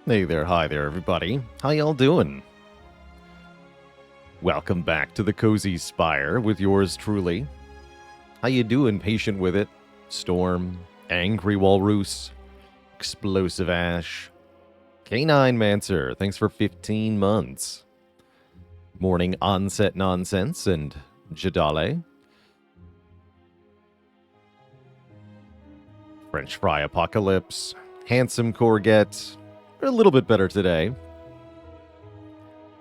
Hey there, hi there, everybody. How y'all doing? Welcome back to the Cozy Spire with yours truly. How you doing, patient with it? Storm, Angry Walrus, Explosive Ash, Canine Mancer, thanks for 15 months. Morning Onset Nonsense and Jadale. French Fry Apocalypse, Handsome Corget. We're a little bit better today.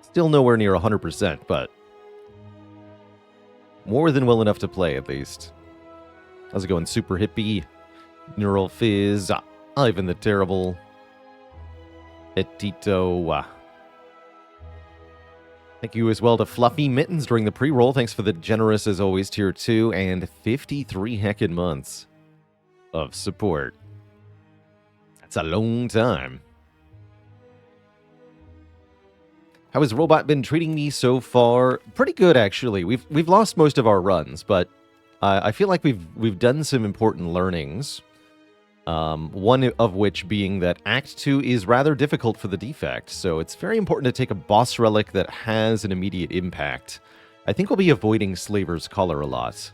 Still nowhere near 100%, but more than well enough to play, at least. How's it going, Super Hippie? Neural Fizz, Ivan the Terrible, Etito. Thank you as well to Fluffy Mittens during the pre-roll. Thanks for the generous, as always, tier 2 and 53 heckin' months of support. That's a long time. How has Robot been treating me so far? Pretty good, actually. We've lost most of our runs, but I feel like we've done some important learnings. One of which being that Act 2 is rather difficult for the Defect, so it's very important to take a boss relic that has an immediate impact. I think we'll be avoiding Slaver's Collar a lot.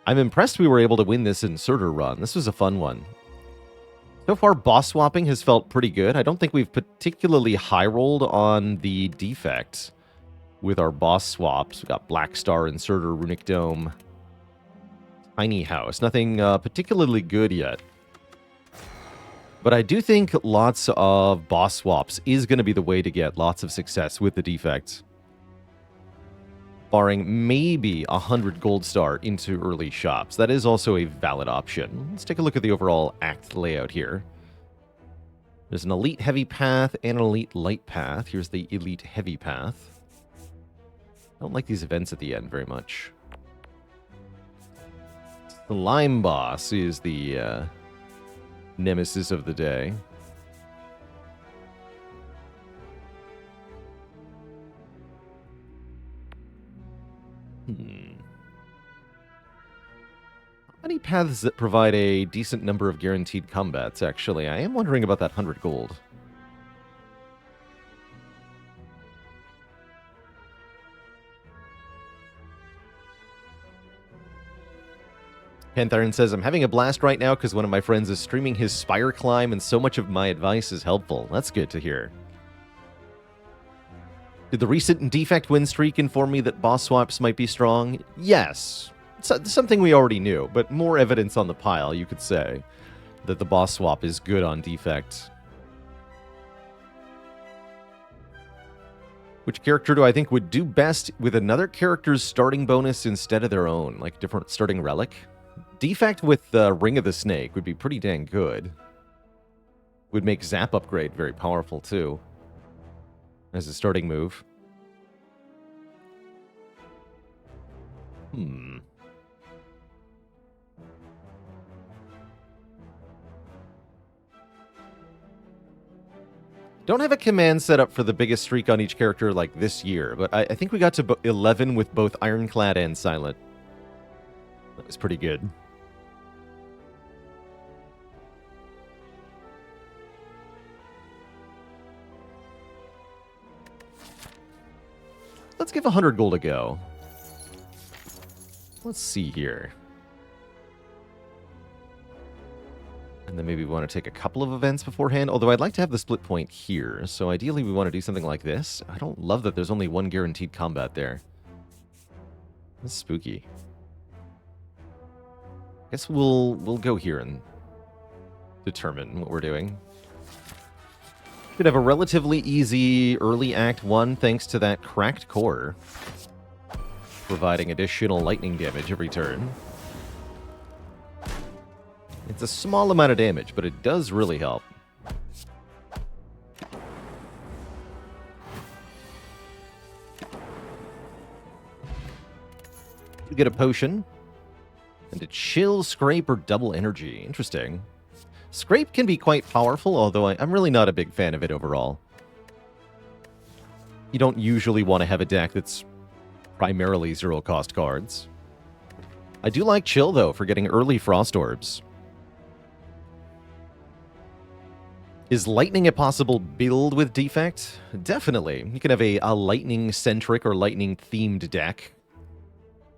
I'm impressed we were able to win this inserter run. This was a fun one. So far, boss swapping has felt pretty good. I don't think we've particularly high-rolled on the Defect with our boss swaps. We've got Black Star, Inserter, Runic Dome, Tiny House. Nothing particularly good yet. But I do think lots of boss swaps is going to be the way to get lots of success with the Defect. Barring maybe 100 gold star into early shops. That is also a valid option. Let's take a look at the overall act layout here. There's an elite heavy path and an elite light path. Here's the elite heavy path. I don't like these events at the end very much. The Lime Boss is the nemesis of the day. How many paths that provide a decent number of guaranteed combats, actually? I am wondering about that 100 gold. Pantharin says, I'm having a blast right now because one of my friends is streaming his Spire climb and so much of my advice is helpful. That's good to hear. Did the recent Defect win streak inform me that boss swaps might be strong? Yes. It's something we already knew, but more evidence on the pile, you could say, that the boss swap is good on Defect. Which character do I think would do best with another character's starting bonus instead of their own? Like different starting relic? Defect with the Ring of the Snake would be pretty dang good. Would make Zap upgrade very powerful, too. As a starting move. Don't have a command set up for the biggest streak on each character like this year, but I think we got to 11 with both Ironclad and Silent. That was pretty good. Let's give 100 gold a go. Let's see here. And then maybe we want to take a couple of events beforehand, although I'd like to have the split point here. So ideally we want to do something like this. I don't love that there's only one guaranteed combat there. That's spooky. Guess we'll go here and determine what we're doing. Could have a relatively easy early Act 1 thanks to that cracked core, providing additional lightning damage every turn. It's a small amount of damage, but it does really help. You get a potion, and a chill, scrape, or double energy. Interesting. Scrape can be quite powerful, although I'm really not a big fan of it overall. You don't usually want to have a deck that's primarily zero-cost cards. I do like Chill, though, for getting early Frost Orbs. Is lightning a possible build with Defect? Definitely. You can have a lightning-centric or lightning-themed deck.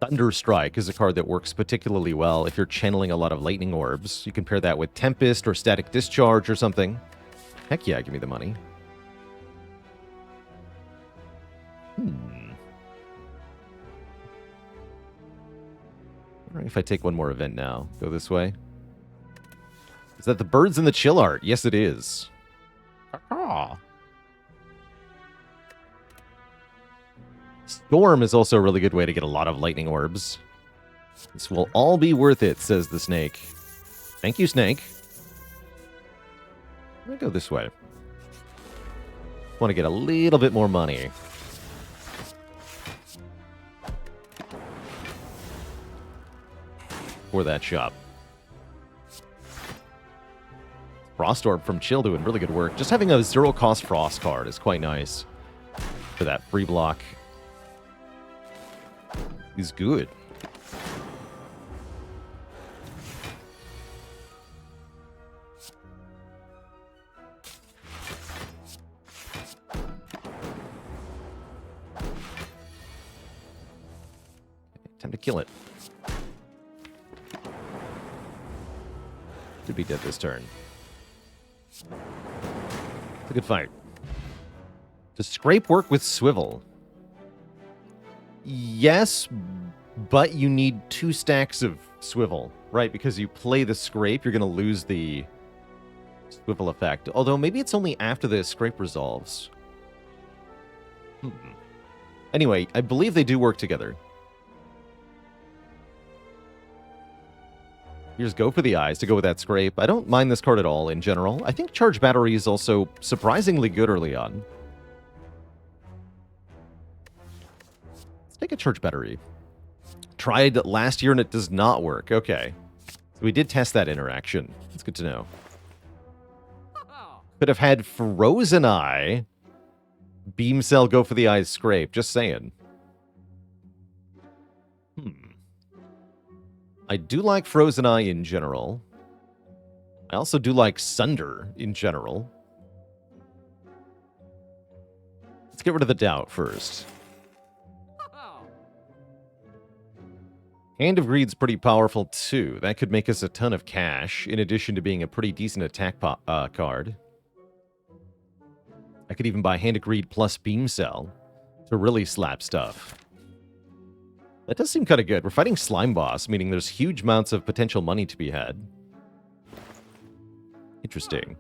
Thunderstrike is a card that works particularly well if you're channeling a lot of lightning orbs. You can pair that with Tempest or Static Discharge or something. Heck yeah, give me the money. Alright, if I take one more event now. Go this way. Is that the birds in the chill art? Yes, it is. Storm is also a really good way to get a lot of lightning orbs. This will all be worth it, says the snake. Thank you, snake. I'm gonna go this way. Want to get a little bit more money. For that shop. Frost Orb from Chill doing really good work. Just having a zero-cost Frost card is quite nice. For that free block. He's good. Time to kill it. Should be dead this turn. It's a good fight. Does Scrape work with Swivel? Yes, but you need 2 stacks of Swivel, right? Because you play the Scrape, you're going to lose the Swivel effect. Although maybe it's only after the Scrape resolves. Anyway, I believe they do work together. You just go for the eyes to go with that Scrape. I don't mind this card at all in general. I think Charge Battery is also surprisingly good early on. Let's take a Charge Battery. Tried last year and it does not work. Okay. So we did test that interaction. That's good to know. Could have had Frozen Eye. Beam Cell, go for the eyes, Scrape. Just saying. I do like Frozen Eye in general. I also do like Sunder in general. Let's get rid of the doubt first. Hand of Greed's pretty powerful too. That could make us a ton of cash, in addition to being a pretty decent attack card. I could even buy Hand of Greed plus Beam Cell to really slap stuff. That does seem kind of good. We're fighting Slime Boss, meaning there's huge amounts of potential money to be had. Interesting.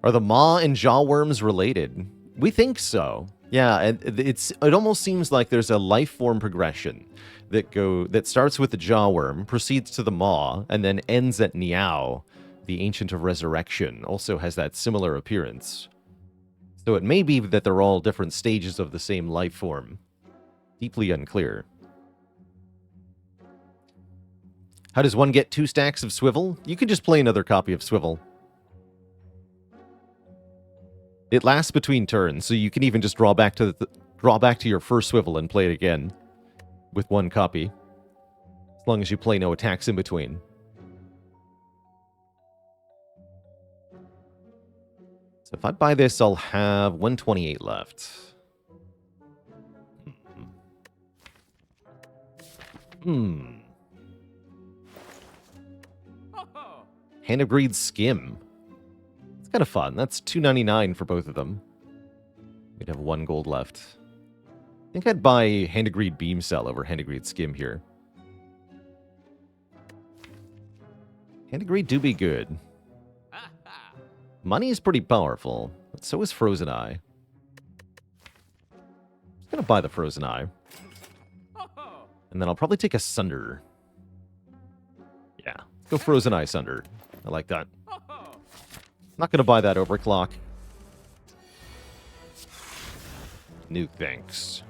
Are the Maw and Jaw Worms related? We think so. Yeah, it almost seems like there's a life form progression that starts with the Jaw Worm, proceeds to the Maw, and then ends at Niao, the Ancient of Resurrection. Also has that similar appearance. So it may be that they're all different stages of the same life form. Deeply unclear. How does one get 2 stacks of Swivel? You can just play another copy of Swivel. It lasts between turns, so you can even just draw back to your first Swivel and play it again with 1 copy, as long as you play no attacks in between. So if I buy this, I'll have 128 left. Hand of Greed Skim. It's kind of fun. That's $2.99 for both of them. We'd have 1 gold left. I think I'd buy Hand of Greed Beam Cell over Hand of Greed Skim here. Hand of Greed do be good. Money is pretty powerful, but so is Frozen Eye. I'm gonna buy the Frozen Eye. And then I'll probably take a Sunder. Yeah, go Frozen Eye Sunder. I like that. Not gonna buy that overclock. No thanks.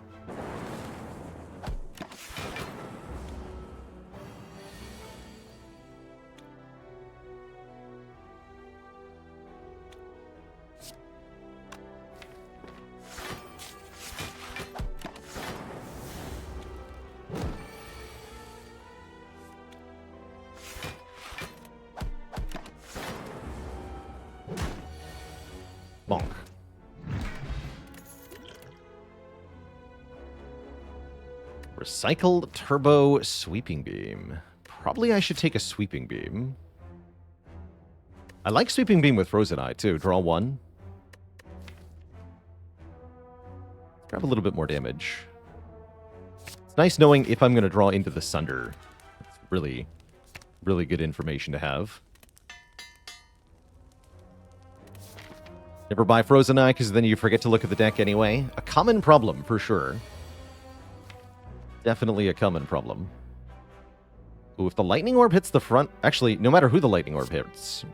Recycled Turbo Sweeping Beam. Probably I should take a Sweeping Beam. I like Sweeping Beam with Frozen Eye, too. Draw 1. Grab a little bit more damage. It's nice knowing if I'm going to draw into the Sunder. It's really, really good information to have. Never buy Frozen Eye, because then you forget to look at the deck anyway. A common problem, for sure. Definitely a common problem. Ooh, if the Lightning Orb hits the front... Actually, no matter who the Lightning Orb hits,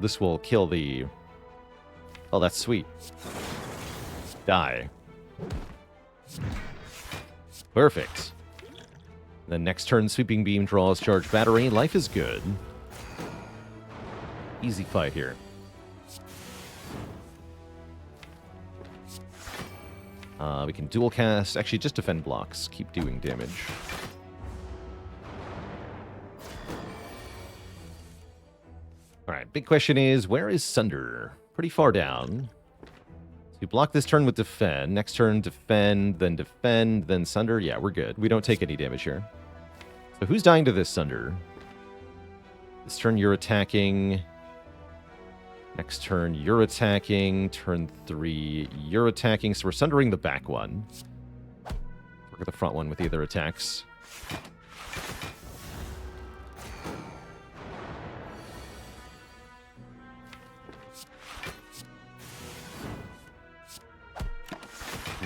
this will kill the... Oh, that's sweet. Die. Perfect. Then next turn, Sweeping Beam draws Charged Battery. Life is good. Easy fight here. We can dual cast. Actually, just defend blocks. Keep doing damage. Alright, big question is, where is Sunder? Pretty far down. So you block this turn with defend. Next turn, defend, then Sunder. Yeah, we're good. We don't take any damage here. So who's dying to this Sunder? This turn you're attacking. Next turn, you're attacking. Turn 3, you're attacking. So we're sundering the back one. Work at the front one with the other attacks.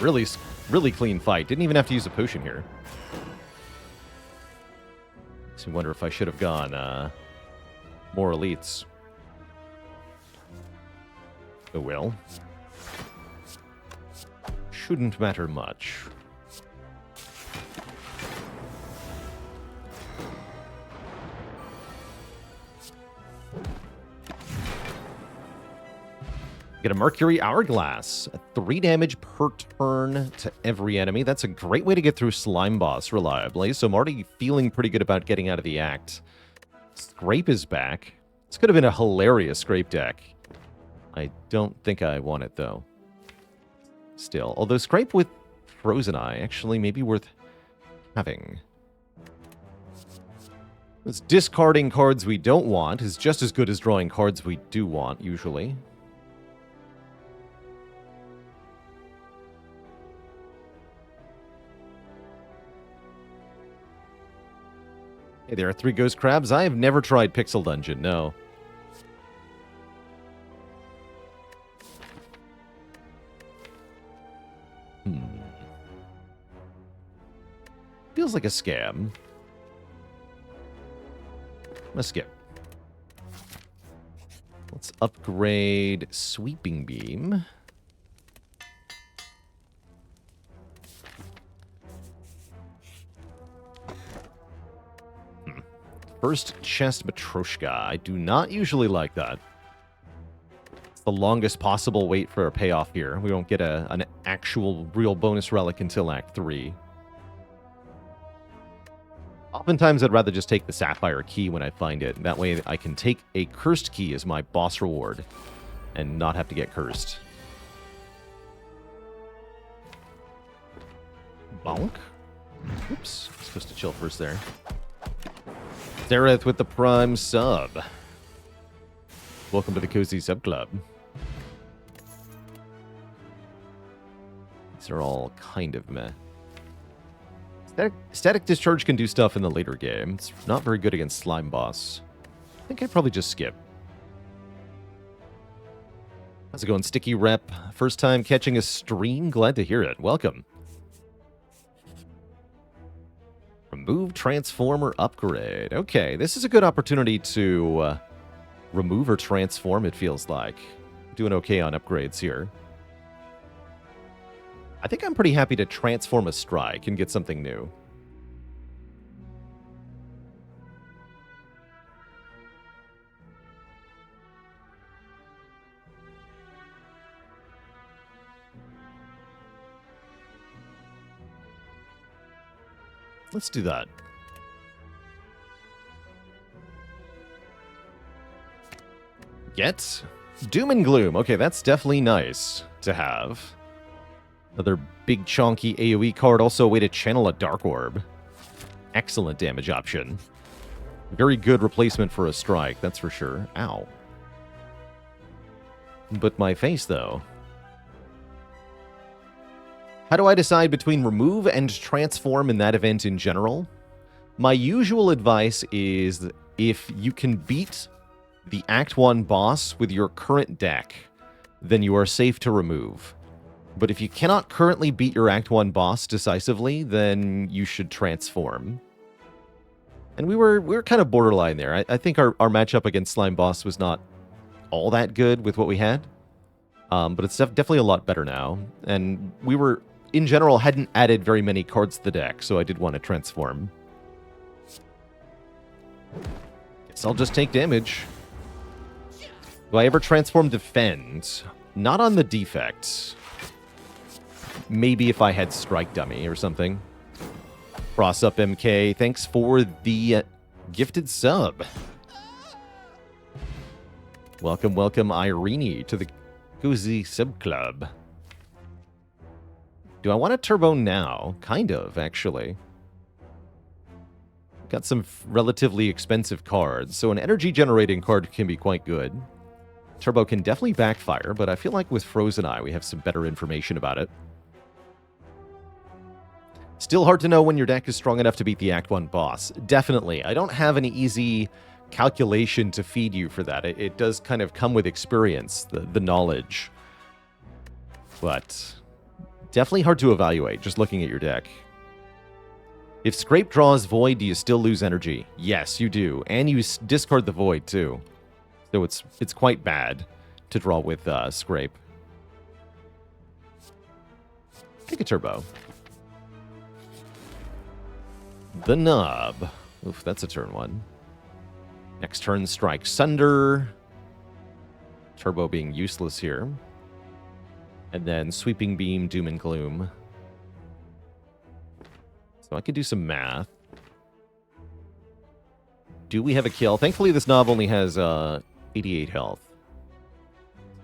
Really, really clean fight. Didn't even have to use a potion here. Makes me wonder if I should have gone more elites. Oh well. Shouldn't matter much. Get a Mercury Hourglass. 3 damage per turn to every enemy. That's a great way to get through Slime Boss reliably. So I'm already feeling pretty good about getting out of the act. Scrape is back. This could have been a hilarious Scrape deck. I don't think I want it, though. Still. Although Scrape with Frozen Eye actually may be worth having. This discarding cards we don't want is just as good as drawing cards we do want, usually. Hey, there are 3 Ghost Crabs. I have never tried Pixel Dungeon, no. Feels like a scam. I'm gonna skip. Let's upgrade Sweeping Beam. First chest Matryoshka. I do not usually like that. It's the longest possible wait for a payoff here. We don't get an actual real bonus relic until Act 3. Oftentimes, I'd rather just take the Sapphire Key when I find it. That way, I can take a Cursed Key as my boss reward and not have to get cursed. Bonk. Oops. I'm supposed to chill first there. Zareth with the Prime sub. Welcome to the Cozy Sub Club. These are all kind of meh. Static Discharge can do stuff in the later game. It's not very good against Slime Boss. I think I'd probably just skip. How's it going, Sticky Rep? First time catching a stream? Glad to hear it. Welcome. Remove, transform, or upgrade. Okay, this is a good opportunity to remove or transform, it feels like. Doing okay on upgrades here. I think I'm pretty happy to transform a strike and get something new. Let's do that. Get Doom and Gloom. Okay, that's definitely nice to have. Another big chonky AoE card. Also a way to channel a Dark Orb. Excellent damage option. Very good replacement for a strike, that's for sure. Ow. But my face, though. How do I decide between remove and transform in that event in general? My usual advice is if you can beat the Act 1 boss with your current deck, then you are safe to remove. But if you cannot currently beat your Act 1 boss decisively, then you should transform. And we were kind of borderline there. I think our matchup against Slime Boss was not all that good with what we had. But it's definitely a lot better now. And we were, in general, hadn't added very many cards to the deck, so I did want to transform. Guess I'll just take damage. Do I ever transform defend? Not on the defect. Maybe if I had strike dummy or something. Cross up MK. Thanks for the gifted sub. Welcome, welcome, Irene, to the Cozy Sub Club. Do I want a turbo now? Kind of, actually. Got some relatively expensive cards, so an energy generating card can be quite good. Turbo can definitely backfire, but I feel like with Frozen Eye we have some better information about it. Still hard to know when your deck is strong enough to beat the Act 1 boss. Definitely. I don't have any easy calculation to feed you for that. It does kind of come with experience, the knowledge. But definitely hard to evaluate just looking at your deck. If Scrape draws Void, do you still lose energy? Yes, you do. And you discard the Void, too. So it's quite bad to draw with Scrape. Take a turbo. The Nub. Oof, that's a turn 1. Next turn, Strike Sunder. Turbo being useless here. And then Sweeping Beam, Doom and Gloom. So I could do some math. Do we have a kill? Thankfully, this Knob only has 88 health.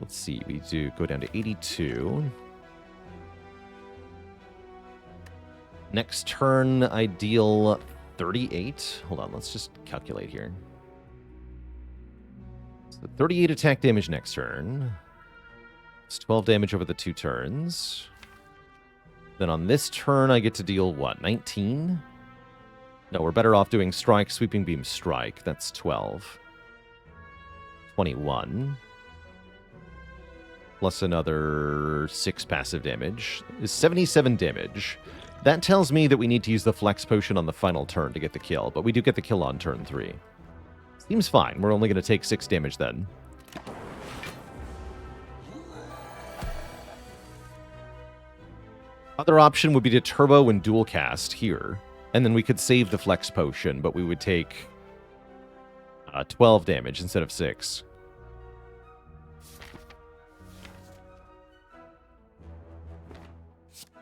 Let's see. We do go down to 82. Next turn, I deal 38. Hold on, let's just calculate here. So 38 attack damage next turn. It's 12 damage over the 2 turns. Then on this turn, I get to deal, what, 19? No, we're better off doing Strike, Sweeping Beam, Strike. That's 12. 21. Plus another 6 passive damage. Is 77 damage. That tells me that we need to use the Flex Potion on the final turn to get the kill, but we do get the kill on turn 3. Seems fine. We're only going to take 6 damage then. Other option would be to turbo and dual cast here, and then we could save the Flex Potion, but we would take 12 damage instead of 6.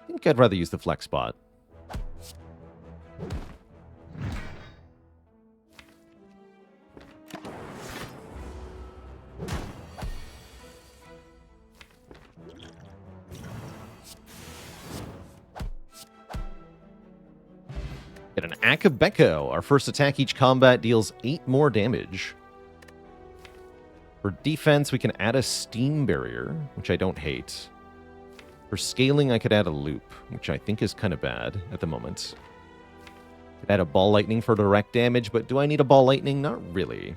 I think I'd rather use the Flex Bot. Get an Akabeko. Our first attack each combat deals 8 more damage. For defense, we can add a Steam Barrier, which I don't hate. For scaling, I could add a Loop, which I think is kind of bad at the moment. Could add a Ball Lightning for direct damage, but do I need a Ball Lightning? Not really.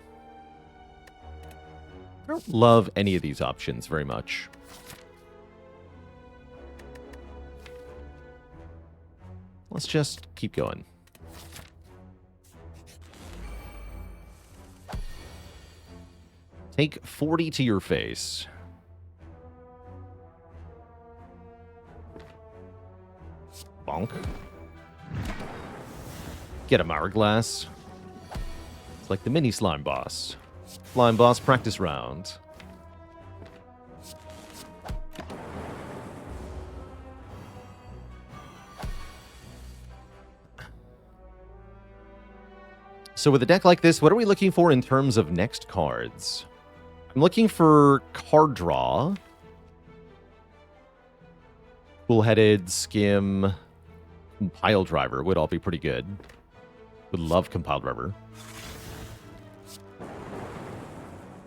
I don't love any of these options very much. Let's just keep going. Take 40 to your face. Bonk. Get him, Hourglass. It's like the mini Slime Boss. Slime Boss practice round. So with a deck like this, what are we looking for in terms of next cards? I'm looking for card draw. Cool-headed, skim, compile driver would all be pretty good. Would love compile driver.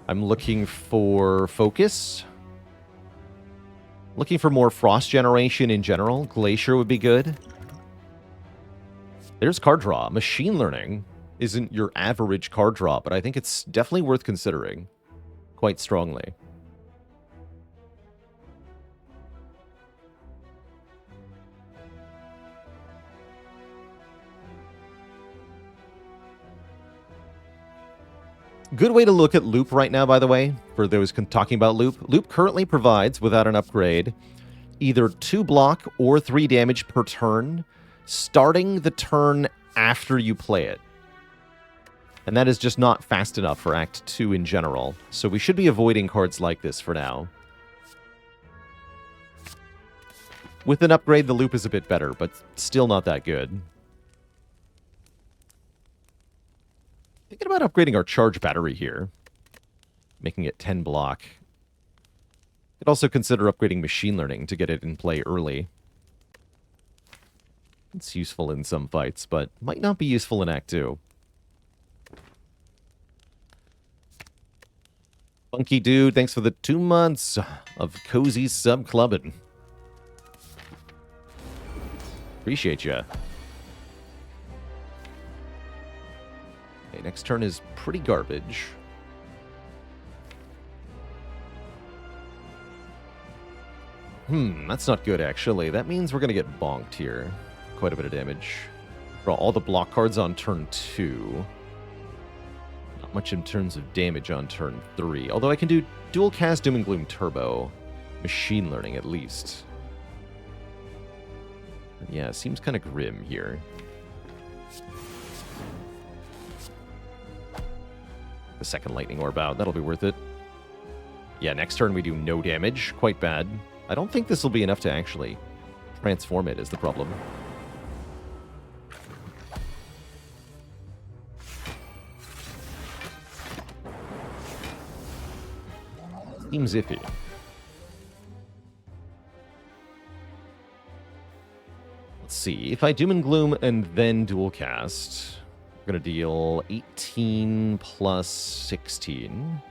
I'm looking for focus. Looking for more frost generation in general. Glacier would be good. There's card draw. Machine learning isn't your average card draw, but I think it's definitely worth considering quite strongly. Good way to look at Loop right now, by the way, for those talking about Loop. Loop currently provides, without an upgrade, either 2 block or 3 damage per turn, starting the turn after you play it. And that is just not fast enough for Act 2 in general, so we should be avoiding cards like this for now. With an upgrade, the Loop is a bit better, but still not that good. Thinking about upgrading our charge battery here, making it 10 block. Could also consider upgrading machine learning to get it in play early. It's useful in some fights, but might not be useful in Act 2. Funky Dude, thanks for the 2 months of cozy sub-clubbing. Appreciate ya. Okay, next turn is pretty garbage. That's not good, actually. That means we're going to get bonked here. Quite a bit of damage. Draw all the block cards on turn 2. Not much in terms of damage on turn 3. Although I can do dual cast Doom and Gloom Turbo. Machine learning, at least. Yeah, seems kind of grim here. The second Lightning Orb out. That'll be worth it. Yeah, next turn we do no damage. Quite bad. I don't think this will be enough to actually transform it, is the problem. Seems iffy. Let's see. If I Doom and Gloom and then dual cast, we're going to deal 18 plus 16.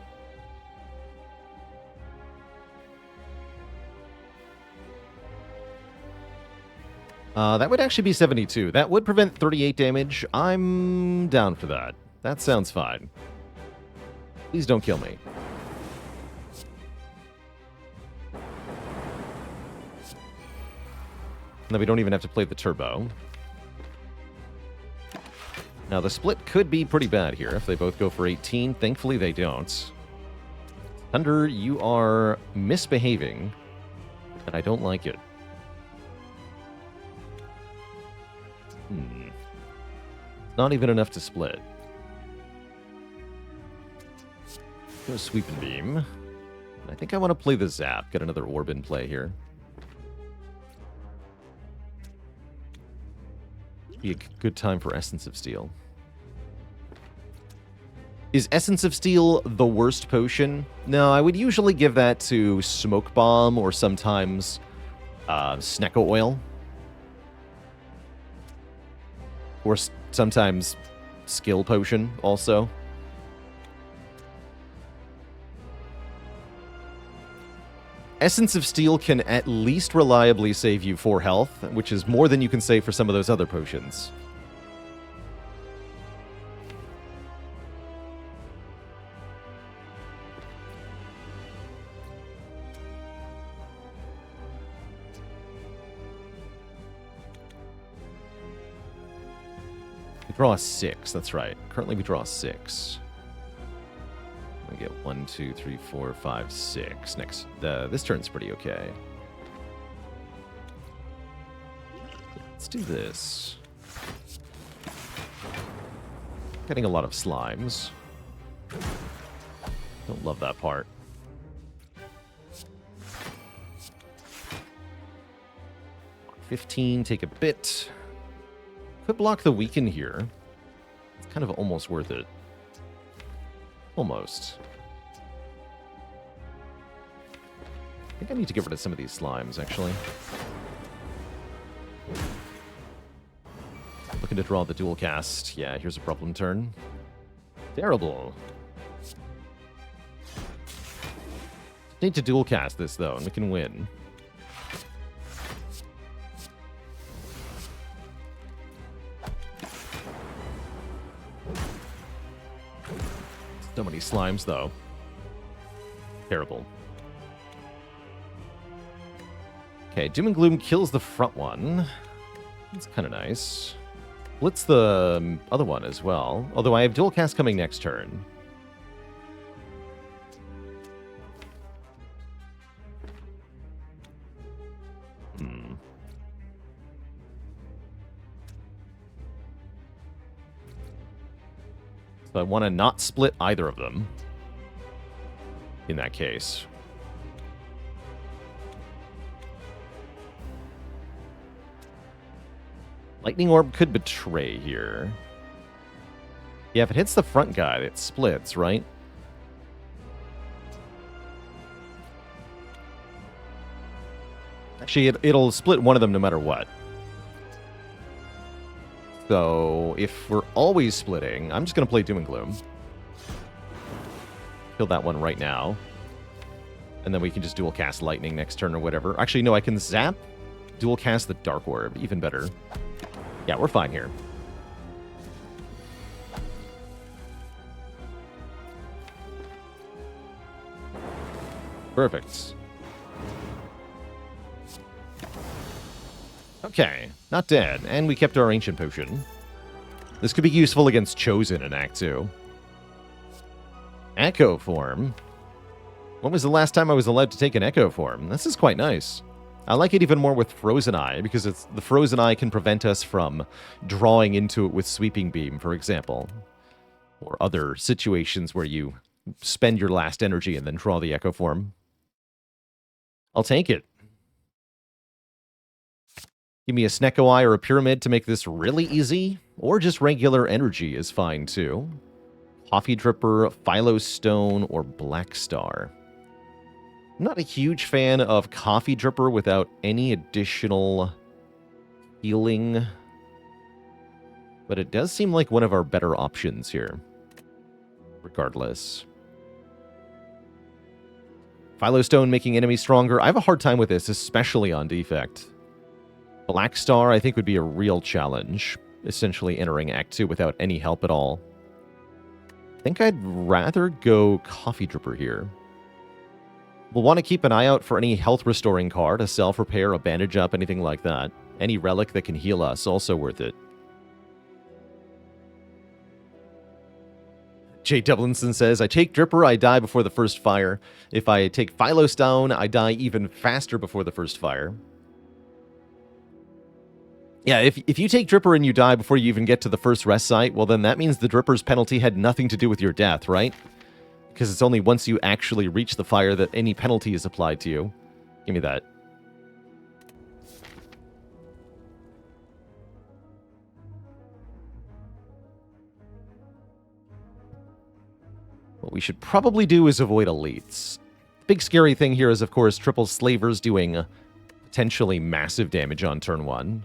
That would actually be 72. That would prevent 38 damage. I'm down for that. That sounds fine. Please don't kill me. Now we don't even have to play the turbo. Now the split could be pretty bad here if they both go for 18. Thankfully they don't. Thunder, you are misbehaving, and I don't like it. Not even enough to split. Go Sweep and Beam. I think I want to play the Zap. Get another Orb in play here. Be a good time for Essence of Steel. Is Essence of Steel the worst potion? No, I would usually give that to Smoke Bomb or sometimes Snecko Oil. Or sometimes Skill Potion also. Essence of Steel can at least reliably save you 4 health, which is more than you can save for some of those other potions. We draw 6, that's right. Currently we draw 6. We get 1, 2, 3, 4, 5, 6. Next, this turn's pretty okay. Let's do this. Getting a lot of slimes. Don't love that part. $15, take a bit. Could block the Weaken here. It's kind of almost worth it. Almost. I think I need to get rid of some of these slimes, actually. Looking to draw the dual cast. Yeah, here's a problem turn. Terrible. Need to dual cast this, though, and we can win. So many slimes, though. Terrible. Okay, Doom and Gloom kills the front one. That's kind of nice. Blitz the other one as well. Although I have dual cast coming next turn. So I want to not split either of them. In that case. Lightning Orb could betray here. Yeah, if it hits the front guy, it splits, right? Actually, it'll split one of them no matter what. So, if we're always splitting, I'm just going to play Doom and Gloom. Kill that one right now. And then we can just dual cast Lightning next turn or whatever. Actually, no, I can zap, dual cast the Dark Orb. Even better. Yeah, we're fine here. Perfect. Okay, not dead. And we kept our Ancient Potion. This could be useful against Chosen in Act 2. Echo Form. When was the last time I was allowed to take an Echo Form? This is quite nice. I like it even more with Frozen Eye, because the Frozen Eye can prevent us from drawing into it with Sweeping Beam, for example. Or other situations where you spend your last energy and then draw the Echo Form. I'll take it. Give me a Snecko Eye or a Pyramid to make this really easy, or just regular energy is fine too. Coffee Dripper, Philo Stone, or Black Star. I'm not a huge fan of Coffee Dripper without any additional healing, but it does seem like one of our better options here, regardless. Philo Stone making enemies stronger. I have a hard time with this, especially on Defect. Black Star, I think, would be a real challenge, essentially entering Act 2 without any help at all. I think I'd rather go Coffee Dripper here. We'll want to keep an eye out for any health-restoring card, a self-repair, a bandage up, anything like that. Any relic that can heal us, also worth it. Jay Dublinson says, I take Dripper, I die before the first fire. If I take Philo Stone, I die even faster before the first fire. Yeah, if you take Dripper and you die before you even get to the first rest site, well then that means the Dripper's penalty had nothing to do with your death, right? Because it's only once you actually reach the fire that any penalty is applied to you. Give me that. What we should probably do is avoid elites. The big scary thing here is, of course, triple slavers doing potentially massive damage on turn 1.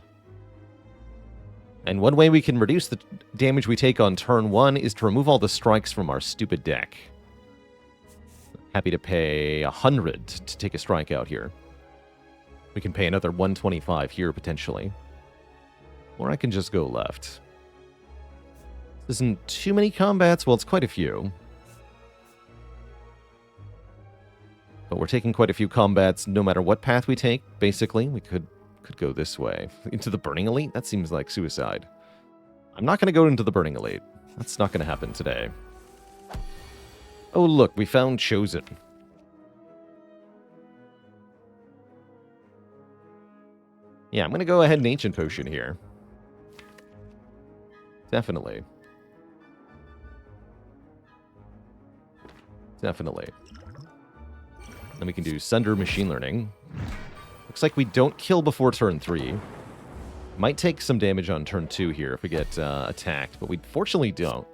And one way we can reduce the damage we take on turn 1 is to remove all the strikes from our stupid deck. Happy to pay 100 to take a strike out here. We can pay another 125 here, potentially. Or I can just go left. This isn't too many combats. Well, it's quite a few. But we're taking quite a few combats no matter what path we take, basically. We could go this way. Into the Burning Elite? That seems like suicide. I'm not going to go into the Burning Elite. That's not going to happen today. Oh, look, we found Chosen. Yeah, I'm going to go ahead and Ancient Potion here. Definitely. Definitely. Then we can do Sunder Machine Learning. Looks like we don't kill before turn 3. Might take some damage on turn 2 here if we get attacked, but we fortunately don't.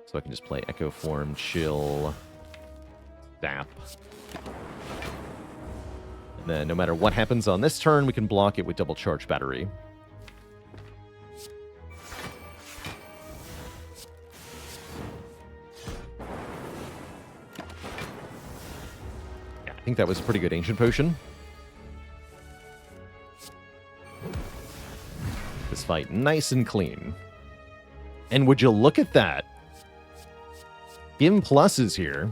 So I can just play Echo Form, Chill, Zap. And then no matter what happens on this turn, we can block it with Double Charge Battery. think that was a pretty good ancient potion. This fight nice and clean. And would you look at that? Skim Plus is here.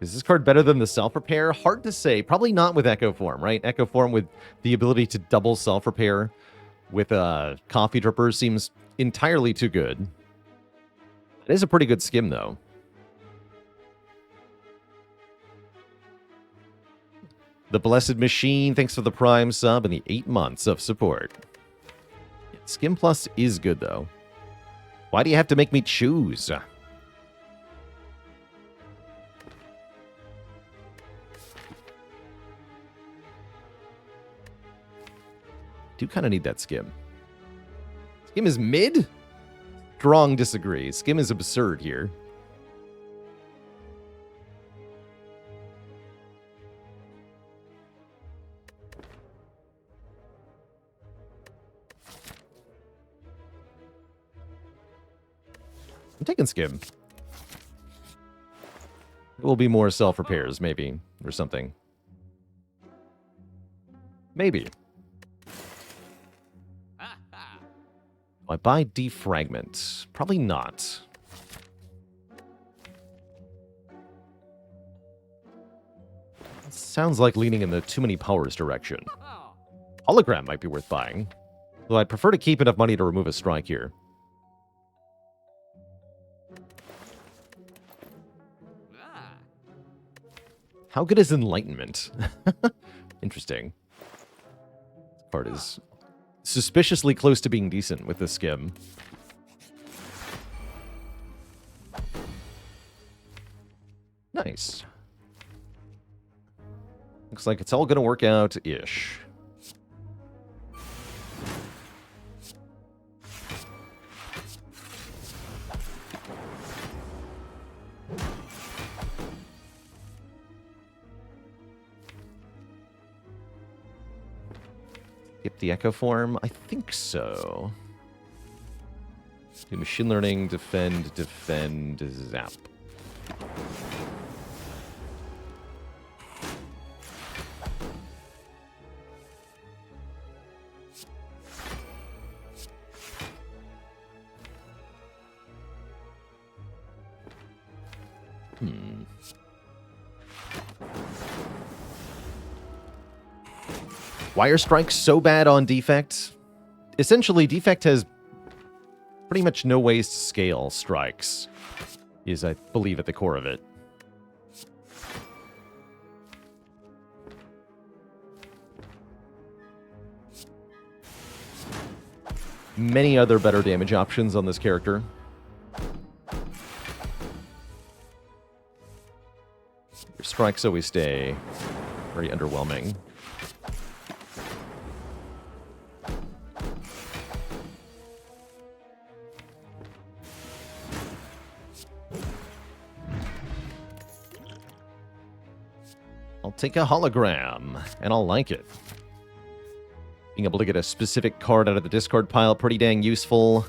Is this card better than the self-repair? Hard to say. Probably not with Echo Form, right? Echo Form with the ability to double self-repair with a coffee dripper seems entirely too good. It is a pretty good skim, though. The Blessed Machine, thanks for the Prime sub and the 8 months of support. Skim Plus is good, though. Why do you have to make me choose? Do kind of need that Skim. Skim is mid? Strong disagree. Skim is absurd here. I'm taking Skim. It will be more self-repairs, maybe, or something. Maybe. I buy Defragment? Probably not. Sounds like leaning in the too many powers direction. Hologram might be worth buying. Though I'd prefer to keep enough money to remove a strike here. How good is Enlightenment? Interesting. This card is suspiciously close to being decent with this Skim. Nice. Looks like it's all going to work out-ish. Skip the Echo Form? I think so. Do Machine Learning, defend, zap. Wire Strike's so bad on Defect. Essentially, Defect has pretty much no ways to scale strikes, is, I believe, at the core of it. Many other better damage options on this character. Your strikes always stay very underwhelming. I'll take a hologram, and I'll like it. Being able to get a specific card out of the discard pile, pretty dang useful.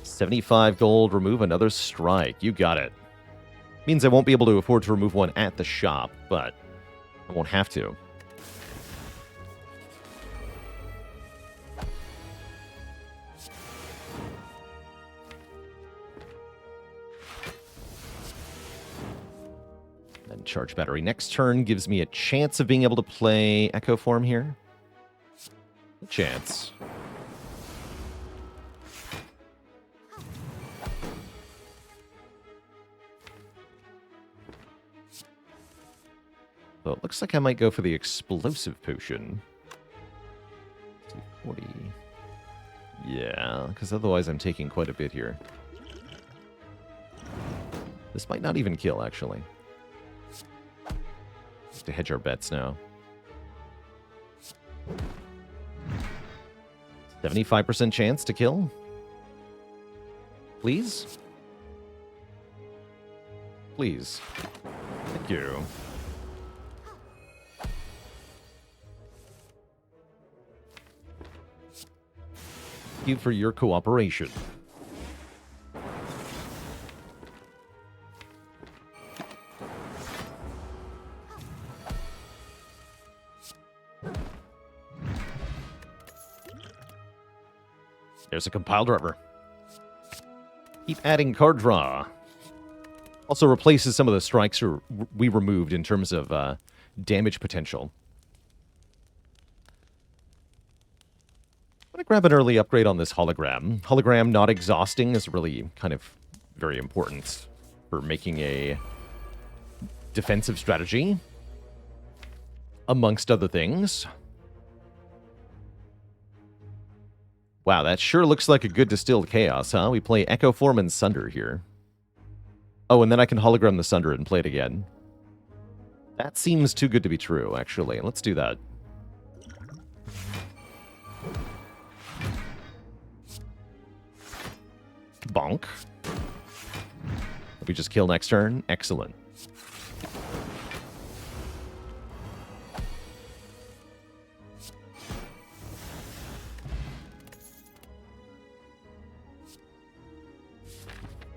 75 gold, remove another strike. You got it. Means I won't be able to afford to remove one at the shop, but I won't have to. Then charge battery next turn gives me a chance of being able to play Echo Form here. A chance. So it looks like I might go for the explosive potion. 40. Yeah, because otherwise I'm taking quite a bit here. This might not even kill, actually. Just to hedge our bets now. 75% chance to kill? Please? Please. Thank you. Thank you for your cooperation. There's a compile driver. Keep adding card draw. Also replaces some of the strikes we removed in terms of damage potential. I'm going to grab an early upgrade on this hologram. Hologram not exhausting is really kind of very important for making a defensive strategy, amongst other things. Wow, that sure looks like a good distilled chaos, huh? We play Echo Form and Sunder here. Oh, and then I can hologram the Sunder and play it again. That seems too good to be true, actually. Let's do that. Bonk. We just kill next turn. Excellent.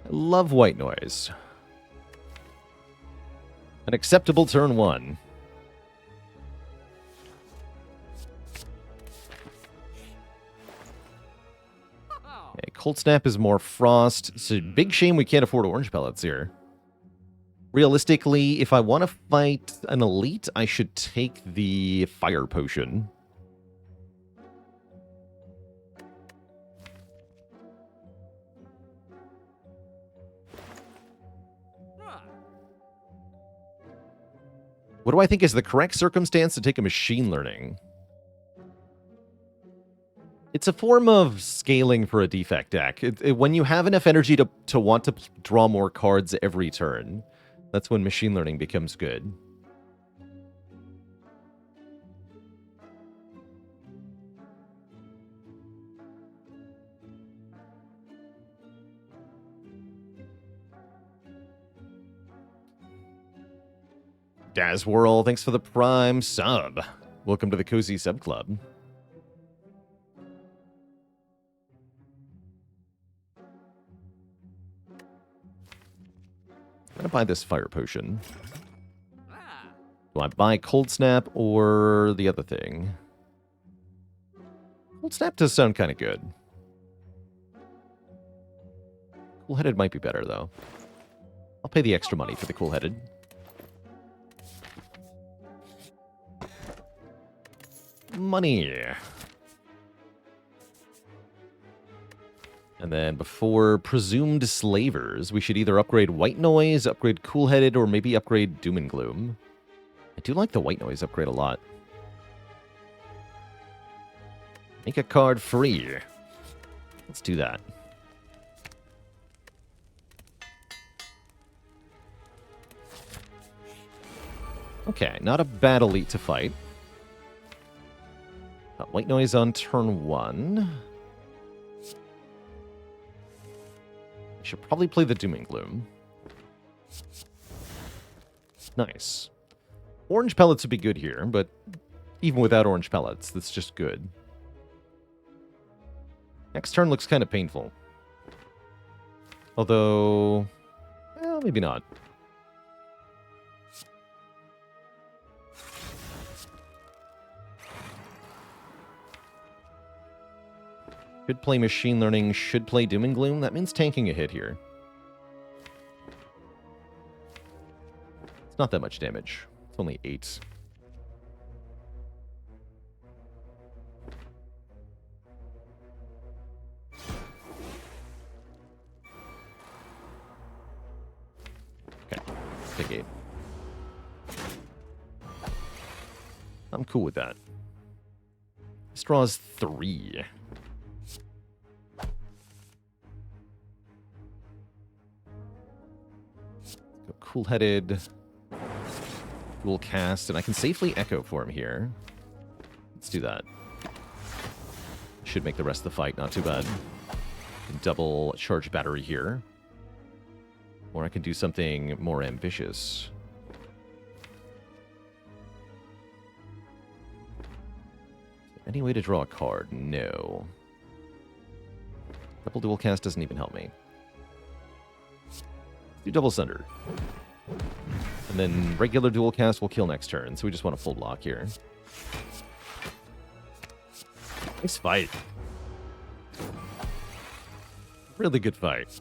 I love white noise. An acceptable turn 1. Okay, Cold Snap is more frost. It's a big shame we can't afford orange pellets here. Realistically, if I want to fight an elite, I should take the fire potion. What do I think is the correct circumstance to take a machine learning? It's a form of scaling for a defect deck. When you have enough energy to want to draw more cards every turn, that's when machine learning becomes good. Dazwhirl, thanks for the Prime sub. Welcome to the Cozy Sub Club. I'm gonna buy this fire potion. Do I buy Cold Snap or the other thing? Cold Snap does sound kind of good. Cool-headed might be better, though. I'll pay the extra money for the cool-headed. Money. And then before Presumed Slavers, we should either upgrade White Noise, upgrade Cool-Headed, or maybe upgrade Doom and Gloom. I do like the White Noise upgrade a lot. Make a card free. Let's do that. Okay, not a bad elite to fight. White Noise on turn 1. I should probably play the Doom and Gloom. Nice. Orange pellets would be good here, but even without orange pellets, that's just good. Next turn looks kind of painful. Although, well, maybe not. Should play Machine Learning, should play Doom and Gloom. That means tanking a hit here. It's not that much damage. It's only 8. Okay, take 8. I'm cool with that. This draws 3. Cool-headed, dual cast, and I can safely Echo Form here. Let's do that. Should make the rest of the fight not too bad. Double charge battery here. Or I can do something more ambitious. Any way to draw a card? No. Double dual cast doesn't even help me. Do double Sunder. And then regular dual cast will kill next turn, so we just want a full block here. Nice fight. Really good fight.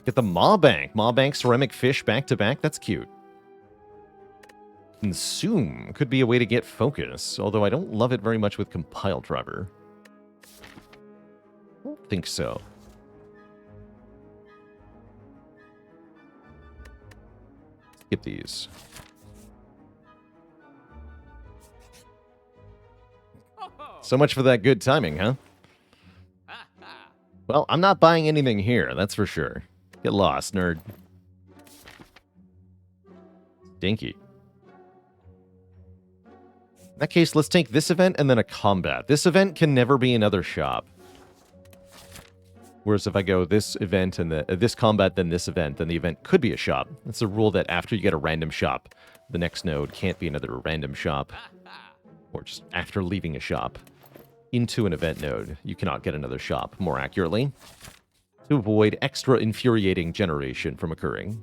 Get the Maw Bank. Maw Bank ceramic fish back to back. That's cute. Consume could be a way to get focus, although I don't love it very much with Compile Driver. I don't think so. Skip these. So much for that good timing, huh? Well, I'm not buying anything here, that's for sure. Get lost, nerd. Dinky. In that case, let's take this event and then a combat. This event can never be another shop. Whereas if I go this event and this combat, then this event, then the event could be a shop. That's a rule that after you get a random shop, the next node can't be another random shop. Or just after leaving a shop into an event node, you cannot get another shop, more accurately, to avoid extra infuriating generation from occurring.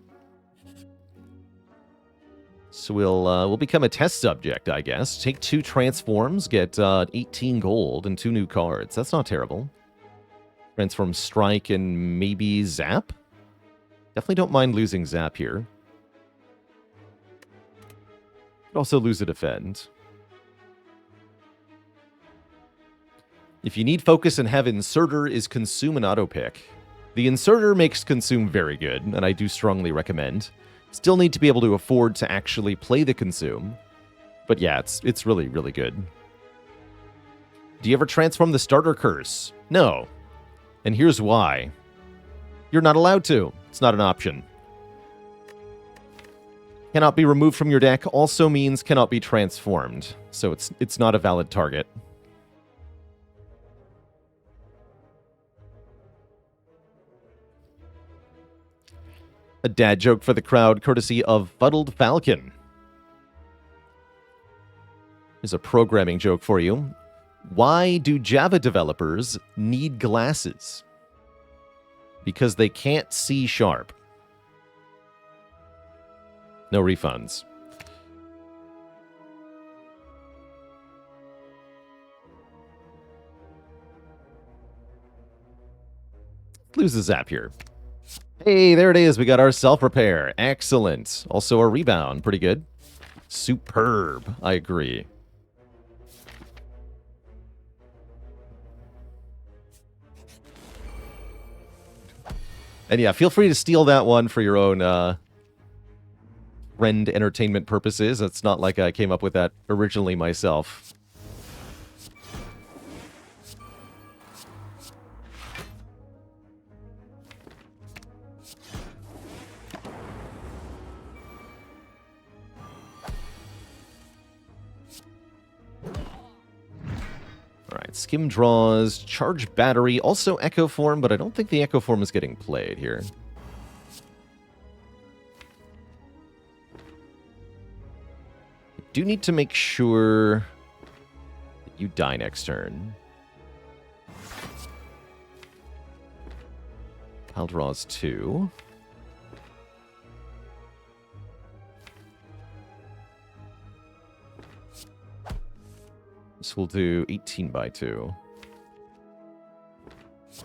So we'll become a test subject, I guess. Take 2 transforms, get 18 gold and 2 new cards. That's not terrible. Transform Strike and maybe Zap? Definitely don't mind losing Zap here. Could also lose a Defend. If you need focus and have Inserter, is Consume and Auto-Pick. The Inserter makes Consume very good, and I do strongly recommend. Still need to be able to afford to actually play the Consume. But yeah, it's really, really good. Do you ever transform the Starter Curse? No. And here's why. You're not allowed to. It's not an option. Cannot be removed from your deck also means cannot be transformed. So it's not a valid target. A dad joke for the crowd, courtesy of Fuddled Falcon. Here's a programming joke for you. Why do Java developers need glasses? Because they can't see sharp. No refunds. Lose the Zap here. Hey, there it is. We got our self-repair. Excellent. Also a rebound. Pretty good. Superb. I agree. And yeah, feel free to steal that one for your own friend entertainment purposes. It's not like I came up with that originally myself. Alright, Skim draws, Charge Battery, also Echo Form, but I don't think the Echo Form is getting played here. I do need to make sure that you die next turn. Pile draws 2. This will do 18 by 2. So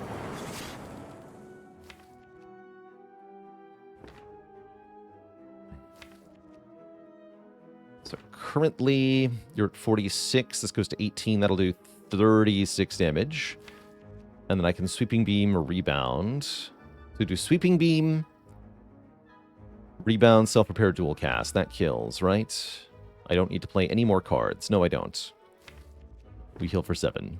currently, you're at 46. This goes to 18. That'll do 36 damage. And then I can Sweeping Beam or Rebound. So do Sweeping Beam, Rebound, Self-Repair, Dual Cast. That kills, right? I don't need to play any more cards. No, I don't. We heal for 7.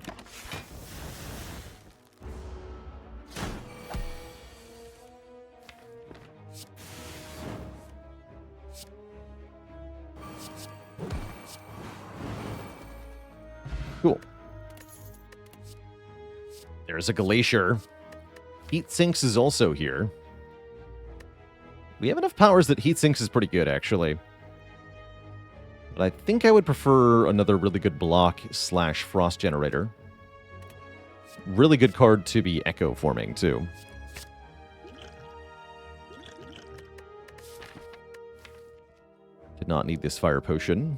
Cool. There's a Glacier. Heat Sinks is also here. We have enough powers that Heat Sinks is pretty good, actually. But I think I would prefer another really good block / Frost Generator. Really good card to be Echo Forming, too. Did not need this Fire Potion.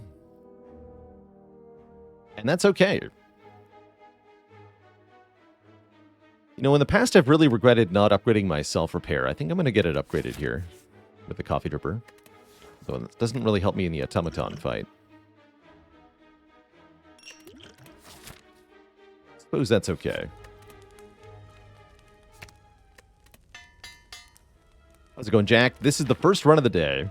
And that's okay. You know, in the past, I've really regretted not upgrading my self-repair. I think I'm going to get it upgraded here with the coffee dripper. Though it doesn't really help me in the automaton fight. Suppose that's okay. How's it going, Jack? This is the first run of the day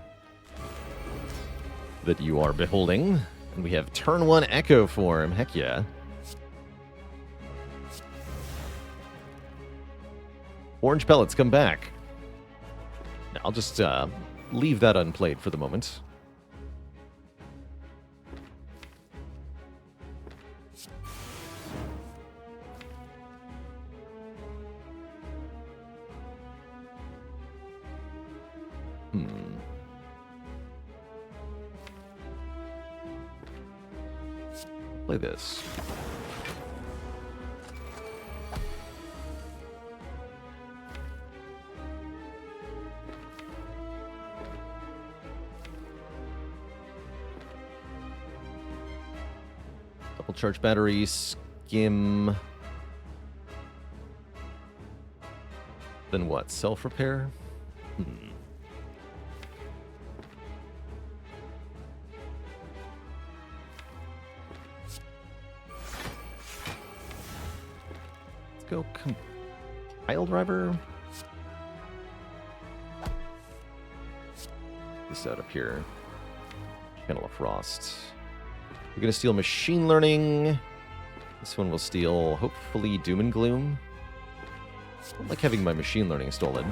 that you are beholding. And we have turn 1 Echo form. Heck yeah. Orange pellets, come back. Now, I'll just leave that unplayed for the moment. Play this. Double charge battery, skim. Then what? Self-repair? Let's go compile driver. This out up here. Channel of Frost. We're going to steal Machine Learning. This one will steal, hopefully, Doom and Gloom. I don't like having my Machine Learning stolen.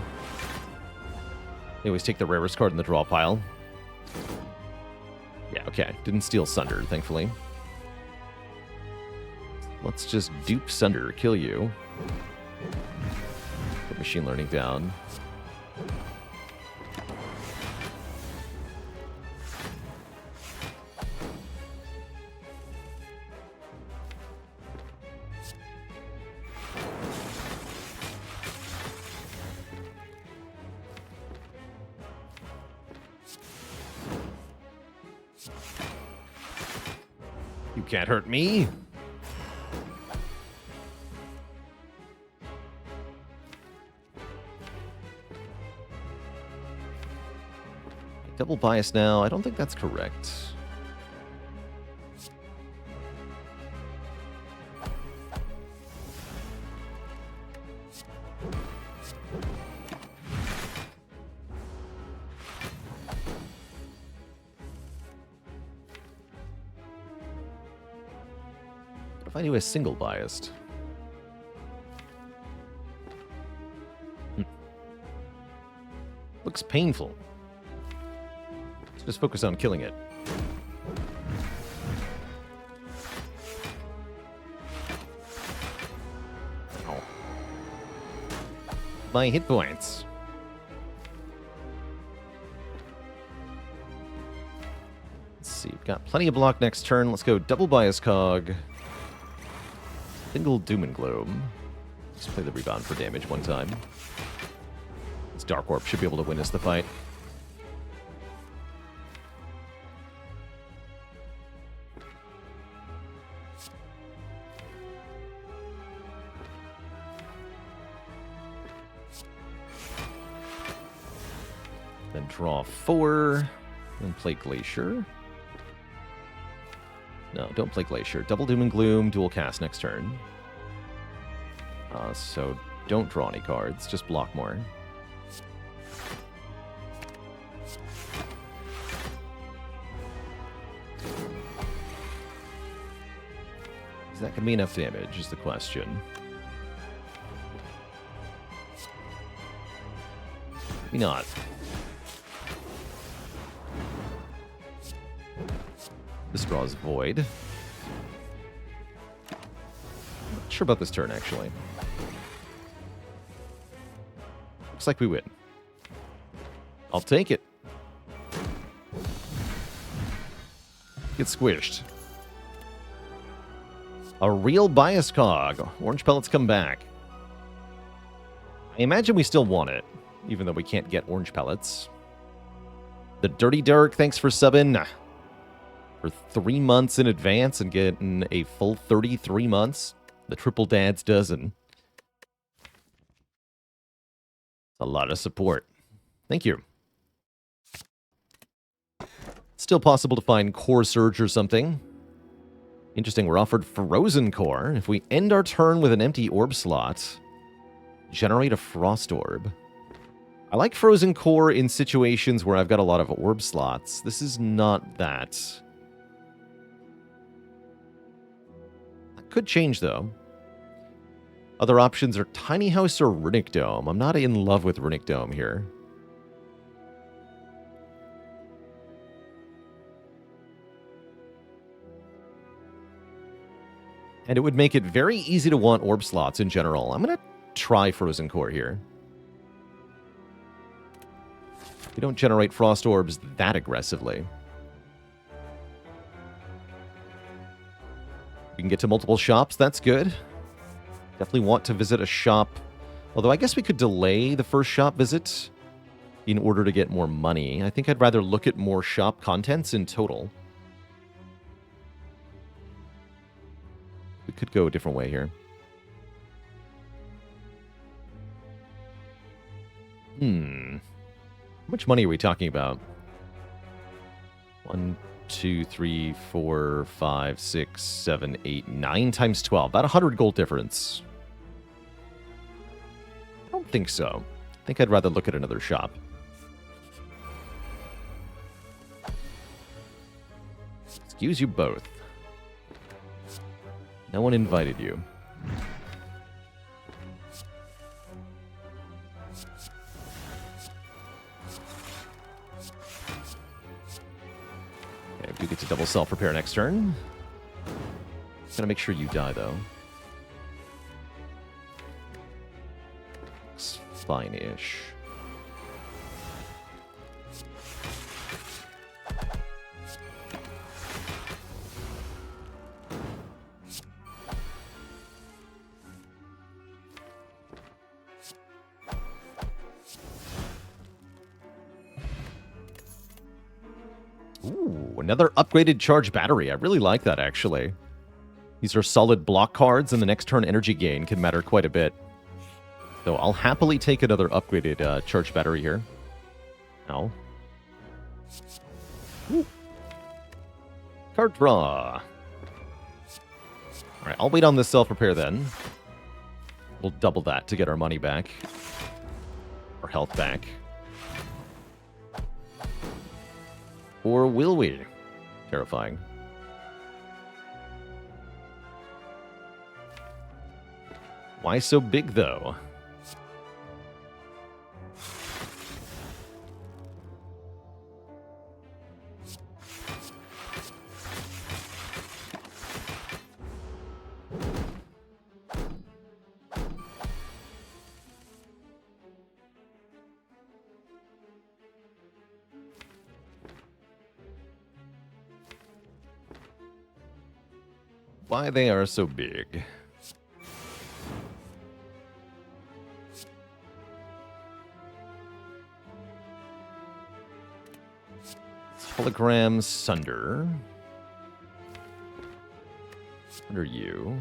They always take the rarest card in the draw pile. Yeah, okay. Didn't steal Sunder, thankfully. Let's just dupe Sunder, kill you. Put Machine Learning down. You can't hurt me. Double bias now. I don't think that's correct. If I do a single biased. Looks painful. Let's just focus on killing it. Ow. My hit points. Let's see. We've got plenty of block next turn. Let's go double bias cog. Single Doom and Gloom. Let's play the rebound for damage one time. This Dark Orb should be able to win us the fight. Then draw 4. Then play Glacier. No, don't play Glacier. Double Doom and Gloom, dual cast next turn. So don't draw any cards, just block more. Is that going to be enough damage, is the question. Maybe not. This draws Void. Not sure about this turn, actually. Looks like we win. I'll take it. Get squished. A real bias cog. Orange pellets come back. I imagine we still want it, even though we can't get orange pellets. The Dirty Dirk, thanks for subbing. for 3 months in advance and getting a full 33 months. The triple dad's dozen. A lot of support. Thank you. Still possible to find Core Surge or something. Interesting, we're offered Frozen Core. If we end our turn with an empty orb slot, generate a Frost Orb. I like Frozen Core in situations where I've got a lot of orb slots. This is not that. That could change, though. Other options are Tiny House or Runic Dome. I'm not in love with Runic Dome here. And it would make it very easy to want orb slots in general. I'm going to try Frozen Core here. We don't generate Frost Orbs that aggressively. We can get to multiple shops. That's good. Definitely want to visit a shop. Although I guess we could delay the first shop visit in order to get more money. I think I'd rather look at more shop contents in total. We could go a different way here. How much money are we talking about? 1, 2, 3, 4, 5, 6, 7, 8, 9 times 12. About 100 gold difference. I don't think so. I think I'd rather look at another shop. Excuse you both. No one invited you. Okay, we get to double self-repair next turn. Gotta make sure you die, though. Looks fine-ish. Ooh, another upgraded charge battery. I really like that, actually. These are solid block cards, and the next turn energy gain can matter quite a bit. So I'll happily take another upgraded charge battery here. Ow. Ooh. Card draw. Alright, I'll wait on this self-repair then. We'll double that to get our money back. Our health back. Or will we? Terrifying. Why so big, though? Why they are so big. Hologram Sunder. Under you.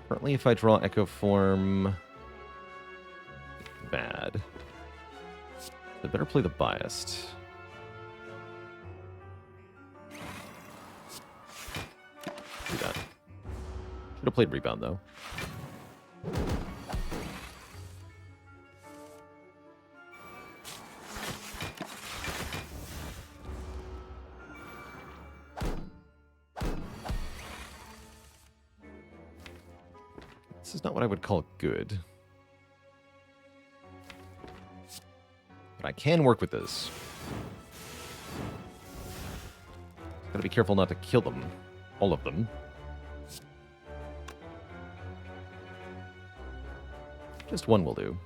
Currently, if I draw Echo Form, bad. I better play the Biased. Do that. Should have played Rebound, though. This is not what I would call good. But I can work with this. Gotta be careful not to kill them. All of them. Just one will do.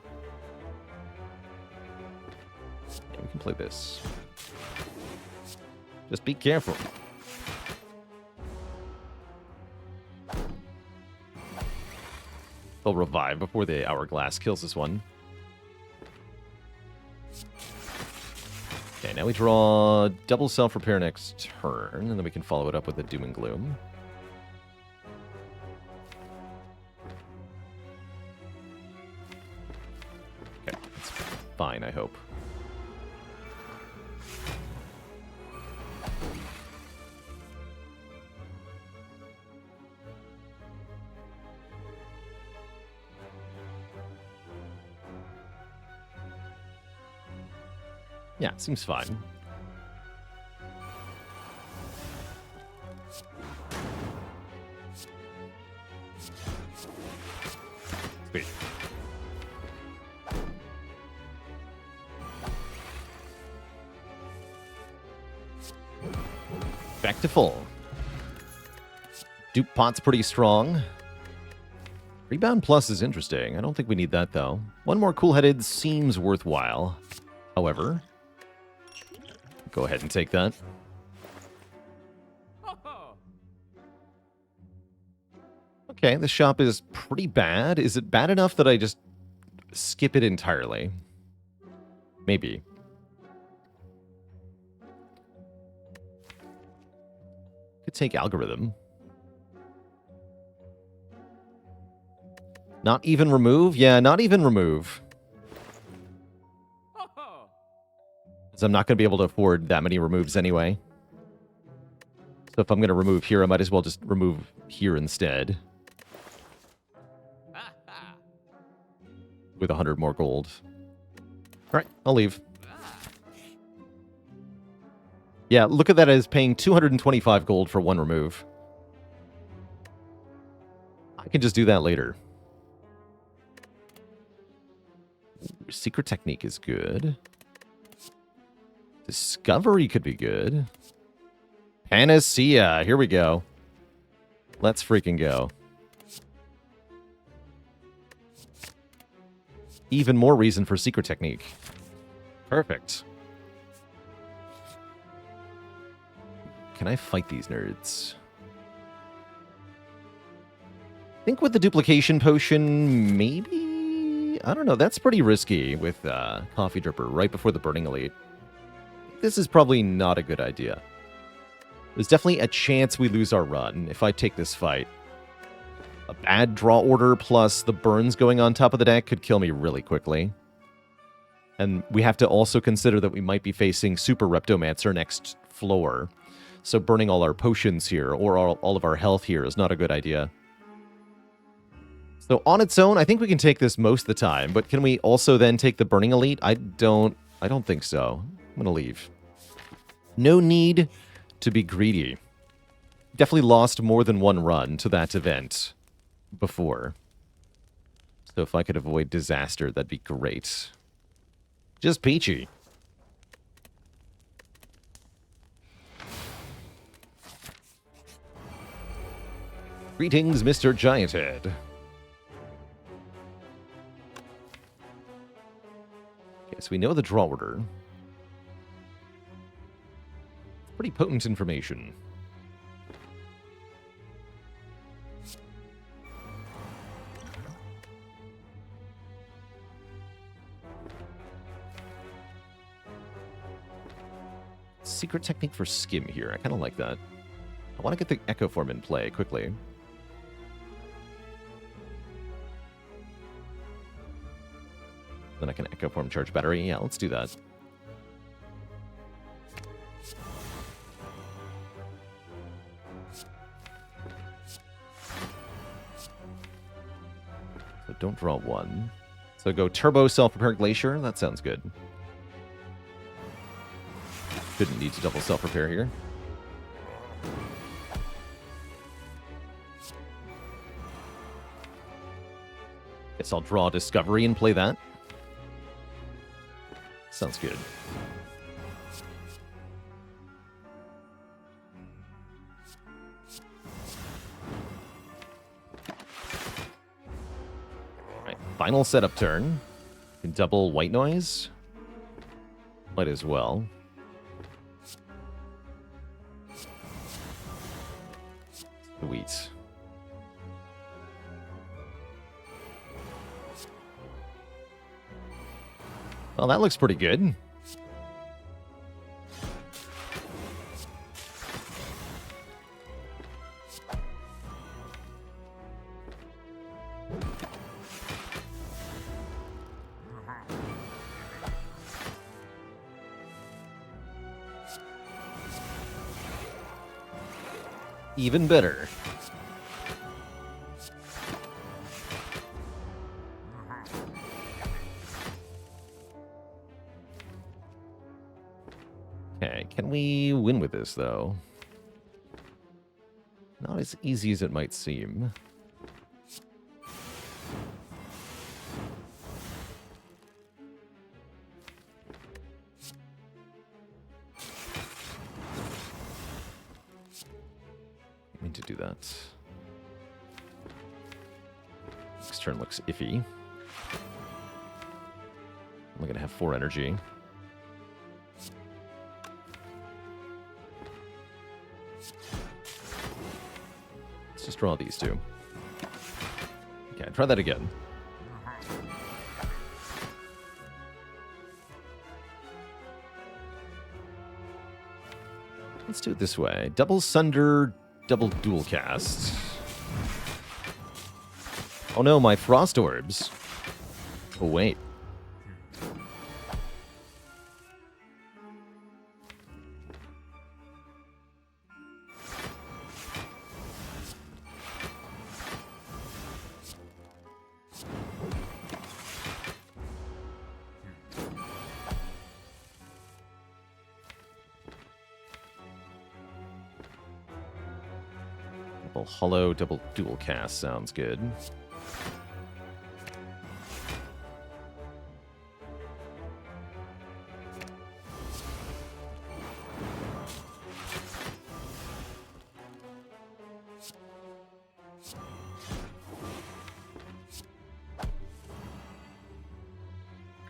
Yeah, we can play this. Just be careful. They'll revive before the Hourglass kills this one. now we draw double self-repair next turn, and then we can follow it up with a Doom and Gloom. Okay, that's fine, I hope. Yeah, seems fine. Sweet. Back to full. Dupe pot's pretty strong. Rebound plus is interesting. I don't think we need that, though. One more cool-headed seems worthwhile. However, go ahead and take that. Okay, the shop is pretty bad. Is it bad enough that I just skip it entirely? Maybe. Could take algorithm. Not even remove? Yeah, not even remove. So I'm not going to be able to afford that many removes anyway. So if I'm going to remove here, I might as well just remove here instead. With 100 more gold. Alright, I'll leave. Yeah, look at that as paying 225 gold for one remove. I can just do that later. Ooh, secret technique is good. Discovery could be good. Panacea. Here we go. Let's freaking go. Even more reason for secret technique. Perfect. Can I fight these nerds? I think with the duplication potion, maybe? I don't know. That's pretty risky with Coffee Dripper right before the Burning Elite. This is probably not a good idea. There's definitely a chance we lose our run if I take this fight. A bad draw order plus the burns going on top of the deck could kill me really quickly. And we have to also consider that we might be facing Super Reptomancer next floor. So burning all our potions here or all of our health here is not a good idea. So on its own, I think we can take this most of the time. But can we also then take the Burning Elite? I don't think so. I'm going to leave. No need to be greedy. Definitely lost more than one run to that event before. So if I could avoid disaster, that'd be great. Just peachy. Greetings, Mr. Gianthead. Okay, so we know the draw order. Pretty potent information. Secret technique for skim here. I kind of like that. I want to get the Echo Form in play quickly. Then I can Echo Form charge battery. Yeah, let's do that. So don't draw one. So go Turbo Self-Repair Glacier. That sounds good. Shouldn't need to double self-repair here. Guess I'll draw Discovery and play that. Sounds good. Alright, final setup turn. Can double White Noise. Might as well. Sweet. Well, that looks pretty good. Even better. Okay, can we win with this, though? Not as easy as it might seem. I mean to do that. Next turn looks iffy. I'm gonna have 4 energy. Let's just draw these two. Okay, try that again. Let's do it this way. Double Sunder, double Dual Cast. Oh no, my Frost Orbs. Oh wait. Double Hollow, double Dual Cast sounds good.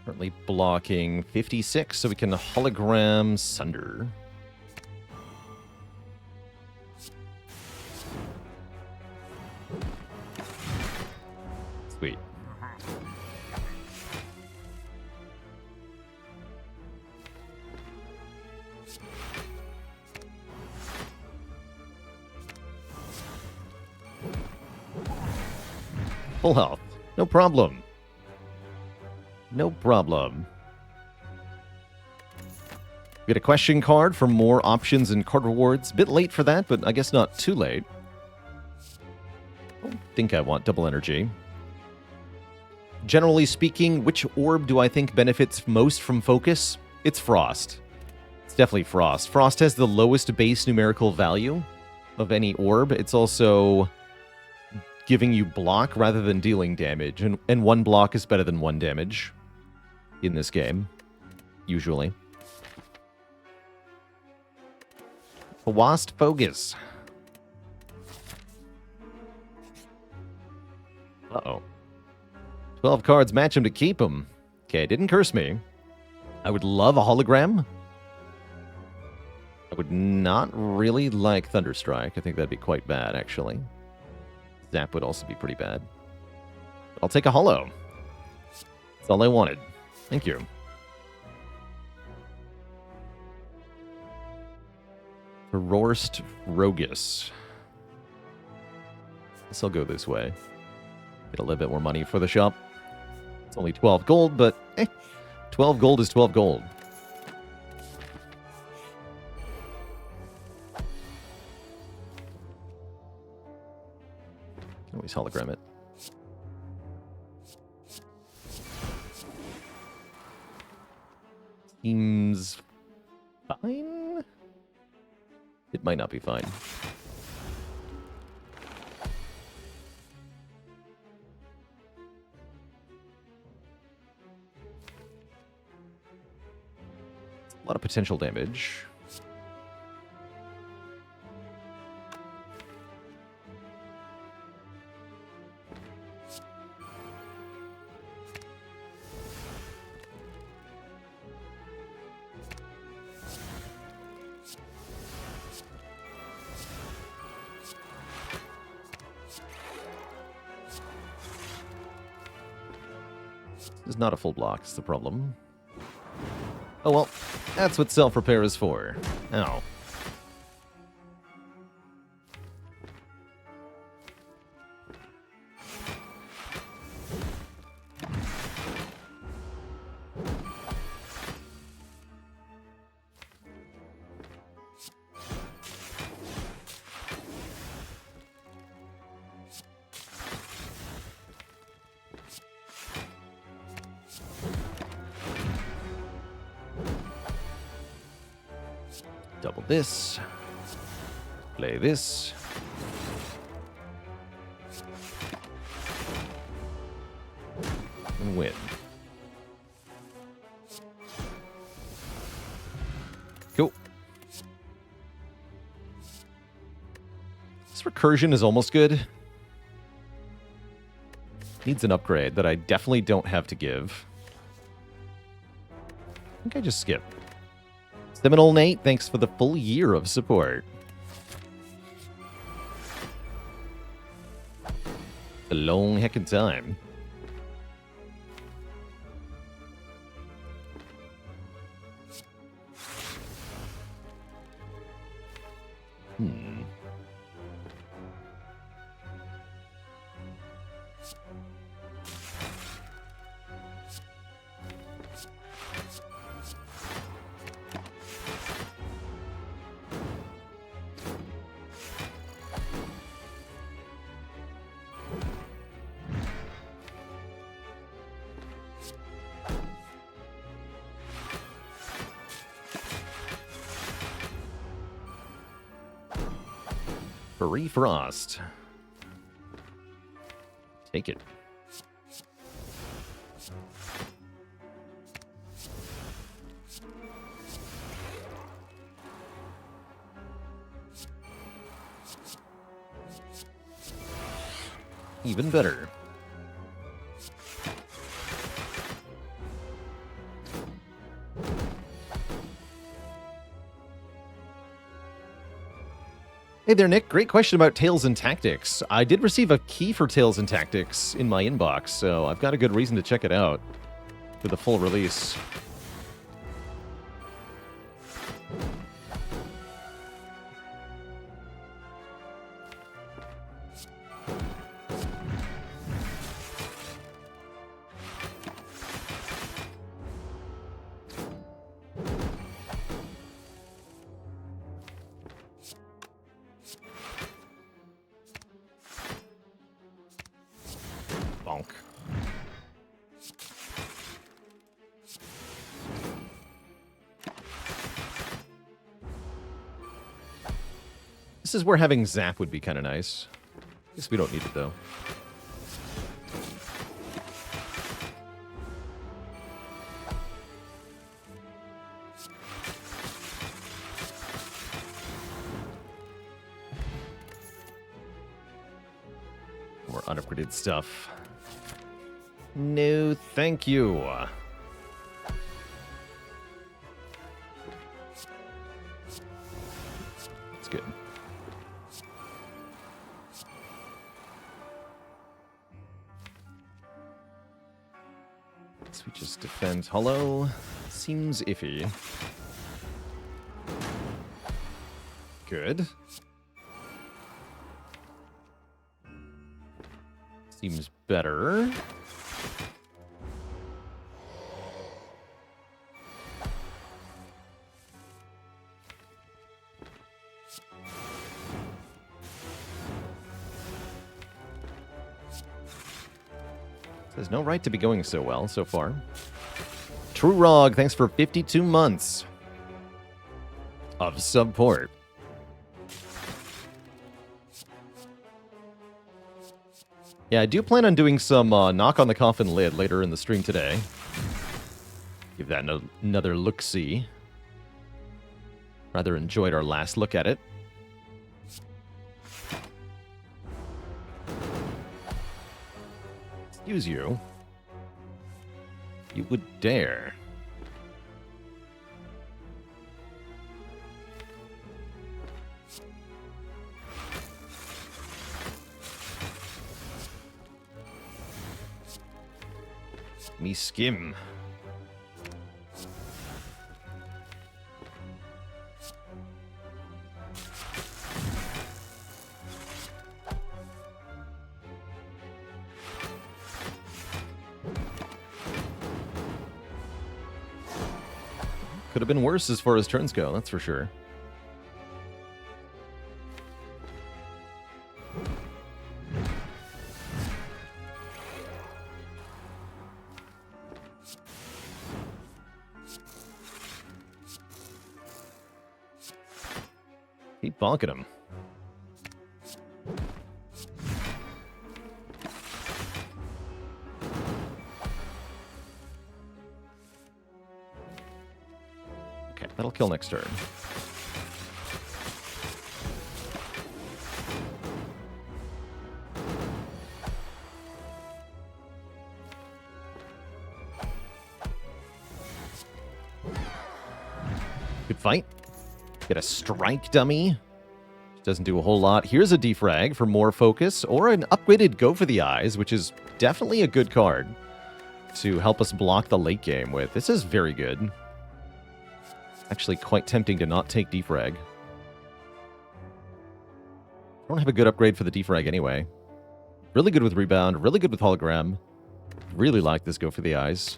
Currently blocking 56, so we can hologram Sunder. Sweet. Full health. No problem. No problem. We get a question card for more options and card rewards. Bit late for that, but I guess not too late. I don't think I want double energy. Generally speaking, which orb do I think benefits most from focus? It's Frost. It's definitely Frost. Frost has the lowest base numerical value of any orb. It's also giving you block rather than dealing damage. And 1 block is better than 1 damage in this game, usually. Fawast Fogus. Uh-oh. 12 cards match him to keep him. Okay, didn't curse me. I would love a hologram. I would not really like Thunderstrike. I think that'd be quite bad, actually. Zap would also be pretty bad. I'll take a holo. That's all I wanted. Thank you. Rorst Rogus. Guess I'll go this way. Get a little bit more money for the shop. It's only 12 gold, but 12 gold is 12 gold. Can always hologram it. Seems fine? It might not be fine. A lot of potential damage. This is not a full block, is the problem. Oh well, that's what self-repair is for. Ow. Double this. Play this. And win. Cool. This recursion is almost good. Needs an upgrade that I definitely don't have to give. I think I just skip. Seminole Nate, thanks for the full year of support. A long heckin' time. Free Frost. Take it. Even better. Hey there, Nick. Great question about Tales and Tactics. I did receive a key for Tales and Tactics in my inbox, so I've got a good reason to check it out for the full release. Bonk. This is where having Zap would be kind of nice. Guess we don't need it, though. More unupgraded stuff. No, thank you. That's good. So we just defend hollow. Seems iffy. Good. Seems better. There's no right to be going so well so far. True Rog, thanks for 52 months of support. Yeah, I do plan on doing some knock on the coffin lid later in the stream today. Give that another look-see. Rather enjoyed our last look at it. Excuse you. You would dare. Me skim. Could have been worse as far as turns go, that's for sure. Keep bonking him. Okay, that'll kill next turn. Good fight. Get a strike dummy. Doesn't do a whole lot. Here's a defrag for more focus, or an upgraded Go for the Eyes, which is definitely a good card to help us block the late game with. This is very good. Actually quite tempting to not take defrag. I don't have a good upgrade for the defrag anyway. Really good with rebound, really good with hologram. Really like this Go for the Eyes.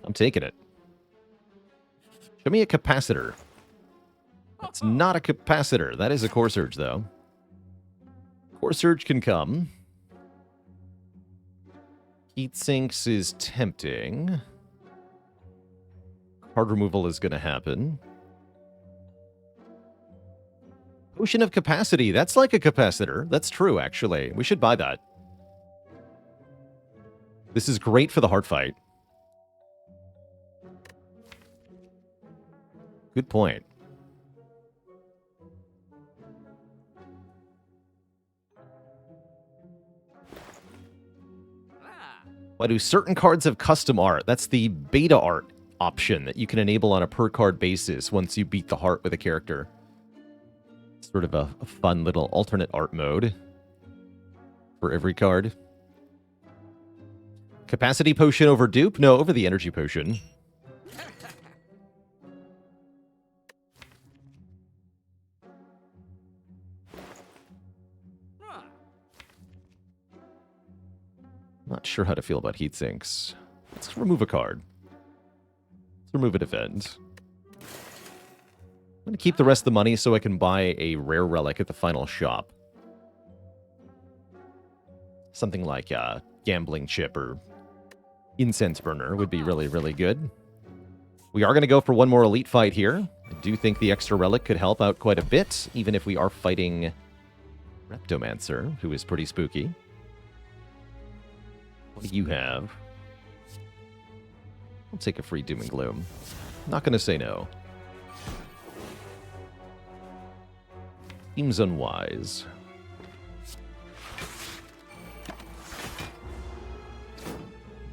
I'm taking it. Show me a capacitor. That's not a capacitor. That is a Core Surge, though. Core Surge can come. Heat Sinks is tempting. Card removal is going to happen. Potion of Capacity. That's like a capacitor. That's true, actually. We should buy that. This is great for the heart fight. Good point. Why do certain cards have custom art? That's the beta art option that you can enable on a per card basis once you beat the heart with a character. Sort of a fun little alternate art mode for every card. Capacity potion over dupe? No, over the energy potion. Not sure how to feel about heat sinks. Let's remove a card. Let's remove a defend. I'm going to keep the rest of the money so I can buy a rare relic at the final shop. Something like a gambling chip or incense burner would be really, really good. We are going to go for one more elite fight here. I do think the extra relic could help out quite a bit, even if we are fighting Reptomancer, who is pretty spooky. What do you have? I'll take a free Doom and Gloom. Not going to say no. Seems unwise.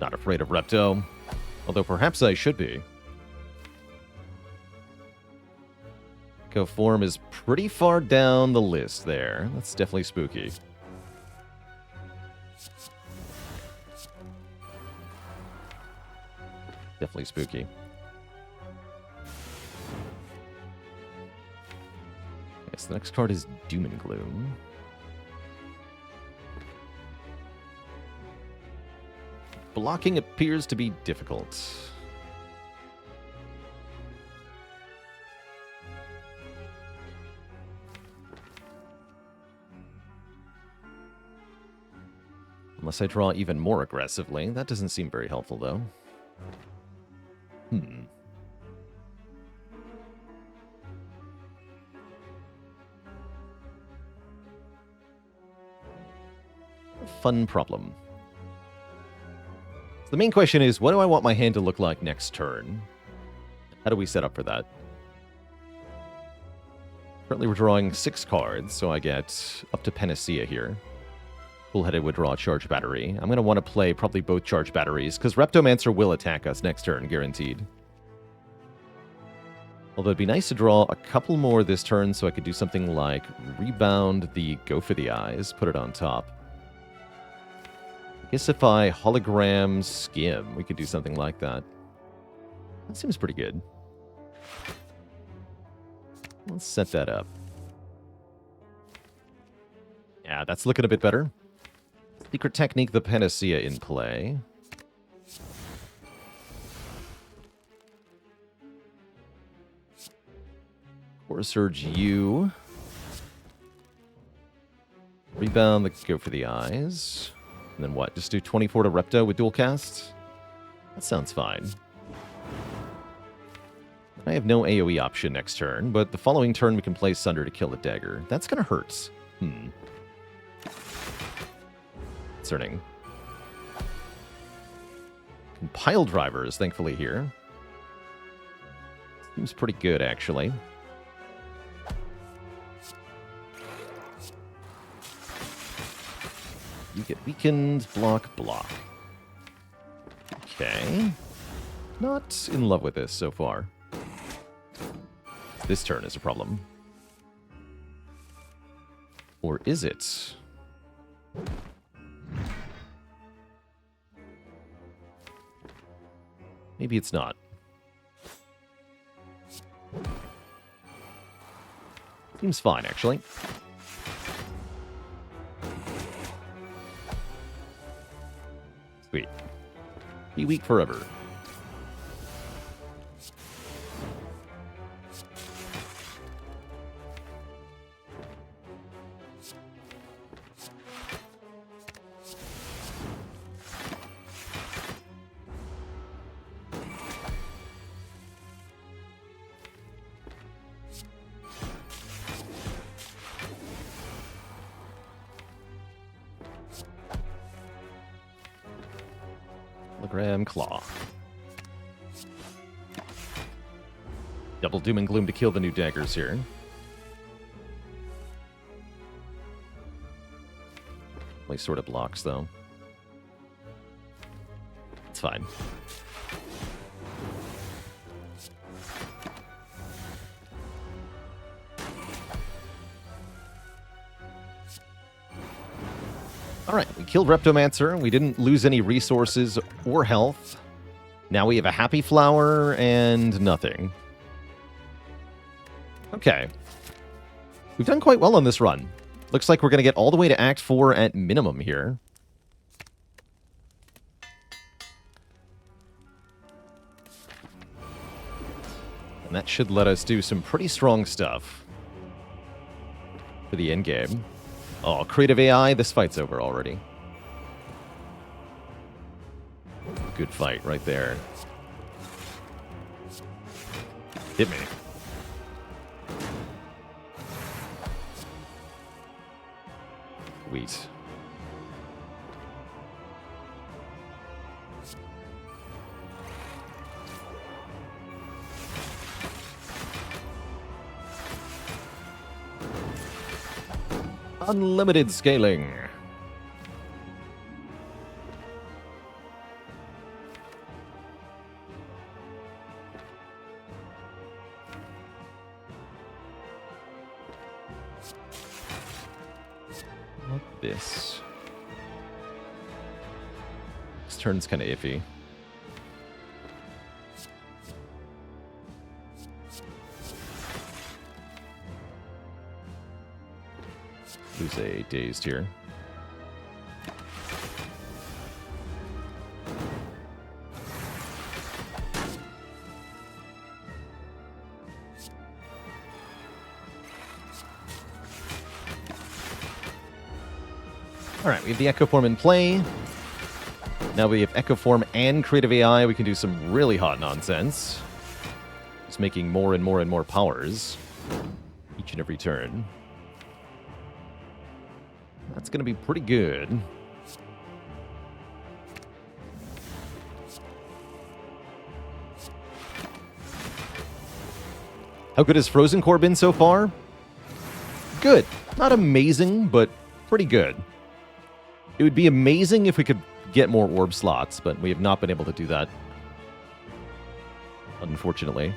Not afraid of Repto. Although perhaps I should be. Echo Form is pretty far down the list there. That's definitely spooky. Definitely spooky. Yes, the next card is Doom and Gloom. Blocking appears to be difficult. Unless I draw even more aggressively. That doesn't seem very helpful, though. Fun problem. So the main question is, what do I want my hand to look like next turn? How do we set up for that? Currently we're drawing 6 cards, so I get up to Panacea here. Bullheaded would draw a charge battery. I'm going to want to play probably both charge batteries, because Reptomancer will attack us next turn, guaranteed. Although it'd be nice to draw a couple more this turn, so I could do something like rebound the Go for the Eyes, put it on top. I guess if I hologram Skim, we could do something like that. That seems pretty good. Let's set that up. Yeah, that's looking a bit better. Secret Technique, the Panacea in play. Core Surge U. Rebound the Go for the Eyes. And then what? Just do 24 to Repto with dual cast? That sounds fine. I have no AoE option next turn, but the following turn we can play Sunder to kill the dagger. That's gonna hurt. Concerning. Compile drivers, thankfully, here. Seems pretty good, actually. You get weakened, block, block. Okay. Not in love with this so far. This turn is a problem. Or is it? Maybe it's not. Seems fine, actually. Sweet. Be weak forever. Hologram Claw. Double Doom and Gloom to kill the new daggers here. Only sort of blocks, though. It's fine. Alright, we killed Reptomancer. We didn't lose any resources or health. Now we have a Happy Flower and nothing. Okay. We've done quite well on this run. Looks like we're going to get all the way to Act 4 at minimum here. And that should let us do some pretty strong stuff for the endgame. Oh, creative AI, this fight's over already. Good fight right there. Hit me. Sweet. Unlimited scaling. What this? This turn's kind of iffy. Lose a dazed here. Alright, we have the Echo Form in play. Now we have Echo Form and Creative AI. We can do some really hot nonsense. Just making more and more and more powers each and every turn. That's going to be pretty good. How good has Frozen Core been so far? Good. Not amazing, but pretty good. It would be amazing if we could get more orb slots, but we have not been able to do that, unfortunately.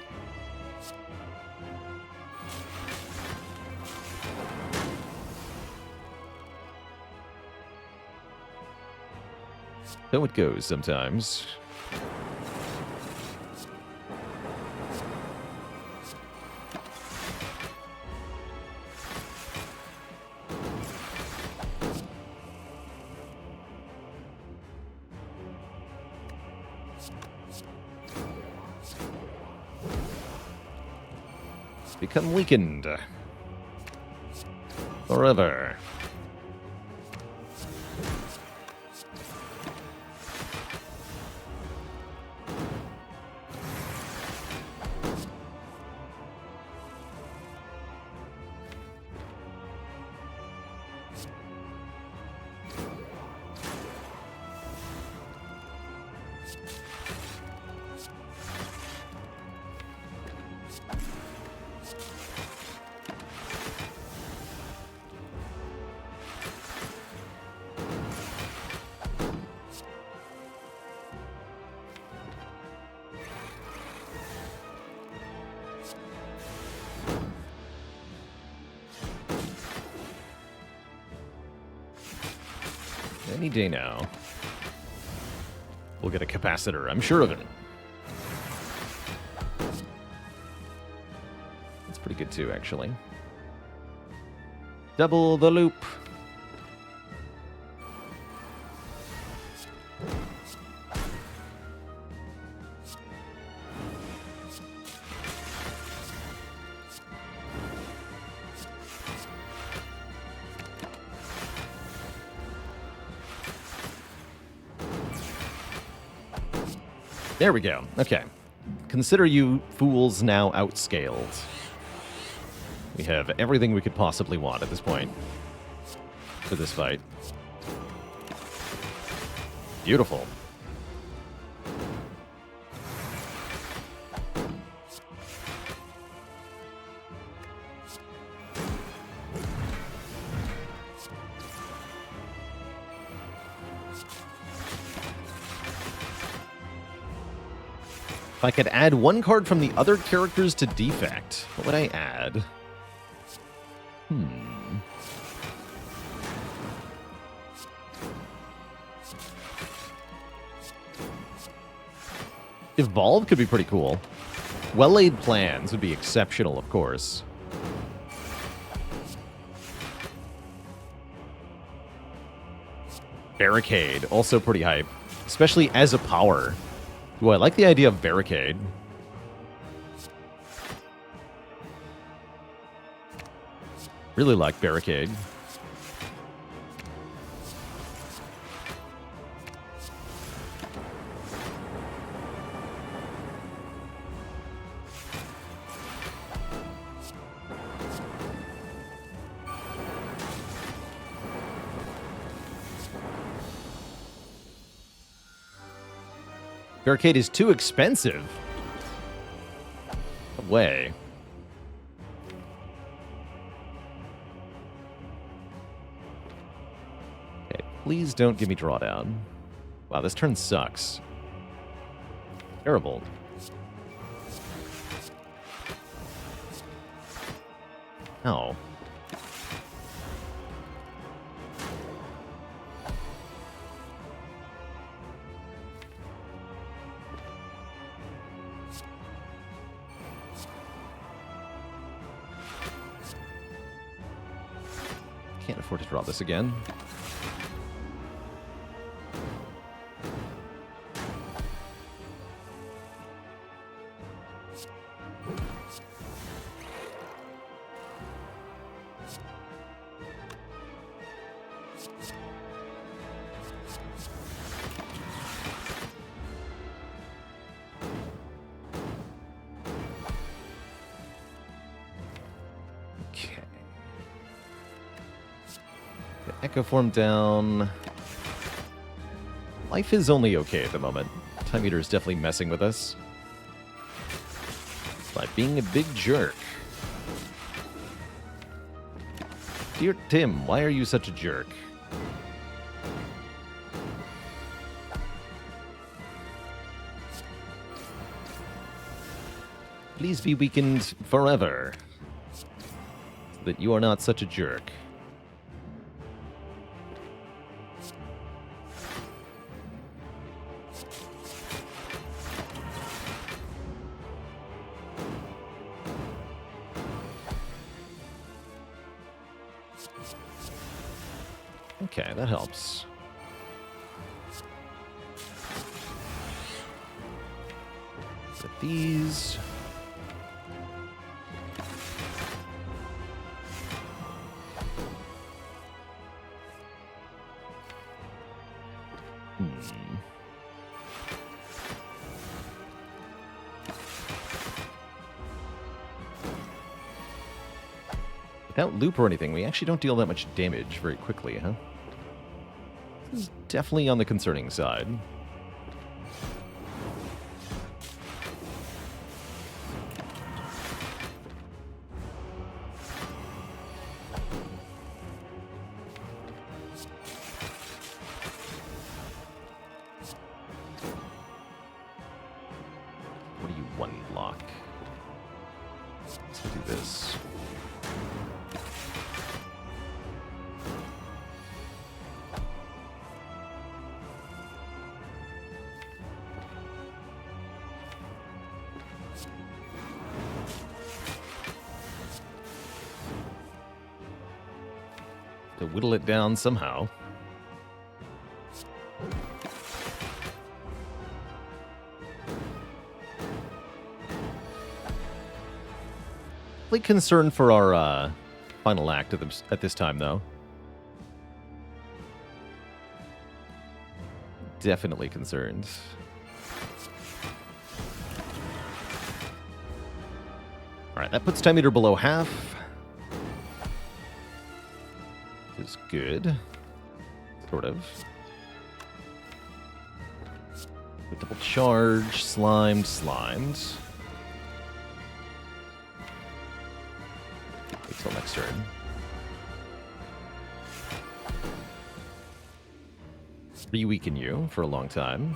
So it goes sometimes. Become weakened. Forever. Any day now. We'll get a capacitor, I'm sure of it. That's pretty good too, actually. Double the loop. There we go. Okay. Consider you fools now outscaled. We have everything we could possibly want at this point for this fight. Beautiful. If I could add one card from the other characters to Defect, what would I add? Evolve could be pretty cool. Well-laid plans would be exceptional, of course. Barricade, also pretty hype. Especially as a power. Ooh, I like the idea of Barricade. Really like Barricade. Barricade is too expensive. No way. Okay, please don't give me drawdown. Wow, this turn sucks. Terrible. Oh. Can't afford to draw this again. Echo form down. Life is only okay at the moment. Time Eater is definitely messing with us by being a big jerk. Dear Tim, why are you such a jerk? Please be weakened forever, so that you are not such a jerk. Okay, that helps. Set these. Without loop or anything, we actually don't deal that much damage very quickly, huh? This is definitely on the concerning side. What do you one block? Let's do this. To whittle it down somehow. Concerned for our final act at this time, though. Definitely concerned. Alright, that puts time meter below half. Is good. Sort of. Double charge, slimed. Wait till next turn. Re-weaken you for a long time.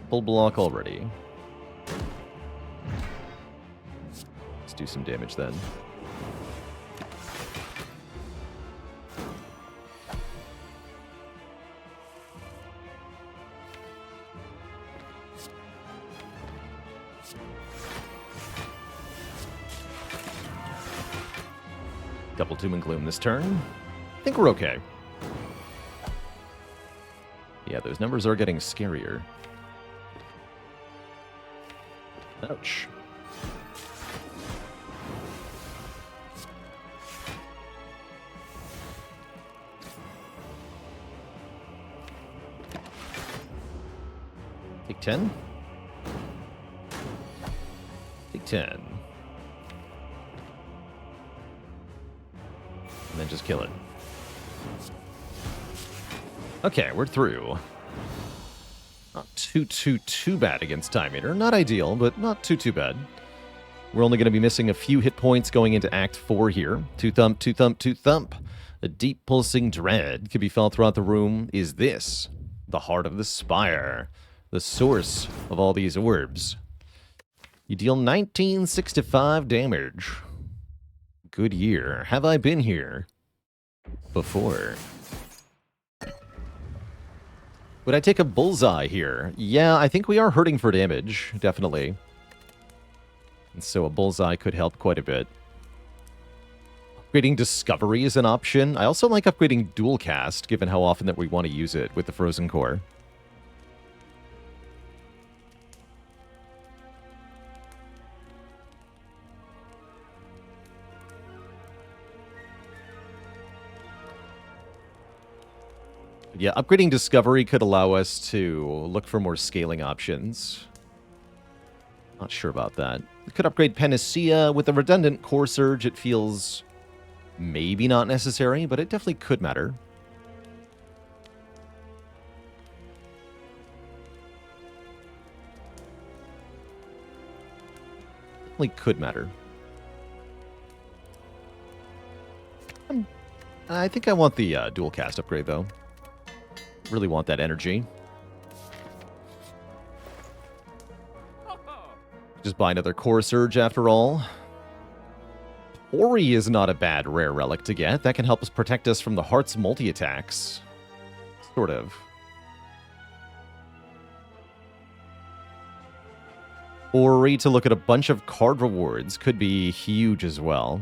Full block already. Let's do some damage then. Double Doom and Gloom this turn. I think we're okay. Yeah, those numbers are getting scarier. Ouch. Take 10. Take 10. And then just kill it. Okay, we're through. Not too bad against Time Eater. Not ideal, but not too bad. We're only going to be missing a few hit points going into Act 4 here. Two thump. A deep pulsing dread can be felt throughout the room. Is this the heart of the Spire? The source of all these orbs. You deal 1965 damage. Good year. Have I been here before? Would I take a bullseye here? Yeah, I think we are hurting for damage, definitely. And so a bullseye could help quite a bit. Upgrading Discovery is an option. I also like upgrading Dual Cast, given how often that we want to use it with the Frozen Core. Yeah, upgrading Discovery could allow us to look for more scaling options. Not sure about that. We could upgrade Panacea. With a redundant Core Surge, it feels maybe not necessary, but it definitely could matter. Definitely could matter. I think I want the Dual Cast upgrade, though. Really want that energy. Just buy another Core Surge after all. Ori is not a bad rare relic to get. That can help us protect us from the Heart's multi-attacks. Sort of. Ori to look at a bunch of card rewards could be huge as well.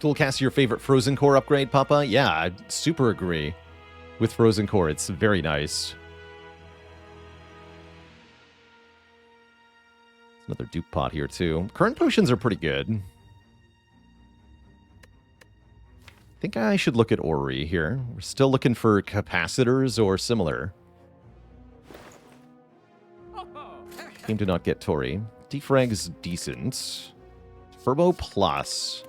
Dualcast your favorite Frozen Core upgrade, Papa? Yeah, I super agree. With Frozen Core, it's very nice. Another dupe pot here, too. Current potions are pretty good. I think I should look at Ori here. We're still looking for capacitors or similar. Seem to not get Tori. Defrag's decent. Turbo Plus.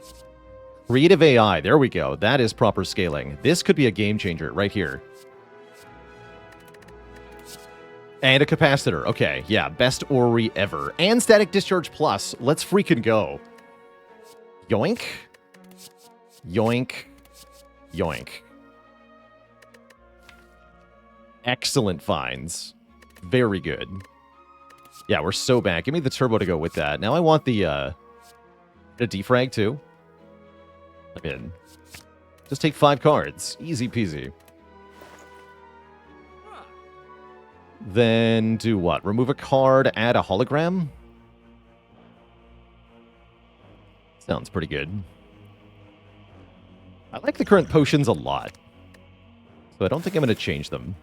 Creative AI, there we go. That is proper scaling. This could be a game changer right here. And a capacitor. Okay, yeah, best Ori ever. And Static Discharge Plus. Let's freaking go. Yoink. Yoink. Yoink. Excellent finds. Very good. Yeah, we're so back. Give me the turbo to go with that. Now I want the defrag too. I'm in. Just take 5 cards. Easy peasy. Then do what? Remove a card, add a hologram? Sounds pretty good. I like the current potions a lot, so I don't think I'm going to change them.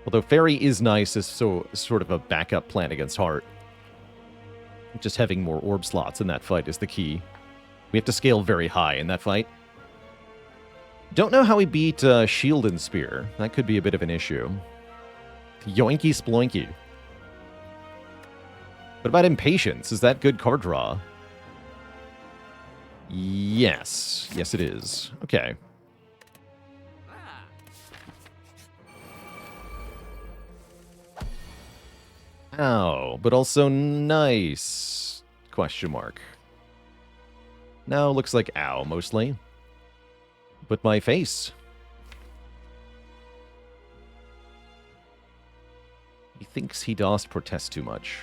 Although Fairy is nice as sort of a backup plan against Heart. Just having more orb slots in that fight is the key. We have to scale very high in that fight. Don't know how we beat Shield and Spear. That could be a bit of an issue. Yoinky Sploinky. What about Impatience? Is that good card draw? Yes. Yes, it is. Okay. Ow, but also nice. Question mark. No, looks like ow, mostly. But my face. He thinks he does protest too much.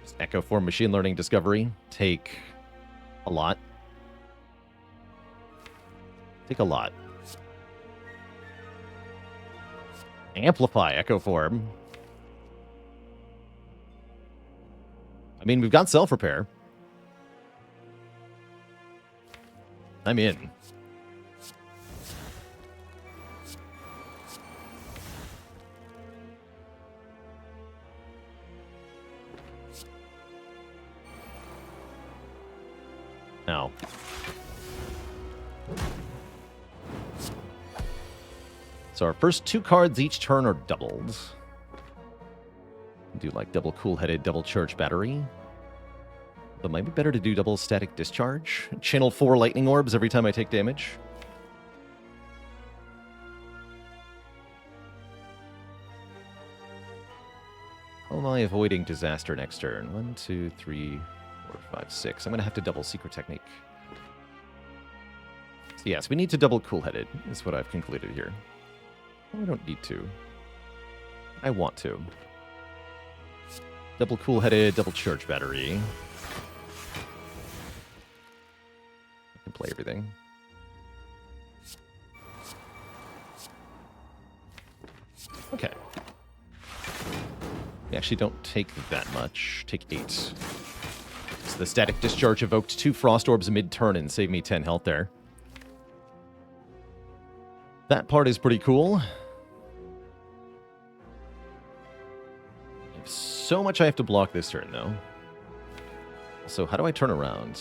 Just Echo Form Machine Learning Discovery. Take a lot. Take a lot. Amplify Echo Form. I mean, we've got self-repair. I'm in. Now. So our first 2 cards each turn are doubled. Do like double cool-headed, double charge battery. But might be better to do double static discharge. Channel 4 lightning orbs every time I take damage. How am I avoiding disaster next turn? 1, 2, 3, 4, 5, 6. I'm going to have to double secret technique. So yes, we need to double cool-headed, is what I've concluded here. Oh, I don't need to. I want to. Double cool-headed, double charge battery. I can play everything. Okay. We actually don't take that much. Take 8. So the static discharge evoked 2 frost orbs mid-turn and saved me 10 health there. That part is pretty cool. So much I have to block this turn, though. So how do I turn around?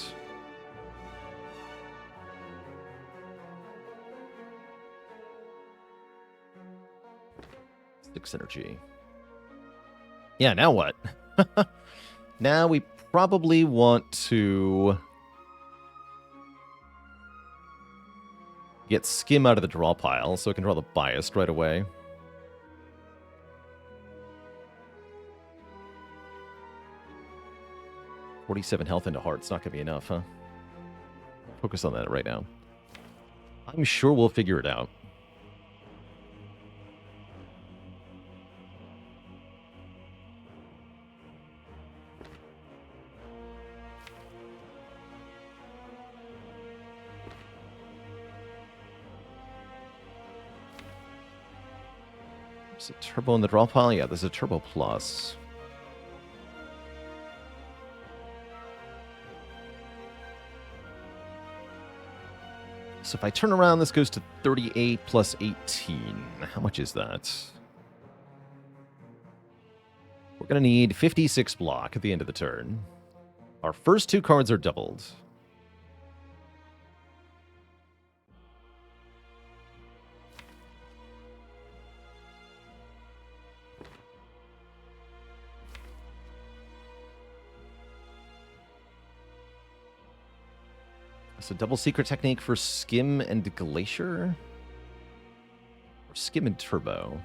Six energy. Yeah, now what? Now we probably want to get Skim out of the draw pile so I can draw the Biased right away. $47 health into Heart's not going to be enough, huh? Focus on that right now. I'm sure we'll figure it out. There's a turbo in the draw pile? Yeah, there's a turbo plus. So if I turn around, this goes to 38 plus 18. How much is that? We're going to need 56 block at the end of the turn. Our first 2 cards are doubled. So double secret technique for Skim and Glacier? Or Skim and Turbo?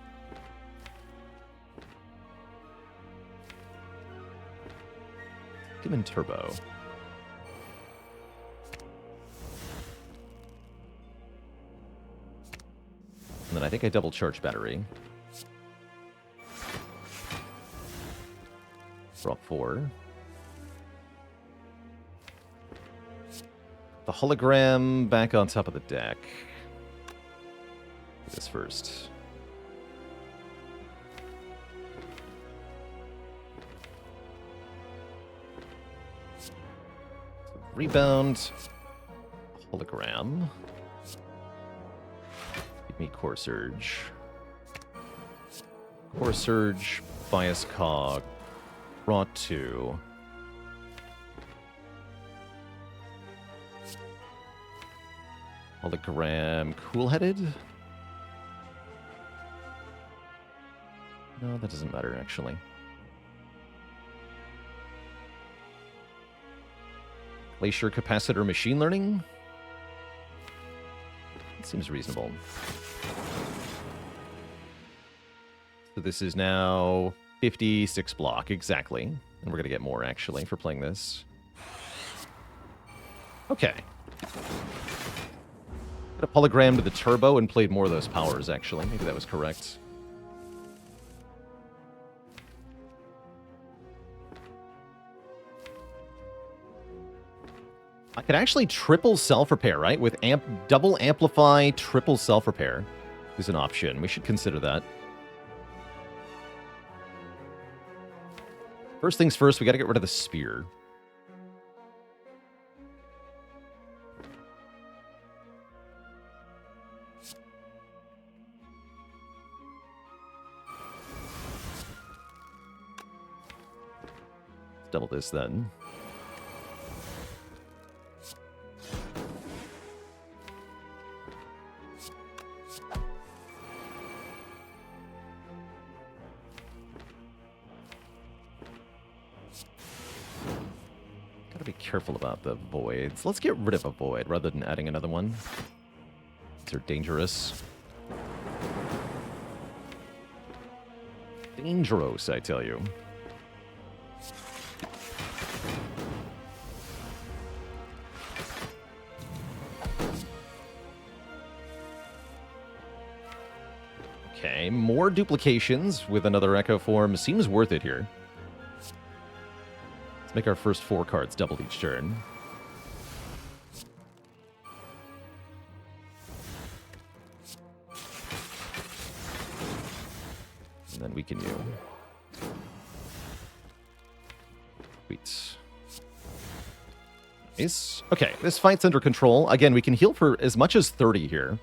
Skim and Turbo. And then I think I double charge battery. Draw 4. The hologram back on top of the deck. Do this first. Rebound. Hologram. Give me Core Surge. Core Surge. Bias Cog. Raw 2. Hologram. Cool-headed? No, that doesn't matter, actually. Glacier Capacitor Machine Learning? That seems reasonable. So this is now 56 block, exactly. And we're going to get more, actually, for playing this. Okay. Got a hologram to the turbo and played more of those powers, actually. Maybe that was correct. I could actually triple self-repair, right? With double amplify, triple self-repair is an option. We should consider that. First things first, we got to get rid of the spear. Let's double this then. Gotta be careful about the voids. Let's get rid of a void rather than adding another one. These are dangerous. Dangerous, I tell you. Okay, more duplications with another Echo Form seems worth it here. Let's make our first 4 cards double each turn. And then weaken you. Sweet. Nice. Okay, this fight's under control. Again, we can heal for as much as 30 here,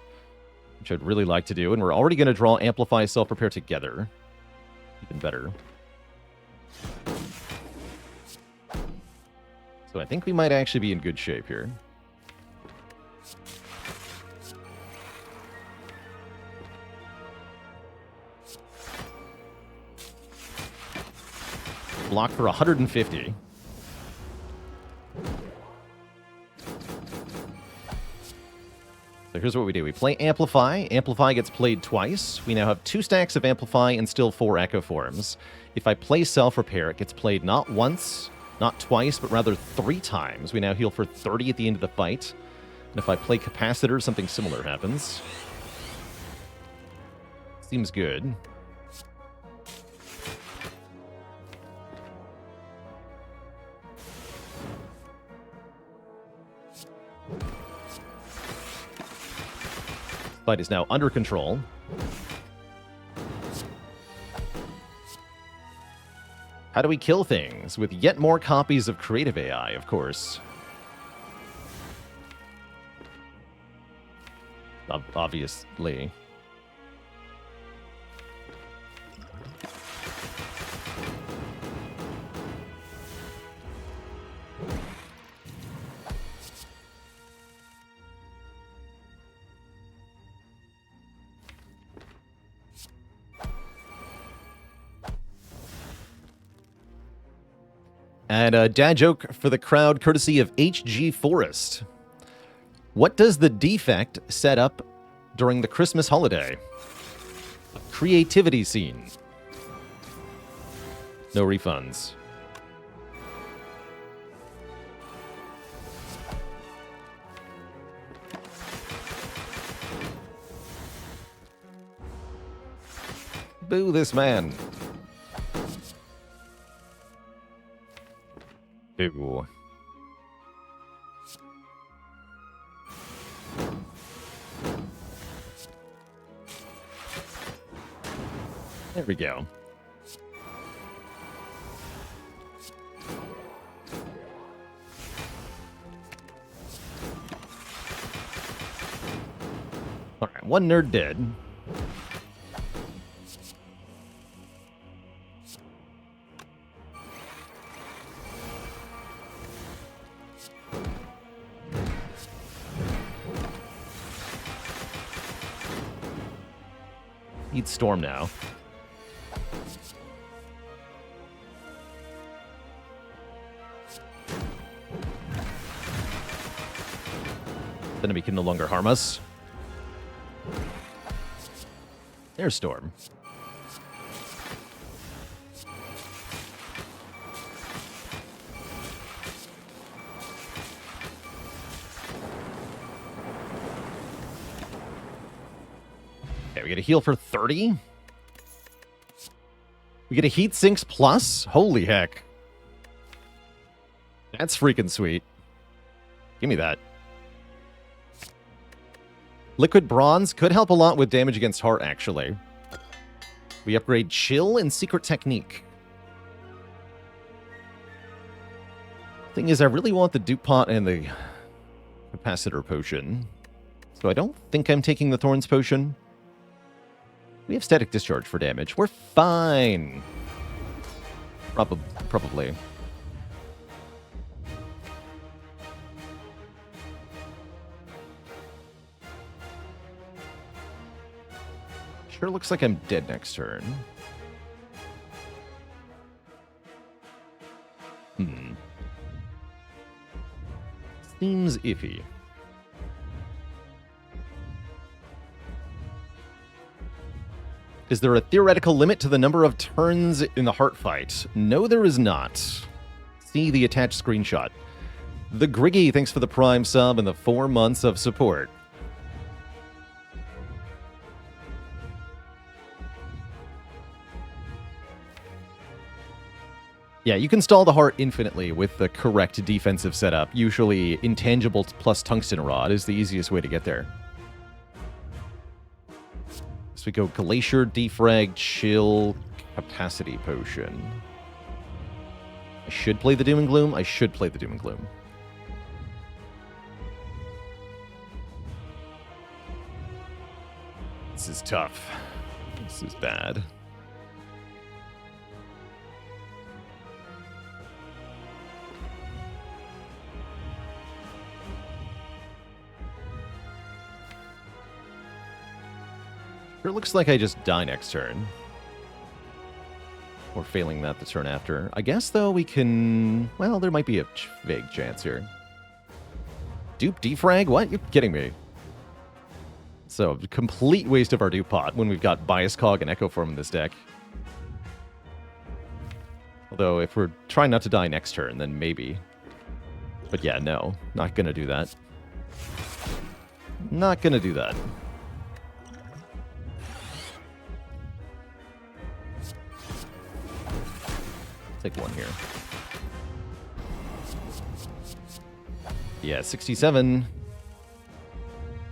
which I'd really like to do. And we're already going to draw Amplify, Self-Repair together. Even better. So I think we might actually be in good shape here. Block for 150. So here's what we do. We play Amplify. Amplify gets played twice. We now have 2 stacks of Amplify and still 4 Echo Forms. If I play Self-Repair, it gets played not once, not twice, but rather 3 times. We now heal for 30 at the end of the fight. And if I play Capacitor, something similar happens. Seems good. Fight is now under control. How do we kill things? With yet more copies of Creative AI, of course. Obviously. And a dad joke for the crowd, courtesy of HG Forest. What does the Defect set up during the Christmas holiday? A creativity scene. No refunds. Boo this man. Boo. There we go. One nerd dead. Need Storm now. Enemy can no longer harm us. There's Storm. Okay, we get a heal for 30. We get a Heat Sinks plus? Holy heck. That's freaking sweet. Give me that. Liquid Bronze could help a lot with damage against Heart, actually. We upgrade Chill and Secret Technique. Thing is, I really want the Dupe Pot and the Capacitor Potion. So I don't think I'm taking the Thorns Potion. We have Static Discharge for damage. We're fine. Probably. Sure looks like I'm dead next turn. Seems iffy. Is there a theoretical limit to the number of turns in the Heart fight? No, there is not. See the attached screenshot. The Griggy, thanks for the Prime sub and the 4 months of support. Yeah, you can stall the Heart infinitely with the correct defensive setup. Usually, Intangible plus Tungsten Rod is the easiest way to get there. So we go Glacier, Defrag, Chill, Capacity Potion. I should play the Doom and Gloom. I should play the Doom and Gloom. This is tough. This is bad. Sure looks like I just die next turn. Or failing that the turn after. I guess, though, we can... Well, there might be a vague chance here. Dupe defrag? What? You're kidding me. So, complete waste of our dupe pot when we've got Bias Cog and Echo Form in this deck. Although, if we're trying not to die next turn, then maybe. But yeah, no. Not gonna do that. Not gonna do that. Take one here. Yeah, 67.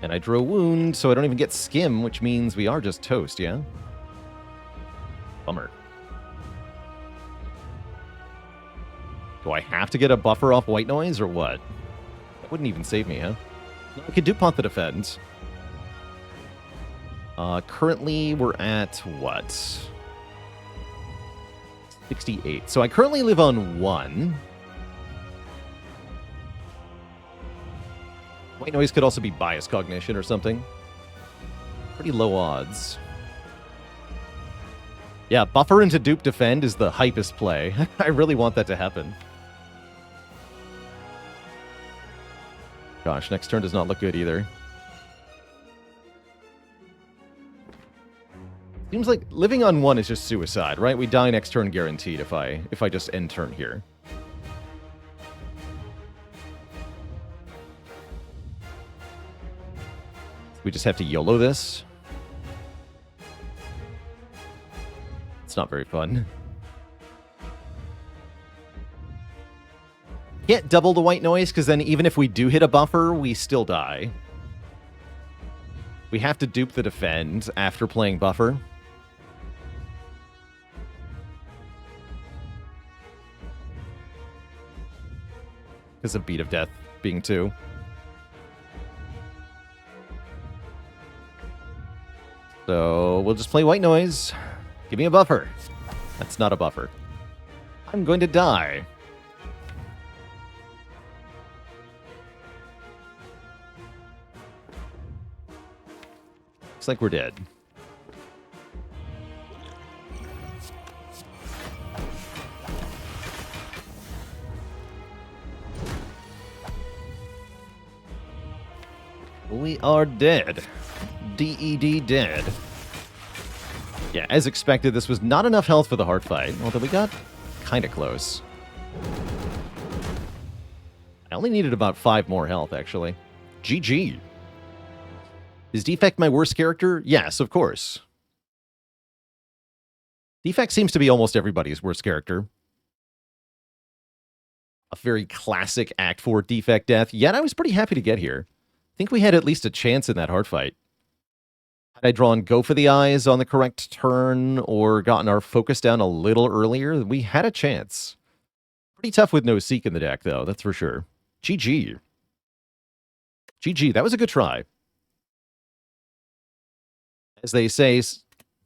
And I drew a wound, so I don't even get skim, which means we are just toast, yeah? Bummer. Do I have to get a buffer off White Noise, or what? That wouldn't even save me, huh? We could Dupont the defense. Currently, we're at, what? 68. So I currently live on 1. White Noise could also be Bias Cognition or something. Pretty low odds. Yeah, buffer into dupe defend is the hypest play. I really want that to happen. Gosh, next turn does not look good either. Seems like living on 1 is just suicide, right? We die next turn guaranteed if I just end turn here. We just have to YOLO this. It's not very fun. Can't double the White Noise, because then even if we do hit a buffer, we still die. We have to dupe the defend after playing buffer. Because of Beat of Death being 2. we'll just play white noise. Give me a buffer. That's not a buffer. I'm going to die. Looks like we're dead. We are dead. D-E-D dead. Yeah, as expected, this was not enough health for the heart fight, although we got kind of close. I only needed about 5 more health, actually. GG. Is Defect my worst character? Yes, of course. Defect seems to be almost everybody's worst character. A very classic Act 4 Defect death, yet I was pretty happy to get here. I think we had at least a chance in that heart fight. Had I drawn Go for the Eyes on the correct turn, or gotten our focus down a little earlier, we had a chance. Pretty tough with no Seek in the deck, though, that's for sure. GG. GG, that was a good try. As they say,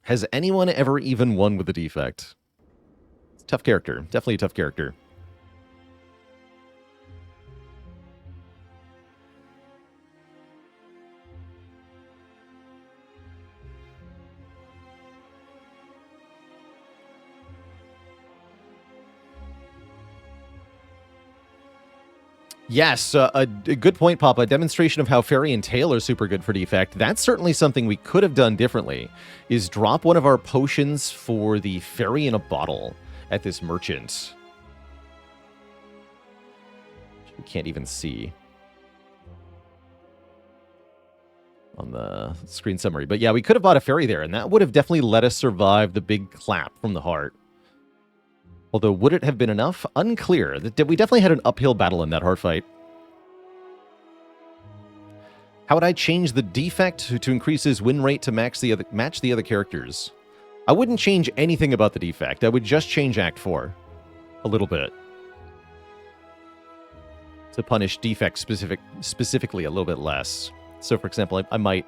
has anyone ever even won with the Defect? It's a tough character. Definitely a tough character. Yes, a good point, Papa. A demonstration of how Fairy and Tail are super good for Defect. That's certainly something we could have done differently, is drop one of our potions for the Fairy in a bottle at this merchant. We can't even see on the screen summary. But yeah, we could have bought a Fairy there, and that would have definitely let us survive the big clap from the heart. Although, would it have been enough? Unclear. We definitely had an uphill battle in that heart fight. How would I change the Defect to increase his win rate to match the other characters? I wouldn't change anything about the Defect. I would just change Act 4 a little bit to punish Defect specifically a little bit less. So, for example, I might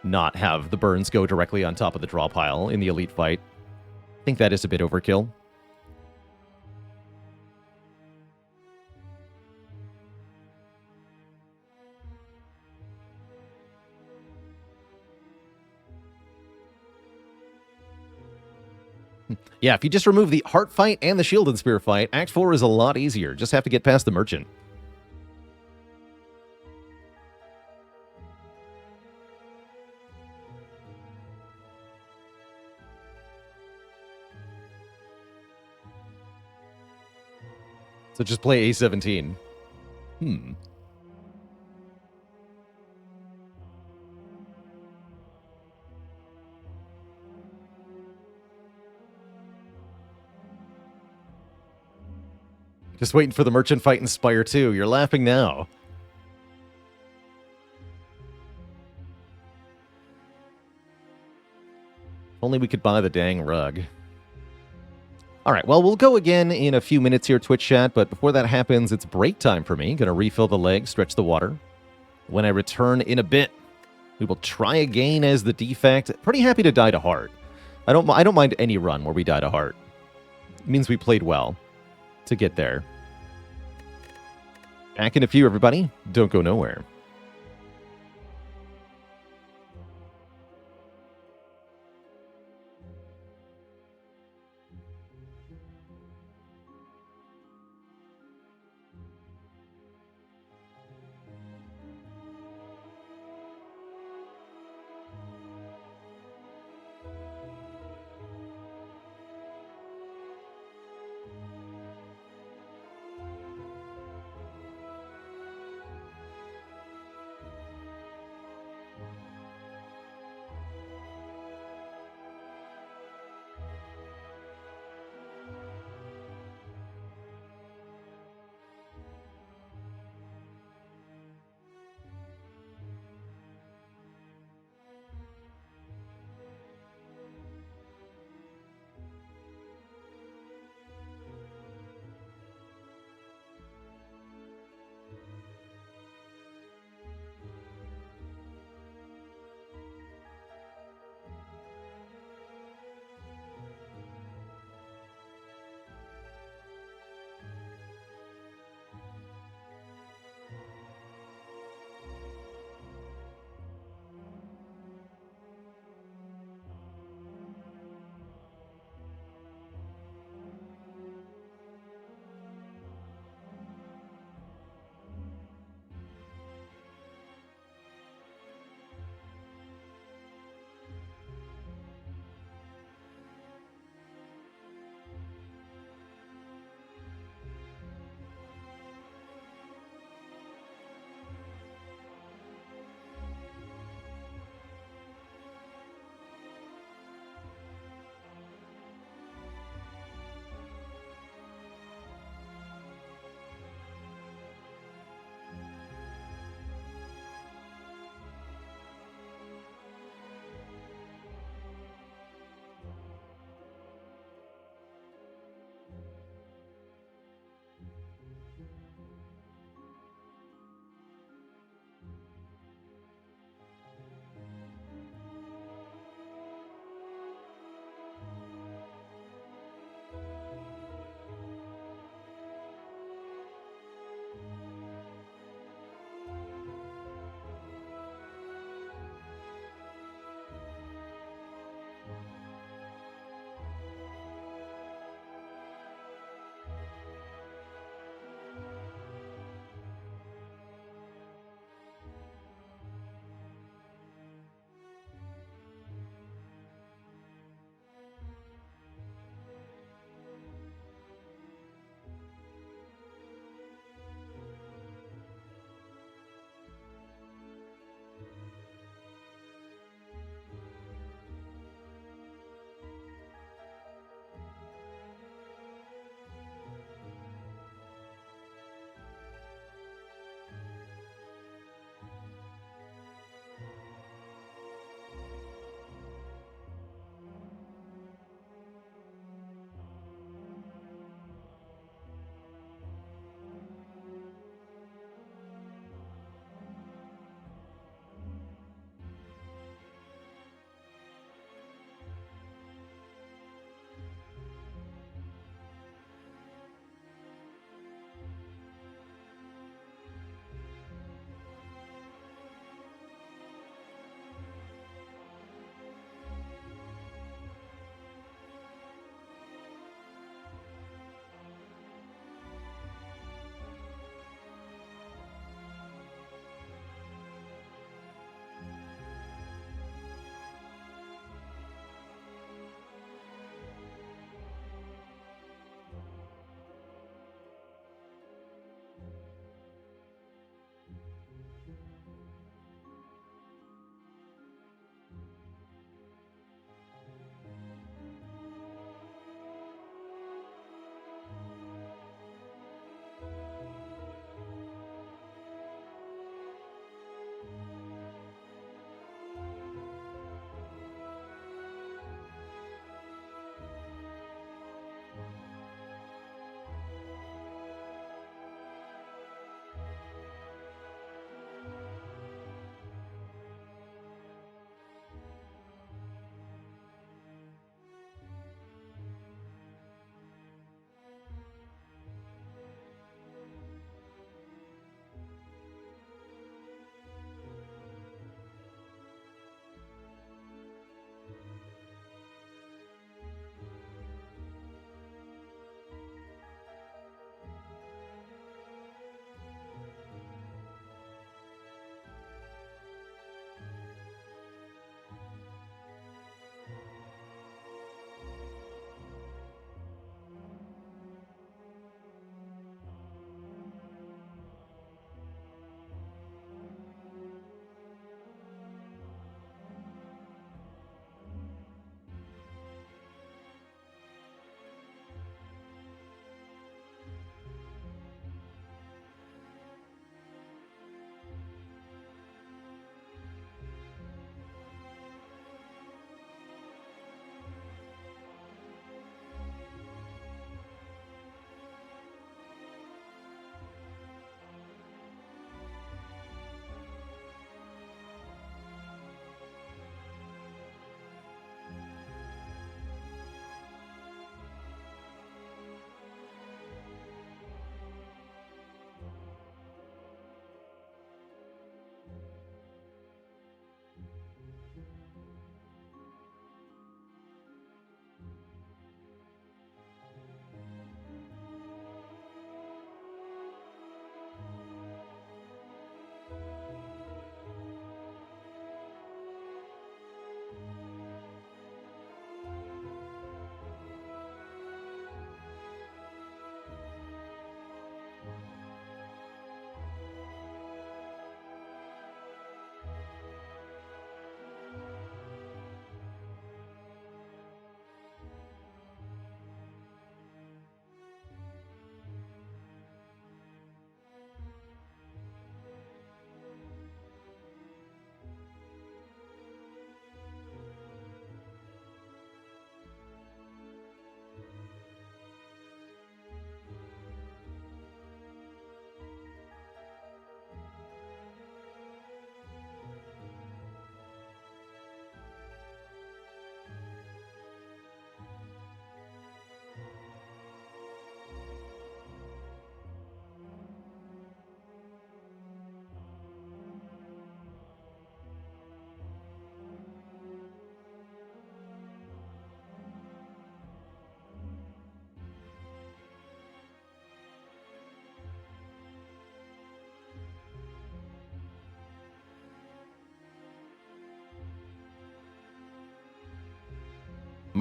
not have the burns go directly on top of the draw pile in the elite fight. I think that is a bit overkill. Yeah, if you just remove the heart fight and the shield and spear fight, Act 4 is a lot easier. Just have to get past the merchant. So just play A17. Just waiting for the merchant fight in Spire 2. You're laughing now. If only we could buy the dang rug. Alright, well, we'll go again in a few minutes here, Twitch chat, but before that happens, it's break time for me. Gonna refill the leg, stretch the water. When I return in a bit, we will try again as the Defect. Pretty happy to die to heart. I don't mind any run where we die to heart. It means we played well to get there. Back in a few, everybody. Don't go nowhere.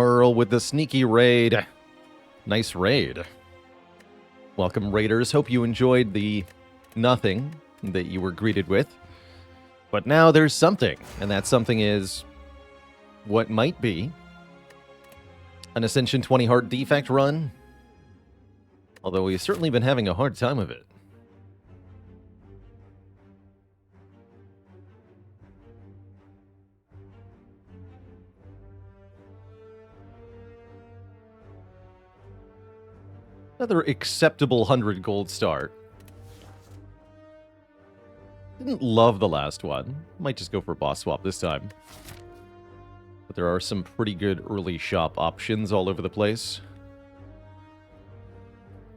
Merle with the sneaky raid. Nice raid. Welcome, raiders. Hope you enjoyed the nothing that you were greeted with. But now there's something, and that something is what might be an Ascension 20 Heart Defect run. Although we've certainly been having a hard time of it. Another acceptable 100 gold start. Didn't love the last one. Might just go for boss swap this time. But there are some pretty good early shop options all over the place.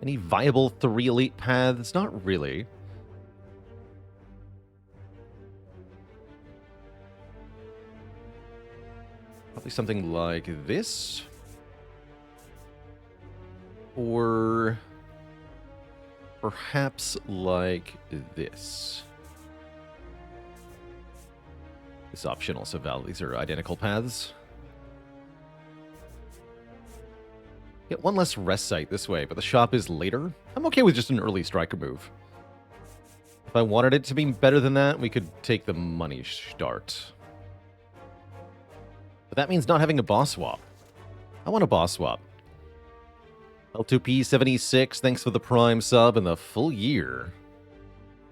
Any viable 3 elite paths? Not really. Probably something like this. Or perhaps like this. This option also valid. These are identical paths. Get one less rest site this way, but the shop is later. I'm okay with just an early striker move. If I wanted it to be better than that, we could take the money start. But that means not having a boss swap. I want a boss swap. L2P76, thanks for the Prime sub and the full year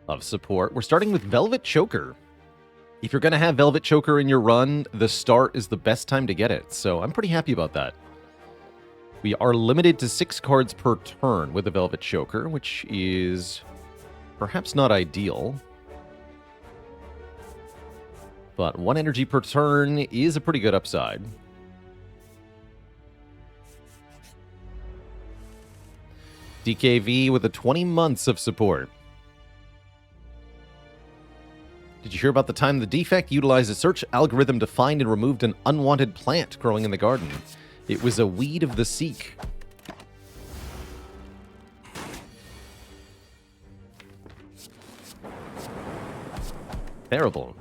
of support. We're starting with Velvet Choker. If you're going to have Velvet Choker in your run, the start is the best time to get it. So I'm pretty happy about that. We are limited to 6 cards per turn with the Velvet Choker, which is perhaps not ideal. But 1 energy per turn is a pretty good upside. DKV with the 20 months of support. Did you hear about the time the Defect utilized a search algorithm to find and removed an unwanted plant growing in the garden? It was a weed of the Seek. Terrible.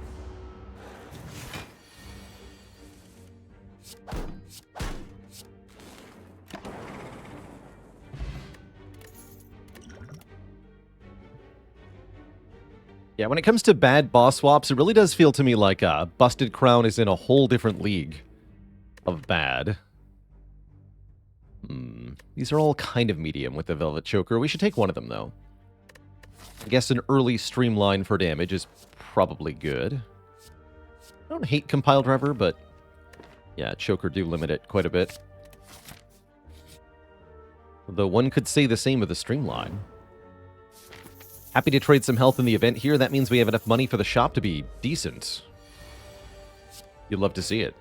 Yeah, when it comes to bad boss swaps, it really does feel to me like Busted Crown is in a whole different league of bad. These are all kind of medium with the Velvet Choker. We should take one of them, though. I guess an early streamline for damage is probably good. I don't hate Compile Driver, but yeah, Choker do limit it quite a bit. Though one could say the same with the streamline. Happy to trade some health in the event here. That means we have enough money for the shop to be decent. You'd love to see it.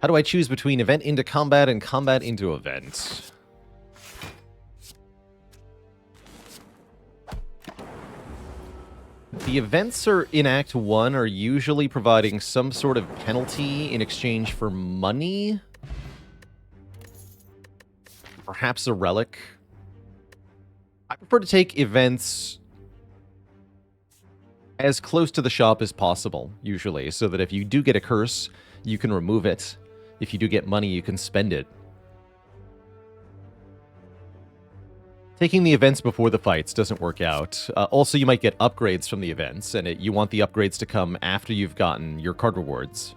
How do I choose between event into combat and combat into event? The events in Act 1 are usually providing some sort of penalty in exchange for money. Perhaps a relic. I prefer to take events as close to the shop as possible, usually, so that if you do get a curse, you can remove it. If you do get money, you can spend it. Taking the events before the fights doesn't work out. Also, you might get upgrades from the events, and you want the upgrades to come after you've gotten your card rewards.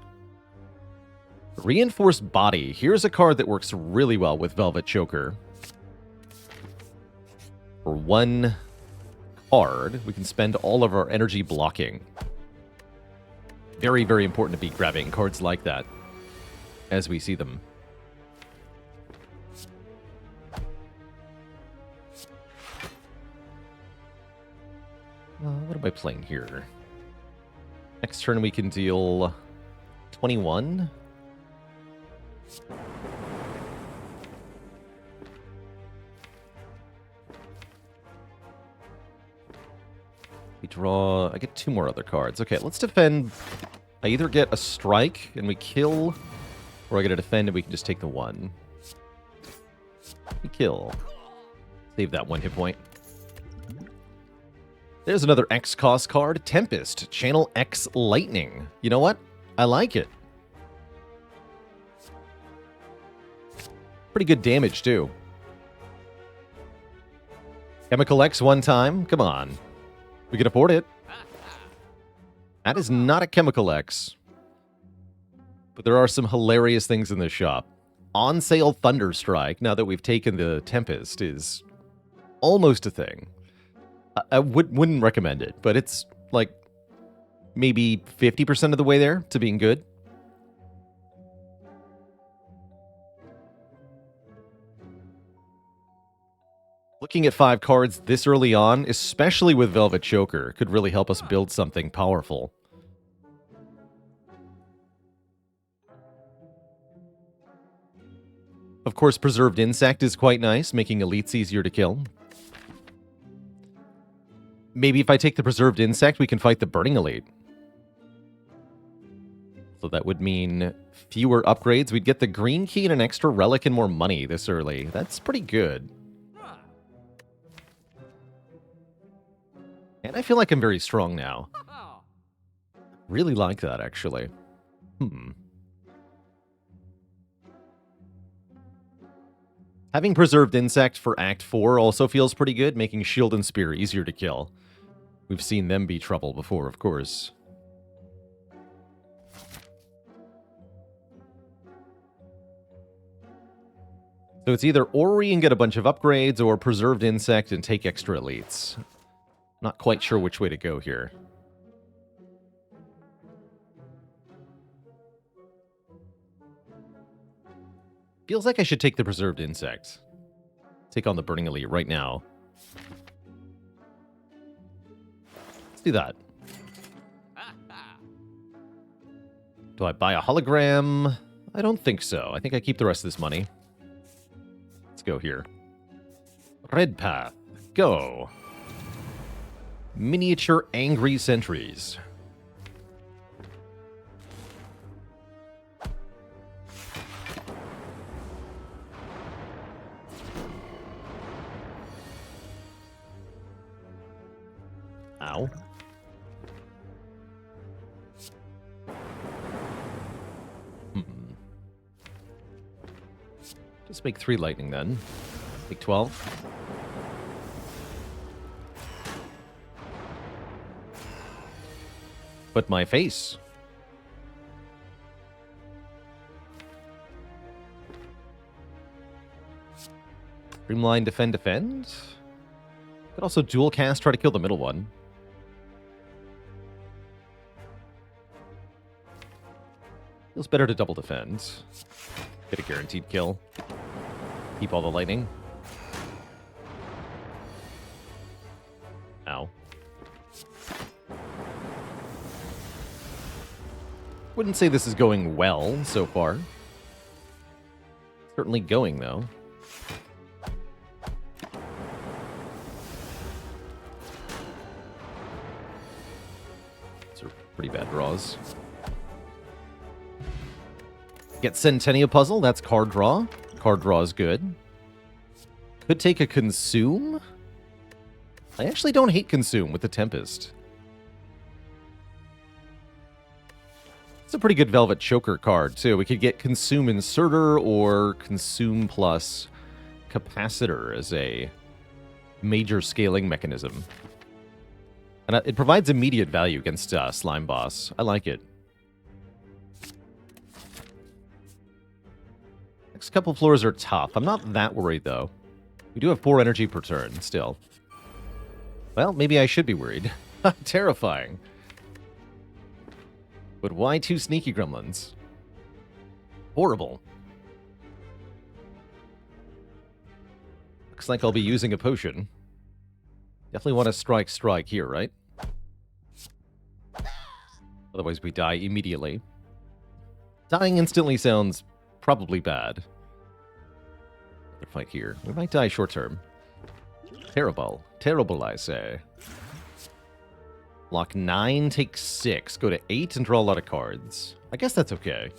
Reinforced Body. Here's a card that works really well with Velvet Choker. For 1 card, we can spend all of our energy blocking. Very, very important to be grabbing cards like that as we see them. What am I playing here? Next turn we can deal 21. We draw... I get 2 more other cards. Okay, let's defend. I either get a strike and we kill, or I get a defend and we can just take the 1. We kill. Save that 1 hit point. There's another X cost card. Tempest. Channel X Lightning. You know what? I like it. Pretty good damage, too. Chemical X one time. Come on. We can afford it. That is not a Chemical X. But there are some hilarious things in this shop. On sale Thunderstrike, now that we've taken the Tempest, is almost a thing. I wouldn't recommend it, but it's like maybe 50% of the way there to being good. Looking at 5 cards this early on, especially with Velvet Choker, could really help us build something powerful. Of course, Preserved Insect is quite nice, making elites easier to kill. Maybe if I take the Preserved Insect, we can fight the Burning Elite. So that would mean fewer upgrades. We'd get the green key and an extra relic and more money this early. That's pretty good. And I feel like I'm very strong now. Really like that, actually. Having Preserved Insect for Act 4 also feels pretty good, making Shield and Spear easier to kill. We've seen them be trouble before, of course. So it's either Ori and get a bunch of upgrades, or Preserved Insect and take extra elites. Not quite sure which way to go here. Feels like I should take the Preserved Insect. Take on the Burning Elite right now. Let's do that. Do I buy a hologram? I don't think so. I think I keep the rest of this money. Let's go here. Red path. Go. Miniature Angry Sentries. Ow. Just make 3 lightning then. Make 12. But my face. Streamline, defend, defend. Could also dual cast, try to kill the middle one. Feels better to double defend. Get a guaranteed kill. Keep all the lightning. Ow. Wouldn't say this is going well so far. Certainly going, though. These are pretty bad draws. Get Centennial Puzzle, that's card draw. Card draw is good. Could take a Consume. I actually don't hate Consume with the Tempest. It's a pretty good Velvet Choker card, too. We could get Consume Inserter or Consume plus Capacitor as a major scaling mechanism. And it provides immediate value against Slime Boss. I like it. Next couple floors are tough. I'm not that worried, though. We do have 4 energy per turn, still. Well, maybe I should be worried. Terrifying. But why 2 sneaky gremlins? Horrible. Looks like I'll be using a potion. Definitely want to strike here, right? Otherwise we die immediately. Dying instantly sounds probably bad. Another fight here. We might die short term. Terrible. Terrible, I say. Block 9, take 6. Go to 8 and draw a lot of cards. I guess that's okay.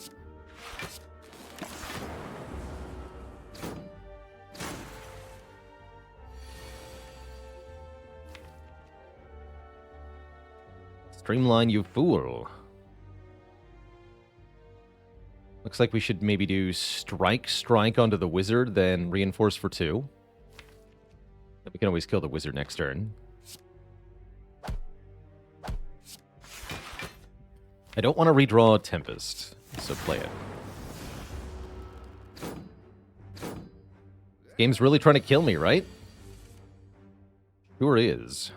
Streamline, you fool. Looks like we should maybe do strike onto the wizard, then reinforce for 2. We can always kill the wizard next turn. I don't want to redraw Tempest, so play it. Game's really trying to kill me, right? Sure is.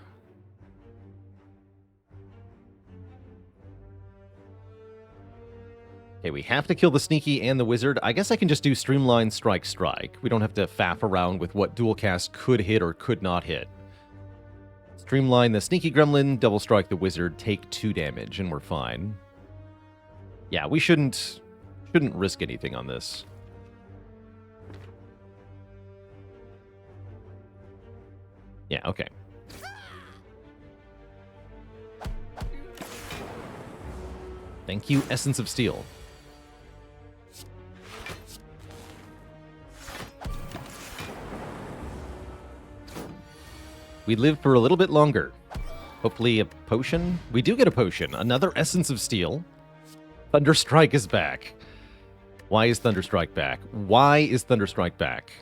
Okay, we have to kill the Sneaky and the Wizard. I guess I can just do Streamline, Strike. We don't have to faff around with what dual cast could hit or could not hit. Streamline the Sneaky Gremlin, double strike the Wizard, take 2 damage, and we're fine. Yeah, we shouldn't risk anything on this. Yeah, okay. Thank you, Essence of Steel. We live for a little bit longer. Hopefully a potion? We do get a potion. Another Essence of Steel. Thunderstrike is back. Why is Thunderstrike back? Why is Thunderstrike back?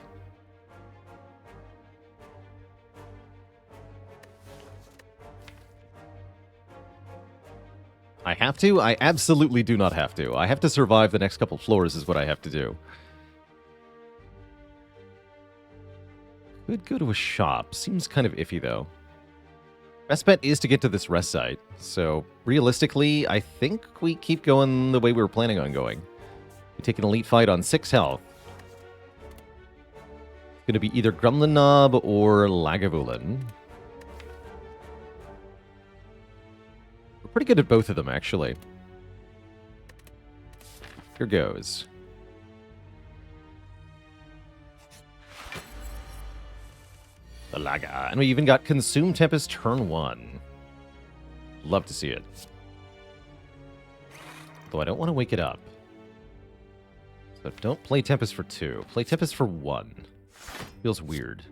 I have to? I absolutely do not have to. I have to survive the next couple floors is what I have to do. Could go to a shop. Seems kind of iffy, though. Best bet is to get to this rest site. So, realistically, I think we keep going the way we were planning on going. We take an elite fight on 6 health. It's going to be either Gremlin Knob or Lagavulin. We're pretty good at both of them, actually. Here goes. The Laga. And we even got Consume Tempest turn 1. Love to see it. Though I don't want to wake it up. So don't play Tempest for 2. Play Tempest for 1. Feels weird.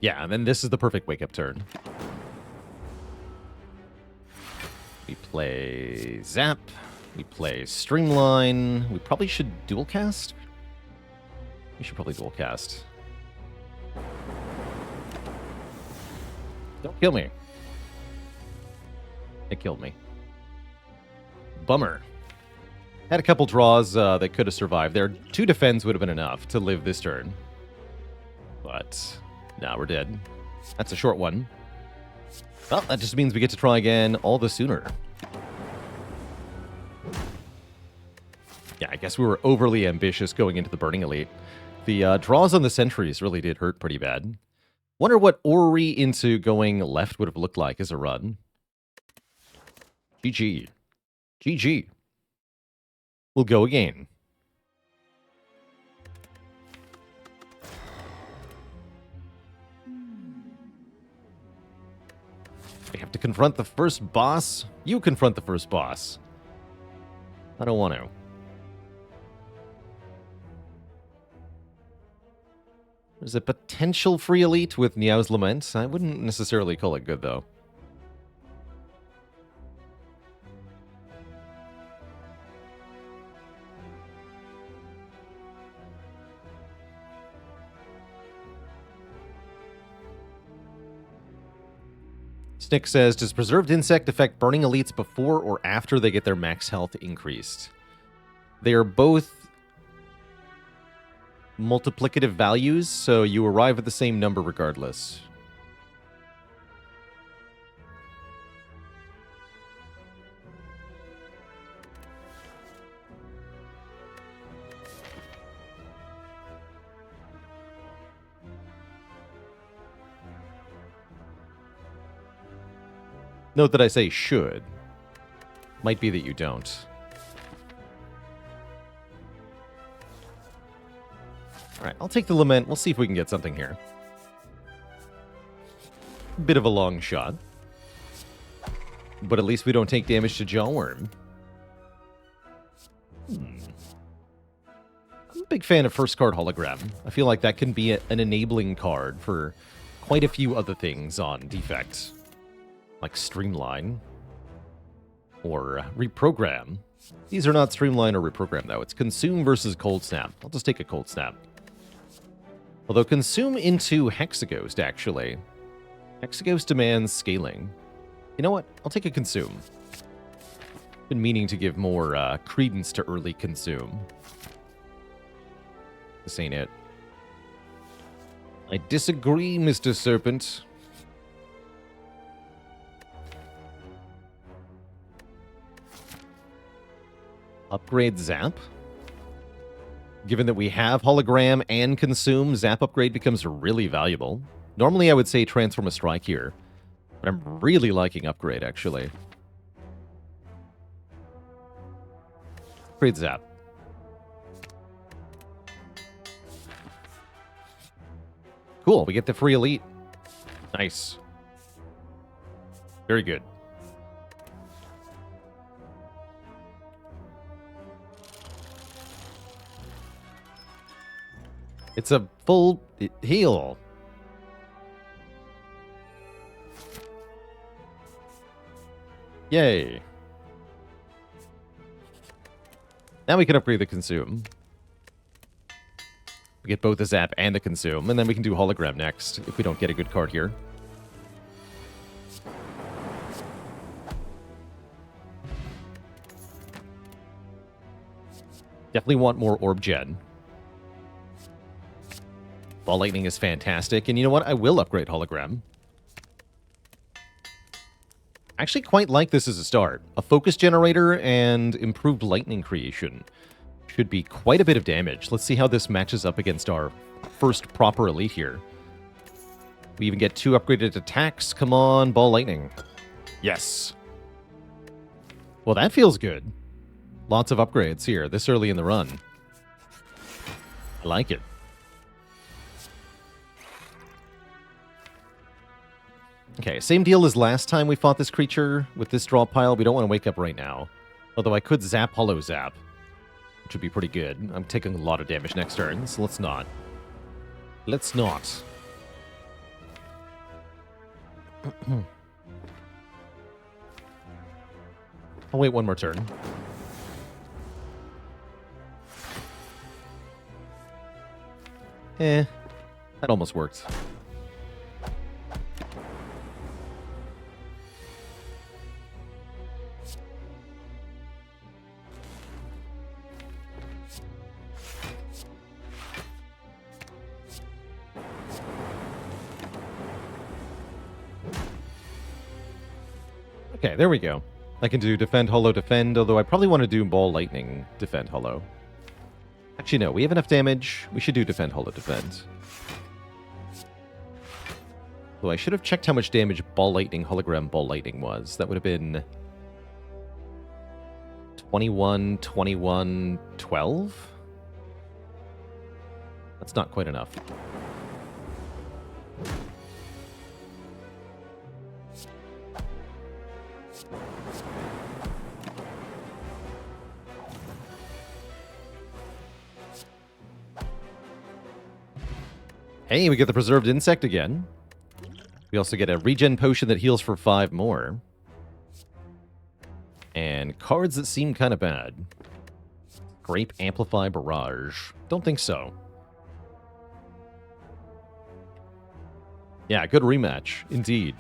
Yeah, and then this is the perfect wake-up turn. We play Zap. We play Streamline. We probably should dual cast. We should probably dual cast. Don't kill me. It killed me. Bummer. Had a couple draws that could have survived there. 2 defends would have been enough to live this turn. But now we're dead. That's a short one. Well, that just means we get to try again all the sooner. Yeah, I guess we were overly ambitious going into the Burning Elite. The draws on the sentries really did hurt pretty bad. Wonder what Ori into going left would have looked like as a run. GG. GG. We'll go again. We have to confront the first boss. You confront the first boss. I don't want to. There's a potential free elite with Niao's Lament. I wouldn't necessarily call it good, though. Snick says, does Preserved Insect affect burning elites before or after they get their max health increased? They are both multiplicative values, so you arrive at the same number regardless. Note that I say should. Might be that you don't. Alright, I'll take the Lament. We'll see if we can get something here. Bit of a long shot. But at least we don't take damage to Jawworm. big fan of first card hologram. I feel like that can be an enabling card for quite a few other things on Defect, like Streamline or Reprogram. These are not Streamline or Reprogram, though. It's Consume versus Cold Snap. I'll just take a Cold Snap. Although Consume into Hexaghost, actually. Hexaghost demands scaling. You know what? I'll take a Consume. Been meaning to give more credence to early Consume. This ain't it. I disagree, Mr. Serpent. Upgrade Zap? Given that we have Hologram and Consume, Zap upgrade becomes really valuable. Normally I would say Transform a Strike here, but I'm really liking Upgrade, actually. Upgrade Zap. Cool, we get the free Elite. Nice. Very good. It's a full heal. Yay. Now we can upgrade the Consume. We get both the Zap and the Consume, and then we can do Hologram next if we don't get a good card here. Definitely want more Orb Gen. Ball Lightning is fantastic, and you know what? I will upgrade Hologram. I actually quite like this as a start. A Focus Generator and improved Lightning Creation should be quite a bit of damage. Let's see how this matches up against our first proper Elite here. We even get 2 upgraded attacks. Come on, Ball Lightning. Yes. Well, that feels good. Lots of upgrades here this early in the run. I like it. Okay, same deal as last time we fought this creature with this draw pile. We don't want to wake up right now. Although I could Zap Hollow Zap, which would be pretty good. I'm taking a lot of damage next turn, so let's not. Let's not. I'll wait one more turn. That almost worked. Okay, there we go. I can do Defend, Hollow, Defend, although I probably want to do Ball Lightning, Defend, Hollow. Actually, no, we have enough damage. We should do Defend, Hollow, Defend. Though I should have checked how much damage Ball Lightning, Hologram, Ball Lightning was. That would have been 21, 21, 12? That's not quite enough. Hey, we get the Preserved Insect again. We also get a regen potion that heals for 5 more. And cards that seem kind of bad. Grape, Amplify, Barrage. Don't think so. Yeah, good rematch, indeed.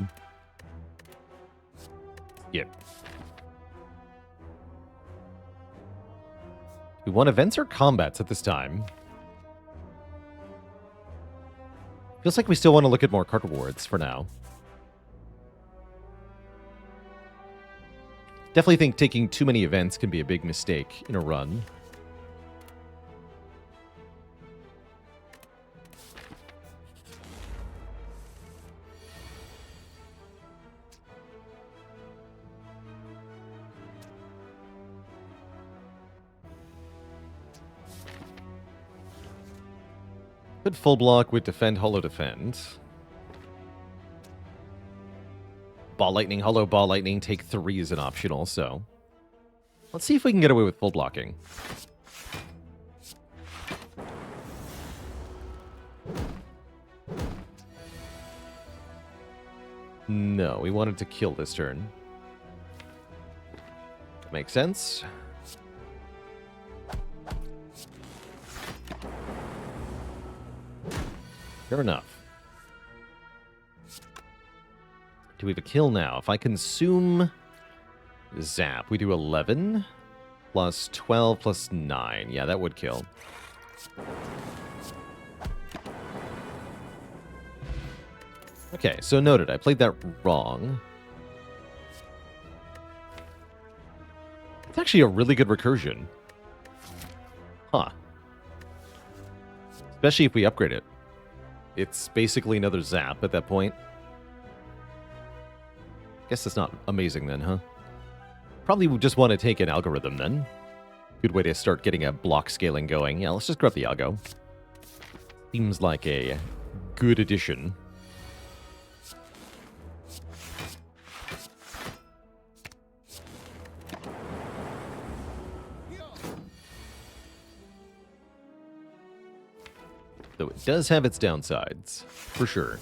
Yep. We won events or combats at this time. Feels like we still want to look at more card rewards for now. Definitely think taking too many events can be a big mistake in a run. Could full block with Defend, Hollow, Defend. Ball Lightning, Hollow, Ball Lightning, take 3 is an optional, so... Let's see if we can get away with full blocking. No, we wanted to kill this turn. Makes sense. Fair enough. Do we have a kill now? If I consume Zap, we do 11 plus 12 plus 9. Yeah, that would kill. Okay, so noted. I played that wrong. It's actually a really good recursion. Huh. Especially if we upgrade it. It's basically another Zap at that point. Guess that's not amazing then, huh? Probably would just want to take an algorithm then. Good way to start getting a block scaling going. Yeah, let's just grab the algo. Seems like a good addition. Though it does have its downsides, for sure.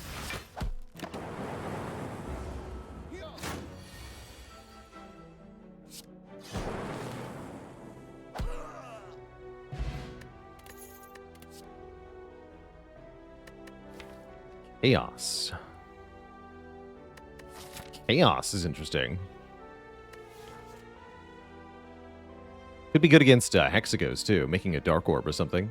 Chaos. Chaos is interesting. Could be good against Hexagos, too, making a Dark Orb or something.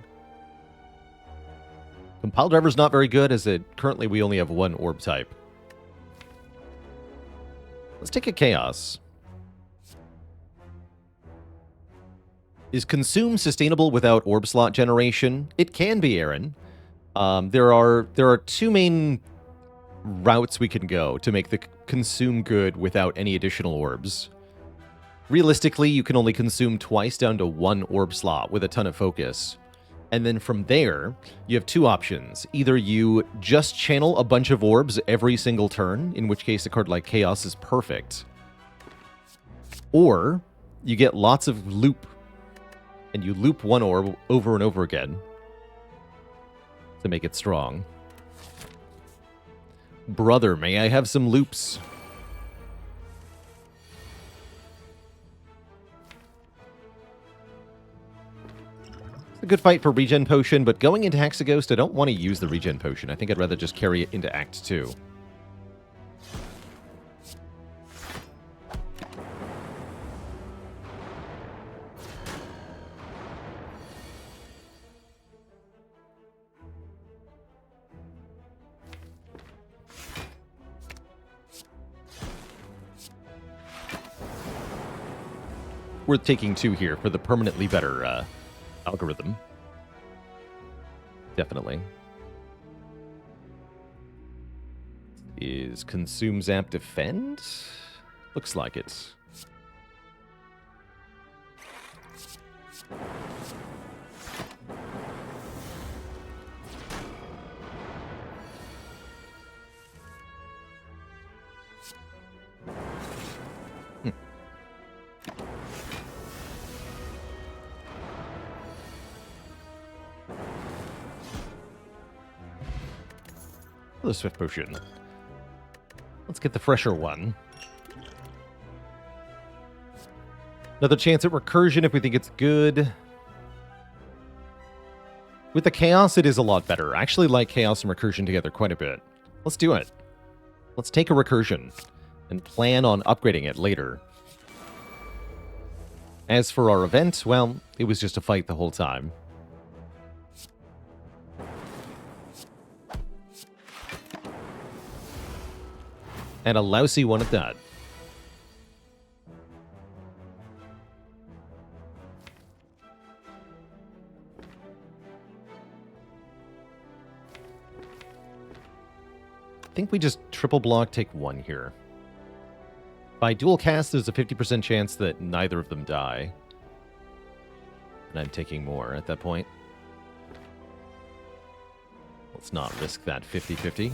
Compile Driver's not very good, as currently we only have one orb type. Let's take a Chaos. Is Consume sustainable without orb slot generation? It can be, Aaron. There are two main routes we can go to make the Consume good without any additional orbs. Realistically, you can only consume twice down to one orb slot with a ton of focus. And then from there, you have two options. Either you just channel a bunch of orbs every single turn, in which case a card like Chaos is perfect. Or you get lots of loop, and you loop one orb over and over again to make it strong. Brother, may I have some loops? It's a good fight for Regen Potion, but going into Hexaghost, I don't want to use the Regen Potion. I think I'd rather just carry it into Act 2. Worth taking 2 here for the permanently better algorithm. Definitely. Is Consume Zap Defend? Looks like it. The Swift Potion. Let's get the fresher one. Another chance at recursion if we think it's good. With the Chaos, it is a lot better. I actually like Chaos and recursion together quite a bit. Let's do it. Let's take a recursion and plan on upgrading it later. As for our event, well, it was just a fight the whole time. And a lousy one at that. I think we just triple block, take 1 here. By dual cast, there's a 50% chance that neither of them die. And I'm taking more at that point. Let's not risk that 50-50.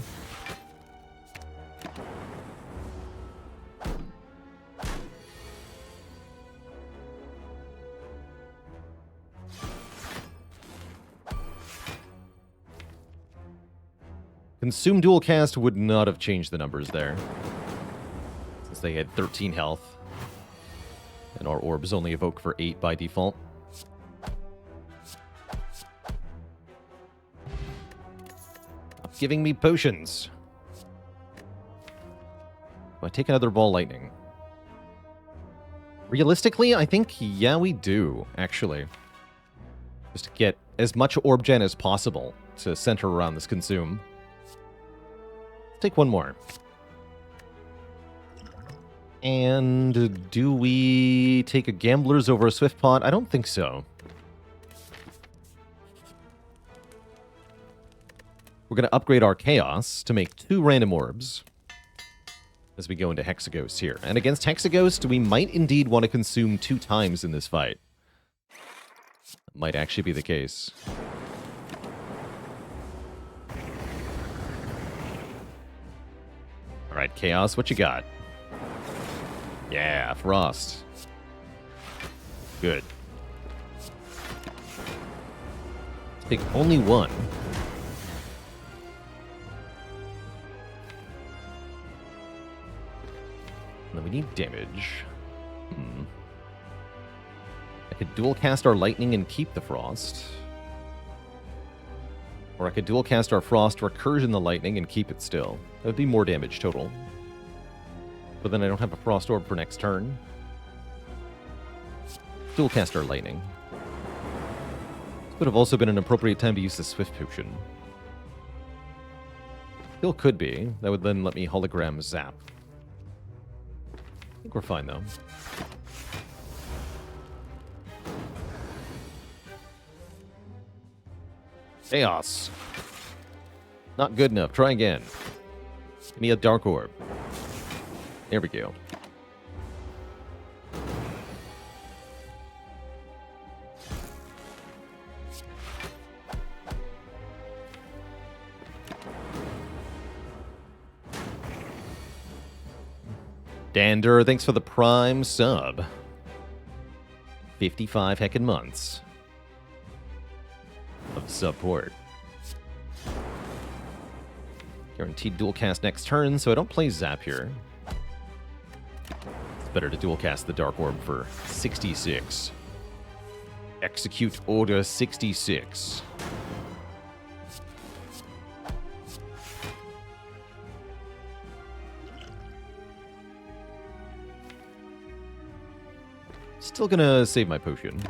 Consume dual cast would not have changed the numbers there, since they had 13 health. And our orbs only evoke for 8 by default. Stop giving me potions. Do I take another ball lightning? Realistically, I think, yeah, we do, actually. Just to get as much orb gen as possible to center around this consume. Let's take one more. And do we take a Gamblers over a Swift Pot? I don't think so. We're going to upgrade our Chaos to make 2 random orbs as we go into Hexaghost here. And against Hexaghost, we might indeed want to consume 2 times in this fight. That might actually be the case. Alright, Chaos, what you got? Yeah, Frost. Good. Take only 1. And then we need damage. I could dual cast our lightning and keep the Frost. Or I could dual cast our Frost, recursion the lightning, and keep it still. That would be more damage total. But then I don't have a Frost Orb for next turn. Dual cast our lightning. This would have also been an appropriate time to use the Swift Potion. Still could be. That would then let me hologram zap. I think we're fine, though. Chaos. Not good enough. Try again. Give me a Dark Orb. There we go. Dander, thanks for the Prime sub. 55 heckin' months of support. Guaranteed dual cast next turn, so I don't play Zap here. It's better to dual cast the Dark Orb for 66. Execute Order 66. Still gonna save my potion.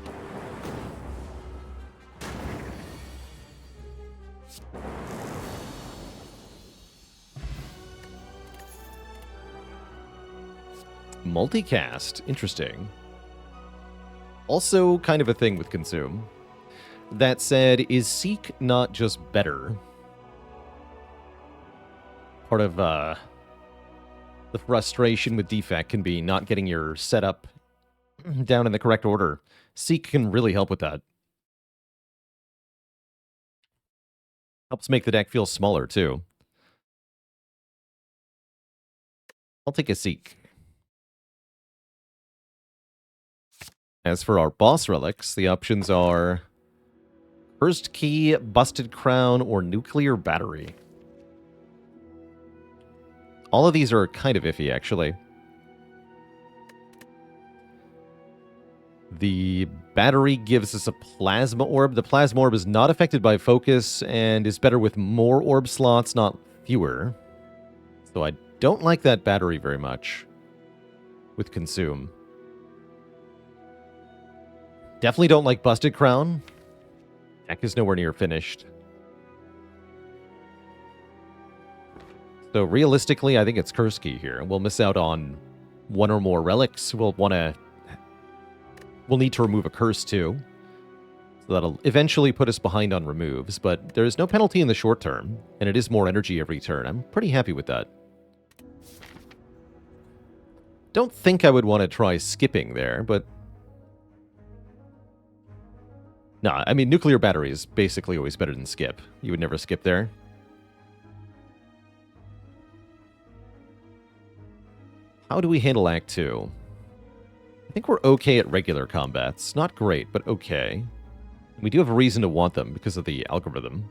Multicast. Interesting. Also kind of a thing with Consume. That said, is Seek not just better? Part of the frustration with Defect can be not getting your setup down in the correct order. Seek can really help with that. Helps make the deck feel smaller, too. I'll take a Seek. As for our boss relics, the options are Cursed Key, Busted Crown, or Nuclear Battery. All of these are kind of iffy, actually. The battery gives us a Plasma Orb. The Plasma Orb is not affected by focus and is better with more orb slots, not fewer. So I don't like that battery very much with Consume. Definitely don't like Busted Crown. Deck is nowhere near finished. So realistically, I think it's Curse Key here. We'll miss out on one or more relics. We'll need to remove a curse too. So that'll eventually put us behind on removes, but there's no penalty in the short term, and it is more energy every turn. I'm pretty happy with that. Don't think I would want to try skipping there, but... Nah, I mean, Nuclear Battery is basically always better than skip. You would never skip there. How do we handle Act 2? I think we're okay at regular combats. Not great, but okay. We do have a reason to want them because of the algorithm.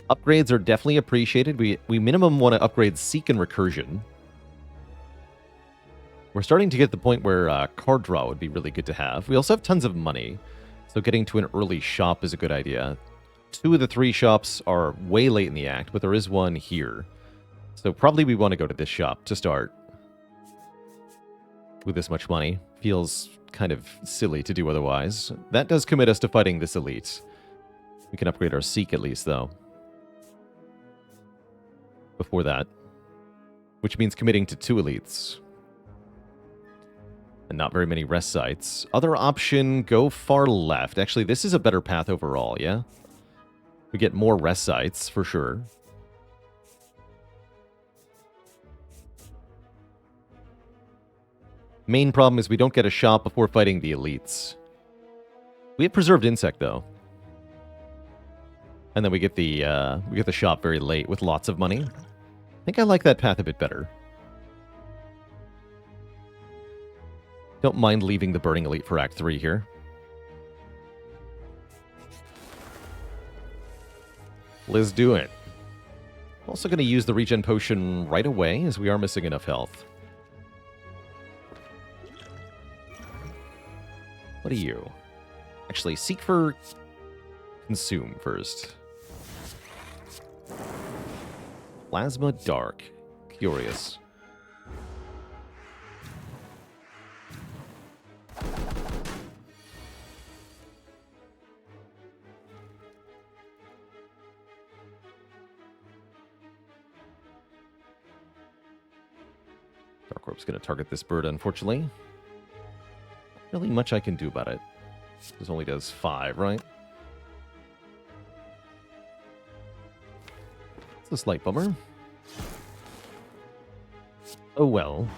Upgrades are definitely appreciated. We minimum want to upgrade Seek and Recursion. We're starting to get to the point where card draw would be really good to have. We also have tons of money, so getting to an early shop is a good idea. 2 of the 3 shops are way late in the act, but there is one here. So probably we want to go to this shop to start. With this much money. Feels kind of silly to do otherwise. That does commit us to fighting this elite. We can upgrade our Seek at least, though. Before that. Which means committing to 2 elites. And not very many rest sites. Other option, go far left. Actually, this is a better path overall, yeah? We get more rest sites, for sure. Main problem is we don't get a shop before fighting the elites. We have Preserved Insect, though. And then we get the shop very late with lots of money. I think I like that path a bit better. Don't mind leaving the Burning Elite for Act 3 here. Let's do it. Also going to use the regen potion right away, as we are missing enough health. What are you? Actually, seek for consume first. Plasma Dark. Curious. Dark Orb's going to target this bird, unfortunately. Really much I can do about it. This only does 5, right? It's a slight bummer. Oh well.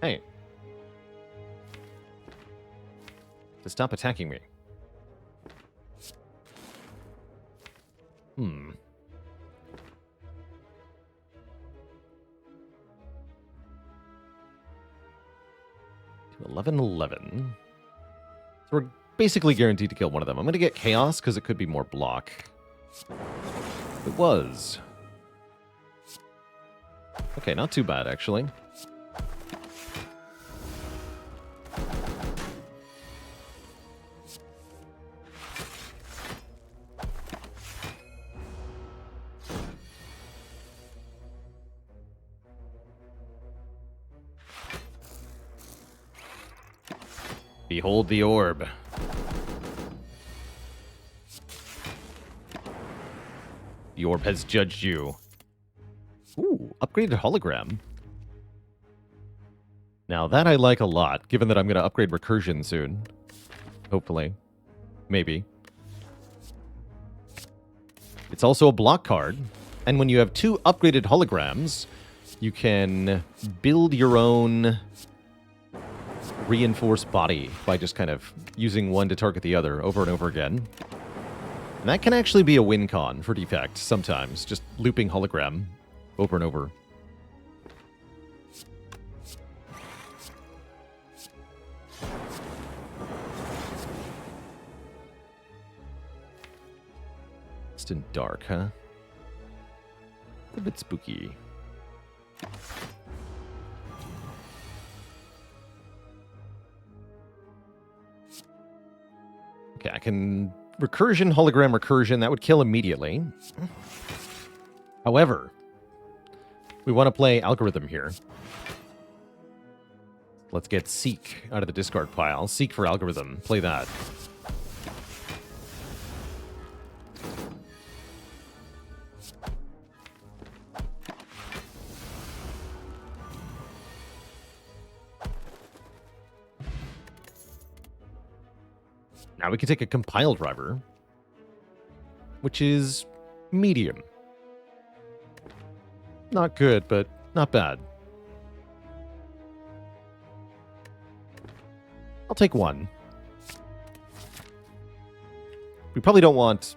Hey. To stop attacking me. Hmm. 11-11. So we're basically guaranteed to kill one of them. I'm going to get Chaos because it could be more block. It was. Okay, not too bad, actually. Behold the orb. The orb has judged you. Ooh, upgraded hologram. Now that I like a lot, given that I'm going to upgrade recursion soon. Hopefully. Maybe. It's also a block card. And when you have 2 upgraded holograms, you can build your own reinforced body by just kind of using one to target the other over and over again. And that can actually be a win con for Defect sometimes, just looping hologram over and over. Distant dark, huh? A bit spooky. Okay, I can recursion, hologram, recursion. That would kill immediately. However, we want to play algorithm here. Let's get Seek out of the discard pile. Seek for algorithm. Play that. Now we can take a compile driver, which is medium. Not good, but not bad. I'll take 1. We probably don't want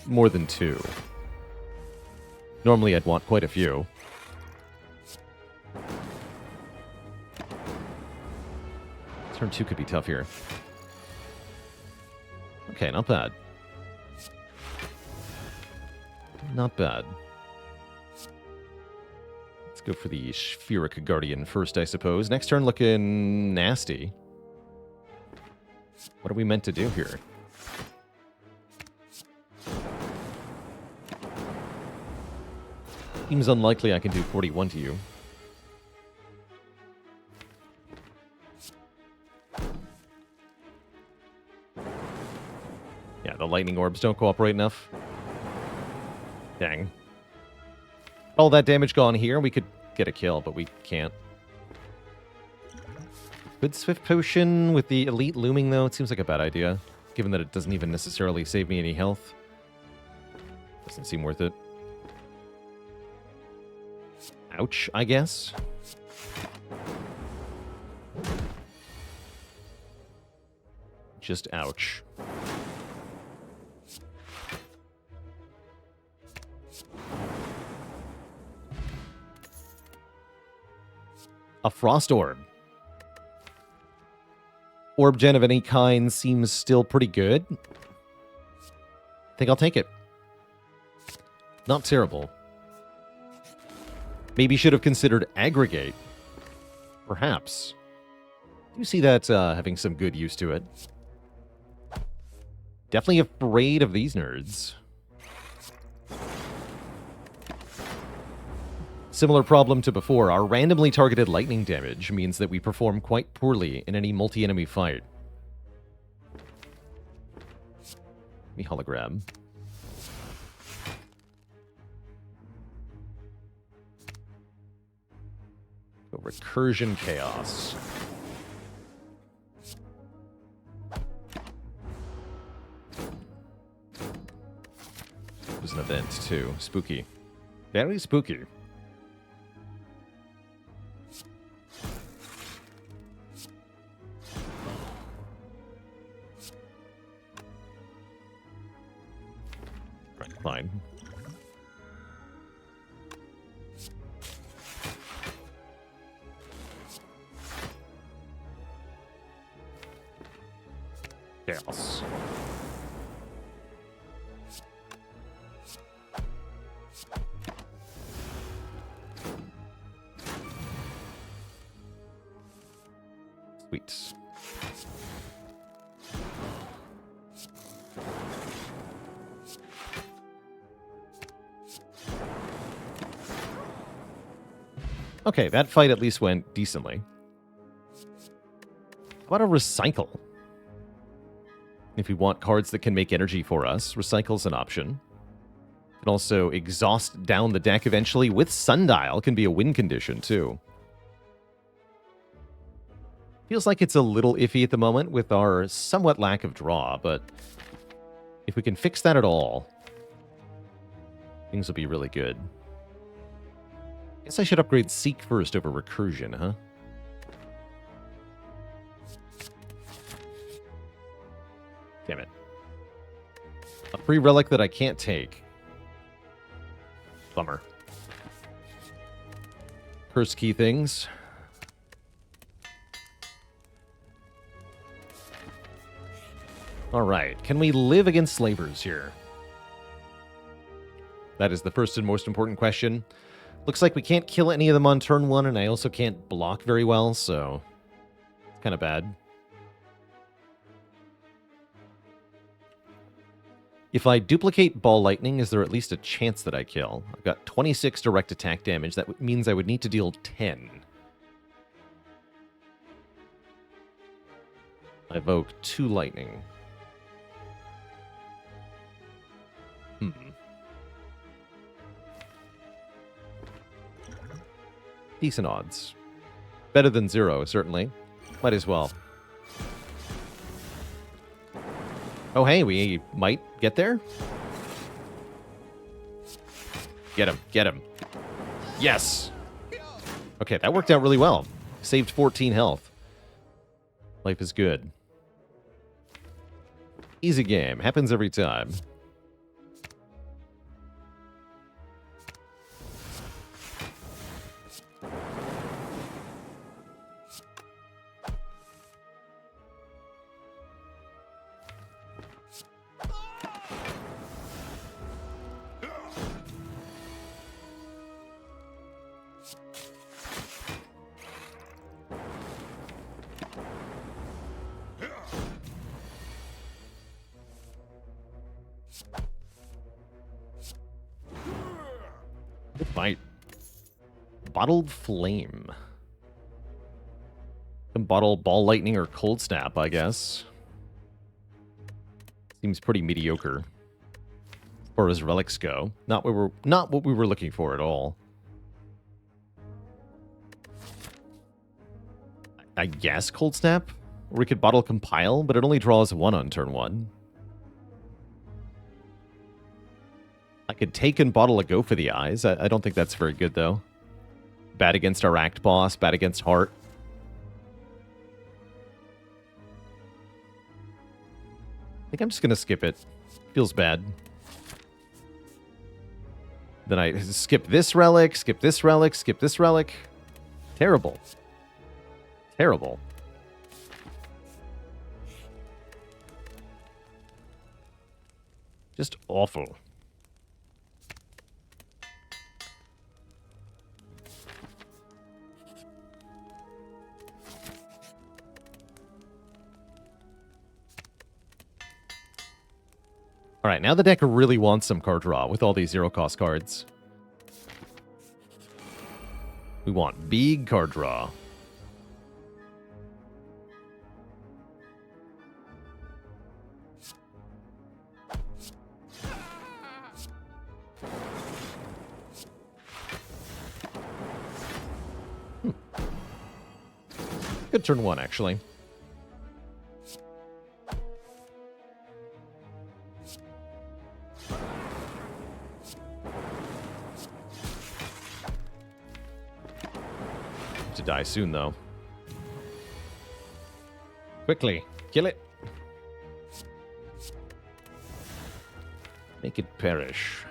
more than 2. Normally I'd want quite a few. Turn 2 could be tough here. Okay, not bad. Not bad. Let's go for the Spheric Guardian first, I suppose. Next turn looking nasty. What are we meant to do here? Seems unlikely I can do 41 to you. Yeah, the lightning orbs don't cooperate enough. Dang. All that damage gone here, we could get a kill, but we can't. Good Swift Potion with the Elite looming, though. It seems like a bad idea, given that it doesn't even necessarily save me any health. Doesn't seem worth it. Ouch, I guess. Just ouch. A Frost Orb. Orb gen of any kind seems still pretty good. I think I'll take it. Not terrible. Maybe should have considered Aggregate. Perhaps. You see that having some good use to it. Definitely afraid of these nerds. Similar problem to before, our randomly targeted lightning damage means that we perform quite poorly in any multi-enemy fight. Let me hologram. Go Recursion Chaos. It was an event, too. Spooky. Very spooky. Fine. Chaos. Sweet. Okay, that fight at least went decently. How about a Recycle? If we want cards that can make energy for us, Recycle's an option. Can also exhaust down the deck eventually. With Sundial can be a win condition, too. Feels like it's a little iffy at the moment with our somewhat lack of draw, but if we can fix that at all, things will be really good. Guess I should upgrade Seek first over Recursion, huh? Damn it. A free relic that I can't take. Bummer. Curse key things. Alright, can we live against slavers here? That is the first and most important question. Looks like we can't kill any of them on turn 1, and I also can't block very well, so it's kind of bad. If I duplicate Ball Lightning, is there at least a chance that I kill? I've got 26 direct attack damage. That means I would need to deal 10. I evoke 2 Lightning. Decent odds. Better than 0, certainly. Might as well. Oh, hey, we might get there? Get him, get him. Yes! Okay, that worked out really well. Saved 14 health. Life is good. Easy game. Happens every time. Good fight. Bottled Flame. Can bottle Ball Lightning or Cold Snap, I guess. Seems pretty mediocre. As far as relics go. Not what we were looking for at all. I guess Cold Snap? Or we could bottle Compile, but it only draws 1 on turn 1. I could take and bottle a Go for the Eyes. I don't think that's very good, though. Bad against our Act Boss, bad against Heart. I think I'm just going to skip it. Feels bad. Then I skip this relic, skip this relic, skip this relic. Terrible. Terrible. Just awful. Alright, now the deck really wants some card draw with all these zero-cost cards. We want big card draw. Good turn 1, actually. To die soon, though. Quickly, kill it. Make it perish.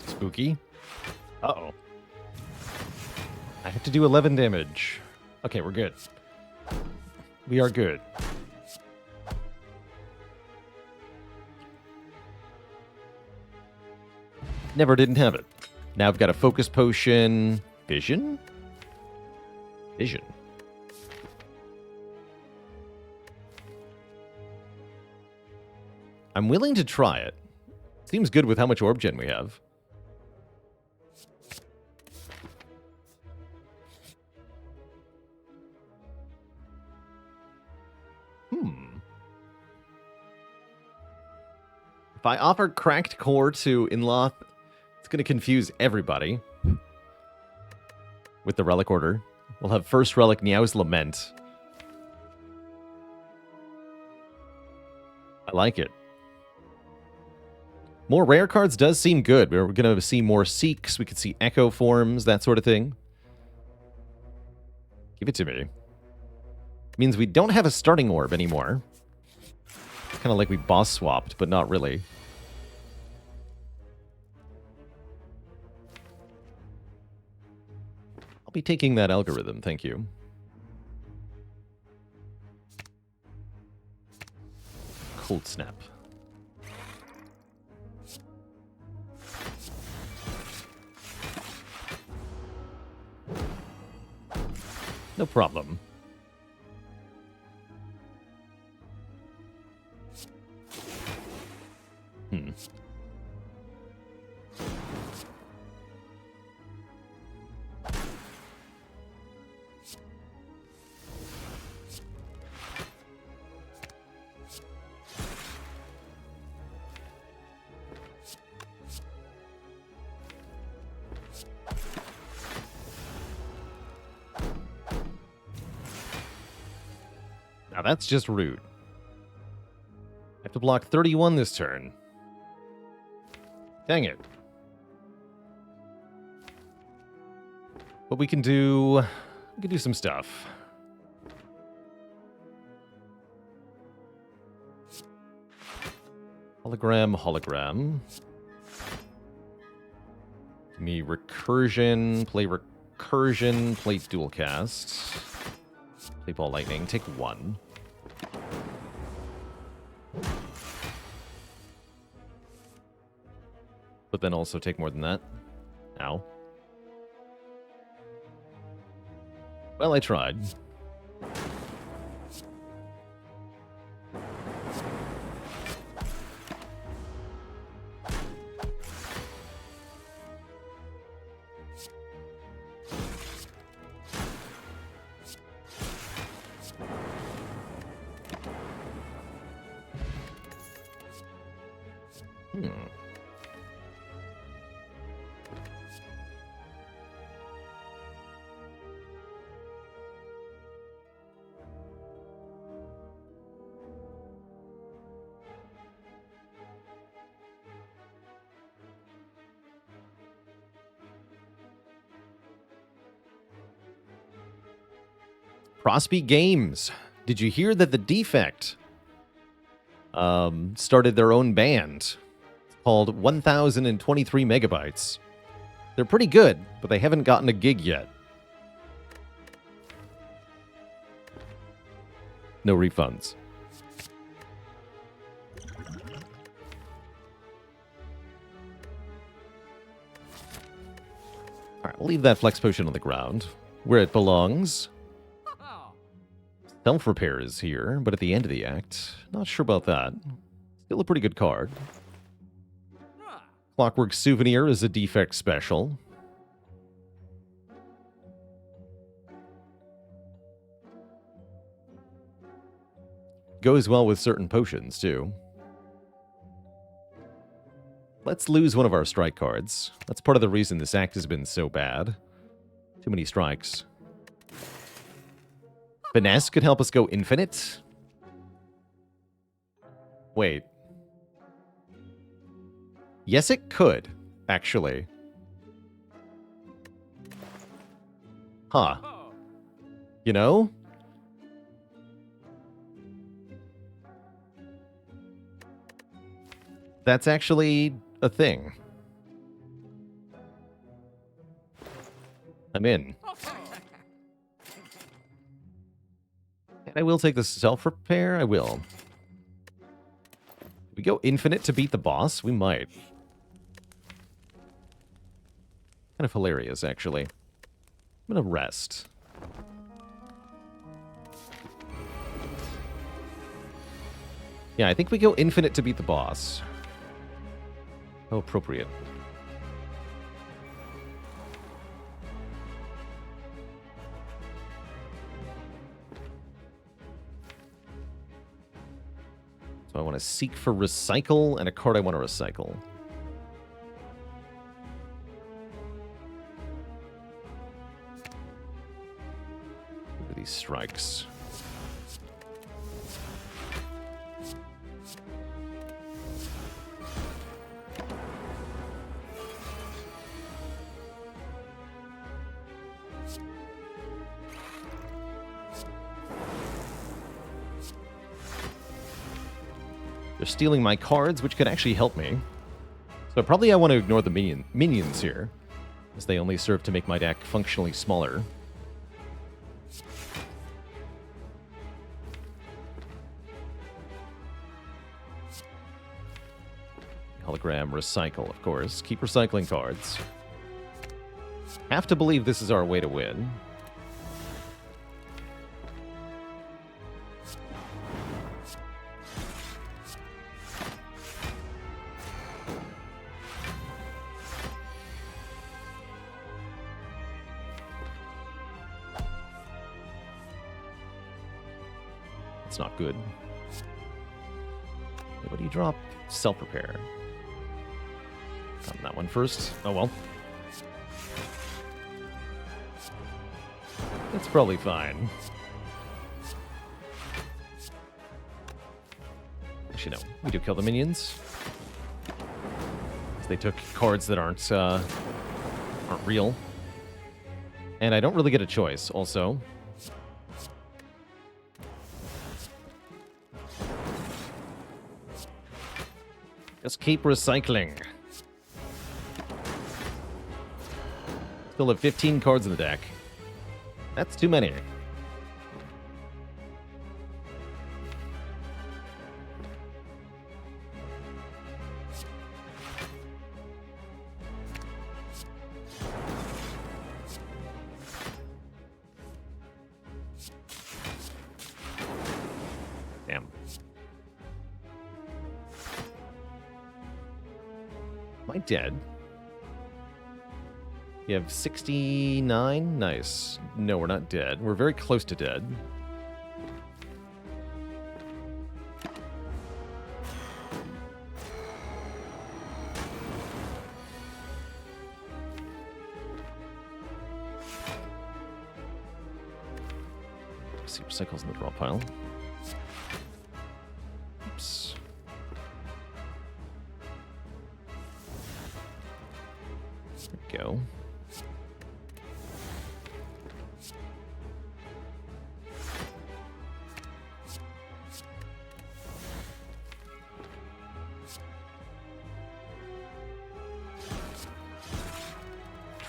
Spooky. Uh-oh. I have to do 11 damage. Okay, we're good. We are good. Never didn't have it. Now I've got a focus potion. Vision? Vision. I'm willing to try it. Seems good with how much orb gen we have. If I offer Cracked Core to Inloth, it's going to confuse everybody. With the relic order. We'll have first relic Niao's Lament. I like it. More rare cards does seem good. We're going to see more Seeks. We could see Echo Forms, that sort of thing. Give it to me. Means we don't have a starting orb anymore. Kind of like we boss swapped, but not really. I'll be taking that algorithm, thank you. Cold Snap. No problem. Now that's just rude. I have to block 31 this turn. Dang it. But we can do some stuff. Hologram, hologram. Give me recursion, play recursion, play dual cast. Play ball lightning, take 1. But then also take more than that. Ow. Well, I tried. Prosby Games. Did you hear that the Defect started their own band called 1023 Megabytes? They're pretty good, but they haven't gotten a gig yet. No refunds. All right, we'll leave that Flex Potion on the ground where it belongs. Self-Repair is here, but at the end of the act. Not sure about that. Still a pretty good card. Clockwork Souvenir is a Defect special. Goes well with certain potions, too. Let's lose one of our strike cards. That's part of the reason this act has been so bad. Too many strikes. Finesse could help us go infinite. Wait. Yes, it could, actually. Huh. You know? That's actually a thing. I'm in. I will take the self-repair. I will. We go infinite to beat the boss? We might. Kind of hilarious, actually. I'm gonna rest. Yeah, I think we go infinite to beat the boss. How appropriate. I want to seek for recycle and a card I want to recycle. Look at these strikes. They're stealing my cards, which could actually help me. So probably I want to ignore the minions here, as they only serve to make my deck functionally smaller. Hologram, recycle, of course. Keep recycling cards. Have to believe this is our way to win. Not good. What do you drop? Self-repair. On that one first. Oh well. That's probably fine. Actually, no. We do kill the minions. They took cards that aren't real. And I don't really get a choice, also. Just keep recycling. Still have 15 cards in the deck. That's too many. Damn. Am I dead? You have 69? Nice. No, we're not dead. We're very close to dead. Let's see, recycles in the draw pile. Oops. There we go.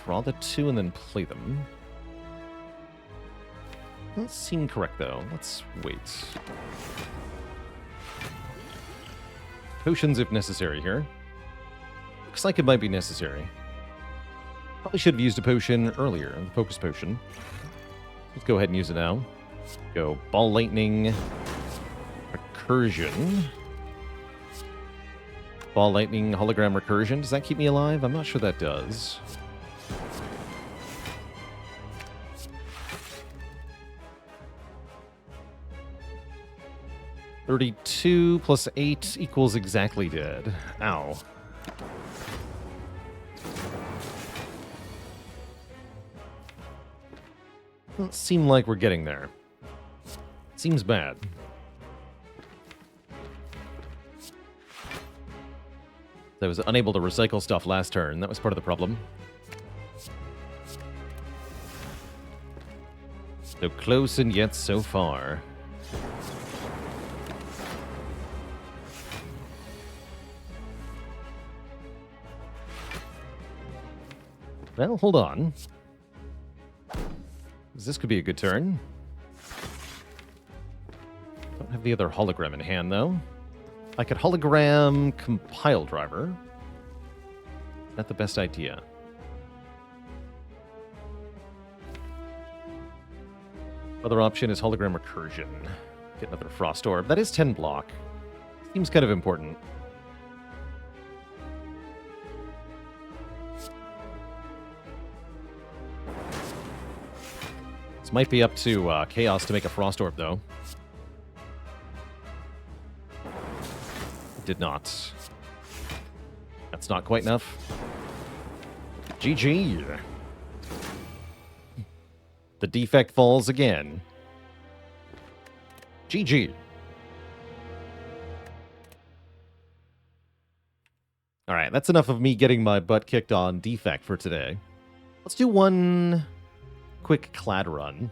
Draw the two and then play them. Doesn't seem correct, though. Let's wait. Potions if necessary here. Looks like it might be necessary. Probably should have used a potion earlier, the focus potion. Let's go ahead and use it now. Go Ball Lightning, Recursion. Ball Lightning, Hologram Recursion. Does that keep me alive? I'm not sure that does. $32 plus 8 equals exactly dead. Ow. Doesn't seem like we're getting there. Seems bad. I was unable to recycle stuff last turn. That was part of the problem. So close and yet so far. Well, hold on. This could be a good turn. Don't have the other hologram in hand, though. I could hologram Compile Driver. Not the best idea. Other option is hologram Recursion. Get another Frost Orb. That is 10 block. Seems kind of important. This might be up to Chaos to make a Frost Orb, though. Did not. That's not quite enough. GG. The Defect falls again. GG. Alright, that's enough of me getting my butt kicked on Defect for today. Let's do one quick clad run.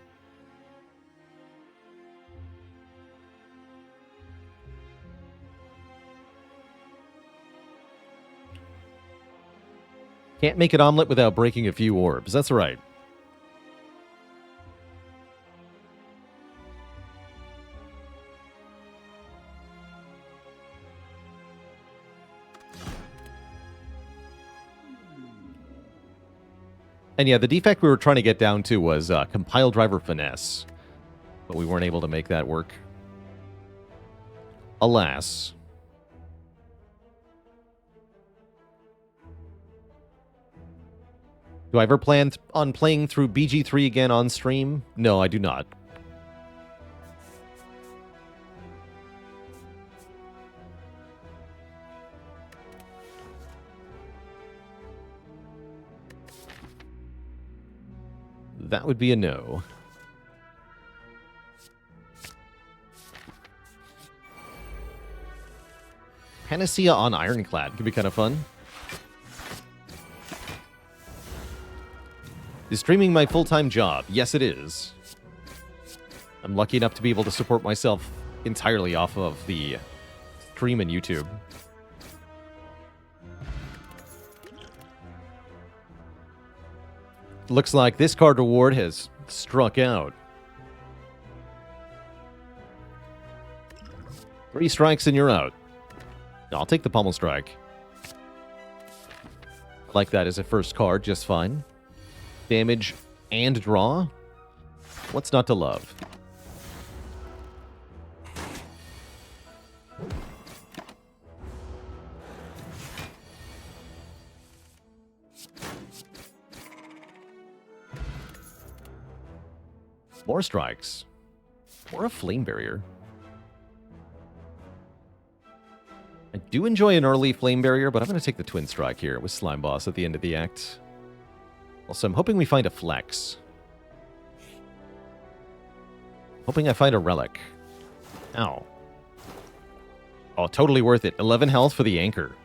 Can't make an omelet without breaking a few orbs. That's right. And yeah, the defect we were trying to get down to was Compile Driver Finesse. But we weren't able to make that work. Alas. Do I ever plan on playing through BG3 again on stream? No, I do not. That would be a no. Panacea on Ironclad could be kind of fun. Is streaming my full-time job? Yes, it is. I'm lucky enough to be able to support myself entirely off of the stream and YouTube. Looks like this card reward has struck out. 3 strikes and you're out. I'll take the Pommel Strike. Like that as a first card, just fine. Damage and draw. What's not to love? More strikes. Or a Flame Barrier. I do enjoy an early Flame Barrier, but I'm going to take the Twin Strike here with Slime Boss at the end of the act. Also, I'm hoping we find a Flex. Hoping I find a Relic. Ow. Oh, totally worth it. 11 health for the Anchor.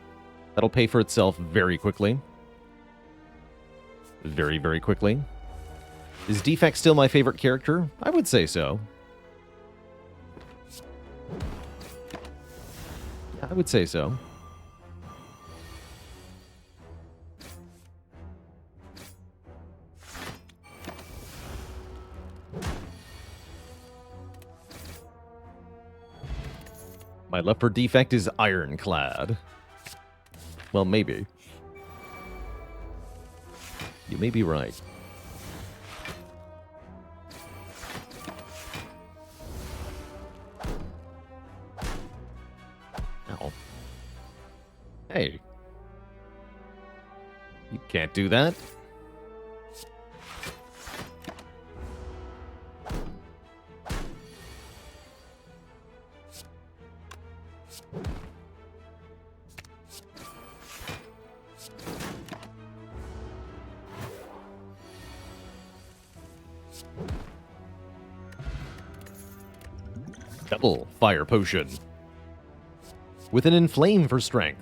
That'll pay for itself very quickly. Very, very quickly. Is Defect still my favorite character? I would say so. Yeah, I would say so. My love for Defect is Ironclad. Well, maybe. You may be right. Ow. Hey. You can't do that. Double Fire Potion. With an Inflame for strength.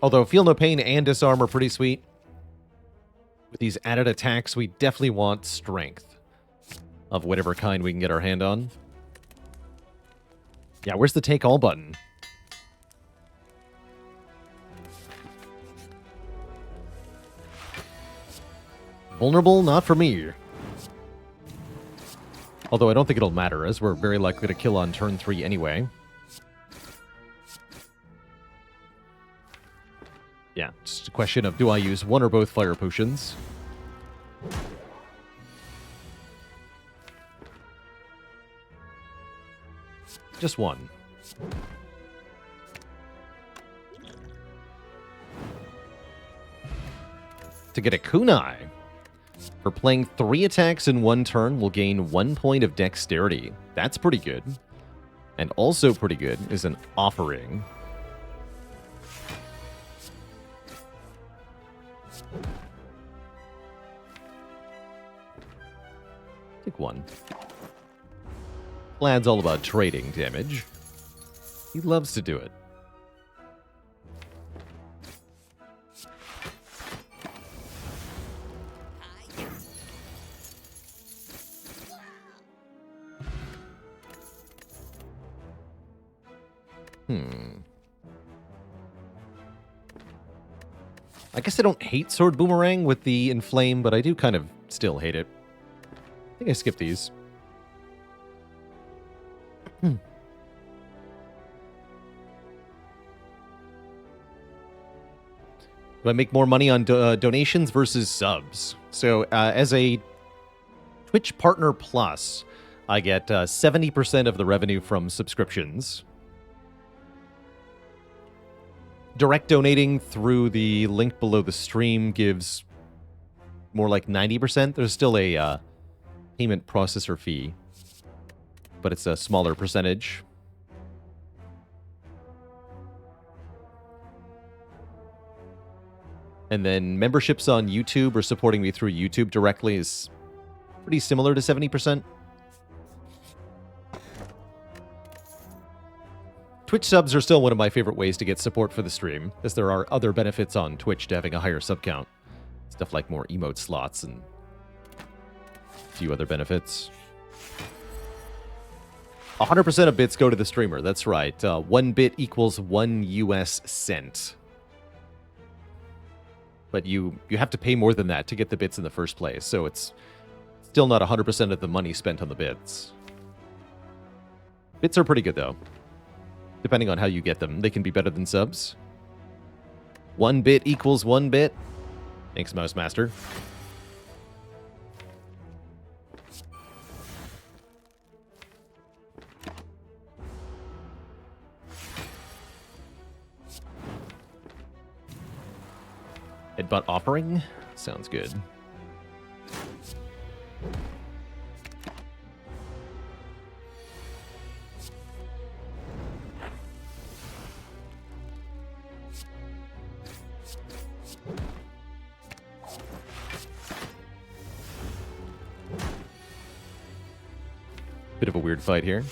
Although Feel No Pain and Disarm are pretty sweet. With these added attacks, we definitely want strength. Of whatever kind we can get our hand on. Yeah, where's the Take All button? Vulnerable? Not for me. Although I don't think it'll matter, as we're very likely to kill on turn 3 anyway. Yeah, just a question of do I use one or both Fire Potions? Just one. To get a Kunai. For playing 3 attacks in 1 turn, we'll gain 1 point of Dexterity. That's pretty good. And also pretty good is an Offering. Take 1. Vlad's all about trading damage. He loves to do it. I guess I don't hate Sword Boomerang with the Inflame, but I do kind of still hate it. I think I skipped these. Do I make more money on donations versus subs? So as a Twitch Partner Plus, I get 70% of the revenue from subscriptions. Direct donating through the link below the stream gives more like 90%. There's still a payment processor fee, but it's a smaller percentage. And then memberships on YouTube or supporting me through YouTube directly is pretty similar to 70%. Twitch subs are still one of my favorite ways to get support for the stream, as there are other benefits on Twitch to having a higher sub count. Stuff like more emote slots and a few other benefits. 100% of bits go to the streamer, that's right. 1 bit equals 1 US cent. but you have to pay more than that to get the bits in the first place, so it's still not 100% of the money spent on the bits. Bits are pretty good, though. Depending on how you get them, they can be better than subs. 1 bit equals 1 bit. Thanks, Mouse Master. Headbutt offering? Sounds good. Bit of a weird fight here.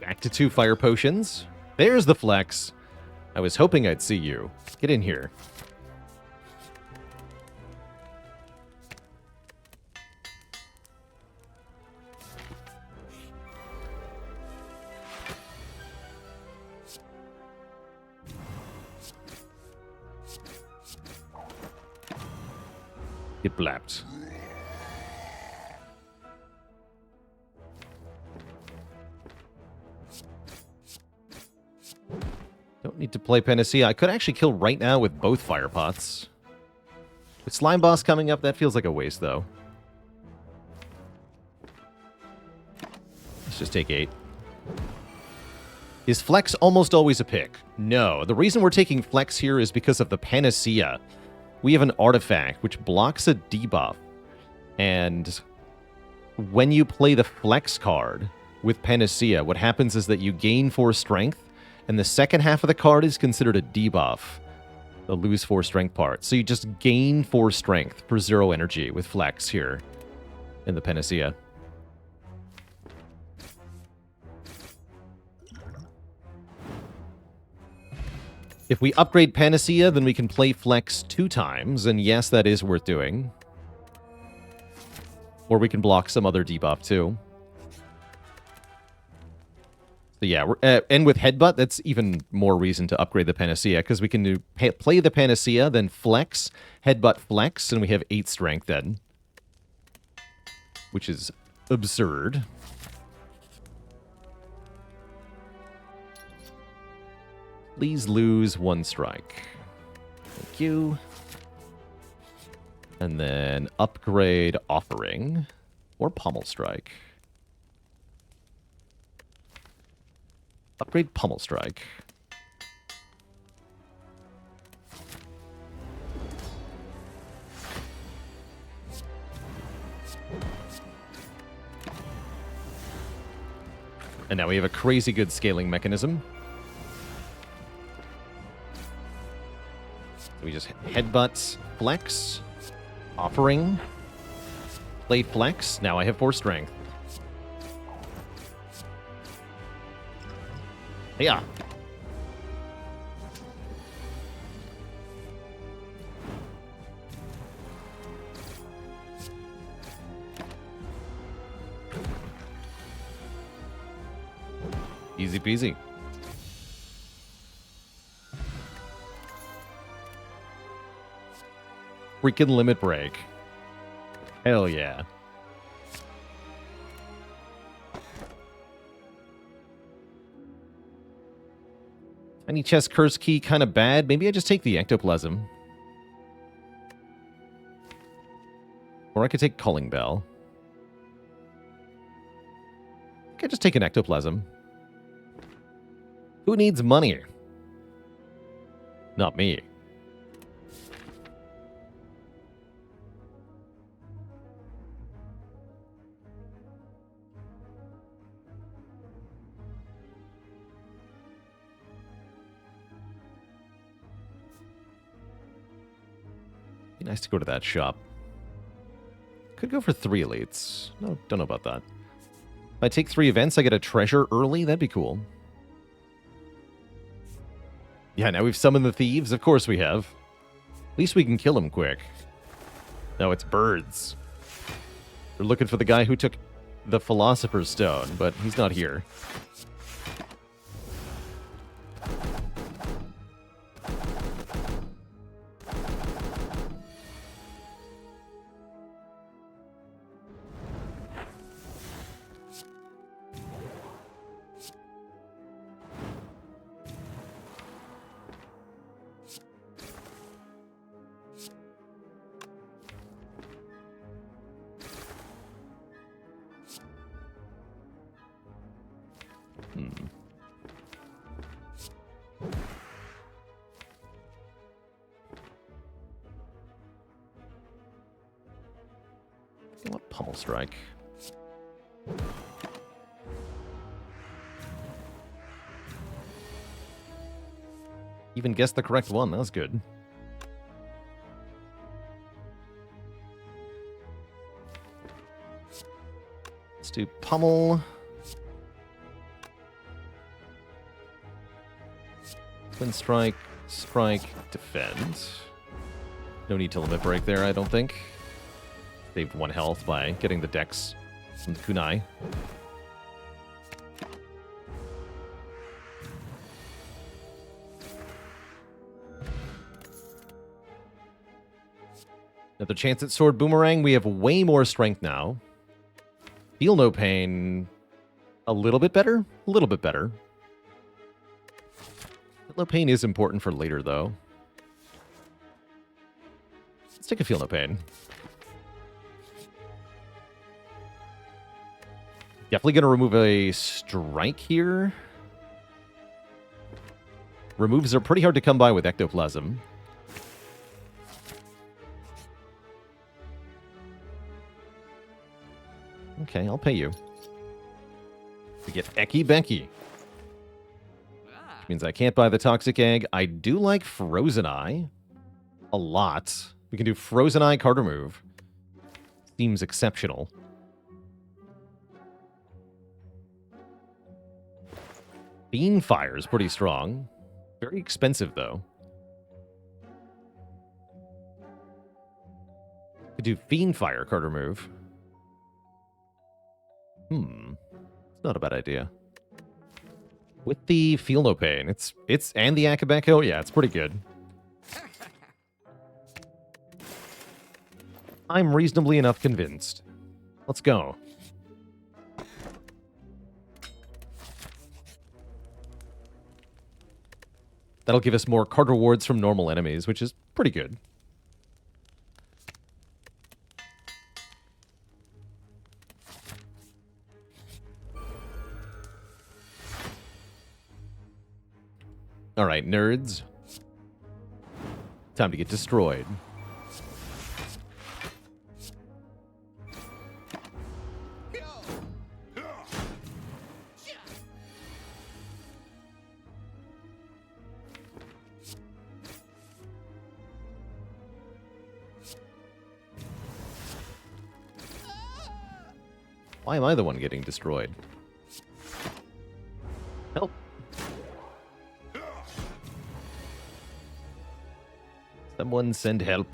Back to 2 fire potions. There's the flex. I was hoping I'd see you. Get in here. Get blapped. Don't need to play Panacea. I could actually kill right now with both fire pots. With Slime Boss coming up, that feels like a waste, though. Let's just take 8. Is Flex almost always a pick? No. The reason we're taking Flex here is because of the Panacea. We have an artifact which blocks a debuff. And when you play the Flex card with Panacea, what happens is that you gain 4 strength, and the second half of the card is considered a debuff, the lose 4 strength part. So you just gain 4 strength for 0 energy with Flex here in the Panacea. If we upgrade Panacea, then we can play Flex 2 times, and yes, that is worth doing. Or we can block some other debuff too. So yeah, and with Headbutt, that's even more reason to upgrade the Panacea, because we can play the Panacea, then Flex, Headbutt Flex, and we have 8 strength then. Which is absurd. Please lose 1 strike. Thank you. And then upgrade Offering or Pommel Strike. Upgrade Pommel Strike. And now we have a crazy good scaling mechanism. We just Headbutt, Flex, Offering, play Flex. Now I have 4 strength. Yeah. Easy peasy. Freaking limit break. Hell yeah. Tiny chest curse key kind of bad. Maybe I just take the ectoplasm. Or I could take calling bell. I think I just take an ectoplasm. Who needs money? Not me. Be nice to go to that shop. Could go for 3 elites. No, don't know about that. If I take 3 events, I get a treasure early. That'd be cool. Yeah, now we've summoned the thieves. Of course we have. At least we can kill them quick. No, it's birds. They're looking for the guy who took the Philosopher's Stone, but he's not here. What pummel strike? Even guessed the correct one. That was good. Let's do pummel. Twin strike, strike, defend. No need to limit break there, I don't think. Saved 1 health by getting the dex from the kunai. Another chance at sword boomerang. We have way more strength now. Feel no pain. A little bit better. A little bit better. Feel no pain is important for later, though. Let's take a feel no pain. Definitely going to remove a strike here. Removes are pretty hard to come by with ectoplasm. Okay, I'll pay you. We get Eki Becky. Which means I can't buy the Toxic Egg. I do like Frozen Eye a lot. We can do Frozen Eye card remove. Seems exceptional. Beam Fire is pretty strong. Very expensive, though. Could do Fiend Fire card remove. It's not a bad idea. With the Feel No Pain, it's and the Akabeko, yeah, it's pretty good. I'm reasonably enough convinced. Let's go. That'll give us more card rewards from normal enemies, which is pretty good. All right, nerds. Time to get destroyed. Why am I the one getting destroyed? Help. Someone send help.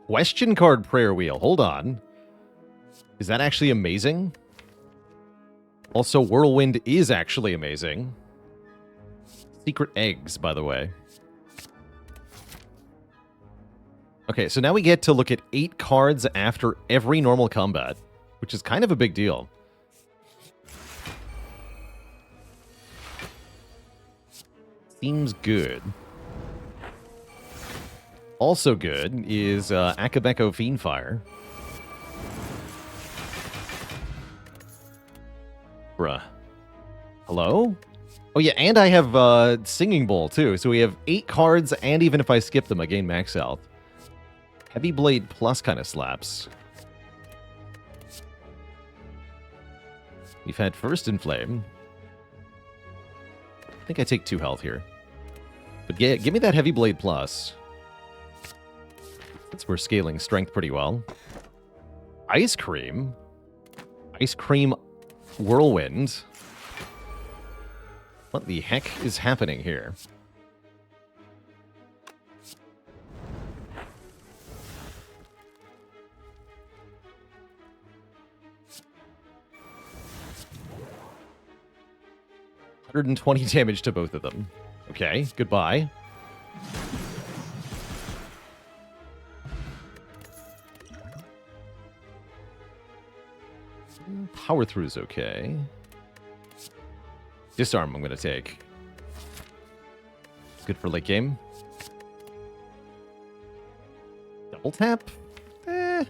Question card prayer wheel. Hold on. Is that actually amazing? Also, Whirlwind is actually amazing. Secret eggs, by the way. Okay, so now we get to look at 8 cards after every normal combat, which is kind of a big deal. Seems good. Also good is Akabeko Fiendfire. Bruh. Hello? Oh yeah, and I have Singing Bowl too, so we have 8 cards, and even if I skip them, I gain max health. Heavy Blade Plus kind of slaps. We've had First in Flame. I think I take 2 health here. But yeah, give me that Heavy Blade Plus. Since we're scaling strength pretty well. Ice Cream? Ice Cream Whirlwind? What the heck is happening here? $120 damage to both of them. Okay, goodbye. Power through's okay. Disarm I'm going to take. It's good for late game. Double tap? Eh.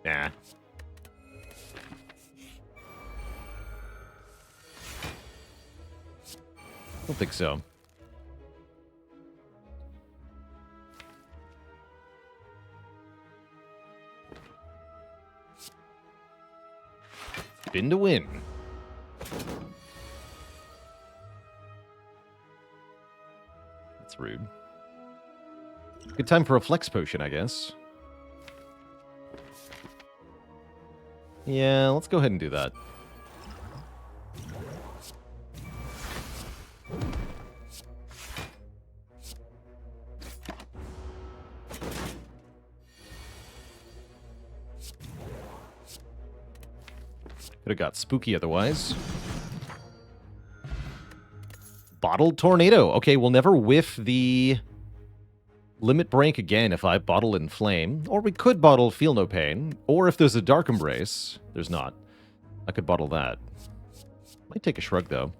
Nah. Don't think so. Spin to win. That's rude. Good time for a flex potion, I guess. Yeah, let's go ahead and do that. Could have got spooky otherwise. Bottled Tornado. Okay, we'll never whiff the Limit Break again if I bottle Inflame. Or we could bottle Feel No Pain. Or if there's a Dark Embrace. There's not. I could bottle that. Might take a Shrug, though.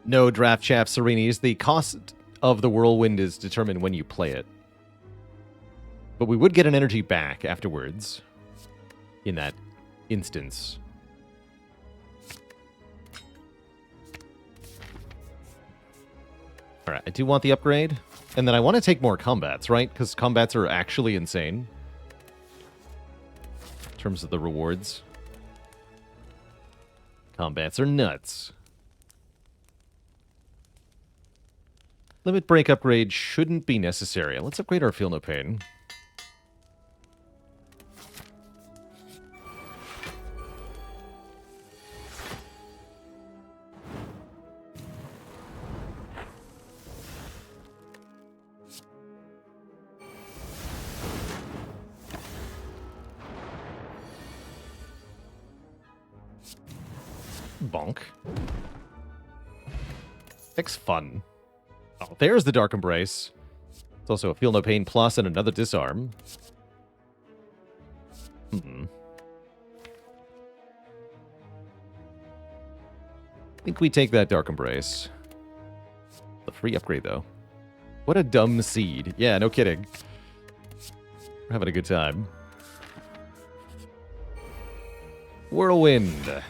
No, Draft Chaff Serenes. The cost of the Whirlwind is determined when you play it. But we would get an energy back afterwards. In that instance. Alright, I do want the upgrade. And then I want to take more combats, right? Because combats are actually insane. In terms of the rewards. Combats are nuts. Limit Break upgrade shouldn't be necessary. Let's upgrade our Feel No Pain. Bonk. X fun. Oh, there's the Dark Embrace. It's also a Feel No Pain Plus and another Disarm. I think we take that Dark Embrace. The free upgrade, though. What a dumb seed. Yeah, no kidding. We're having a good time. Whirlwind.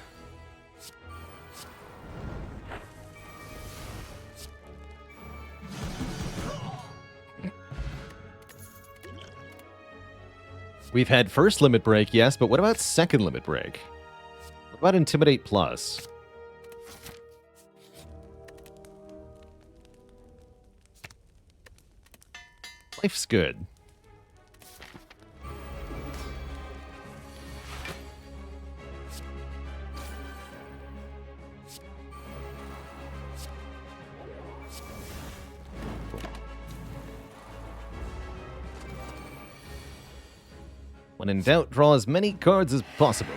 We've had first Limit Break, yes, but what about second Limit Break? What about Intimidate Plus? Life's good. When in doubt, draw as many cards as possible.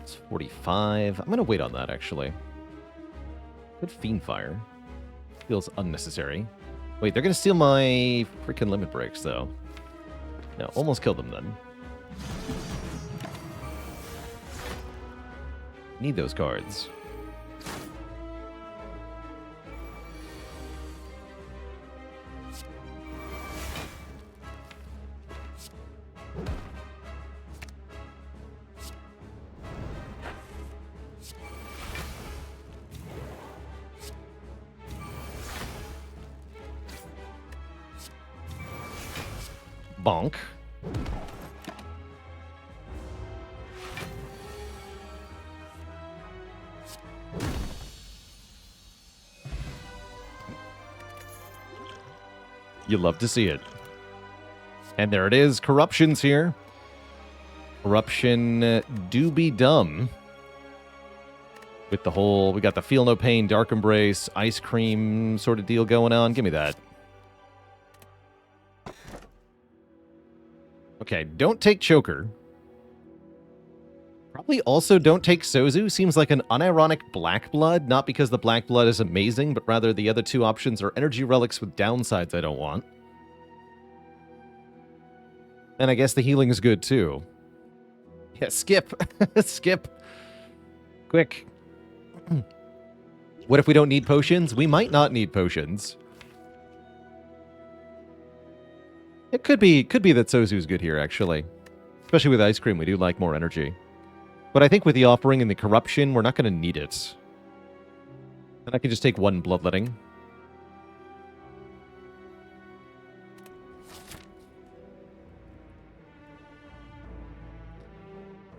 It's 45. I'm going to wait on that, actually. Good Fiendfire. Feels unnecessary. Wait, they're going to steal my freaking Limit Breaks, though. No, almost killed them, then. Need those cards. Bonk. You love to see it. And there it is. Corruption's here. Corruption do be dumb. With the whole, we got the Feel No Pain, Dark Embrace, Ice Cream sort of deal going on. Give me that. Okay, don't take Choker. Probably also don't take Sozu. Seems like an unironic Black Blood. Not because the Black Blood is amazing, but rather the other two options are energy relics with downsides I don't want. And I guess the healing is good too. Yeah, skip. Skip. Quick. What if we don't need potions? We might not need potions. It could be that Sozu's good here, actually. Especially with Ice Cream, we do like more energy. But I think with the Offering and the Corruption, we're not going to need it. And I can just take one Bloodletting.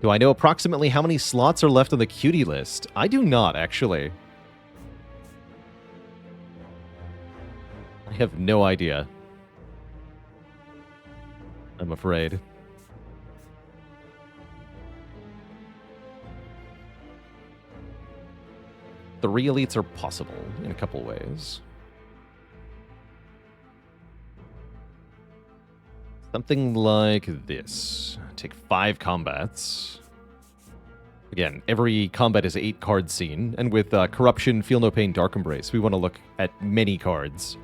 Do I know approximately how many slots are left on the cutie list? I do not, actually. I have no idea. I'm afraid. Three elites are possible in a couple ways. Something like this. Take 5 combats. Again, every combat is 8 card scene, and with Corruption, Feel No Pain, Dark Embrace, we want to look at many cards.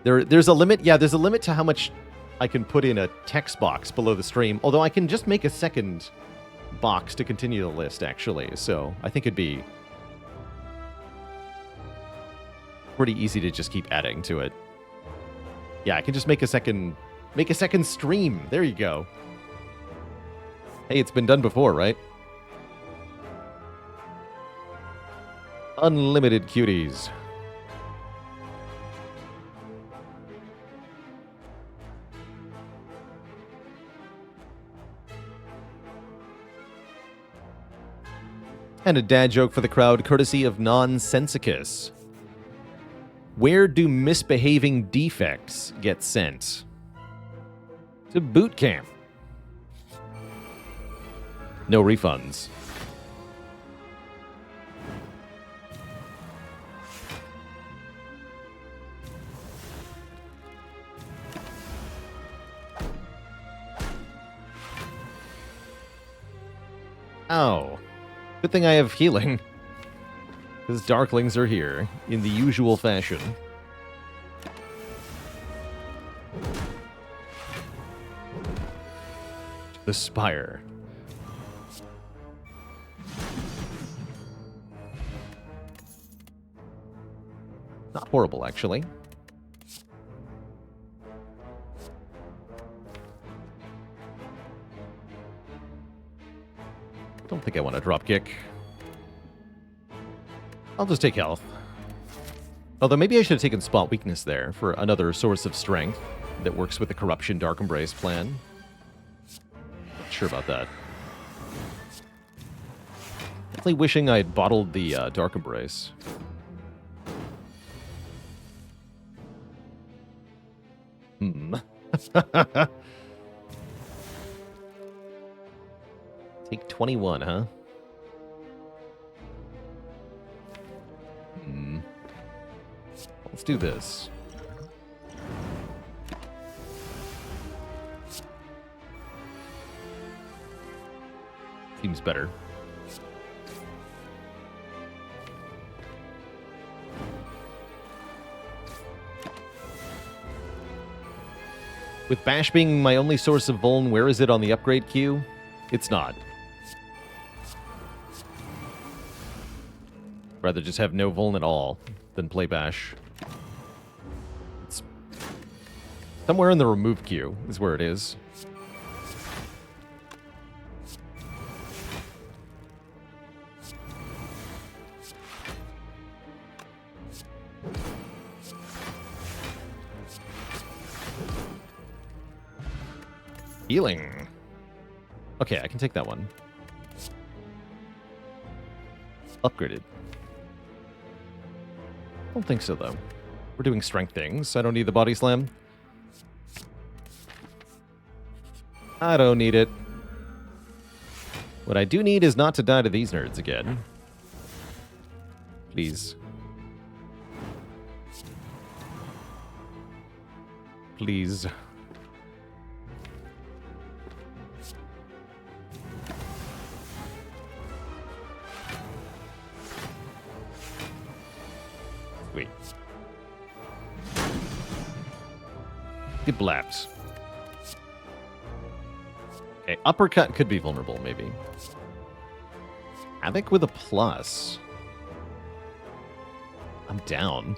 There's a limit. Yeah, there's a limit to how much I can put in a text box below the stream, although I can just make a second box to continue the list, actually. So I think it'd be pretty easy to just keep adding to it. Yeah, I can just make a second stream. There you go. Hey, it's been done before, right? Unlimited cuties. And a dad joke for the crowd, courtesy of Nonsensicus. Where do misbehaving defects get sent? To boot camp. No refunds. Oh. Good thing I have healing. Because Darklings are here, in the usual fashion. The Spire. Not horrible, actually. Don't think I want to drop kick. I'll just take health. Although maybe I should have taken Spot Weakness there for another source of strength that works with the Corruption Dark Embrace plan. Not sure about that. Definitely wishing I had bottled the Dark Embrace. Take 21, huh? Let's do this. Seems better. With Bash being my only source of vuln, where is it on the upgrade queue? It's not. Rather just have no vuln at all than play Bash. It's somewhere in the remove queue is where it is. Healing. Okay, I can take that one. Upgraded. Don't think so, though. We're doing strength things. I don't need the body slam. I don't need it. What I do need is not to die to these nerds again. Please. Please. Wait. Get blapped. Okay, uppercut could be vulnerable, maybe. Havoc with a plus. I'm down.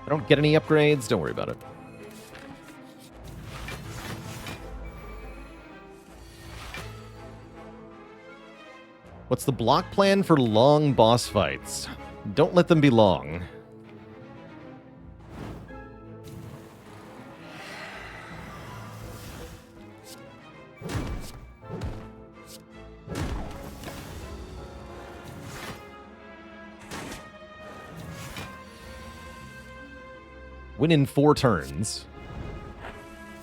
I don't get any upgrades. Don't worry about it. What's the block plan for long boss fights? Don't let them be long. Win in 4 turns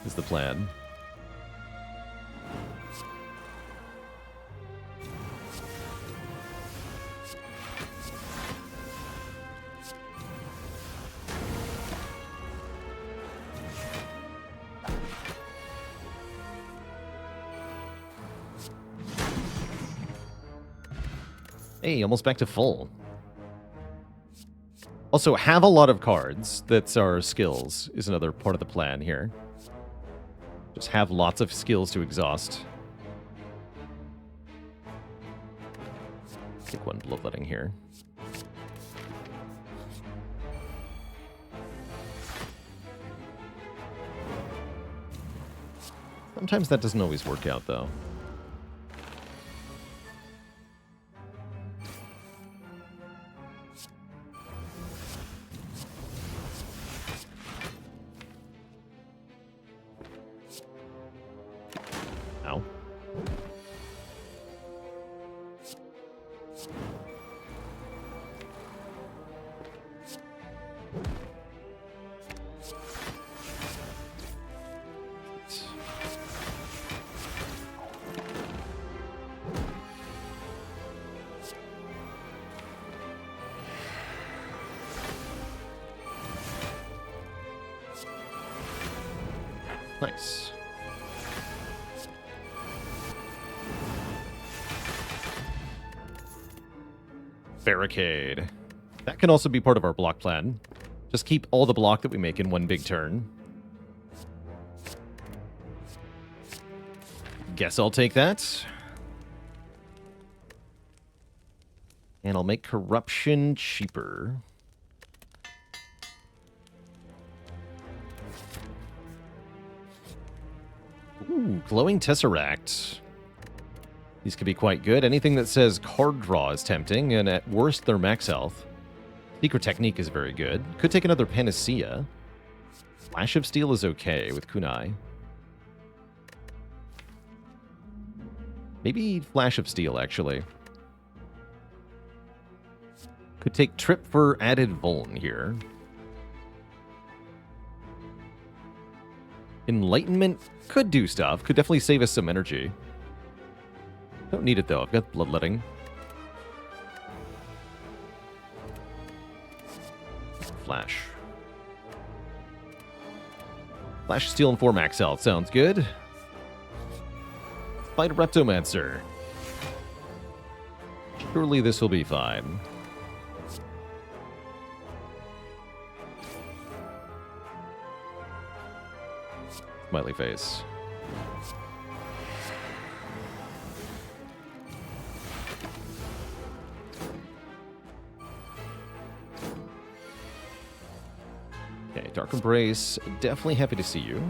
is the plan. Hey, almost back to full. Also, have a lot of cards. That's our skills, is another part of the plan here. Just have lots of skills to exhaust. Take one bloodletting here. Sometimes that doesn't always work out, though. Ow. Nice. Barricade. That can also be part of our block plan. Just keep all the block that we make in one big turn. Guess I'll take that. And I'll make corruption cheaper. Ooh, glowing tesseract. These could be quite good. Anything that says card draw is tempting, and at worst, they're max health. Secret technique is very good. Could take another panacea. Flash of Steel is okay with kunai. Maybe Flash of Steel, actually. Could take Trip for added Vuln here. Enlightenment could do stuff. Could definitely save us some energy. Don't need it, though. I've got Bloodletting. Flash. Flash, Steel, and 4 max health. Sounds good. Fight a Reptomancer. Surely this will be fine. Smiley face. Okay, Dark Embrace. Definitely happy to see you.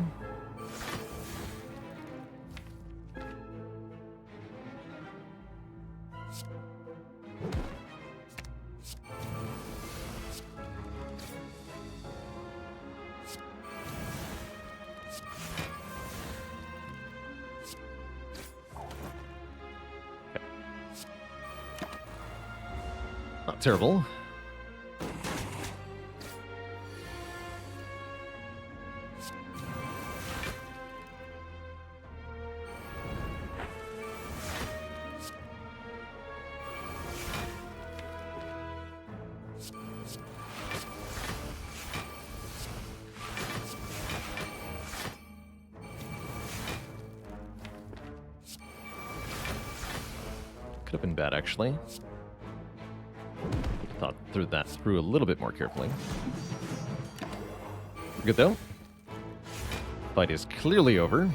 not terrible. Could have been bad, actually. Thought through that through a little bit more carefully. We're good, though. Fight is clearly over.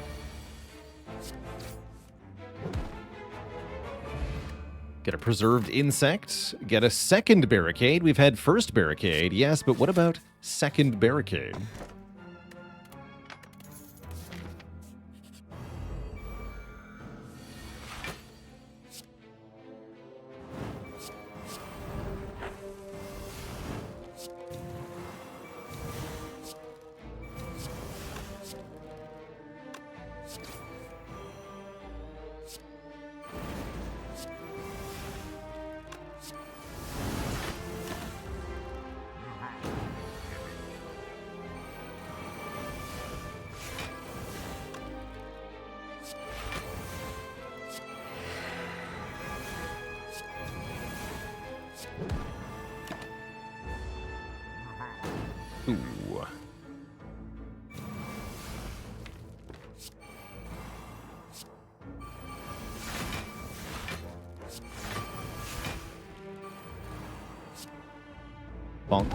Get a preserved insect. Get a second barricade. We've had first barricade, yes, but what about second barricade? Ooh. Bonk.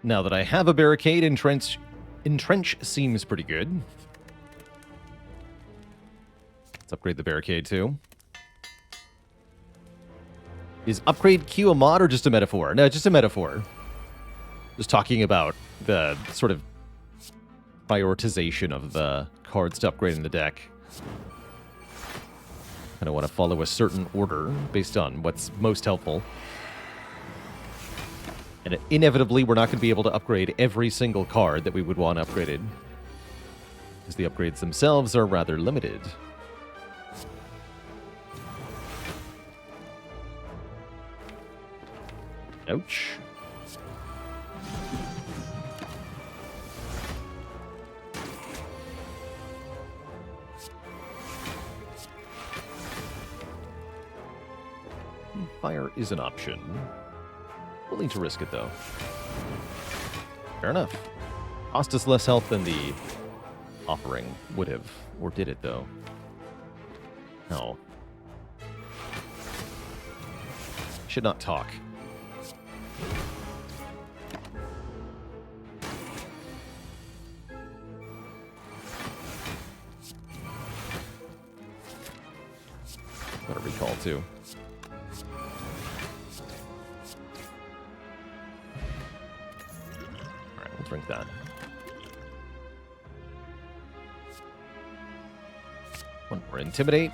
Now that I have a barricade, entrench seems pretty good. Let's upgrade the barricade too. Is upgrade Q a mod or just a metaphor? No, just a metaphor. Just talking about the sort of prioritization of the cards to upgrade in the deck. Kind of want to follow a certain order based on what's most helpful. And inevitably, we're not going to be able to upgrade every single card that we would want upgraded, because the upgrades themselves are rather limited. Ouch. Fire is an option. Willing to risk it, though. Fair enough. Cost us less health than the offering would have. Or did it, though? No. Should not talk. Got a recall, too. Drink that. One more intimidate.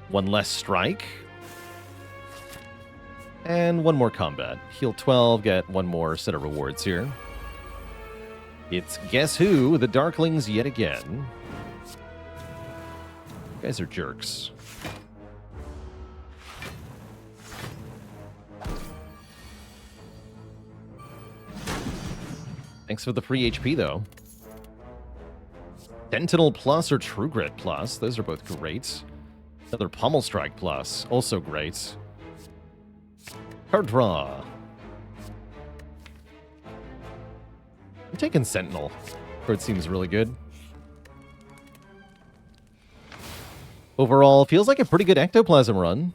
One less strike. And one more combat. Heal 12, get one more set of rewards here. It's Guess Who, the Darklings yet again. You guys are jerks. Thanks for the free HP, though. Sentinel Plus or True Grit Plus. Those are both great. Another Pommel Strike Plus. Also great. Card draw. I'm taking Sentinel. It seems really good. Overall, feels like a pretty good Ectoplasm run.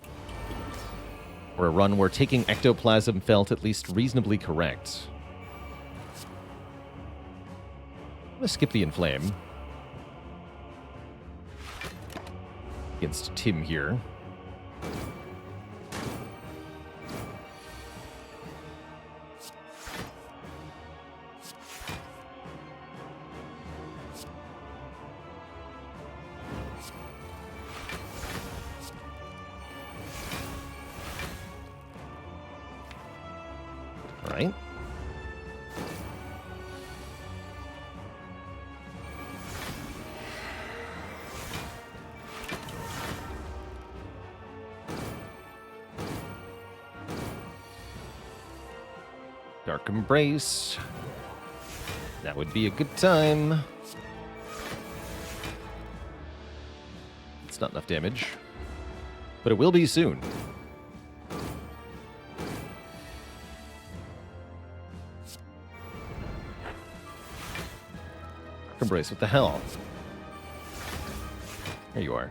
Or a run where taking Ectoplasm felt at least reasonably correct. I'm going to skip the Inflame. Against Tim here. All right. Dark Embrace. That would be a good time. It's not enough damage. But it will be soon. Dark Embrace, what the hell? There you are.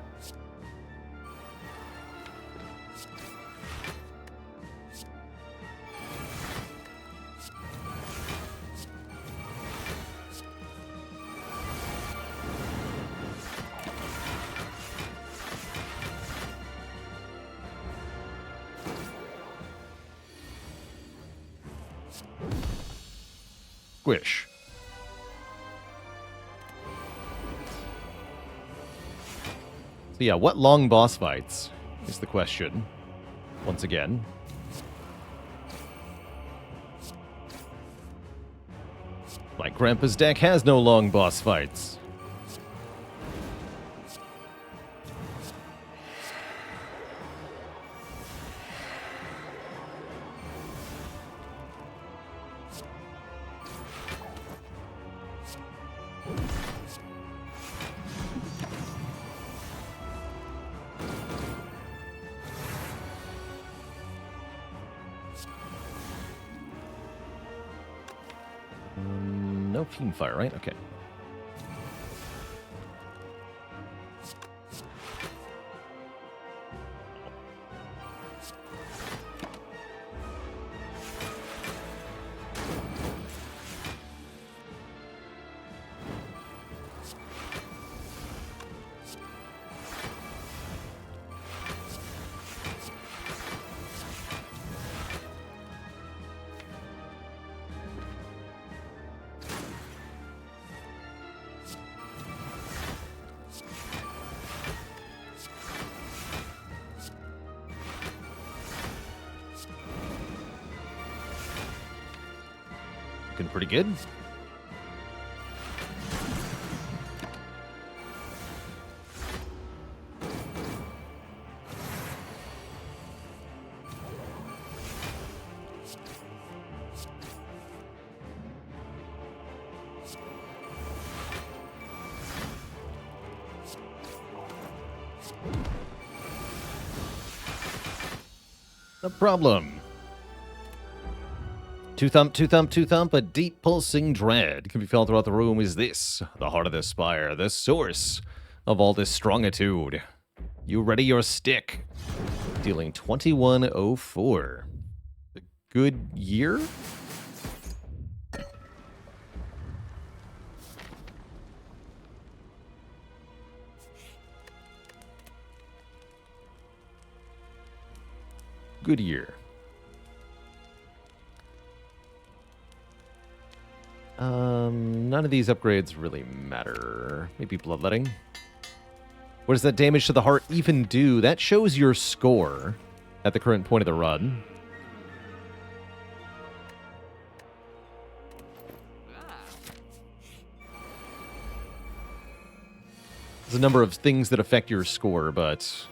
Squish. So yeah, what long boss fights is the question, once again. My grandpa's deck has no long boss fights. No Keen Fire, right? Okay. Looking pretty good. No problem. Two thump, a deep pulsing dread can be felt throughout the room. Is this the heart of the Spire, the source of all this strongitude? You ready your stick? Dealing 2104. A good year? Good year. None of these upgrades really matter. Maybe Bloodletting. What does that damage to the heart even do? That shows your score at the current point of the run. There's a number of things that affect your score, but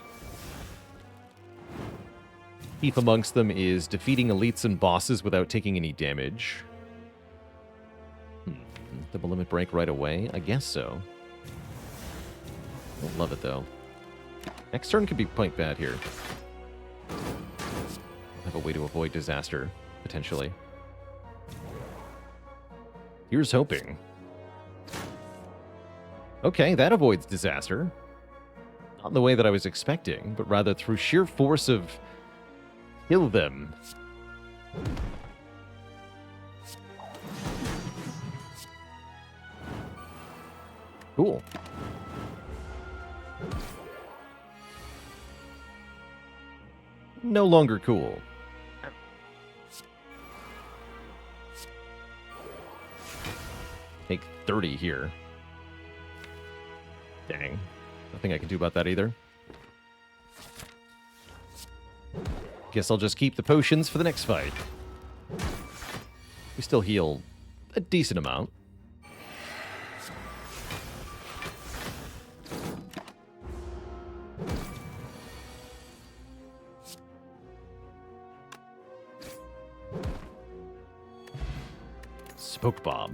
chief amongst them is defeating elites and bosses without taking any damage. Double limit break right away? I guess so. Don't love it, though. Next turn could be quite bad here. Have a way to avoid disaster, potentially. Here's hoping. Okay, that avoids disaster. Not in the way that I was expecting, but rather through sheer force of kill them. Cool. No longer cool. Take 30 here. Dang. Nothing I can do about that either. Guess I'll just keep the potions for the next fight. We still heal a decent amount. Smoke bomb.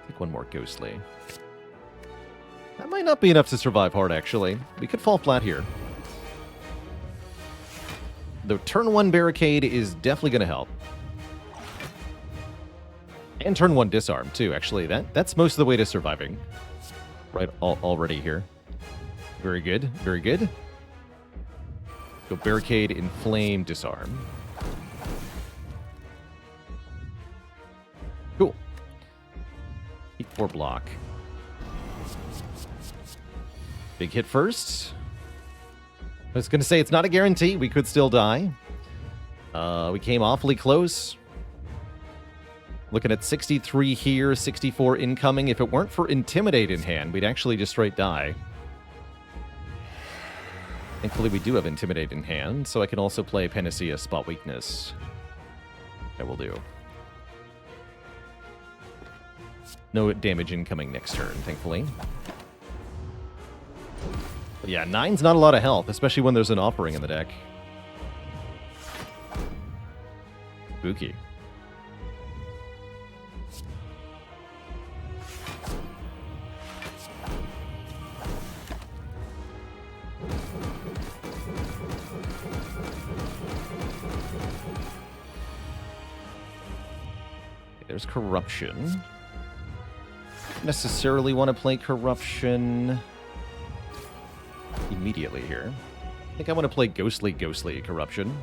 Take one more ghostly. That might not be enough to survive hard, actually. We could fall flat here. The turn 1 barricade is definitely going to help. And turn 1 disarm, too, actually. That's most of the way to surviving. Right, already here. Very good, very good. Go barricade, inflame, disarm. Cool. 8-4 block. Big hit first. I was going to say it's not a guarantee. We could still die. We came awfully close. Looking at 63 here, 64 incoming. If it weren't for Intimidate in hand, we'd actually just straight die. Thankfully, we do have Intimidate in hand, so I can also play Panacea Spot Weakness. That will do. No damage incoming next turn, thankfully. But yeah, 9's not a lot of health, especially when there's an offering in the deck. Spooky. There's Corruption. Don't necessarily want to play Corruption immediately here. I think I want to play Ghostly Corruption.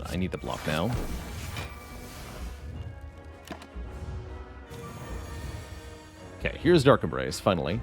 I need the block now. Okay, here's Dark Embrace, finally.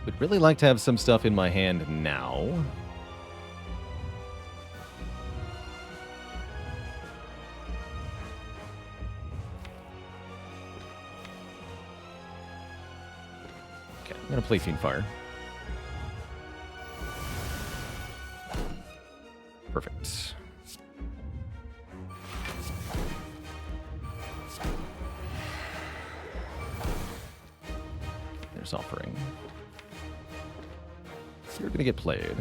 Would really like to have some stuff in my hand now. Okay, I'm gonna play Fiendfire. Perfect. There's Offering. You're gonna get played.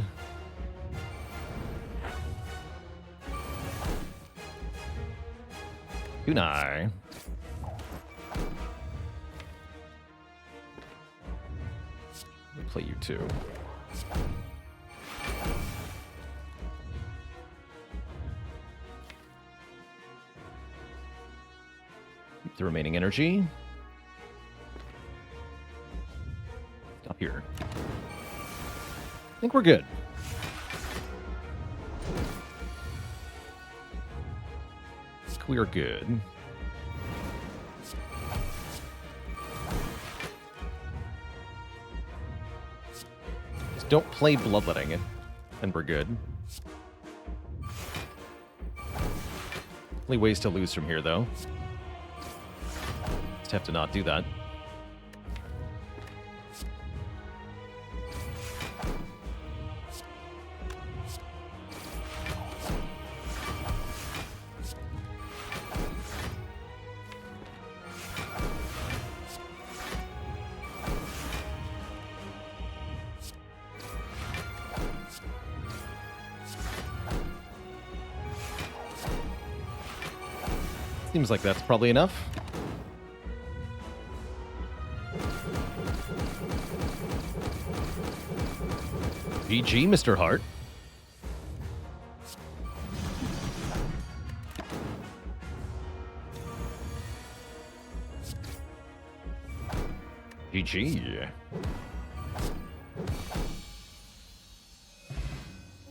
Kunai. We'll play you too. Keep the remaining energy. Stop here. I think we're good. I think we are good. Just don't play Bloodletting, and we're good. Only ways to lose from here, though. Just have to not do that. Seems like that's probably enough. GG, Mr. Hart. GG.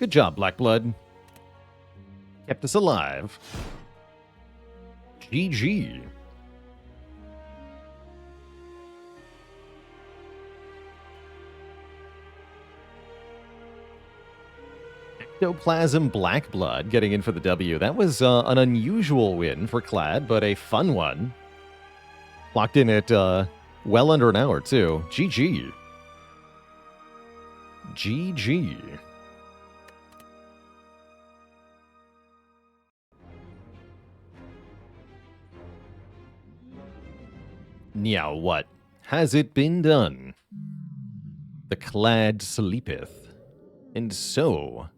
Good job, Blackblood. Kept us alive. GG. Ectoplasm Blackblood getting in for the W. That was an unusual win for Clad, but a fun one. Locked in at well under an hour, too. GG. GG. Now what? Has it been done? The Clad sleepeth, and so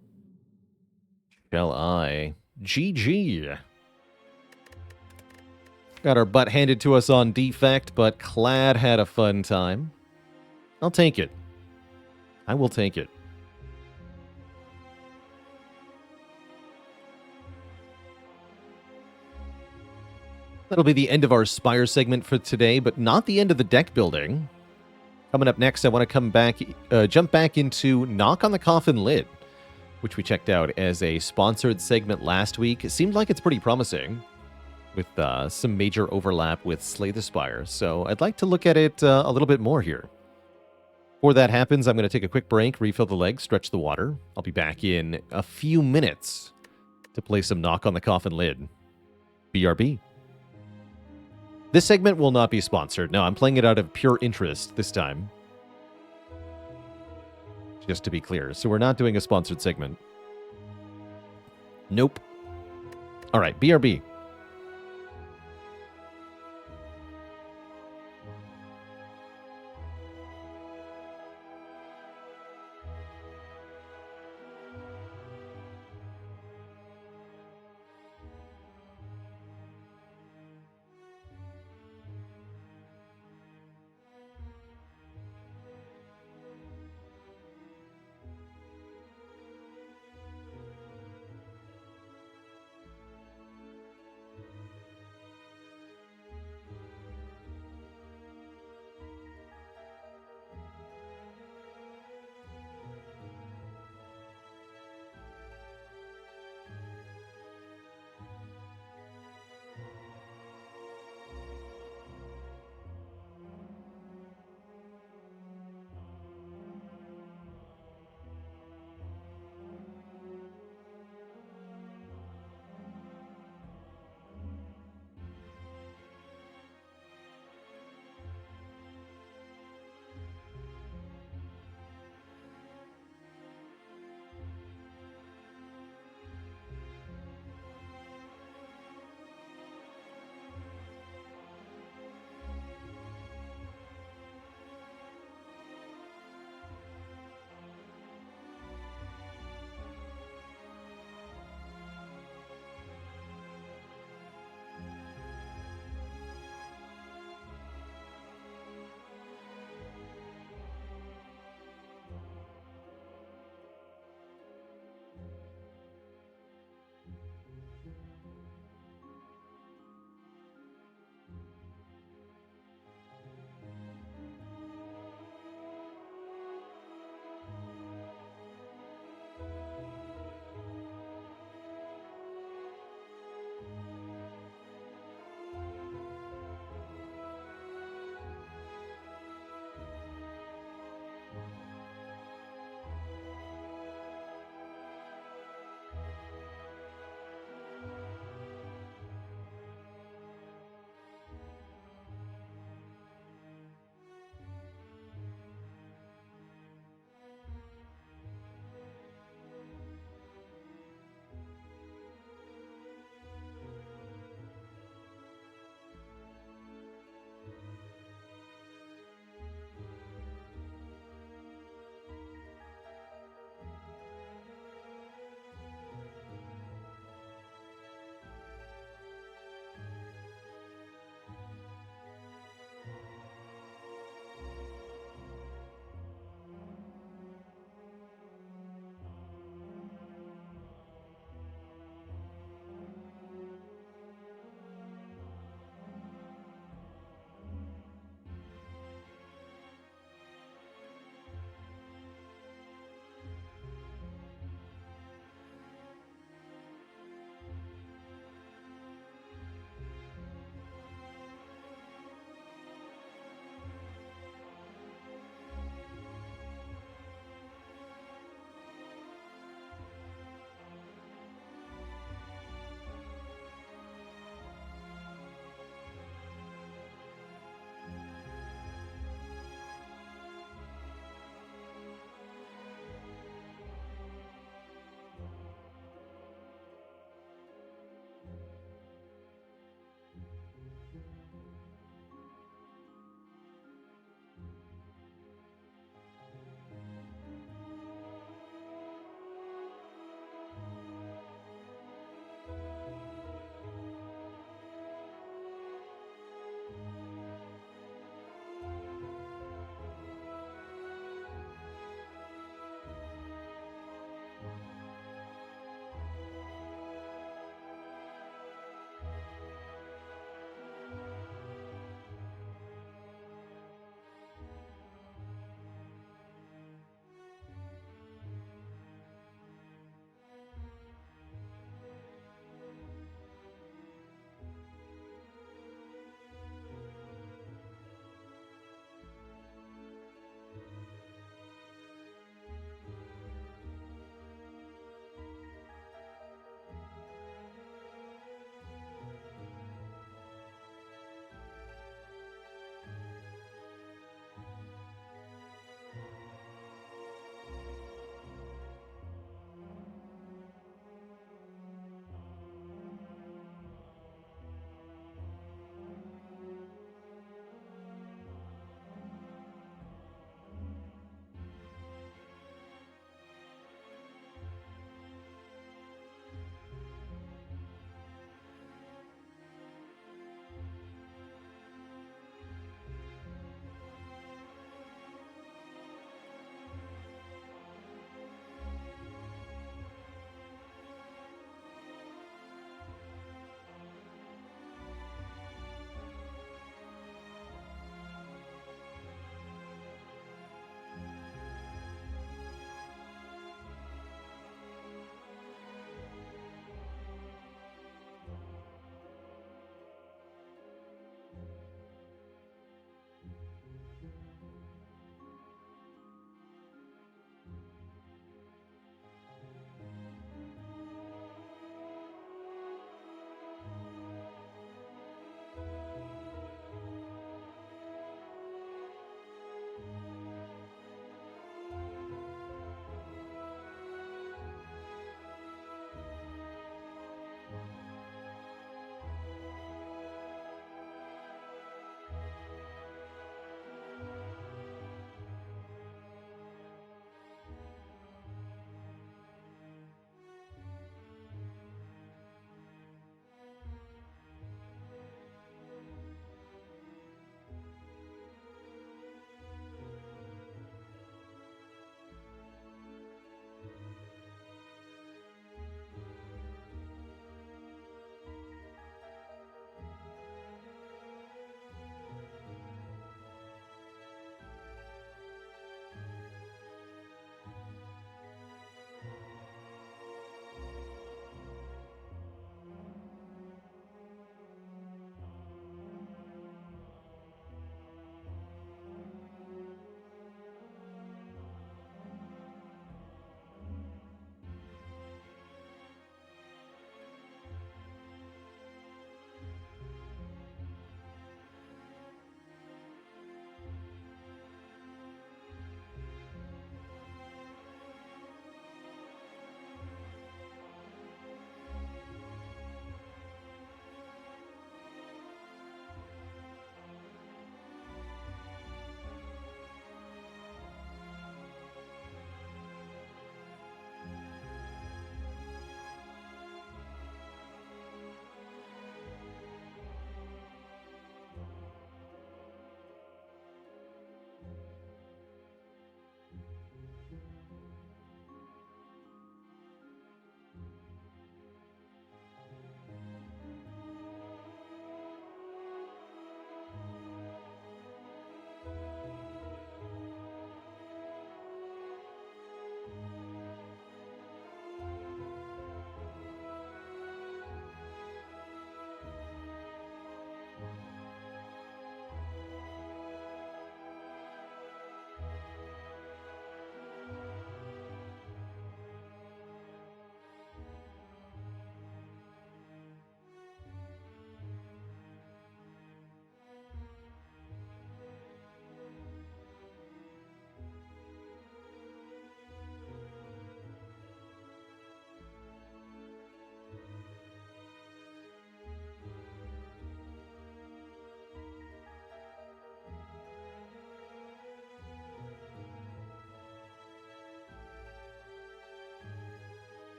shall I. GG. Got our butt handed to us on Defect, but Clad had a fun time. I'll take it. I will take it. That'll be the end of our Spire segment for today, but not the end of the deck building. Coming up next, I want to jump back into Knock on the Coffin Lid, which we checked out as a sponsored segment last week. It seemed like it's pretty promising, with some major overlap with Slay the Spire. So I'd like to look at it a little bit more here. Before that happens, I'm going to take a quick break, refill the legs, stretch the water. I'll be back in a few minutes to play some Knock on the Coffin Lid. BRB. This segment will not be sponsored. No, I'm playing it out of pure interest this time. Just to be clear. So we're not doing a sponsored segment. Nope. All right, BRB.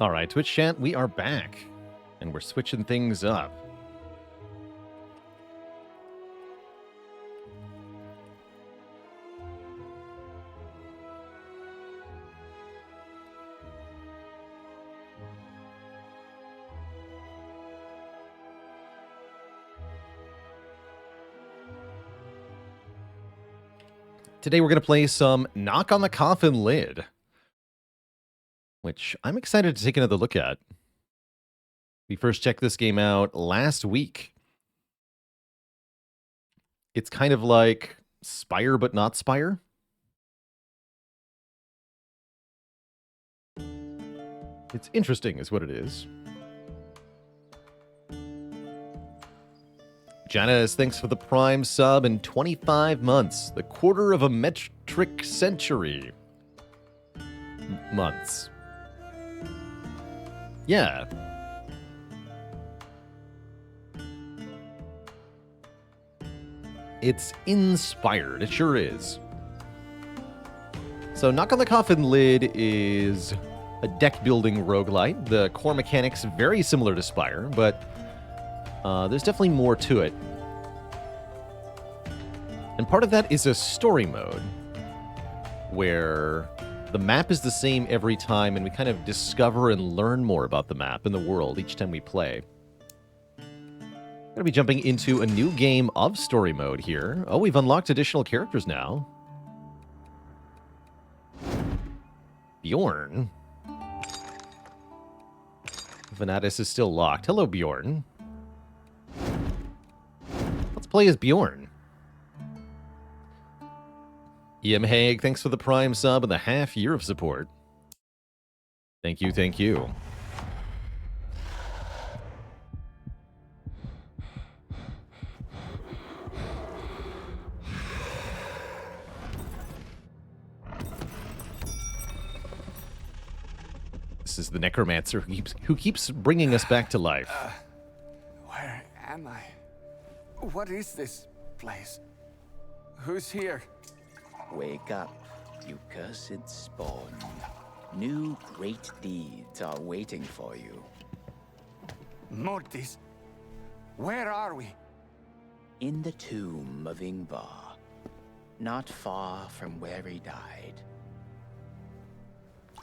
All right, Twitch chat, we are back. And we're switching things up. Today we're going to play some Knock on the Coffin Lid, which I'm excited to take another look at. We first checked this game out last week. It's kind of like Spire, but not Spire. It's interesting is what it is. Janice, thanks for the Prime sub and 25 months. The quarter of a metric century. Months. Yeah. It's inspired. It sure is. So Knock on the Coffin Lid is a deck-building roguelite. The core mechanics very similar to Spire, but there's definitely more to it. And part of that is a story mode, where the map is the same every time, and we kind of discover and learn more about the map and the world each time we play. Going to be jumping into a new game of story mode here. Oh, we've unlocked additional characters now. Bjorn. Venatus is still locked. Hello, Bjorn. Let's play as Bjorn. EM Haig, thanks for the Prime sub and the half year of support. Thank you, thank you. This is the Necromancer who keeps bringing us back to life. Where am I? What is this place? Who's here? Wake up, you cursed spawn. New great deeds are waiting for you. Mortis, where are we? In the tomb of Ingvar, not far from where he died.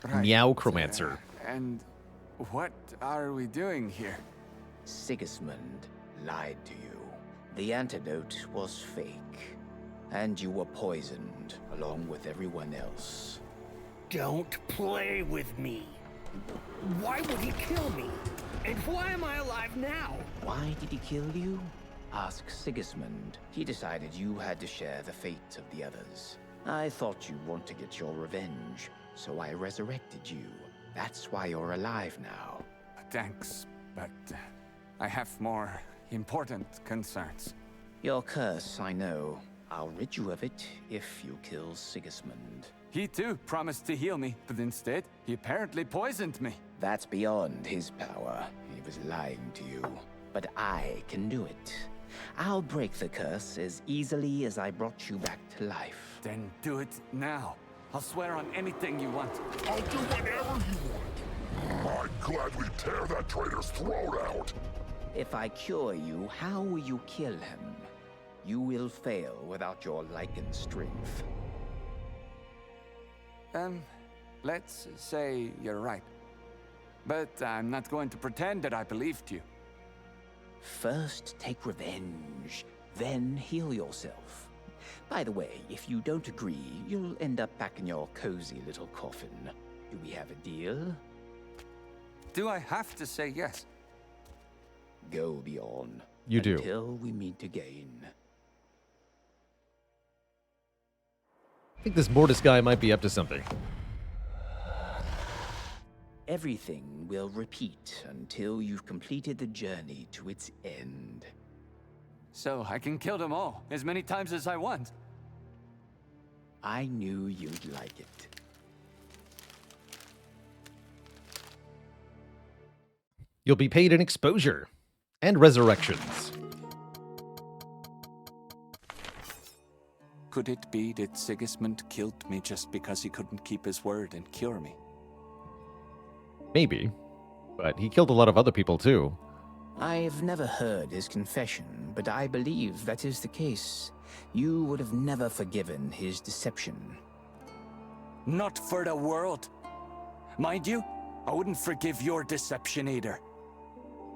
Meowcromancer. And what are we doing here? Sigismund lied to you. The antidote was fake, and you were poisoned along with everyone else. Don't play with me. Why would he kill me? And why am I alive now? Why did he kill you? Ask Sigismund. He decided you had to share the fate of the others. I thought you'd want to get your revenge, so I resurrected you. That's why you're alive now. Thanks, but I have more important concerns. Your curse, I know. I'll rid you of it if you kill Sigismund. He too promised to heal me, but instead, he apparently poisoned me. That's beyond his power. He was lying to you. But I can do it. I'll break the curse as easily as I brought you back to life. Then do it now. I'll swear on anything you want. I'll do whatever you want. I'd gladly tear that traitor's throat out. If I cure you, how will you kill him? You will fail without your lichen strength. Let's say you're right. But I'm not going to pretend that I believed you. First, take revenge, then heal yourself. By the way, if you don't agree, you'll end up back in your cozy little coffin. Do we have a deal? Do I have to say yes? Go beyond. You do. Until we meet again. I think this Mortis guy might be up to something. Everything will repeat until you've completed the journey to its end. So I can kill them all, as many times as I want. I knew you'd like it. You'll be paid in exposure and resurrections. Could it be that Sigismund killed me just because he couldn't keep his word and cure me? Maybe. But he killed a lot of other people, too. I've never heard his confession, but I believe that is the case. You would have never forgiven his deception. Not for the world. Mind you, I wouldn't forgive your deception either.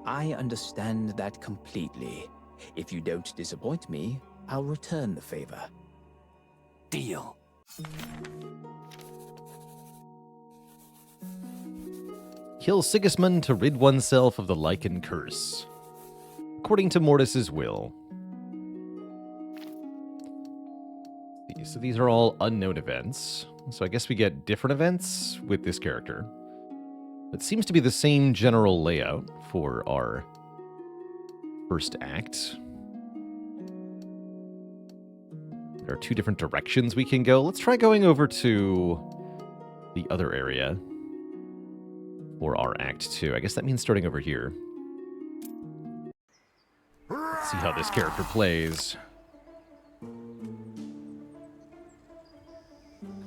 I understand that completely. If you don't disappoint me, I'll return the favor. Deal. Kill Sigismund to rid oneself of the Lycan curse, according to Mortis's will. So these are all unknown events. So I guess we get different events with this character. It seems to be the same general layout for our first act. There are 2 different directions we can go. Let's try going over to the other area for our act 2. I guess that means starting over here. Let's see how this character plays.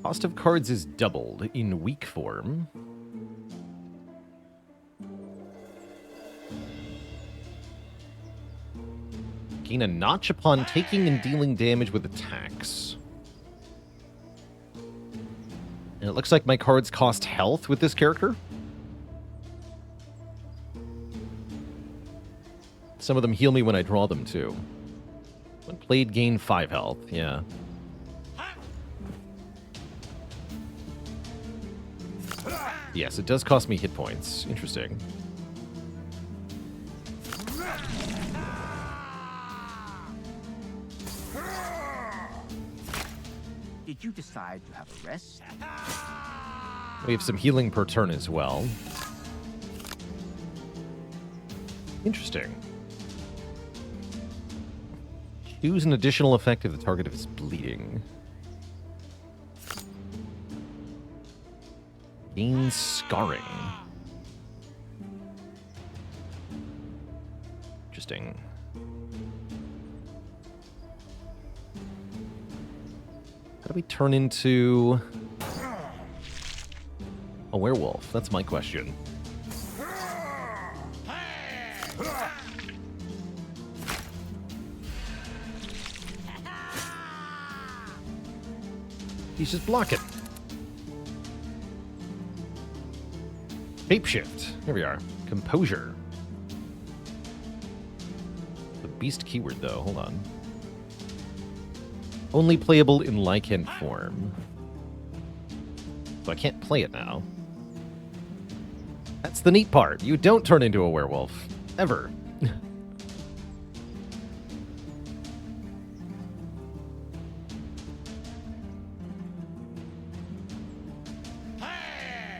Cost of cards is doubled in weak form. Gain a notch upon taking and dealing damage with attacks. And it looks like my cards cost health with this character. Some of them heal me when I draw them, too. When played, gain 5 health, yeah. Yes, it does cost me hit points. Interesting. Did you decide to have a rest? We have some healing per turn as well. Interesting. Choose an additional effect if the target is bleeding. Gain scarring. Interesting. How do we turn into a werewolf? That's my question. He's just blocking. Shapeshift. Here we are. Composure. The beast keyword, though. Hold on. Only playable in Lycan form. So I can't play it now. That's the neat part. You don't turn into a werewolf. Ever.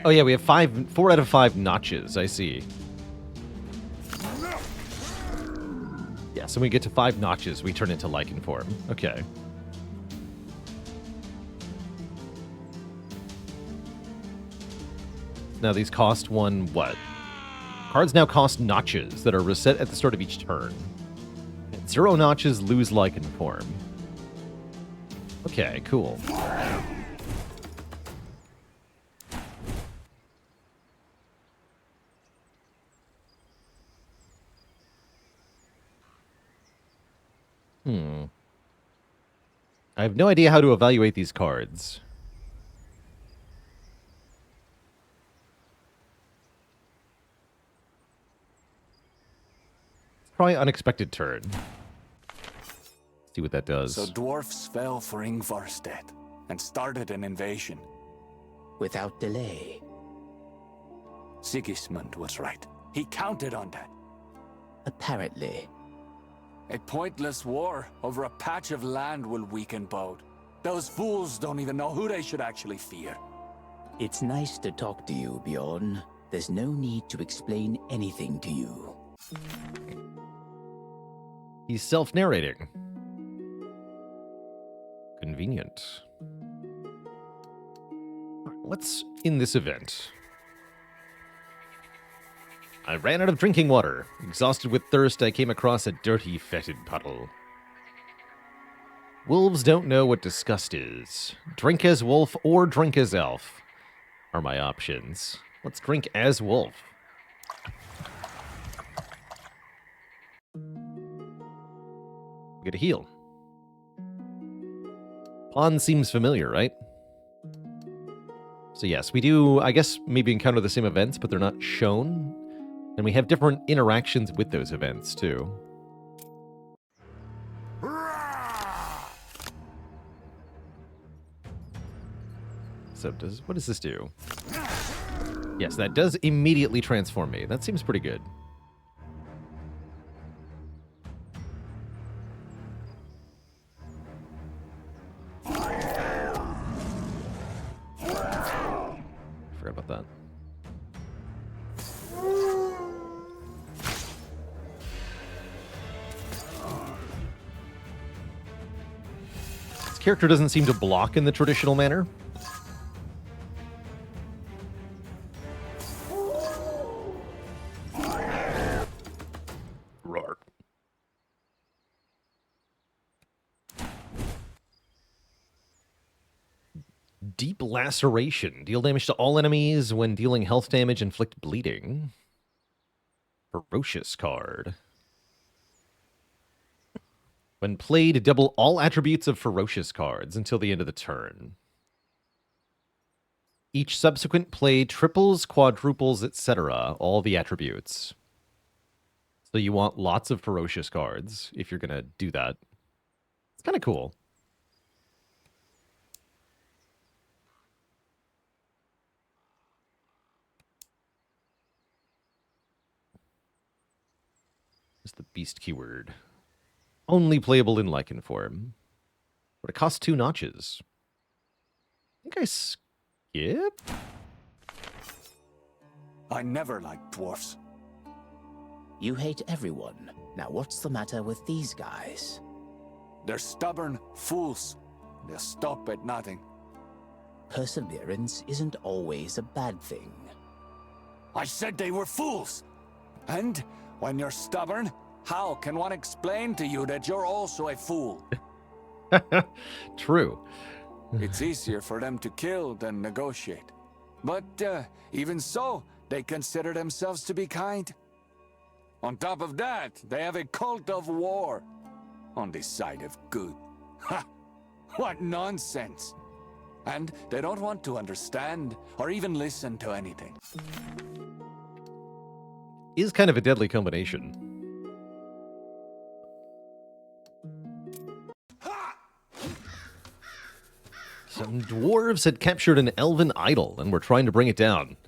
Oh yeah, we have 4 out of 5 notches, I see. Yeah, so when we get to 5 notches, we turn into Lycan form. Okay. Now these cost 1 what? Cards now cost notches that are reset at the start of each turn. At 0 notches, lose Lycan form. Okay, cool. I have no idea how to evaluate these cards. Let's try Unexpected Turn. See what that does. So dwarfs fell for Ingvar's death and started an invasion. Without delay. Sigismund was right. He counted on that. Apparently. A pointless war over a patch of land will weaken both. Those fools don't even know who they should actually fear. It's nice to talk to you, Bjorn. There's no need to explain anything to you. He's self-narrating. Convenient. What's in this event? I ran out of drinking water. Exhausted with thirst, I came across a dirty, fetid puddle. Wolves don't know what disgust is. Drink as wolf or drink as elf are my options. Let's drink as wolf. We get a heal. Pond seems familiar, right? So yes, we do, I guess, maybe encounter the same events, but they're not shown. And we have different interactions with those events, too. So what does this do? Yes, that does immediately transform me. That seems pretty good. Forgot about that. This character doesn't seem to block in the traditional manner. Roar. Deep Laceration. Deal damage to all enemies. When dealing health damage, inflict bleeding. Ferocious card. When played, double all attributes of Ferocious cards until the end of the turn. Each subsequent play triples, quadruples, etc. all the attributes. So you want lots of Ferocious cards if you're going to do that. It's kind of cool. What's the beast keyword? Only playable in Lycan form. But it costs 2 notches. I think I skip? I never liked dwarfs. You hate everyone. Now what's the matter with these guys? They're stubborn fools. They'll stop at nothing. Perseverance isn't always a bad thing. I said they were fools. And when you're stubborn, how can one explain to you that you're also a fool? True. It's easier for them to kill than negotiate. But even so, they consider themselves to be kind. On top of that, they have a cult of war on the side of good. Ha! What nonsense! And they don't want to understand or even listen to anything. Is kind of a deadly combination. Some dwarves had captured an elven idol and were trying to bring it down.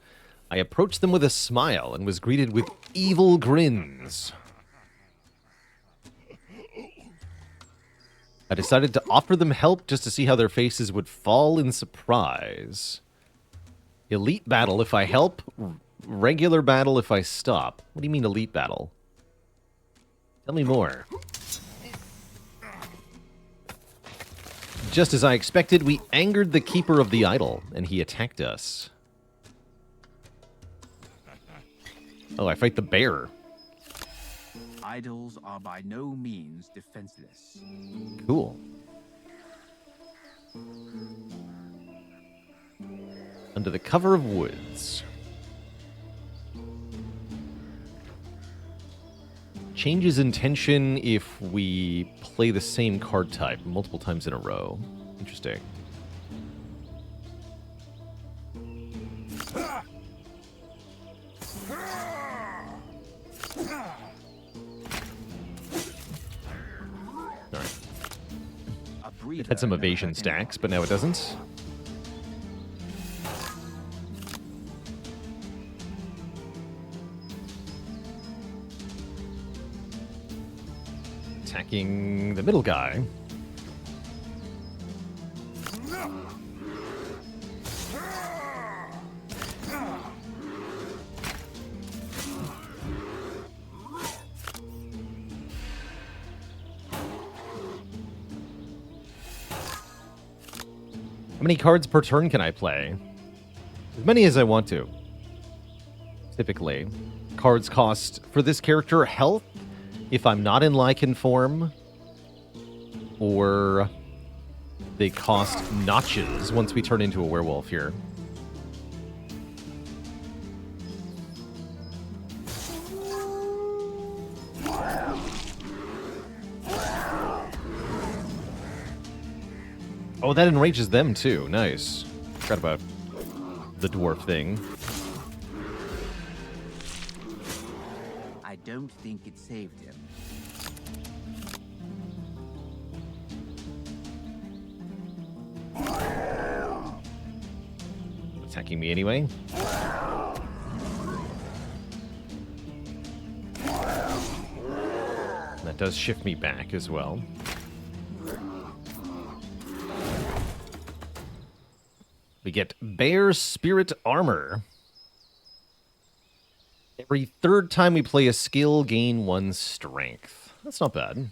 I approached them with a smile and was greeted with evil grins. I decided to offer them help just to see how their faces would fall in surprise. Elite battle if I help, regular battle if I stop. What do you mean elite battle? Tell me more. Just as I expected, we angered the keeper of the idol, and he attacked us. Oh, I fight the bear. Idols are by no means defenseless. Cool. Under the cover of woods. Changes intention if we play the same card type multiple times in a row. Interesting. It had some evasion stacks, but now it doesn't. Attacking the middle guy. How many cards per turn can I play? As many as I want to. Typically. Cards cost, for this character, health, if I'm not in Lycan form, or they cost notches once we turn into a werewolf here. Oh, that enrages them too. Nice. Forgot about the dwarf thing. I don't think it saved him. Attacking me anyway. That does shift me back as well. We get Bear Spirit Armor. Every third time we play a skill, gain 1 strength. That's not bad.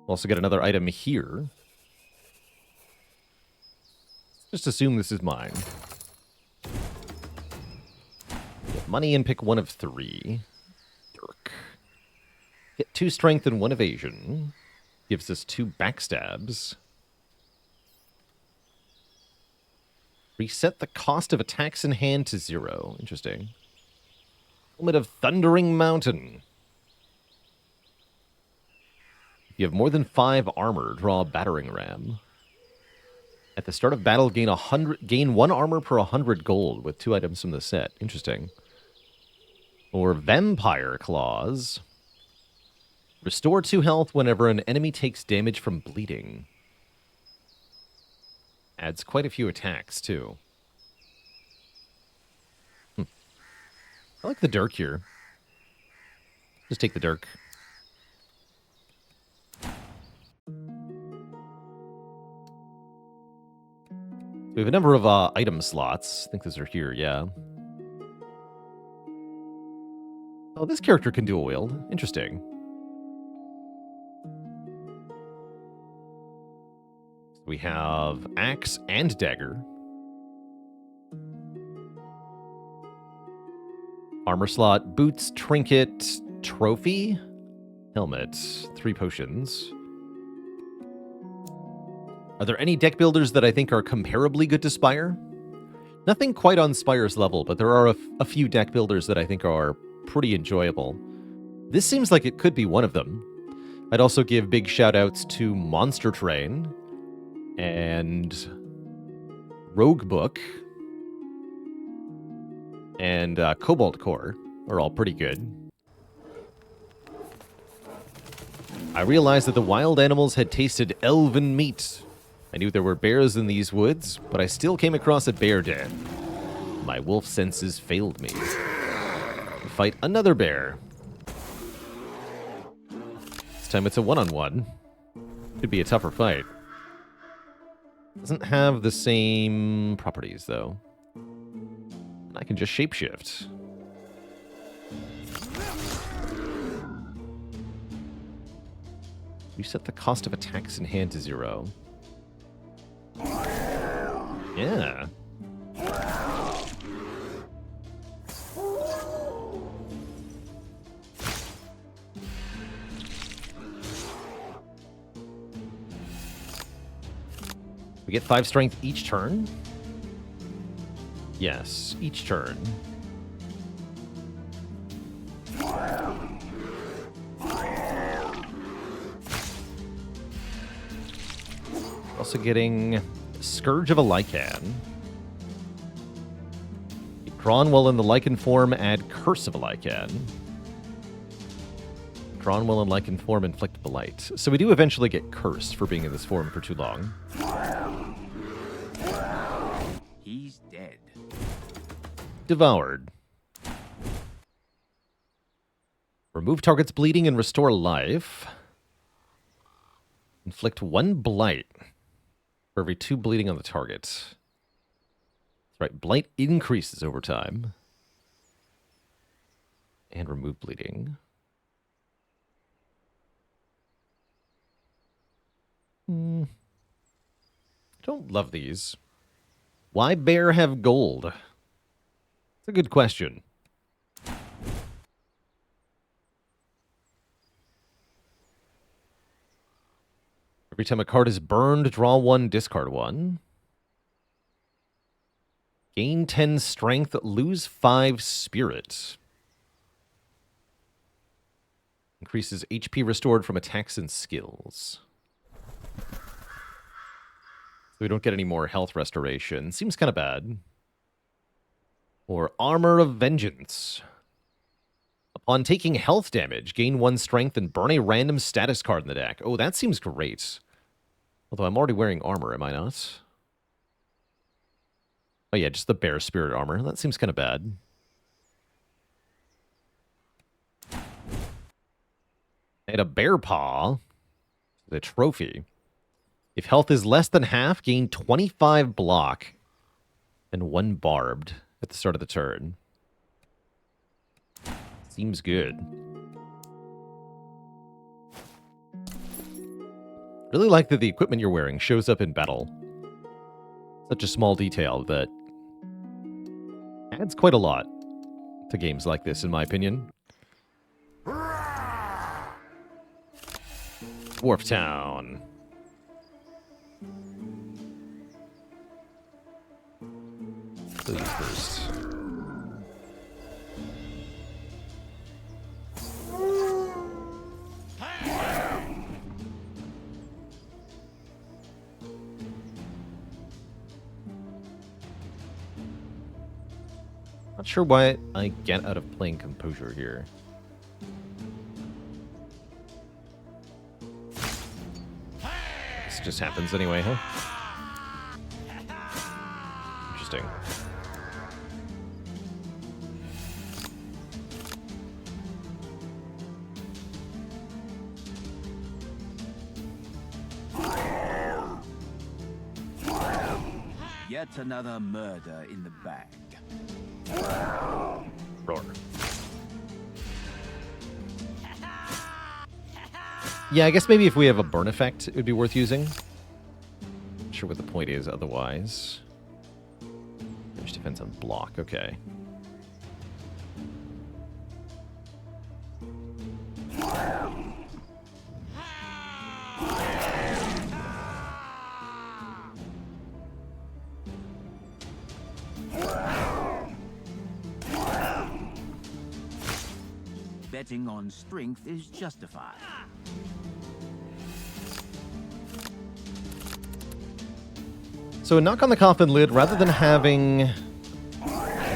Also get another item here. Just assume this is mine. Get money and pick one of 3. Dirk. Get 2 strength and 1 evasion. Gives us 2 backstabs. Reset the cost of attacks in hand to 0. Interesting. Helmet of Thundering Mountain. If you have more than 5 armor, draw a battering ram. At the start of battle, gain 1 armor per 100 gold with 2 items from the set. Interesting. Or Vampire Claws. Restore 2 health whenever an enemy takes damage from bleeding. Adds quite a few attacks, too. I like the Dirk here. Just take the Dirk. We have a number of item slots. I think those are here, yeah. Oh, this character can dual wield. Interesting. We have axe and dagger. Armor slot, boots, trinket, trophy, helmet, 3 potions. Are there any deck builders that I think are comparably good to Spire? Nothing quite on Spire's level, but there are a few deck builders that I think are pretty enjoyable. This seems like it could be one of them. I'd also give big shout-outs to Monster Train and Rogue Book and Cobalt Core are all pretty good. I realized that the wild animals had tasted elven meat. I knew there were bears in these woods, but I still came across a bear den. My wolf senses failed me. Fight another bear. This time it's a one-on-one. Could be a tougher fight. Doesn't have the same properties, though. I can just shapeshift. Reset the cost of attacks in hand to 0. Yeah. We get 5 strength each turn? Yes, each turn. Also getting Scourge of a Lycan. Drawn while in the Lycan form, add Curse of a Lycan. Drawn while in Lycan form, inflict Blight. So we do eventually get cursed for being in this form for too long. He's dead. Devoured. Remove target's bleeding and restore life. Inflict 1 blight for every 2 bleeding on the target. That's right, blight increases over time. And remove bleeding. Don't love these. Why bear have gold? It's a good question. Every time a card is burned, draw 1, discard 1. Gain 10 strength, lose 5 spirit. Increases HP restored from attacks and skills. So we don't get any more health restoration. Seems kind of bad. Or Armor of Vengeance. Upon taking health damage, gain 1 strength and burn a random status card in the deck. Oh, that seems great. Although I'm already wearing armor, am I not? Oh yeah, just the Bear Spirit armor. That seems kind of bad. And a Bear Paw. The trophy. If health is less than half, gain 25 block and 1 barbed at the start of the turn. Seems good. Really like that the equipment you're wearing shows up in battle. Such a small detail that adds quite a lot to games like this, in my opinion. Dwarf Town. Those first. Not sure why I get out of playing Composure here. This just happens anyway, huh? Interesting. Yet another murder in the bag. Roar. Yeah, I guess maybe if we have a burn effect, it would be worth using. Not sure what the point is otherwise. Damage defense on block, okay. Betting on strength is justified. So a knock on the Coffin Lid, rather than having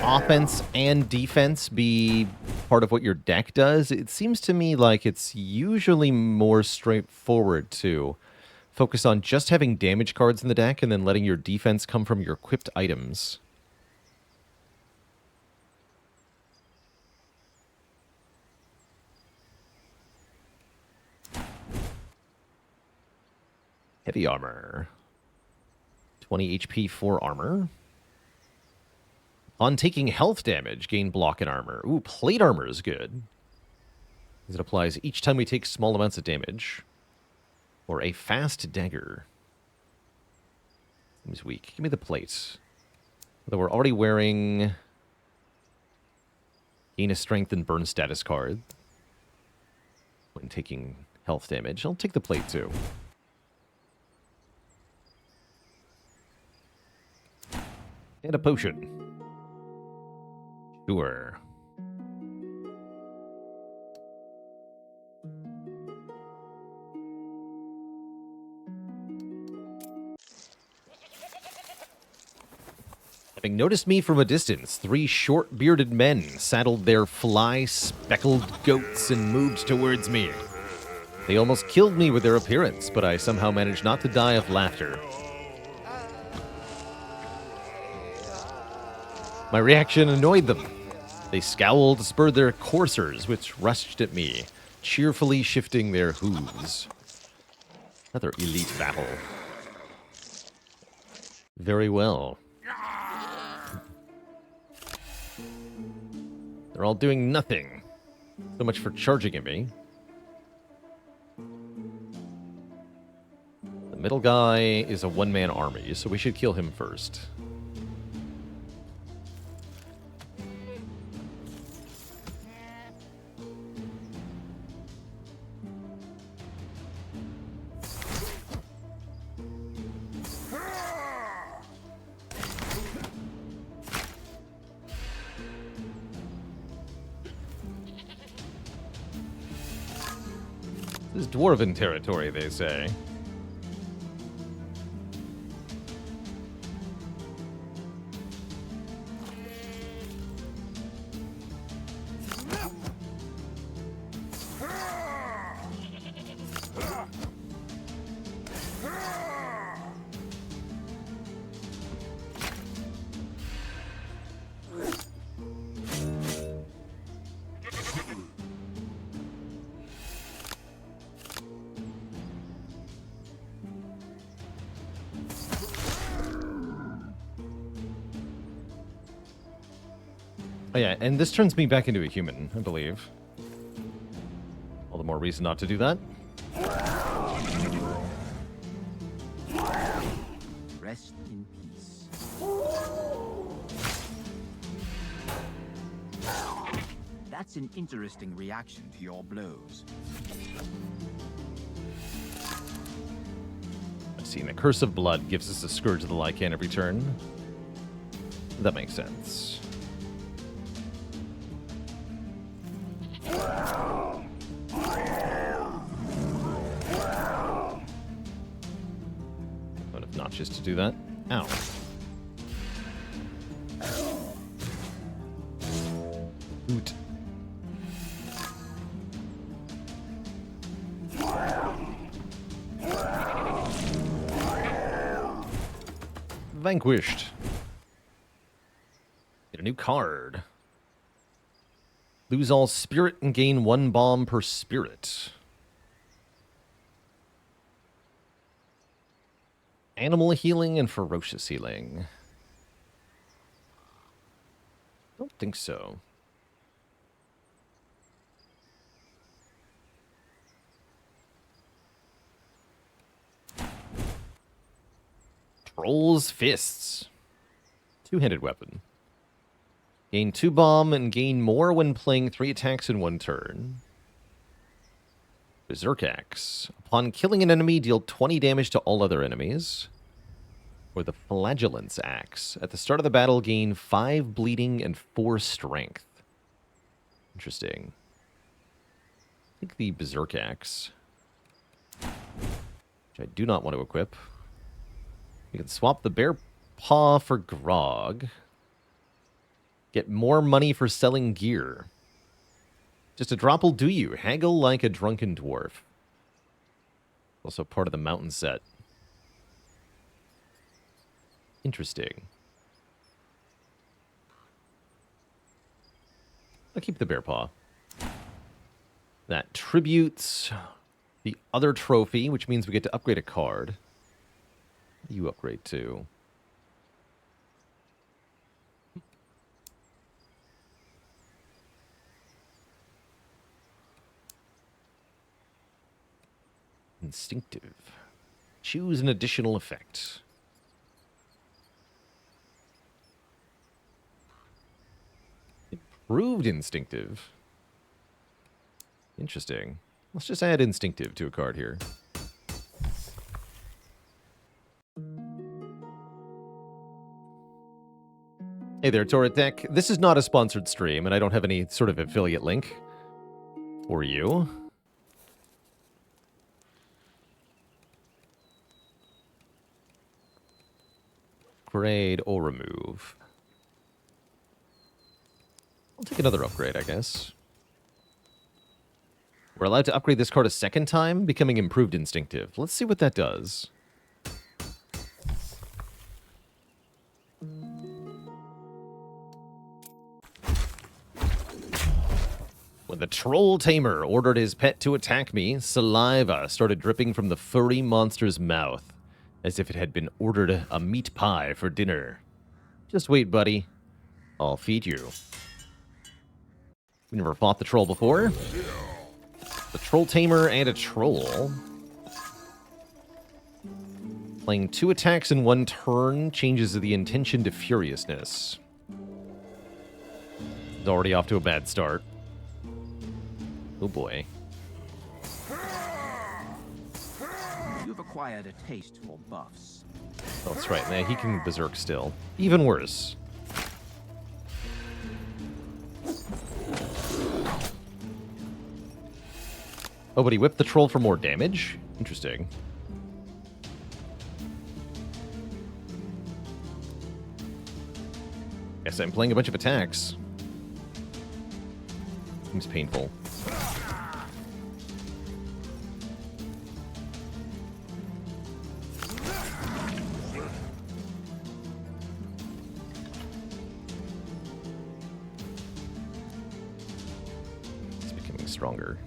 offense and defense be part of what your deck does, it seems to me like it's usually more straightforward to focus on just having damage cards in the deck and then letting your defense come from your equipped items. Heavy armor. 20 HP for armor. On taking health damage, gain block and armor. Ooh, plate armor is good. It applies each time we take small amounts of damage. Or a fast dagger. Seems weak. Give me the plate. Although we're already wearing... Gain a strength and burn status card. When taking health damage. I'll take the plate too. And a potion. Sure. Having noticed me from a distance, 3 short-bearded men saddled their fly-speckled goats and moved towards me. They almost killed me with their appearance, but I somehow managed not to die of laughter. My reaction annoyed them. They scowled, spurred their coursers, which rushed at me, cheerfully shifting their hooves. Another elite battle. Very well. They're all doing nothing. So much for charging at me. The middle guy is a one-man army, so we should kill him first. This is dwarven territory, they say. Oh yeah, and this turns me back into a human, I believe. All the more reason not to do that. Rest in peace. That's an interesting reaction to your blows. I've seen the Curse of Blood gives us a Scourge of the Lycan every turn. That makes sense. Just to do that. Ow. Oot. Vanquished. Get a new card. Lose all spirit and gain 1 bomb per spirit. Animal healing and ferocious healing. Don't think so. Troll's Fists. 2-handed weapon. Gain 2 bomb and gain more when playing 3 attacks in 1 turn. Berserk Axe. Upon killing an enemy, deal 20 damage to all other enemies. Or the Flagellance Axe. At the start of the battle, gain 5 bleeding and 4 strength. Interesting. I think the Berserk Axe, which I do not want to equip. We can swap the Bear Paw for Grog. Get more money for selling gear. Just a drop will do you. Haggle like a drunken dwarf. Also part of the mountain set. Interesting. I'll keep the bear paw. That tributes the other trophy, which means we get to upgrade a card. You upgrade too. Instinctive. Choose an additional effect. Improved instinctive. Interesting. Let's just add instinctive to a card here. Hey there, Torrid Tech. This is not a sponsored stream, and I don't have any sort of affiliate link for you. Upgrade or remove. I'll take another upgrade, I guess. We're allowed to upgrade this card a second time, becoming improved instinctive. Let's see what that does. When the Troll Tamer ordered his pet to attack me, saliva started dripping from the furry monster's mouth, as if it had been ordered a meat pie for dinner. Just wait, buddy. I'll feed you. We never fought the troll before. The Troll Tamer and a troll. Playing 2 attacks in 1 turn changes the intention to furiousness. It's already off to a bad start. Oh boy. You've acquired a taste for buffs. Oh, that's right, man. He can berserk still. Even worse. Oh, but he whipped the troll for more damage? Interesting. Guess I'm playing a bunch of attacks. Seems painful. It's becoming stronger.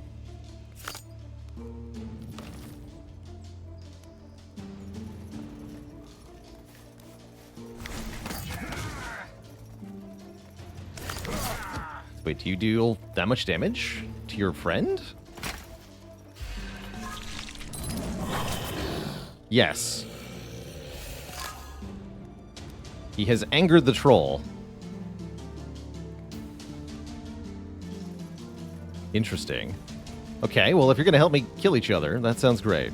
Wait, do you deal that much damage to your friend? Yes. He has angered the troll. Interesting. Okay, well, if you're going to help me kill each other, that sounds great.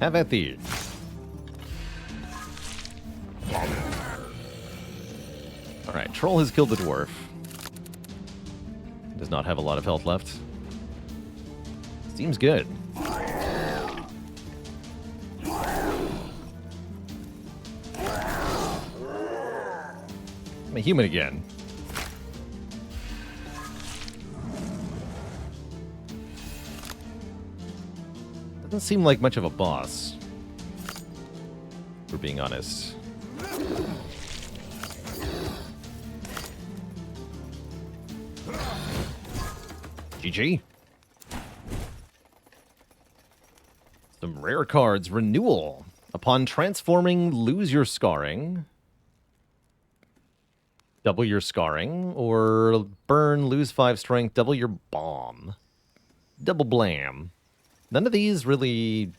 Have at thee. Alright, troll has killed the dwarf. Does not have a lot of health left. Seems good. I'm a human again. Doesn't seem like much of a boss, if we're being honest. GG. Some rare cards. Renewal. Upon transforming, lose your scarring. Double your scarring. Or burn, lose 5 strength, double your bomb. Double blam. None of these really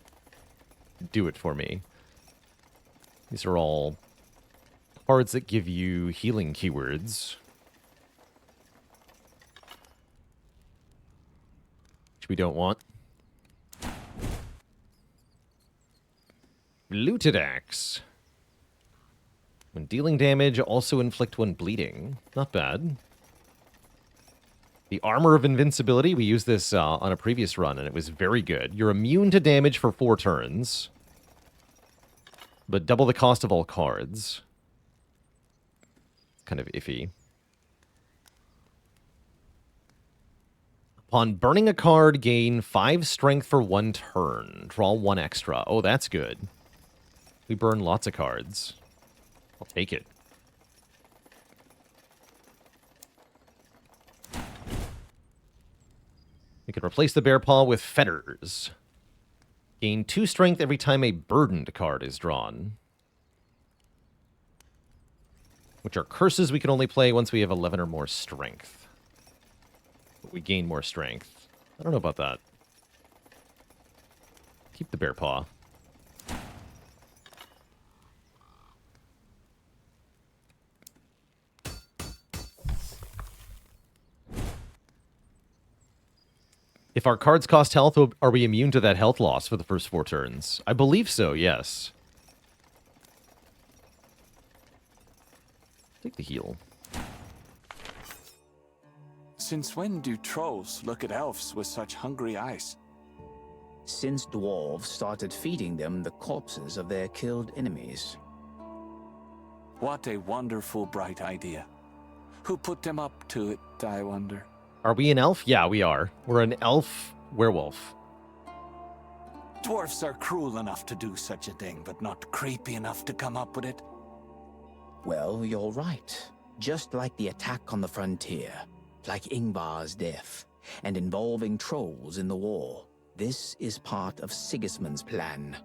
do it for me. These are all cards that give you healing keywords. Which we don't want. Looted Axe. When dealing damage, also inflict one bleeding. Not bad. The Armor of Invincibility, we used this on a previous run, and it was very good. You're immune to damage for 4 turns, but double the cost of all cards. Kind of iffy. Upon burning a card, gain 5 strength for 1 turn. Draw 1 extra. Oh, that's good. We burn lots of cards. I'll take it. We can replace the bear paw with fetters. Gain 2 strength every time a burdened card is drawn. Which are curses we can only play once we have 11 or more strength. But we gain more strength. I don't know about that. Keep the bear paw. If our cards cost health, are we immune to that health loss for the first 4 turns? I believe so, yes. Take the heal. Since when do trolls look at elves with such hungry eyes? Since dwarves started feeding them the corpses of their killed enemies. What a wonderful, bright idea. Who put them up to it, I wonder? Are we an elf? Yeah, we are. We're an elf werewolf. Dwarfs are cruel enough to do such a thing, but not creepy enough to come up with it. Well, you're right. Just like the attack on the frontier, like Ingvar's death, and involving trolls in the war. This is part of Sigismund's plan.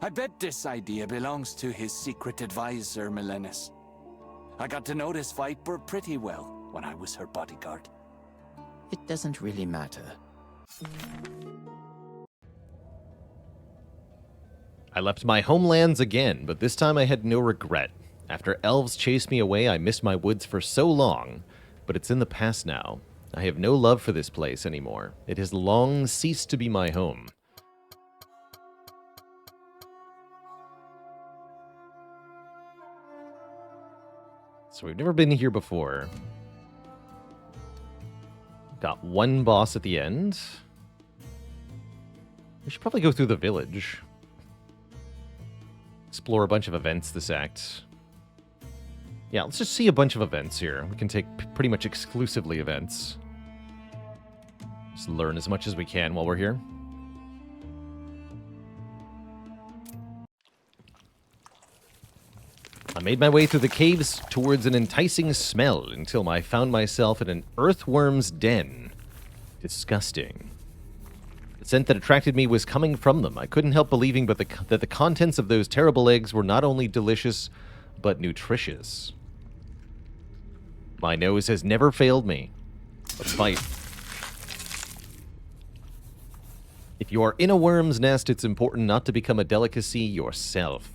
I bet this idea belongs to his secret advisor, Milenis. I got to know this viper pretty well when I was her bodyguard. It doesn't really matter. I left my homelands again, but this time I had no regret. After elves chased me away, I missed my woods for so long, but it's in the past now. I have no love for this place anymore. It has long ceased to be my home. So we've never been here before. Got one boss at the end. We should probably go through the village. Explore a bunch of events this act. Yeah, let's just see a bunch of events here. We can take pretty much exclusively events. Just learn as much as we can while we're here. I made my way through the caves towards an enticing smell until I found myself in an earthworm's den. Disgusting. The scent that attracted me was coming from them. I couldn't help believing that the contents of those terrible eggs were not only delicious, but nutritious. My nose has never failed me. Let's fight. If you are in a worm's nest, it's important not to become a delicacy yourself.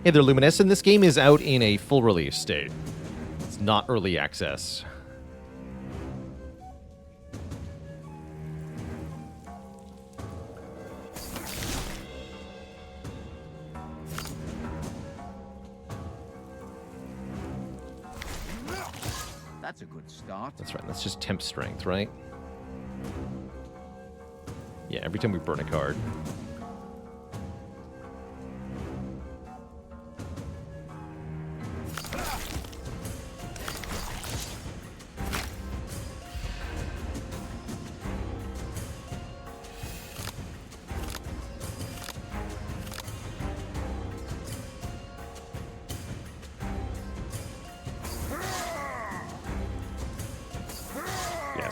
Hey there, Luminescent. This game is out in a full release state. It's not early access. That's a good start. That's right. That's just temp strength, right? Yeah, every time we burn a card.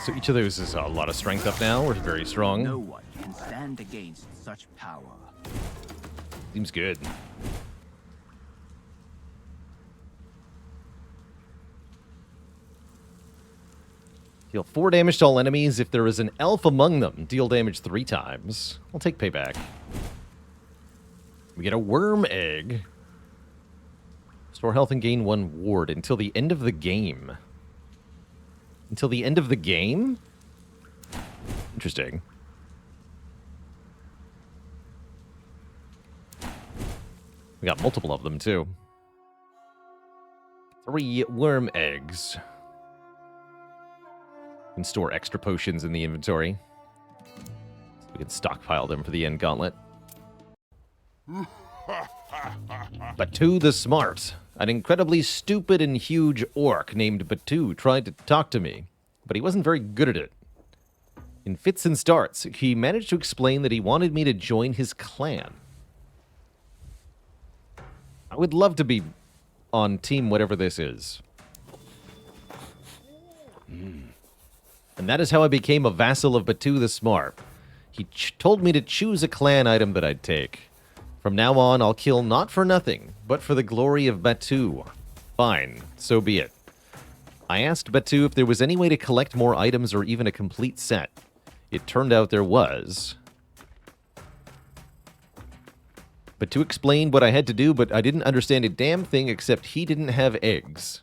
So each of those is a lot of strength up now. We're very strong. No one can stand against such power. Seems good. Deal 4 damage to all enemies. If there is an elf among them, deal damage 3 times. I'll take payback. We get a worm egg. Store health and gain 1 ward until the end of the game. Until the end of the game? Interesting. We got multiple of them, too. 3 worm eggs. We can store extra potions in the inventory. We can stockpile them for the end gauntlet. Batu the Smart. An incredibly stupid and huge orc named Batu tried to talk to me, but he wasn't very good at it. In fits and starts, he managed to explain that he wanted me to join his clan. I would love to be on team whatever this is. And that is how I became a vassal of Batu the Smart. He told me to choose a clan item that I'd take. From now on, I'll kill not for nothing, but for the glory of Batu. Fine, so be it. I asked Batu if there was any way to collect more items or even a complete set. It turned out there was. Batu explained what I had to do, but I didn't understand a damn thing except he didn't have eggs.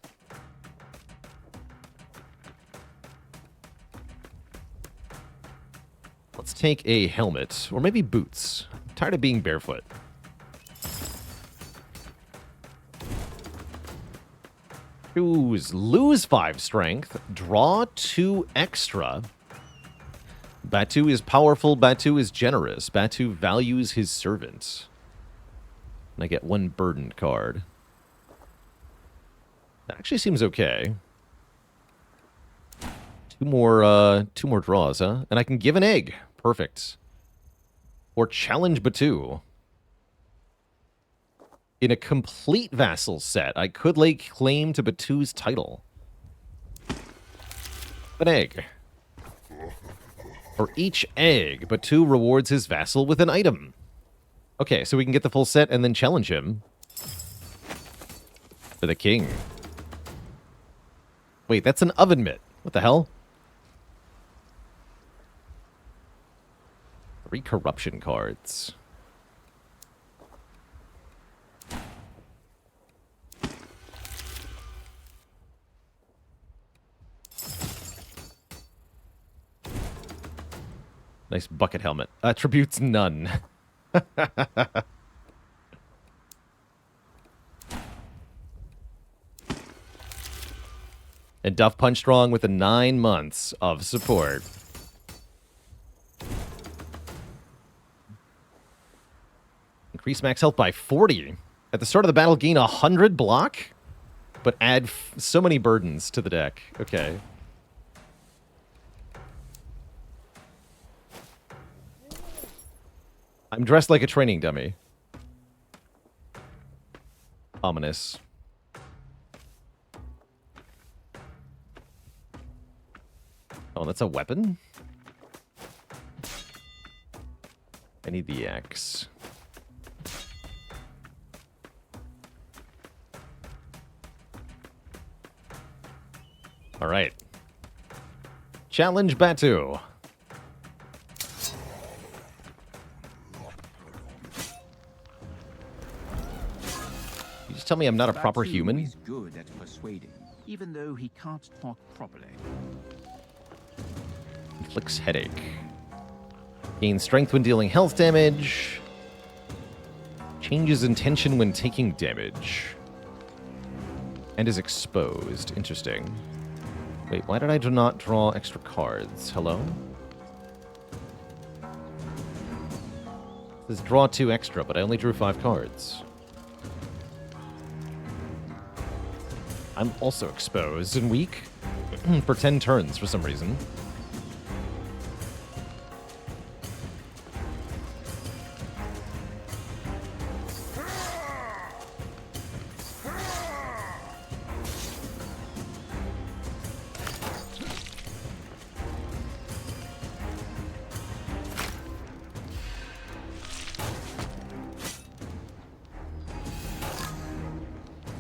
Let's take a helmet, or maybe boots. I'm tired of being barefoot. Lose 5 strength, draw 2 extra. Batu is powerful, Batu is generous, Batu values his servants. And I get 1 burdened card. That actually seems okay. 2 more draws, huh? And I can give an egg. Perfect. Or challenge Batu. In a complete vassal set, I could lay claim to Batu's title. An egg. For each egg, Batu rewards his vassal with an item. Okay, so we can get the full set and then challenge him. For the king. Wait, that's an oven mitt. What the hell? 3 corruption cards. Nice bucket helmet. Attributes none. And Duff Punch Strong with the 9 months of support. Increase max health by 40. At the start of the battle, gain 100 block, but add so many burdens to the deck. Okay. I'm dressed like a training dummy. Ominous. Oh, that's a weapon? I need the X. All right. Challenge Batu. You just tell me I'm not a proper Batu human? is good at persuading, even though he can't talk properly. Inflicts headache. Gains strength when dealing health damage. Changes intention when taking damage. And is exposed. Interesting. Wait, why did I not draw extra cards? Hello? It says draw 2 extra, but I only drew 5 cards. I'm also exposed and weak for 10 turns for some reason.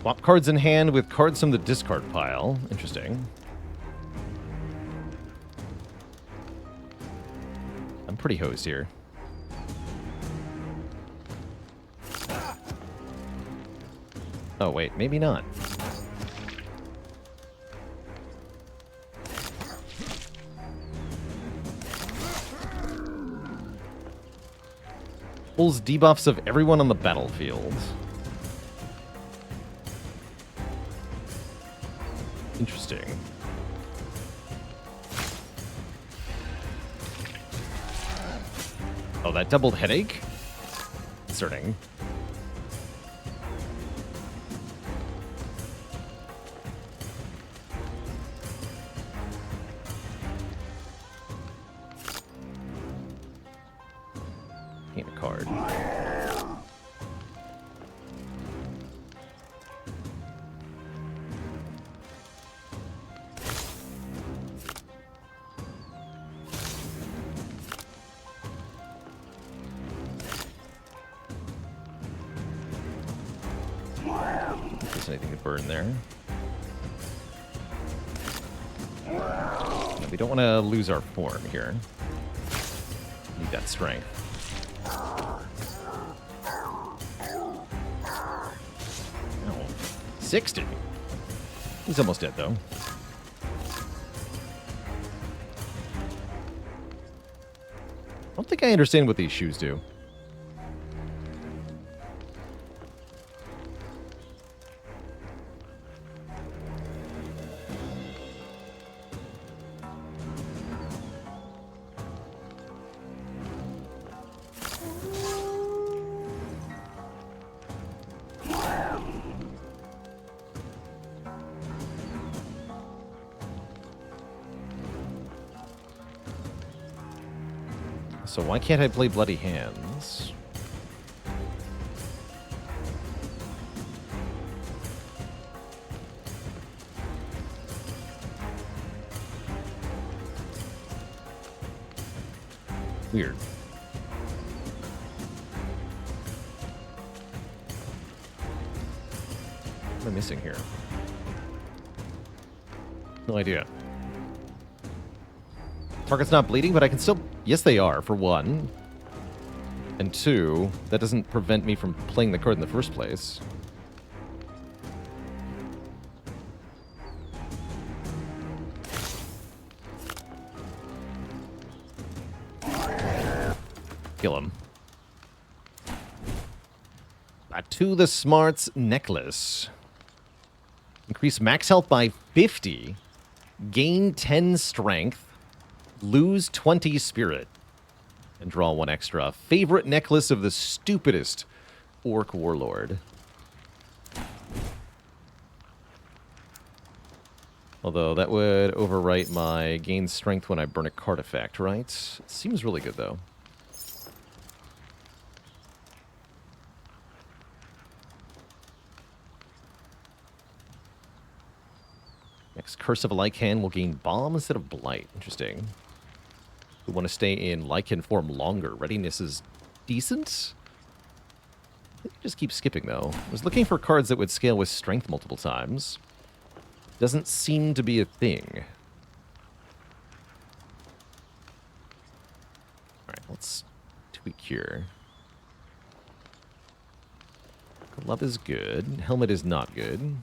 Swap cards in hand with cards from the discard pile. Interesting. I'm pretty hosed here. Oh, wait, maybe not. Pulls debuffs of everyone on the battlefield. Interesting. Oh, that doubled headache? Concerning. Paint a card. Anything to burn there. No, we don't want to lose our form here. Need that strength. Oh. 60. He's almost dead, though. I don't think I understand what these shoes do. So why can't I play Bloody Hands? Weird. What am I missing here? No idea. Target's not bleeding, but I can still... Yes, they are, for one. And 2, that doesn't prevent me from playing the card in the first place. Kill him. To the Smarts Necklace. Increase max health by 50. Gain 10 strength. Lose 20 spirit. And draw 1 extra. Favorite necklace of the stupidest orc warlord. Although that would overwrite my gain strength when I burn a card effect, right? Seems really good, though. Next, Curse of a Lycan will gain Bomb instead of Blight. Interesting. We want to stay in Lycan form longer. Readiness is decent. I think just keep skipping, though. I was looking for cards that would scale with Strength multiple times. Doesn't seem to be a thing. Alright, let's tweak here. Glove is good. Helmet is not good.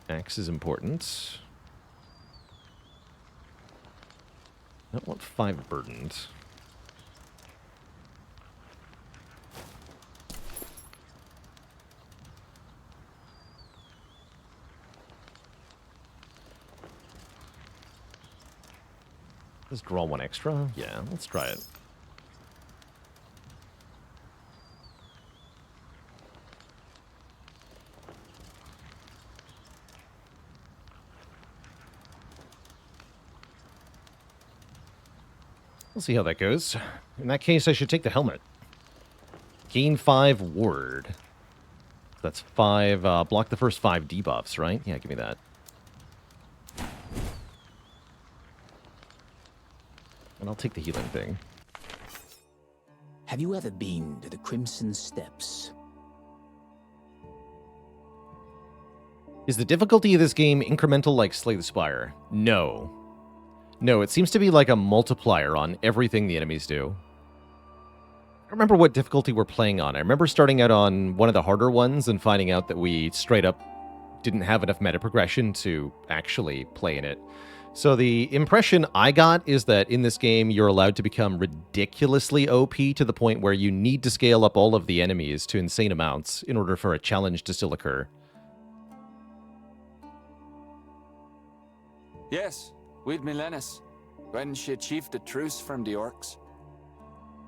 Axe is important. I don't want 5 burdened. Let's draw 1 extra. Yeah, let's try it. We'll see how that goes. In that case, I should take the helmet. Gain 5 ward. That's 5, block the first 5 debuffs, right? Yeah, give me that. And I'll take the healing thing. Have you ever been to the Crimson Steps? Is the difficulty of this game incremental like Slay the Spire? No. No, it seems to be like a multiplier on everything the enemies do. I don't remember what difficulty we're playing on. I remember starting out on one of the harder ones and finding out that we straight up didn't have enough meta progression to actually play in it. So the impression I got is that in this game, you're allowed to become ridiculously OP to the point where you need to scale up all of the enemies to insane amounts in order for a challenge to still occur. Yes, with Milenis, when she achieved the truce from the orcs.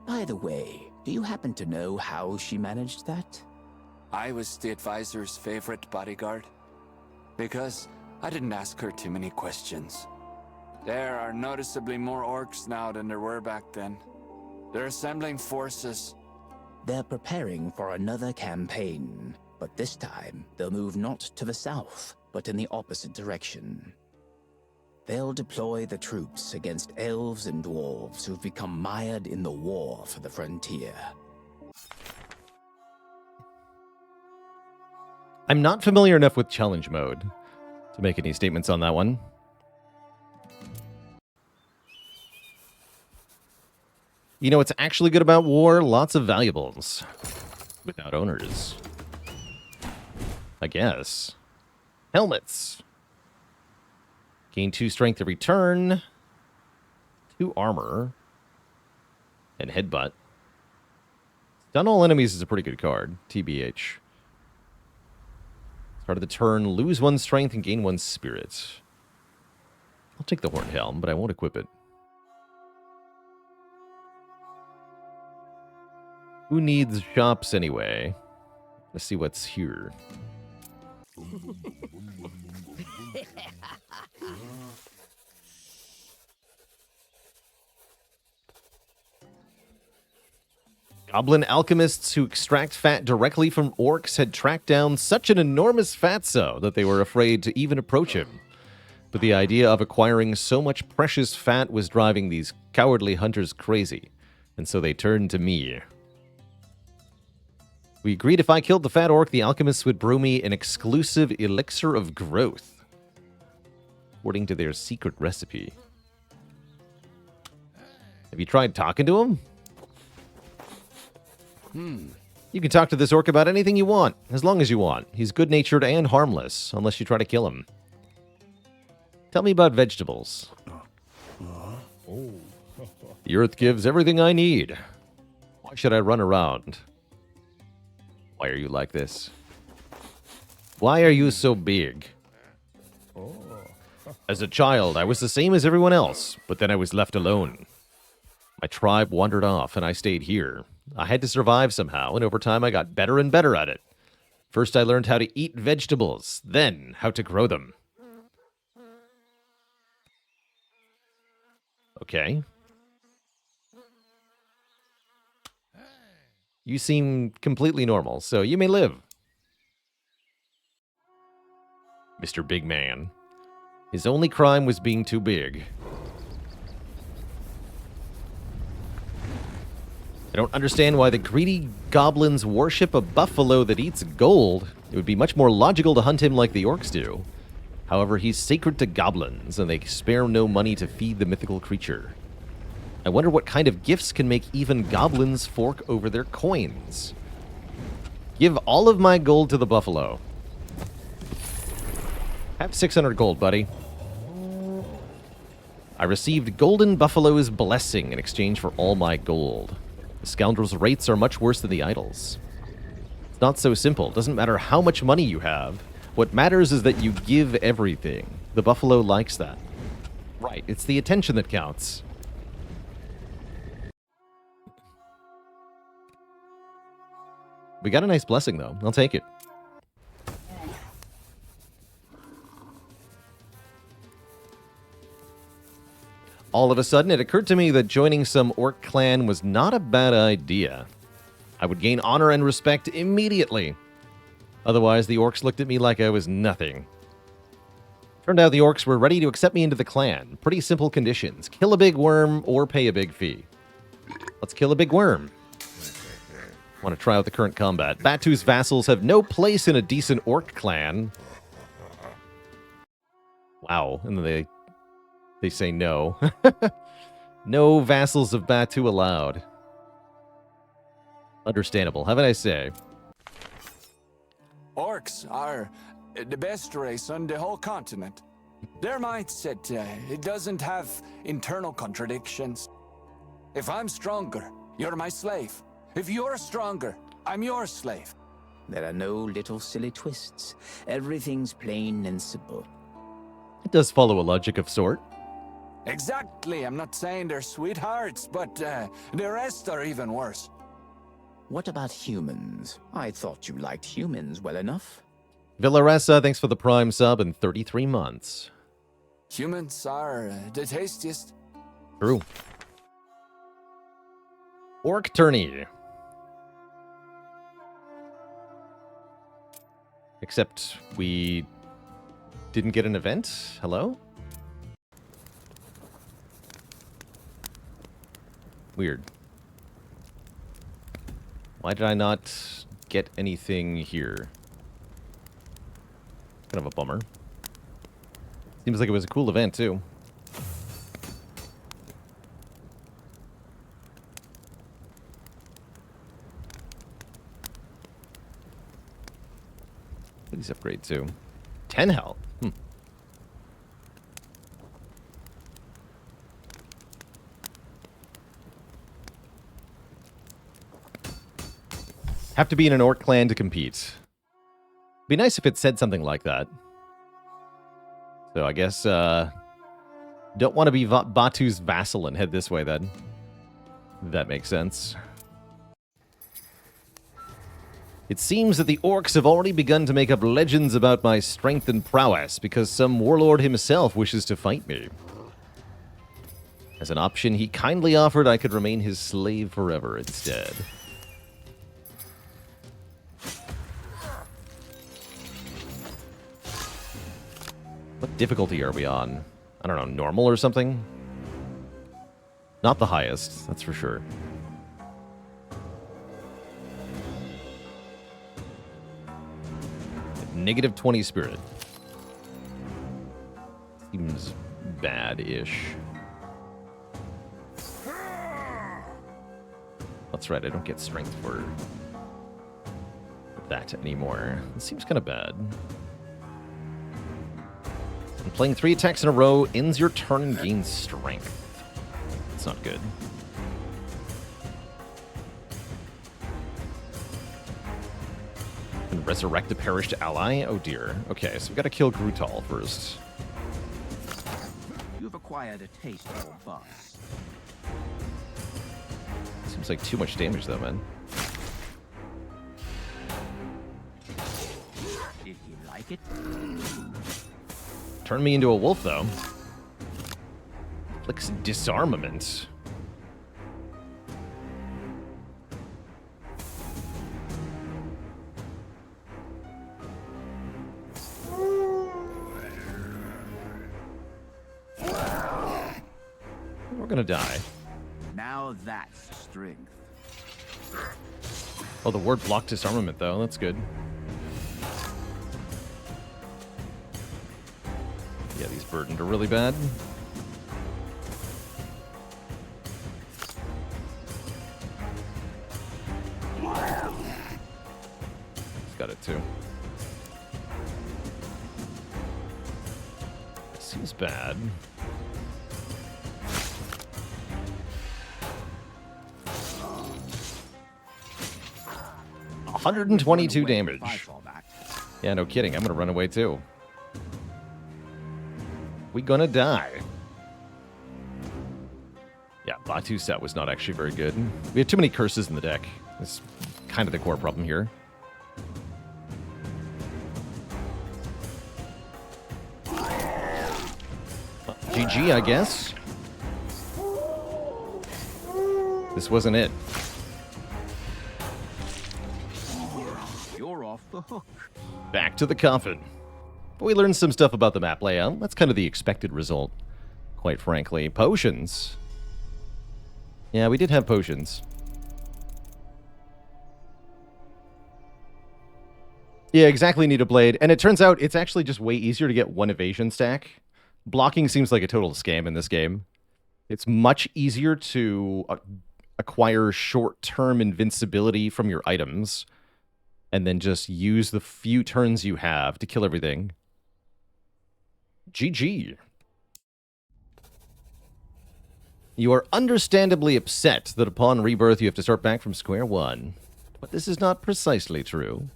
By the way, do you happen to know how she managed that? I was the advisor's favorite bodyguard, because I didn't ask her too many questions. There are noticeably more orcs now than there were back then. They're assembling forces. They're preparing for another campaign, but this time they'll move not to the south, but in the opposite direction. They'll deploy the troops against elves and dwarves who've become mired in the war for the frontier. I'm not familiar enough with challenge mode to make any statements on that one. You know what's actually good about war? Lots of valuables. Without owners. I guess. Helmets. Gain 2 strength every turn. 2 armor. And headbutt. Stun all enemies is a pretty good card. TBH. Start of the turn, lose 1 strength and gain 1 spirit. I'll take the Horned Helm, but I won't equip it. Who needs shops anyway? Let's see what's here. Goblin alchemists who extract fat directly from orcs had tracked down such an enormous fatso that they were afraid to even approach him. But the idea of acquiring so much precious fat was driving these cowardly hunters crazy, and so they turned to me. We agreed if I killed the fat orc, the alchemists would brew me an exclusive elixir of growth, according to their secret recipe. Have you tried talking to him? You can talk to this orc about anything you want, as long as you want. He's good-natured and harmless, unless you try to kill him. Tell me about vegetables. The earth gives everything I need. Why should I run around? Why are you like this? Why are you so big? As a child, I was the same as everyone else, but then I was left alone. My tribe wandered off, and I stayed here. I had to survive somehow, and over time I got better and better at it. First I learned how to eat vegetables, then how to grow them. Okay. You seem completely normal, so you may live. Mr. Big Man. His only crime was being too big. I don't understand why the greedy goblins worship a buffalo that eats gold. It would be much more logical to hunt him like the orcs do. However, he's sacred to goblins, and they spare no money to feed the mythical creature. I wonder what kind of gifts can make even goblins fork over their coins. Give all of my gold to the buffalo. Have 600 gold, buddy. I received Golden Buffalo's blessing in exchange for all my gold. The scoundrel's rates are much worse than the idols. It's not so simple. It doesn't matter how much money you have. What matters is that you give everything. The buffalo likes that. Right, it's the attention that counts. We got a nice blessing, though. I'll take it. All of a sudden, it occurred to me that joining some orc clan was not a bad idea. I would gain honor and respect immediately. Otherwise, the orcs looked at me like I was nothing. Turned out the orcs were ready to accept me into the clan. Pretty simple conditions. Kill a big worm or pay a big fee. Let's kill a big worm. Want to try out the current combat. Batu's vassals have no place in a decent orc clan. Wow. And then they say no. No vassals of Batu allowed. Understandable. Have a nice day. Orcs are the best race on the whole continent. Their mindset, it doesn't have internal contradictions. If I'm stronger, you're my slave. If you're stronger, I'm your slave. There are no little silly twists. Everything's plain and simple. It does follow a logic of sort. Exactly. I'm not saying they're sweethearts, but the rest are even worse. What about humans? I thought you liked humans well enough. Villaressa, thanks for the Prime sub in 33 months. Humans are the tastiest. True. Orc tourney. Except we didn't get an event? Hello? Weird. Why did I not get anything here? Kind of a bummer. Seems like it was a cool event, too. Please upgrade, too. 10 health. Have to be in an orc clan to compete. Be nice if it said something like that. So I guess, don't want to be Batu's vassal and head this way then. That makes sense. It seems that the orcs have already begun to make up legends about my strength and prowess because some warlord himself wishes to fight me. As an option, he kindly offered I could remain his slave forever instead. What difficulty are we on? I don't know, normal or something? Not the highest, that's for sure. Negative 20 spirit. Seems bad-ish. That's right, I don't get strength for that anymore. It seems kind of bad. And playing 3 attacks in a row ends your turn and gains strength. It's not good. And resurrect a perished ally? Oh dear. Okay, so we've got to kill Grutal first. You've acquired a taste for boss. Seems like too much damage though, man. If you like it. Turn me into a wolf though. Flicks disarmament. We're gonna die. Now that's strength. Oh, the ward blocked disarmament though. That's good. Yeah, these burdened are really bad. He's got it too. Seems bad. $122 damage. Yeah, no kidding. I'm gonna run away too. We gonna die. Yeah, Batu set was not actually very good. We had too many curses in the deck. That's kind of the core problem here. GG, I guess. This wasn't it. You're off the hook. Back to the coffin. But we learned some stuff about the map layout. That's kind of the expected result, quite frankly. Potions. Yeah, we did have potions. Yeah, exactly, Need a Blade. And it turns out it's actually just way easier to get one evasion stack. Blocking seems like a total scam in this game. It's much easier to acquire short-term invincibility from your items and then just use the few turns you have to kill everything. GG. You are understandably upset that upon rebirth you have to start back from square one. But this is not precisely true.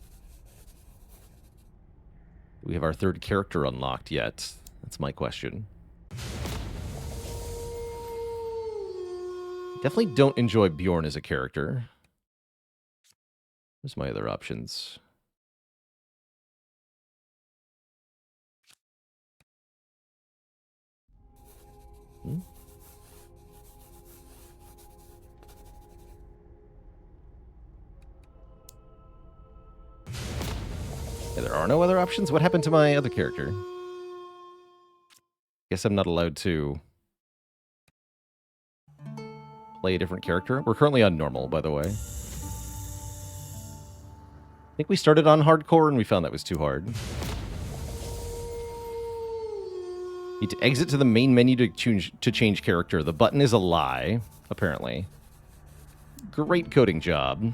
Do we have our third character unlocked yet? That's my question. Definitely don't enjoy Bjorn as a character. Where's my other options? Yeah, there are no other options? What happened to my other character? Guess I'm not allowed to play a different character. We're currently on normal, by the way. I think we started on hardcore and we found that was too hard. Need to exit to the main menu to change character. The button is a lie, apparently. Great coding job.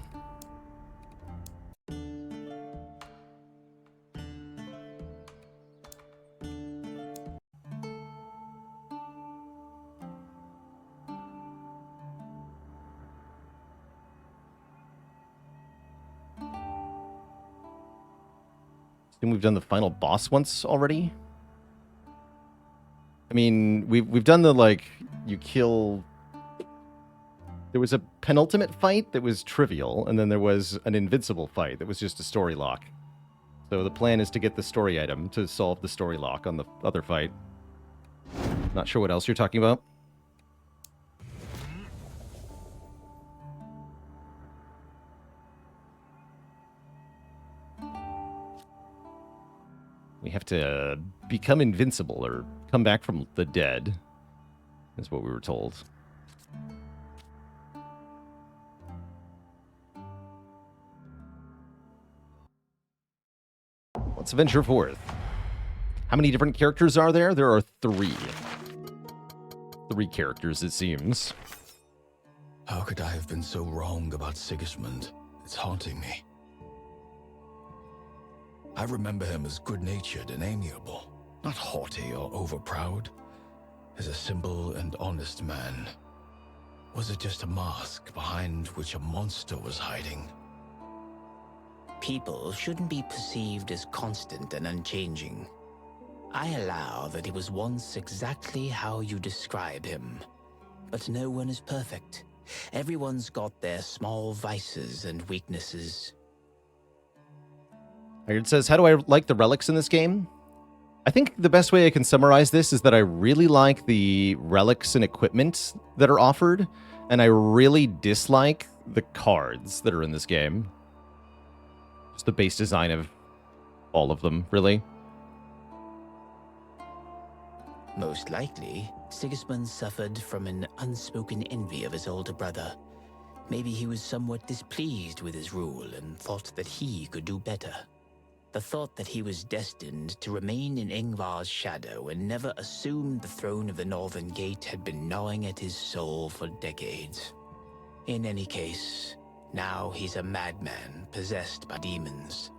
And we've done the final boss once already. I mean, we've done the, like, you kill... There was a penultimate fight that was trivial, and then there was an invincible fight that was just a story lock. So the plan is to get the story item to solve the story lock on the other fight. Not sure what else you're talking about. We have to become invincible or come back from the dead, is what we were told. Let's venture forth. How many different characters are there? There are 3. 3 characters, it seems. How could I have been so wrong about Sigismund? It's haunting me. I remember him as good-natured and amiable, not haughty or overproud. As a simple and honest man. Was it just a mask behind which a monster was hiding? People shouldn't be perceived as constant and unchanging. I allow that he was once exactly how you describe him. But no one is perfect. Everyone's got their small vices and weaknesses. It says, how do I like the relics in this game? I think the best way I can summarize this is that I really like the relics and equipment that are offered, and I really dislike the cards that are in this game. Just the base design of all of them, really. Most likely, Sigismund suffered from an unspoken envy of his older brother. Maybe he was somewhat displeased with his rule and thought that he could do better. The thought that he was destined to remain in Ingvar's shadow and never assume the throne of the Northern Gate had been gnawing at his soul for decades. In any case, now he's a madman possessed by demons.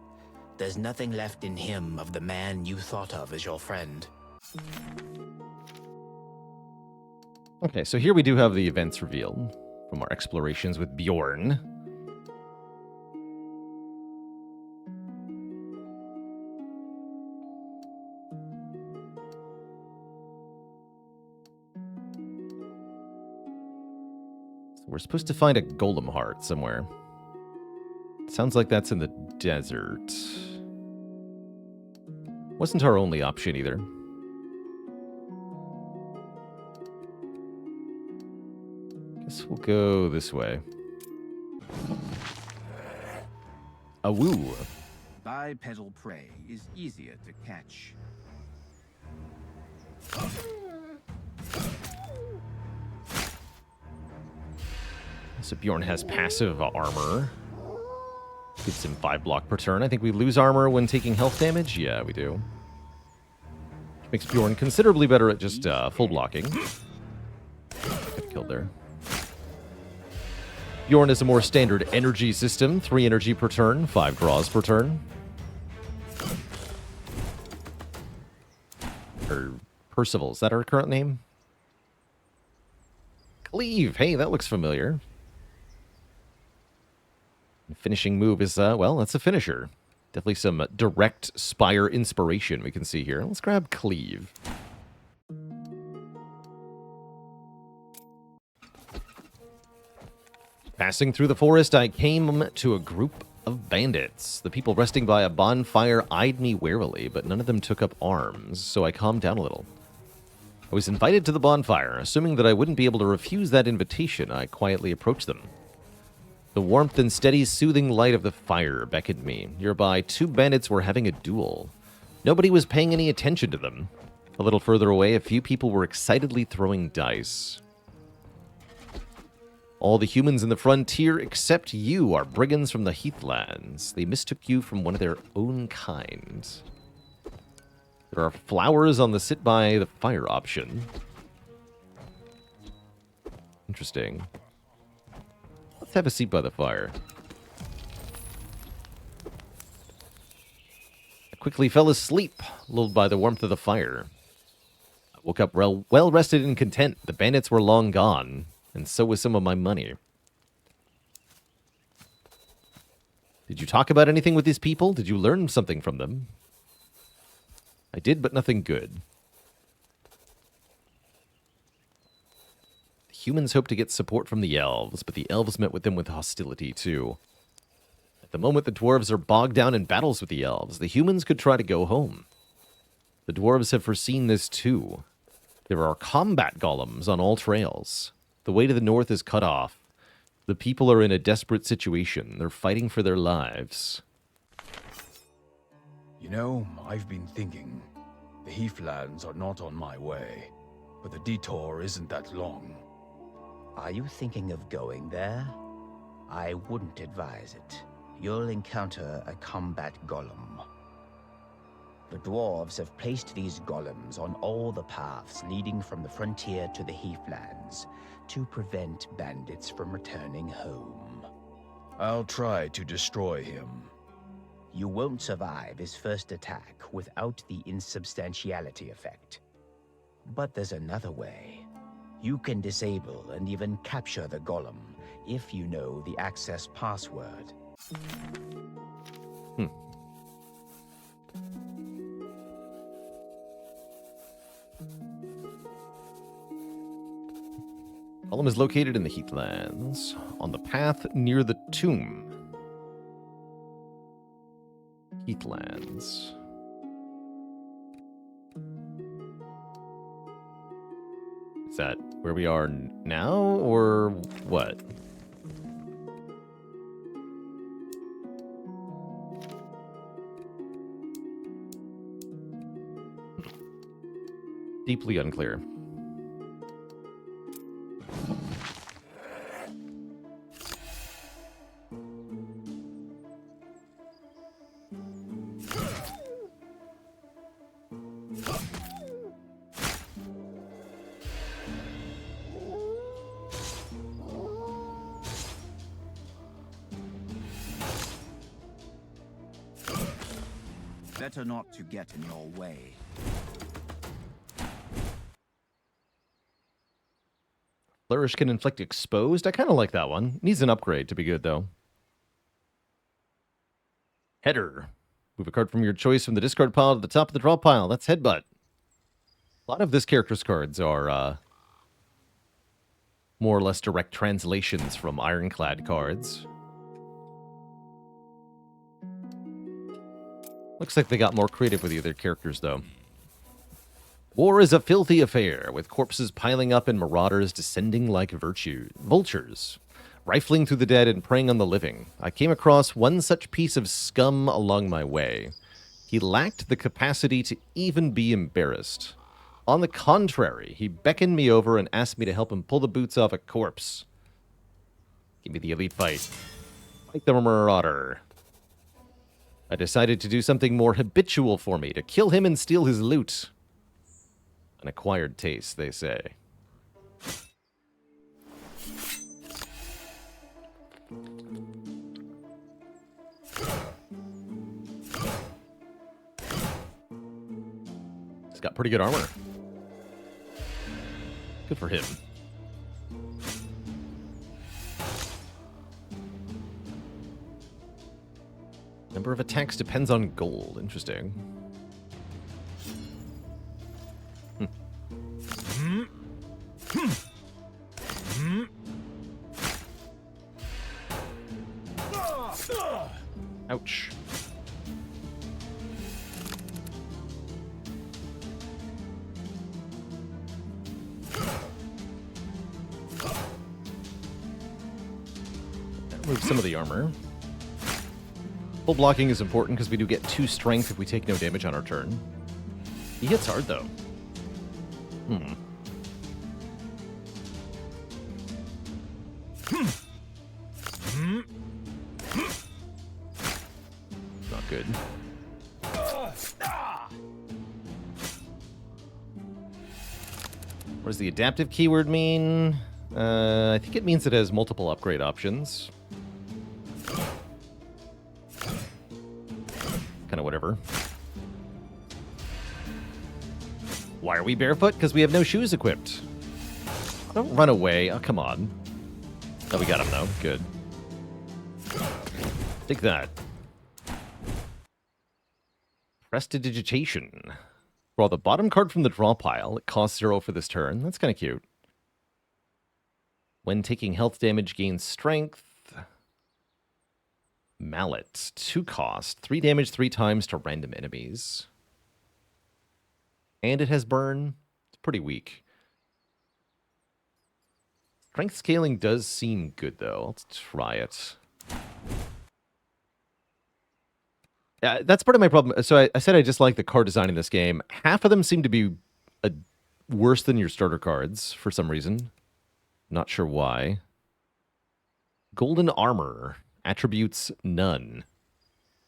There's nothing left in him of the man you thought of as your friend. Okay, so here we do have the events revealed from our explorations with Bjorn. We're supposed to find a golem heart somewhere. Sounds like that's in the desert. Wasn't our only option either. Guess we'll go this way. A woo. Bipedal prey is easier to catch. So Bjorn has passive armor. Gets him 5 block per turn. I think we lose armor when taking health damage. Yeah, we do. Makes Bjorn considerably better at just full blocking. Got killed there. Bjorn is a more standard energy system. 3 energy per turn, 5 draws per turn. Or Percival, is that our current name? Cleave. Hey, that looks familiar. Finishing move is, well, that's a finisher. Definitely some direct Spire inspiration we can see here. Let's grab Cleave. Passing through the forest, I came to a group of bandits. The people resting by a bonfire eyed me warily, but none of them took up arms, so I calmed down a little. I was invited to the bonfire. Assuming that I wouldn't be able to refuse that invitation, I quietly approached them. The warmth and steady, soothing light of the fire beckoned me. Nearby, 2 bandits were having a duel. Nobody was paying any attention to them. A little further away, a few people were excitedly throwing dice. All the humans in the frontier except you are brigands from the Heathlands. They mistook you from one of their own kind. There are flowers on the sit by the fire option. Interesting. Let's have a seat by the fire. I quickly fell asleep, lulled by the warmth of the fire. I woke up well rested and content. The bandits were long gone, and so was some of my money. Did you talk about anything with these people? Did you learn something from them? I did, but nothing good. The humans hoped to get support from the elves, but the elves met with them with hostility, too. At the moment, the dwarves are bogged down in battles with the elves. The humans could try to go home. The dwarves have foreseen this, too. There are combat golems on all trails. The way to the north is cut off. The people are in a desperate situation. They're fighting for their lives. You know, I've been thinking. The Heathlands are not on my way, but the detour isn't that long. Are you thinking of going there? I wouldn't advise it. You'll encounter a combat golem. The dwarves have placed these golems on all the paths leading from the frontier to the heathlands to prevent bandits from returning home. I'll try to destroy him. You won't survive his first attack without the insubstantiality effect. But there's another way. You can disable and even capture the golem if you know the access password. Golem is located in the Heathlands, on the path near the tomb. Heathlands. Is that where we are now, or what? Deeply unclear. Better not to get in your way. Flourish can inflict exposed. I kind of like that one. Needs an upgrade to be good, though. Header. Move a card from your choice from the discard pile to the top of the draw pile. That's Headbutt. A lot of this character's cards are more or less direct translations from Ironclad cards. Looks like they got more creative with the other characters, though. War is a filthy affair, with corpses piling up and marauders descending like vultures, rifling through the dead and preying on the living. I came across one such piece of scum along my way. He lacked the capacity to even be embarrassed. On the contrary, he beckoned me over and asked me to help him pull the boots off a corpse. Give me the elite fight. Fight the marauder. I decided to do something more habitual for me, to kill him and steal his loot. An acquired taste, they say. He's got pretty good armor. Good for him. Number of attacks depends on gold. Interesting. Ouch. That removes some of the armor. Full blocking is important because we do get 2 strength if we take no damage on our turn. He hits hard, though. Not good. What does the adaptive keyword mean? I think it means it has multiple upgrade options. Kind of whatever. Why are we barefoot? Because we have no shoes equipped. Don't run away. Oh, come on. Oh, we got him, though. Good. Take that. Prestidigitation. Draw the bottom card from the draw pile. It costs 0 for this turn. That's kind of cute. When taking health damage, gain strength. Mallet. 2 cost. 3 damage 3 times to random enemies. And it has burn. It's pretty weak. Strength scaling does seem good, though. Let's try it. Yeah, that's part of my problem. So I said I dislike the card design in this game. Half of them seem to be worse than your starter cards for some reason. Not sure why. Golden armor. Attributes none.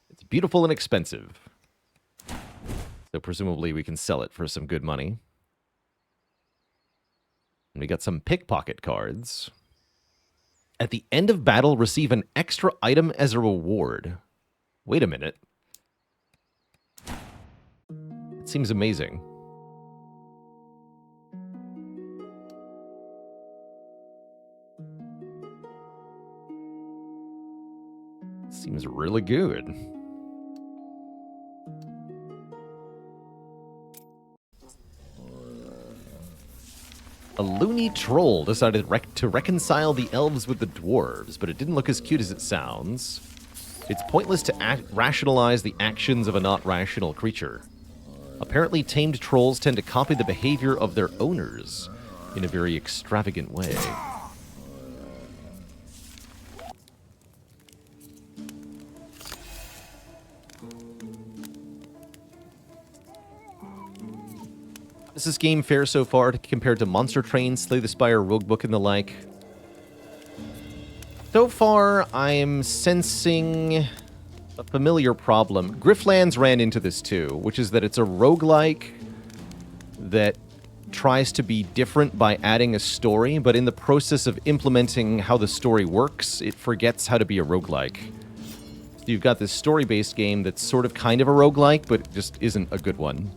It's beautiful and expensive. So presumably we can sell it for some good money. And we got some pickpocket cards. At the end of battle, receive an extra item as a reward. Wait a minute. It seems amazing. Seems really good. A loony troll decided to reconcile the elves with the dwarves, but it didn't look as cute as it sounds. It's pointless to rationalize the actions of a not rational creature. Apparently, tamed trolls tend to copy the behavior of their owners in a very extravagant way. How does this game fare so far compared to Monster Train, Slay the Spire, Roguebook, and the like? So far, I'm sensing a familiar problem. Griftlands ran into this too, which is that it's a roguelike that tries to be different by adding a story, but in the process of implementing how the story works, it forgets how to be a roguelike. So you've got this story-based game that's sort of kind of a roguelike, but it just isn't a good one.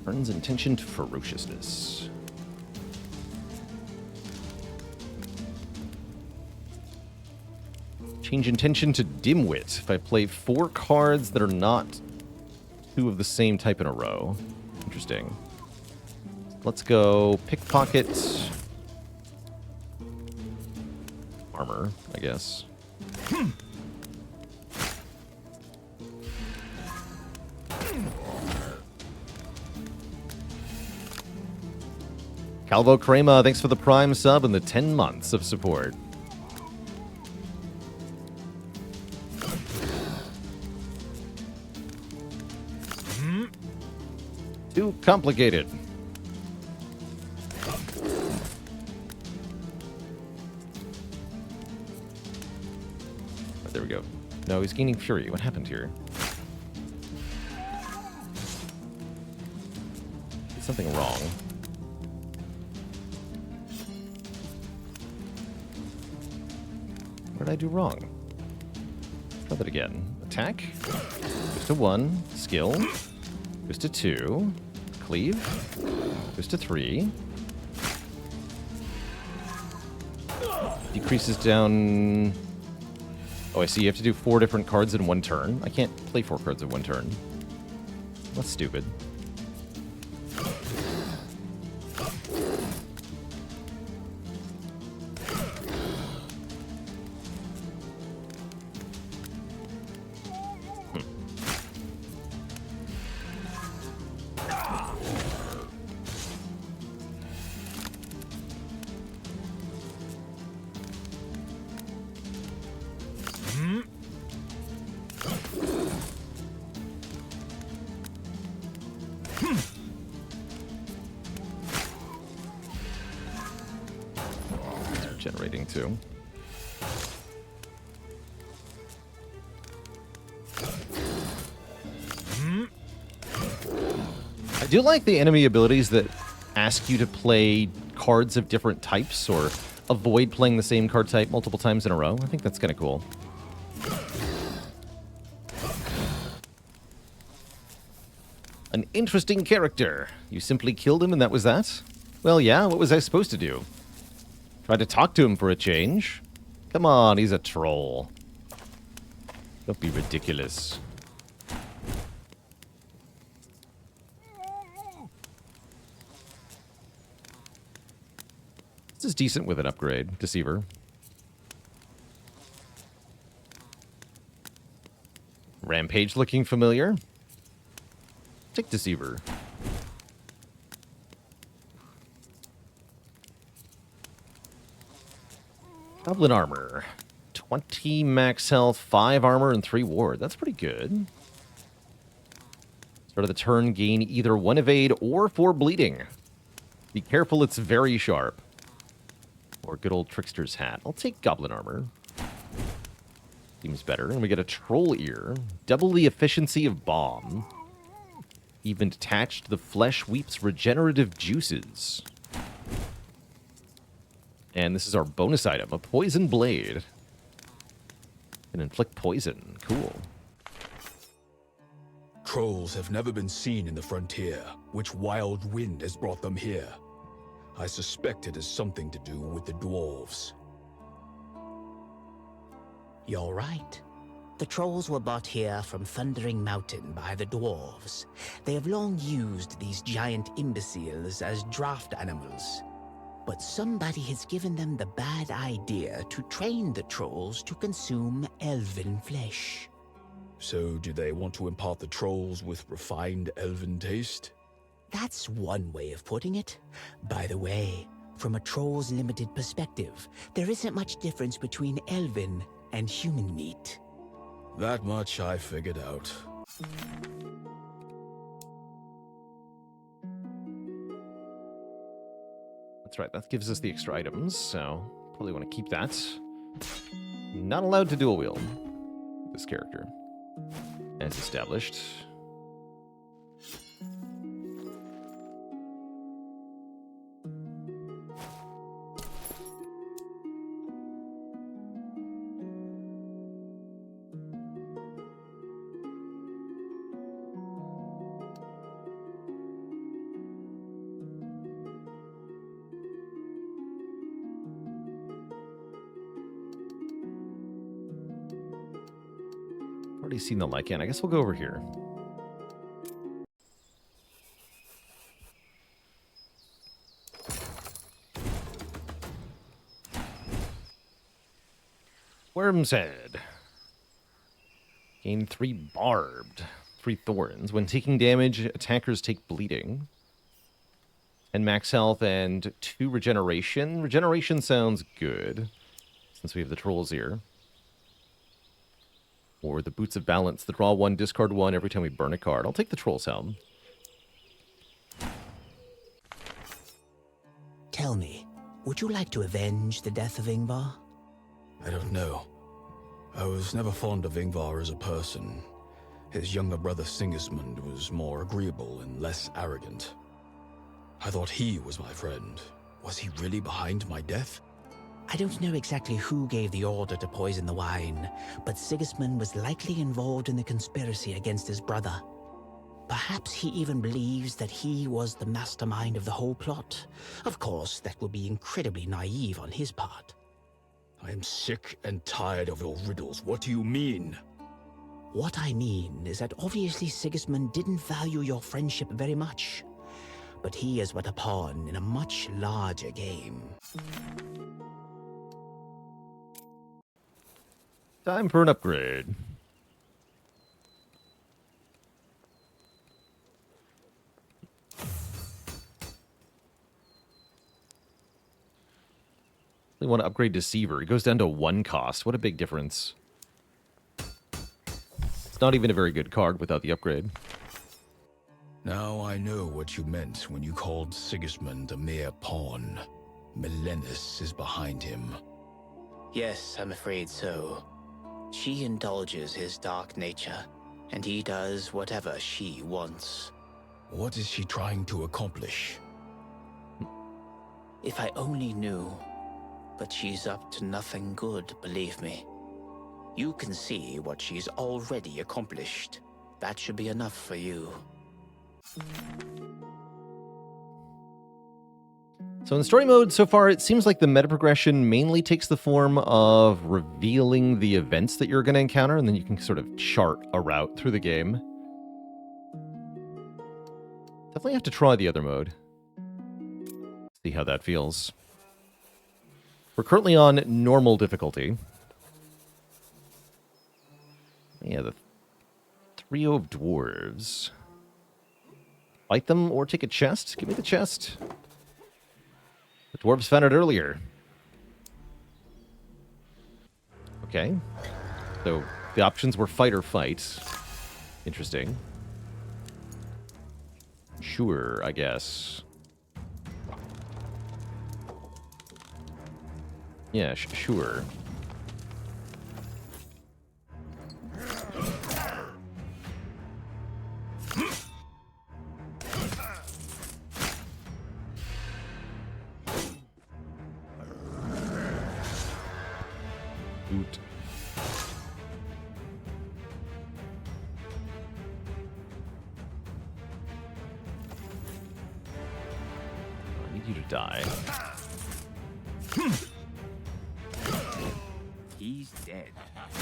Turns intention to ferociousness. Change intention to dimwit if I play 4 cards that are not 2 of the same type in a row. Interesting. Let's go pickpocket. Armor, I guess. Calvo Crema, thanks for the Prime sub and the 10 months of support. Too complicated. Oh, there we go. No, he's gaining fury. What happened here? Did something wrong. What did I do wrong? Try that again. Attack. Goes to 1. Skill. Goes to 2. Cleave. Goes to 3. Decreases down... Oh, I see. You have to do 4 different cards in 1 turn. I can't play 4 cards in 1 turn. That's stupid. Generating 2. I do like the enemy abilities that ask you to play cards of different types or avoid playing the same card type multiple times in a row. I think that's kind of cool. An interesting character. You simply killed him and that was that? Well, yeah, what was I supposed to do? Try to talk to him for a change? Come on, he's a troll. Don't be ridiculous. This is decent with an upgrade. Deceiver. Rampage looking familiar. Take Deceiver. Goblin Armor. 20 max health, 5 armor, and 3 ward. That's pretty good. Start of the turn, gain either 1 evade or 4 bleeding. Be careful, it's very sharp. Or good old Trickster's Hat. I'll take Goblin Armor. Seems better. And we get a Troll Ear. Double the efficiency of Bomb. Even detached, the flesh weeps regenerative juices. And this is our bonus item, a Poison Blade. Can inflict poison. Cool. Trolls have never been seen in the frontier. Which wild wind has brought them here? I suspect it has something to do with the dwarves. You're right. The trolls were brought here from Thundering Mountain by the dwarves. They have long used these giant imbeciles as draft animals. But somebody has given them the bad idea to train the trolls to consume elven flesh. So do they want to impart the trolls with refined elven taste? That's one way of putting it. By the way, from a troll's limited perspective, there isn't much difference between elven and human meat. That much I figured out. That's right, that gives us the extra items, so probably want to keep that. Not allowed to dual wield this character, as established. Already seen the Lycan. I guess we'll go over here. Worm's Head. Gain 3 barbed, 3 thorns. When taking damage, attackers take bleeding. And max health and 2 regeneration. Regeneration sounds good, since we have the Troll's Ear. Or the Boots of Balance, the draw 1, discard 1 every time we burn a card. I'll take the Troll's Helm. Tell me, would you like to avenge the death of Ingvar? I don't know. I was never fond of Ingvar as a person. His younger brother Sigismund was more agreeable and less arrogant. I thought he was my friend. Was he really behind my death? I don't know exactly who gave the order to poison the wine, but Sigismund was likely involved in the conspiracy against his brother. Perhaps he even believes that he was the mastermind of the whole plot. Of course, that would be incredibly naive on his part. I am sick and tired of your riddles. What do you mean? What I mean is that obviously Sigismund didn't value your friendship very much, but he is but a pawn in a much larger game. Time for an upgrade. We want to upgrade Deceiver. It goes down to 1 cost. What a big difference. It's not even a very good card without the upgrade. Now I know what you meant when you called Sigismund a mere pawn. Melenis is behind him. Yes, I'm afraid so. She indulges his dark nature, and he does whatever she wants. What is she trying to accomplish? If I only knew. But she's up to nothing good, believe me. You can see what she's already accomplished. That should be enough for you. So in story mode, so far, it seems like the meta progression mainly takes the form of revealing the events that you're going to encounter, and then you can sort of chart a route through the game. Definitely have to try the other mode. See how that feels. We're currently on normal difficulty. Yeah, the trio of dwarves. Fight them or take a chest? Give me the chest. The dwarves found it earlier. Okay. So the options were fight or fight. Interesting. Sure, I guess. Yeah, sure. Oot. I need you to die. He's dead.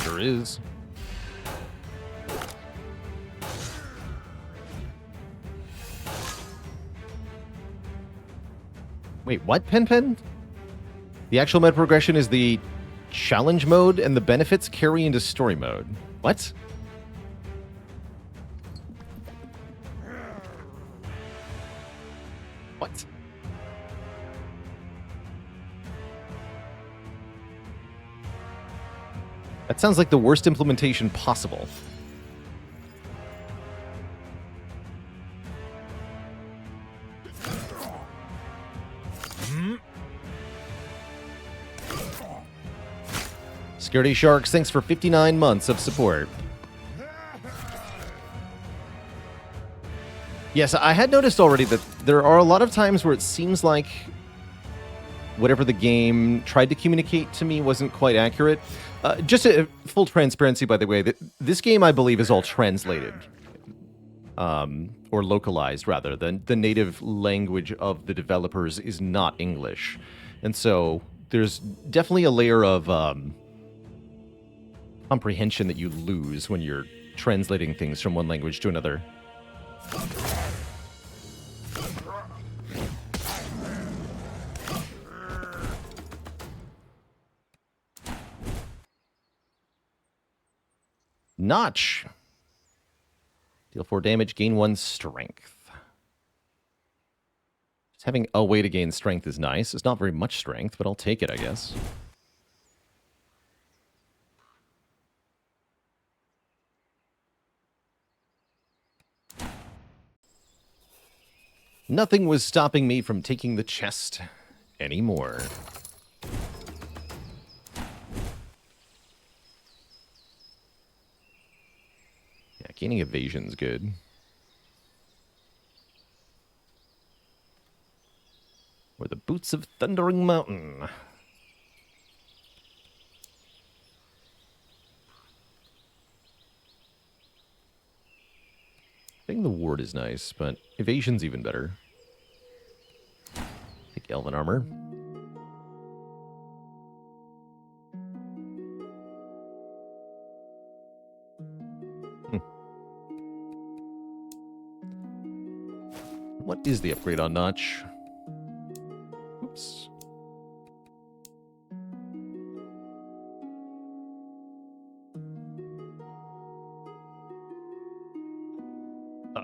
Sure is. Wait, what, Pen? The actual meta progression is the challenge mode, and the benefits carry into story mode. What? What? That sounds like the worst implementation possible. Security Sharks, thanks for 59 months of support. Yes, I had noticed already that there are a lot of times where it seems like whatever the game tried to communicate to me wasn't quite accurate. Just a full transparency, by the way, that this game, I believe, is all translated. Or localized, rather. The native language of the developers is not English. And so there's definitely a layer of comprehension that you lose when you're translating things from one language to another. Notch. Deal 4 damage, gain 1 strength. Just having a way to gain strength is nice. It's not very much strength, but I'll take it, I guess. Nothing was stopping me from taking the chest anymore. Yeah, gaining evasion's good. Or the boots of Thundering Mountain. I think the ward is nice, but evasion's even better. Take Elven Armor. What is the upgrade on Notch? Oops.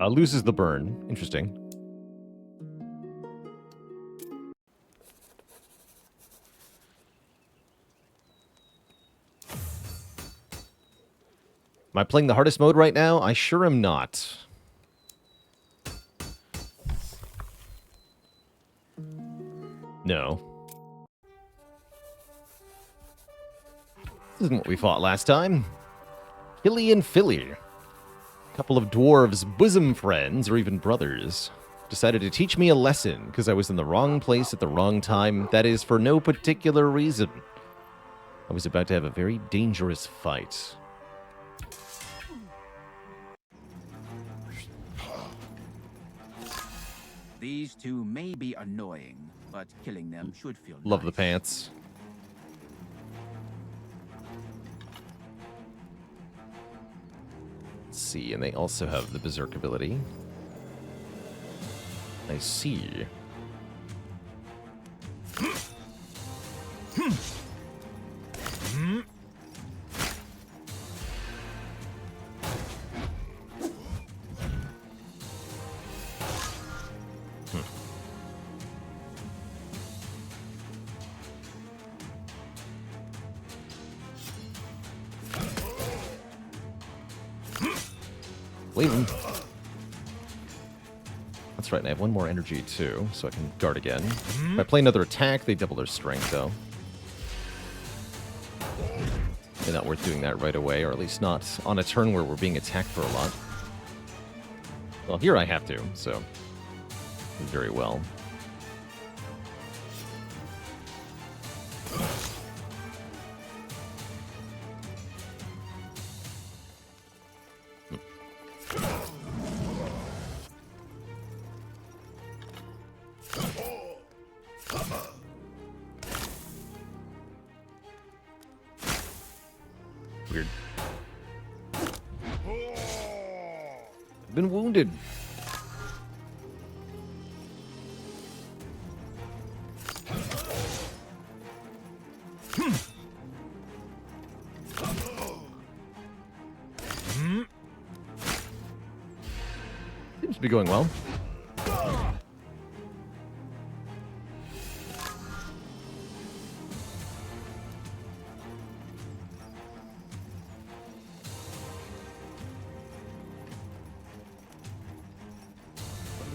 Loses the burn. Interesting. Am I playing the hardest mode right now? I sure am not. No. This isn't what we fought last time. Hilly and Philly. Couple of dwarves, bosom friends, or even brothers, decided to teach me a lesson because I was in the wrong place at the wrong time. That is, for no particular reason. I was about to have a very dangerous fight. These two may be annoying, but killing them should feel Love nice. the pants. Let's see, and they also have the Berserk ability. I see. Leave him. That's right, and I have one more energy too, so I can guard again. If I play another attack, they double their strength, though. They're not worth doing that right away, or at least not on a turn where we're being attacked for a lot. Well, here I have to, so very well. Weird. I've been wounded. Seems to be going well.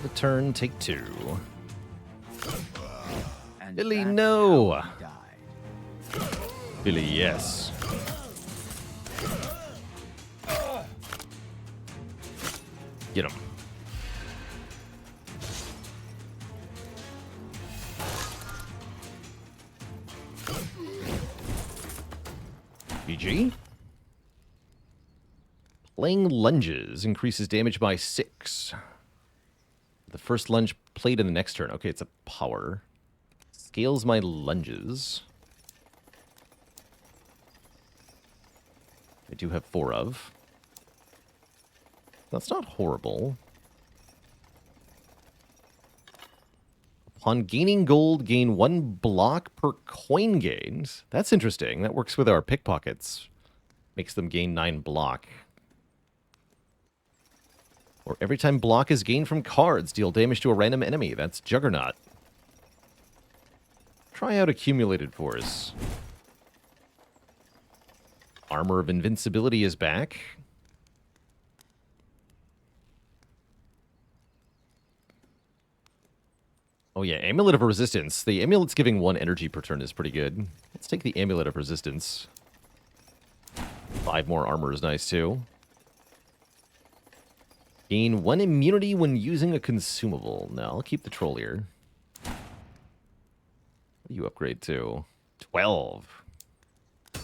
The turn, take 2. And Billy, that's no. how he died. Billy, yes. Get him. BG. Playing lunges increases damage by 6. The first lunge played in the next turn. Okay, it's a power. Scales my lunges. I do have 4 of. That's not horrible. Upon gaining gold, gain 1 block per coin gained. That's interesting. That works with our pickpockets. Makes them gain 9 block. Or every time block is gained from cards, deal damage to a random enemy. That's Juggernaut. Try out Accumulated Force. Armor of Invincibility is back. Oh yeah, Amulet of Resistance. The amulet's giving 1 energy per turn is pretty good. Let's take the Amulet of Resistance. 5 more armor is nice too. Gain 1 immunity when using a consumable. No, I'll keep the troll here. What do you upgrade to? 12. For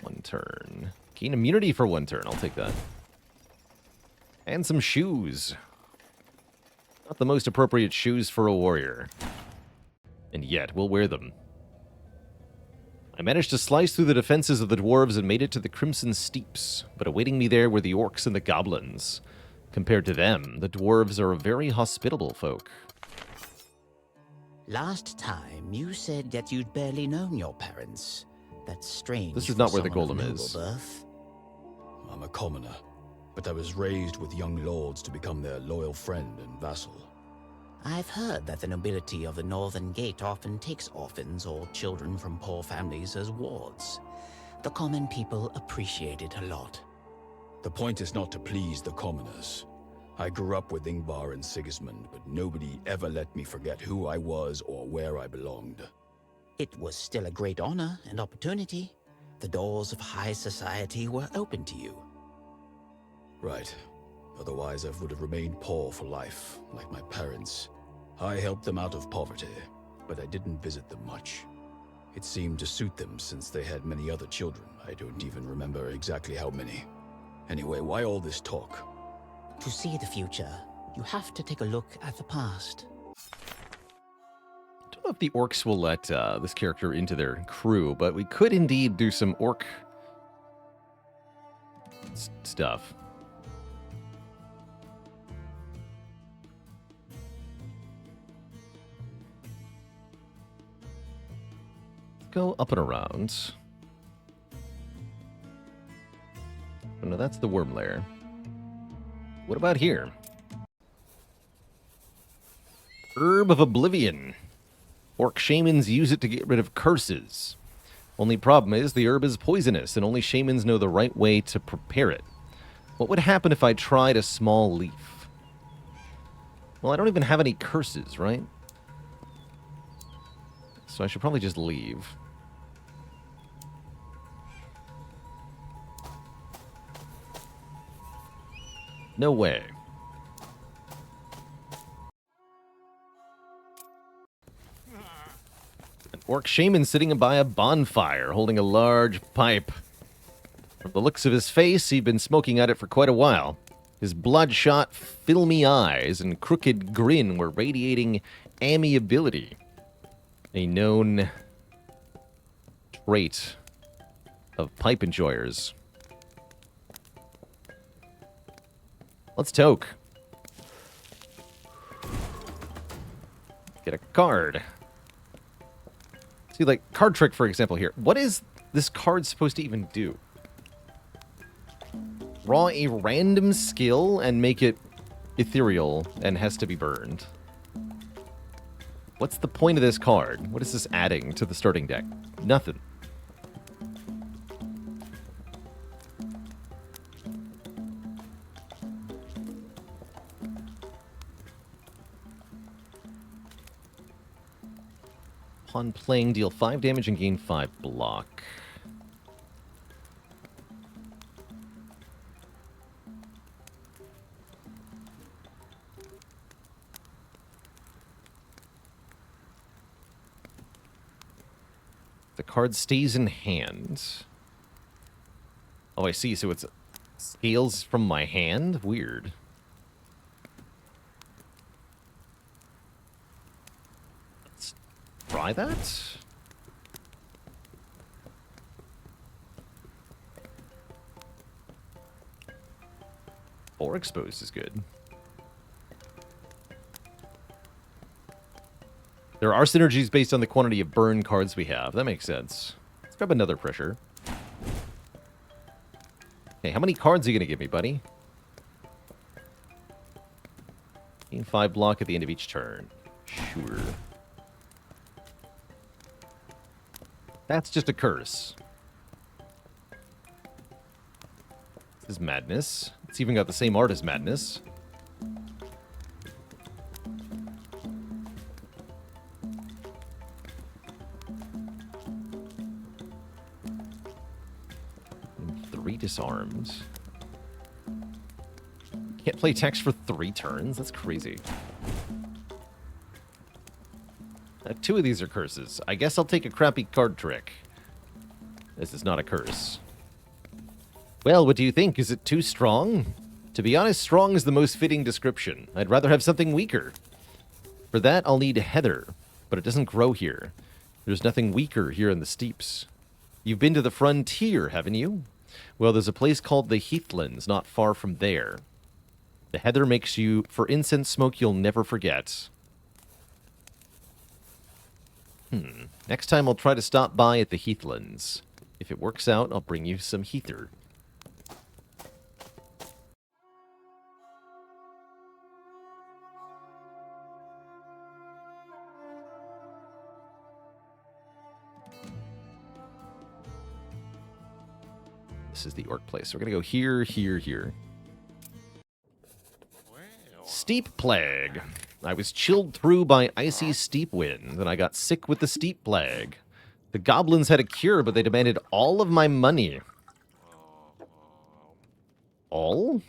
1 turn. Gain immunity for 1 turn. I'll take that. And some shoes. Not the most appropriate shoes for a warrior. And yet, we'll wear them. I managed to slice through the defenses of the dwarves and made it to the Crimson Steeps, but awaiting me there were the orcs and the goblins. Compared to them, the dwarves are a very hospitable folk. Last time, you said that you'd barely known your parents. That's strange. This is for not where the someone of golem noble is. birth. I'm a commoner, but I was raised with young lords to become their loyal friend and vassal. I've heard that the nobility of the Northern Gate often takes orphans or children from poor families as wards. The common people appreciate it a lot. The point is not to please the commoners. I grew up with Ingvar and Sigismund, but nobody ever let me forget who I was or where I belonged. It was still a great honor and opportunity. The doors of high society were open to you. Right. Otherwise, I would have remained poor for life, like my parents. I helped them out of poverty, but I didn't visit them much. It seemed to suit them since they had many other children. I don't even remember exactly how many. Anyway, why all this talk? To see the future, you have to take a look at the past. I don't know if the orcs will let this character into their crew, but we could indeed do some orc stuff. Go up and around. Oh, no, that's the worm lair. What about here? Herb of Oblivion. Orc shamans use it to get rid of curses. Only problem is the herb is poisonous, and only shamans know the right way to prepare it. What would happen if I tried a small leaf? Well, I don't even have any curses, right? So I should probably just leave. No way. An orc shaman sitting by a bonfire, holding a large pipe. From the looks of his face, he'd been smoking at it for quite a while. His bloodshot, filmy eyes and crooked grin were radiating amiability. A known trait of pipe enjoyers. Let's toke. Get a card. See, like, card trick, for example, here. What is this card supposed to even do? Draw a random skill and make it ethereal and has to be burned. What's the point of this card? What is this adding to the starting deck? Nothing. Upon playing, deal 5 damage and gain 5 block. The card stays in hand. Oh, I see. So it's scales from my hand? Weird. Let's try that. Or exposed is good. There are synergies based on the quantity of burn cards we have. That makes sense. Let's grab another pressure. Okay, how many cards are you going to give me, buddy? Gain 5 block at the end of each turn. Sure. That's just a curse. This is Madness. It's even got the same art as Madness. Disarmed. Can't play text for 3 turns? That's crazy. 2 of these are curses. I guess I'll take a crappy card trick. This is not a curse. Well, what do you think? Is it too strong? To be honest, strong is the most fitting description. I'd rather have something weaker. For that, I'll need heather, but it doesn't grow here. There's nothing weaker here in the steeps. You've been to the frontier, haven't you? Well, there's a place called the Heathlands, not far from there. The heather makes you for incense smoke you'll never forget. Next time I'll try to stop by at the Heathlands. If it works out, I'll bring you some heather. This is the orc place. We're going to go here, here, here. Steep Plague. I was chilled through by icy steep wind, and I got sick with the steep plague. The goblins had a cure, but they demanded all of my money. All?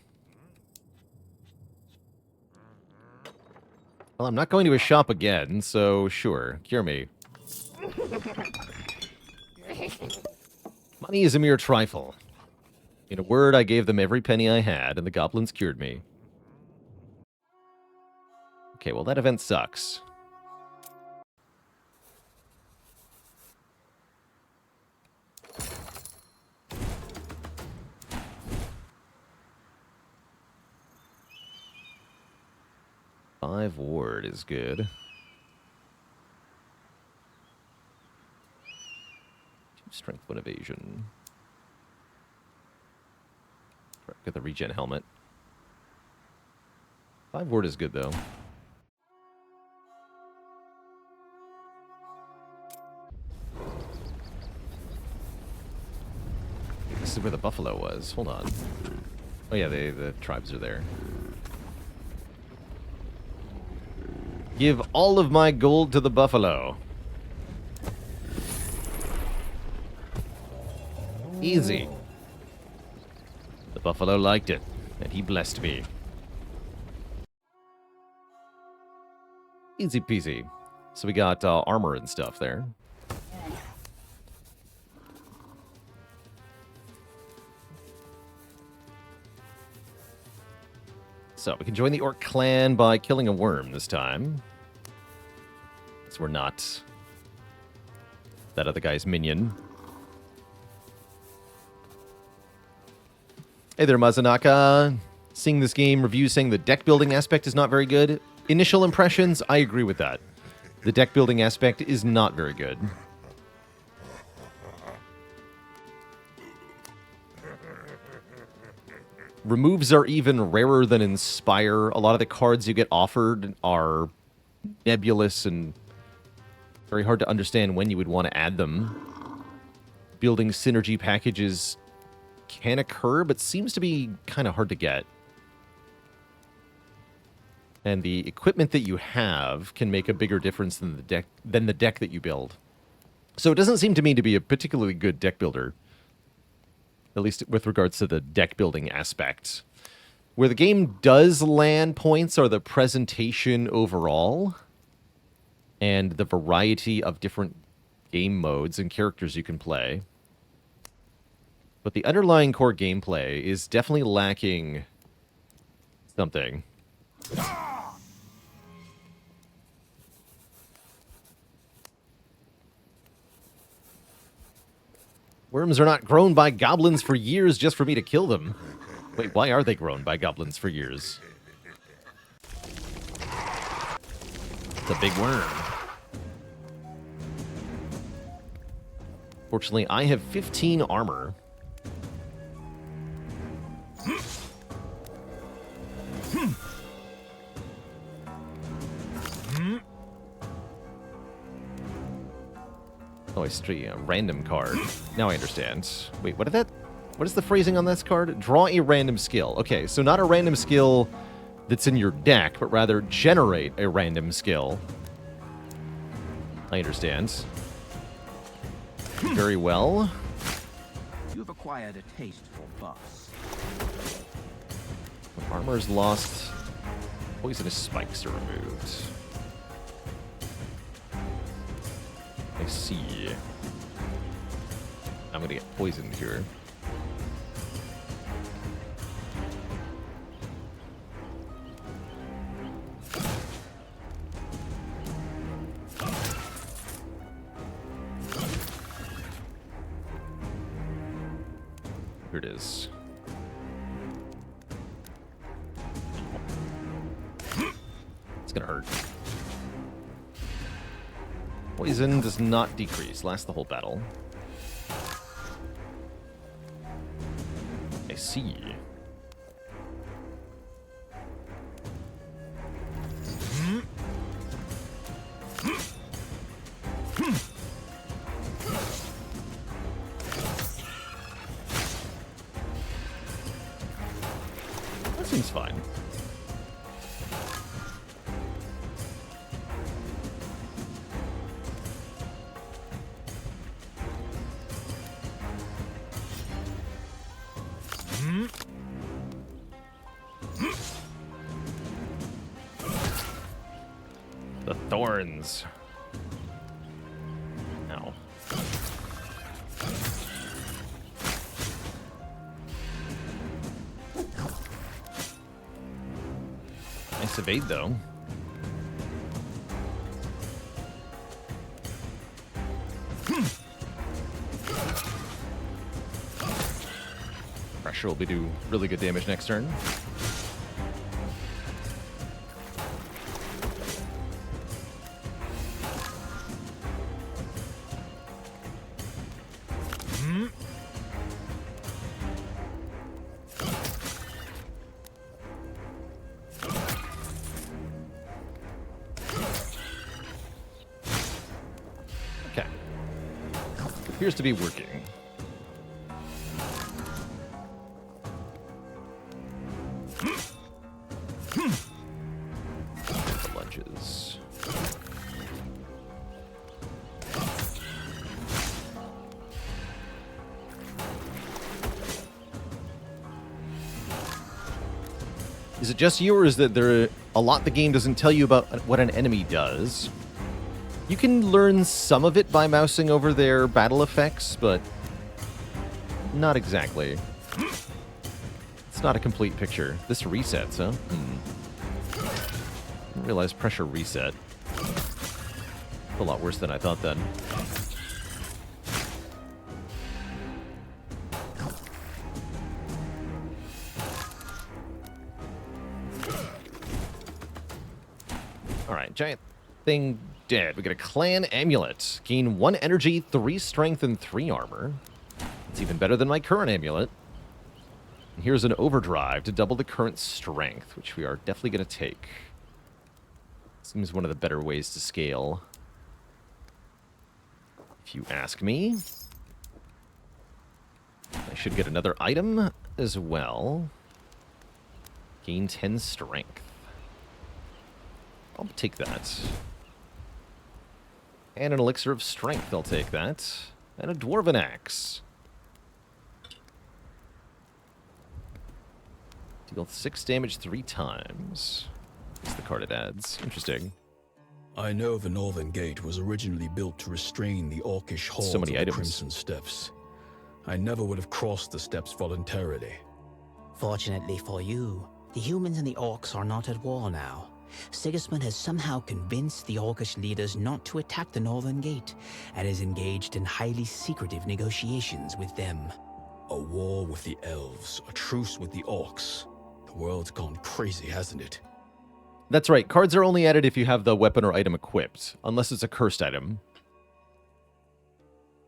Well, I'm not going to a shop again, so sure, cure me. Money is a mere trifle. In a word, I gave them every penny I had, and the goblins cured me. Okay, well, that event sucks. Five ward is good. 2 strength, 1 evasion. Get the regen helmet. 5 ward is good, though. this is where the buffalo was. Hold on. Oh yeah, the tribes are there. Give all of my gold to the buffalo. Easy. The buffalo liked it, and he blessed me. Easy peasy. So we got armor and stuff there. So we can join the Orc clan by killing a worm this time. So we're not that other guy's minion. Hey there, Mazanaka. Seeing this game review saying the deck building aspect is not very good. Initial impressions, I agree with that. The deck building aspect is not very good. Removes are even rarer than in Spire. A lot of the cards you get offered are nebulous and very hard to understand when you would want to add them. Building synergy packages can occur, but seems to be kind of hard to get. And the equipment that you have can make a bigger difference than the deck that you build. So it doesn't seem to me to be a particularly good deck builder, at least with regards to the deck building aspect. Where the game does land points are the presentation overall and the variety of different game modes and characters you can play. But the underlying core gameplay is definitely lacking something. Worms are not grown by goblins for years just for me to kill them. Wait, why are they grown by goblins for years? It's a big worm. Fortunately, I have 15 armor. Oh, I see a random card. Now I understand. Wait, what is the phrasing on this card? Draw a random skill. Okay, so not a random skill that's in your deck, but rather generate a random skill. I understand. Very well. You've acquired a taste for boss. Armor's lost. Poisonous spikes are removed. I see. I'm gonna get poisoned here. Here it is. It's gonna hurt. Poison does not decrease. Lasts the whole battle. I see. That seems fine. The thorns. Ow. Nice evade, though. Pressure will be do really good damage next turn. Okay. Appears to be working. Is it just you, or is that there a lot the game doesn't tell you about what an enemy does? You can learn some of it by mousing over their battle effects, but not exactly. It's not a complete picture. This resets, huh? Didn't realize pressure reset. A lot worse than I thought then. Alright, giant thing dead. We get a clan amulet. Gain 1 energy, 3 strength, and 3 armor. It's even better than my current amulet. And here's an overdrive to double the current strength, which we are definitely going to take. Seems one of the better ways to scale, if you ask me. I should get another item as well. Gain 10 strength. I'll take that. And an elixir of strength, I'll take that. And a dwarven axe. Deal 6 damage 3 times. That's the card it adds. Interesting. I know the Northern Gate was originally built to restrain the orcish hordes So many of the items. Crimson Steppes. I never would have crossed the steppes voluntarily. Fortunately for you, the humans and the orcs are not at war now. Sigismund has somehow convinced the orcish leaders not to attack the Northern Gate, and is engaged in highly secretive negotiations with them. A war with the elves, a truce with the orcs. The world's gone crazy, hasn't it? That's right. Cards are only added if you have the weapon or item equipped, unless it's a cursed item.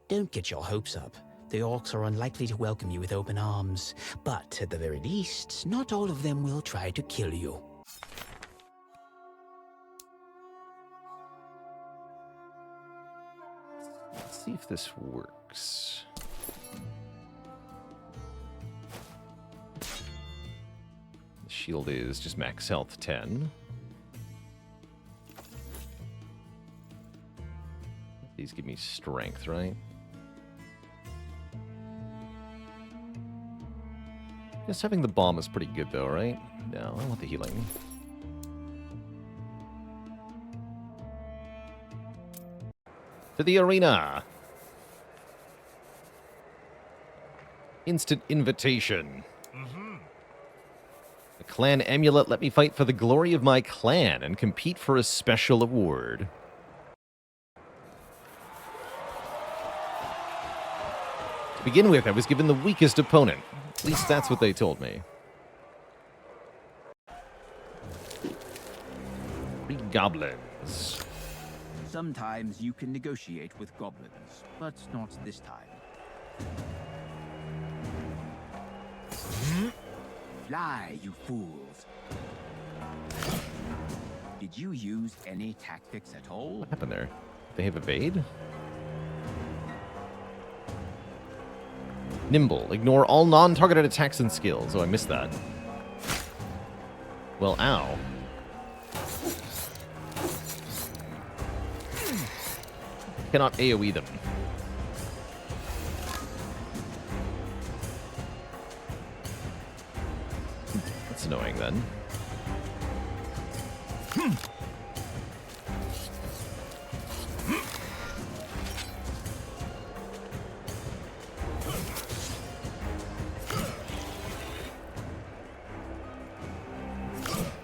Don't get your hopes up. The orcs are unlikely to welcome you with open arms, but at the very least, not all of them will try to kill you. Let's see if this works. The shield is just max health 10. These give me strength, right? Guess having the bomb is pretty good though, right? No, I want the healing. To the arena. Instant invitation. The clan amulet let me fight for the glory of my clan and compete for a special award. To begin with, I was given the weakest opponent. At least that's what they told me. 3 goblins. Sometimes you can negotiate with goblins, but not this time. Fly, you fools! Did you use any tactics at all? What happened there? They have evade? Nimble. Ignore all non-targeted attacks and skills. Oh, I missed that. Well, ow. Cannot AoE them. That's annoying then.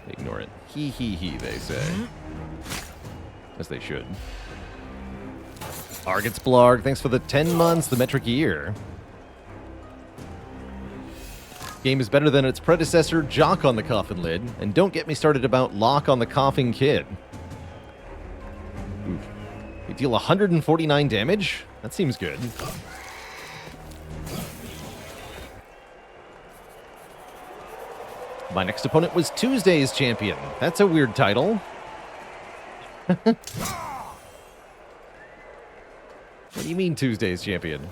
Ignore it. Hee hee hee, they say. As they should. Argot's Blarg, thanks for the 10 months, the metric year. Game is better than its predecessor, Jock on the Coffin Lid, and don't get me started about Lock on the Coughing Kid. Oof. You deal 149 damage? That seems good. My next opponent was Tuesday's champion. That's a weird title. What do you mean Tuesday's champion?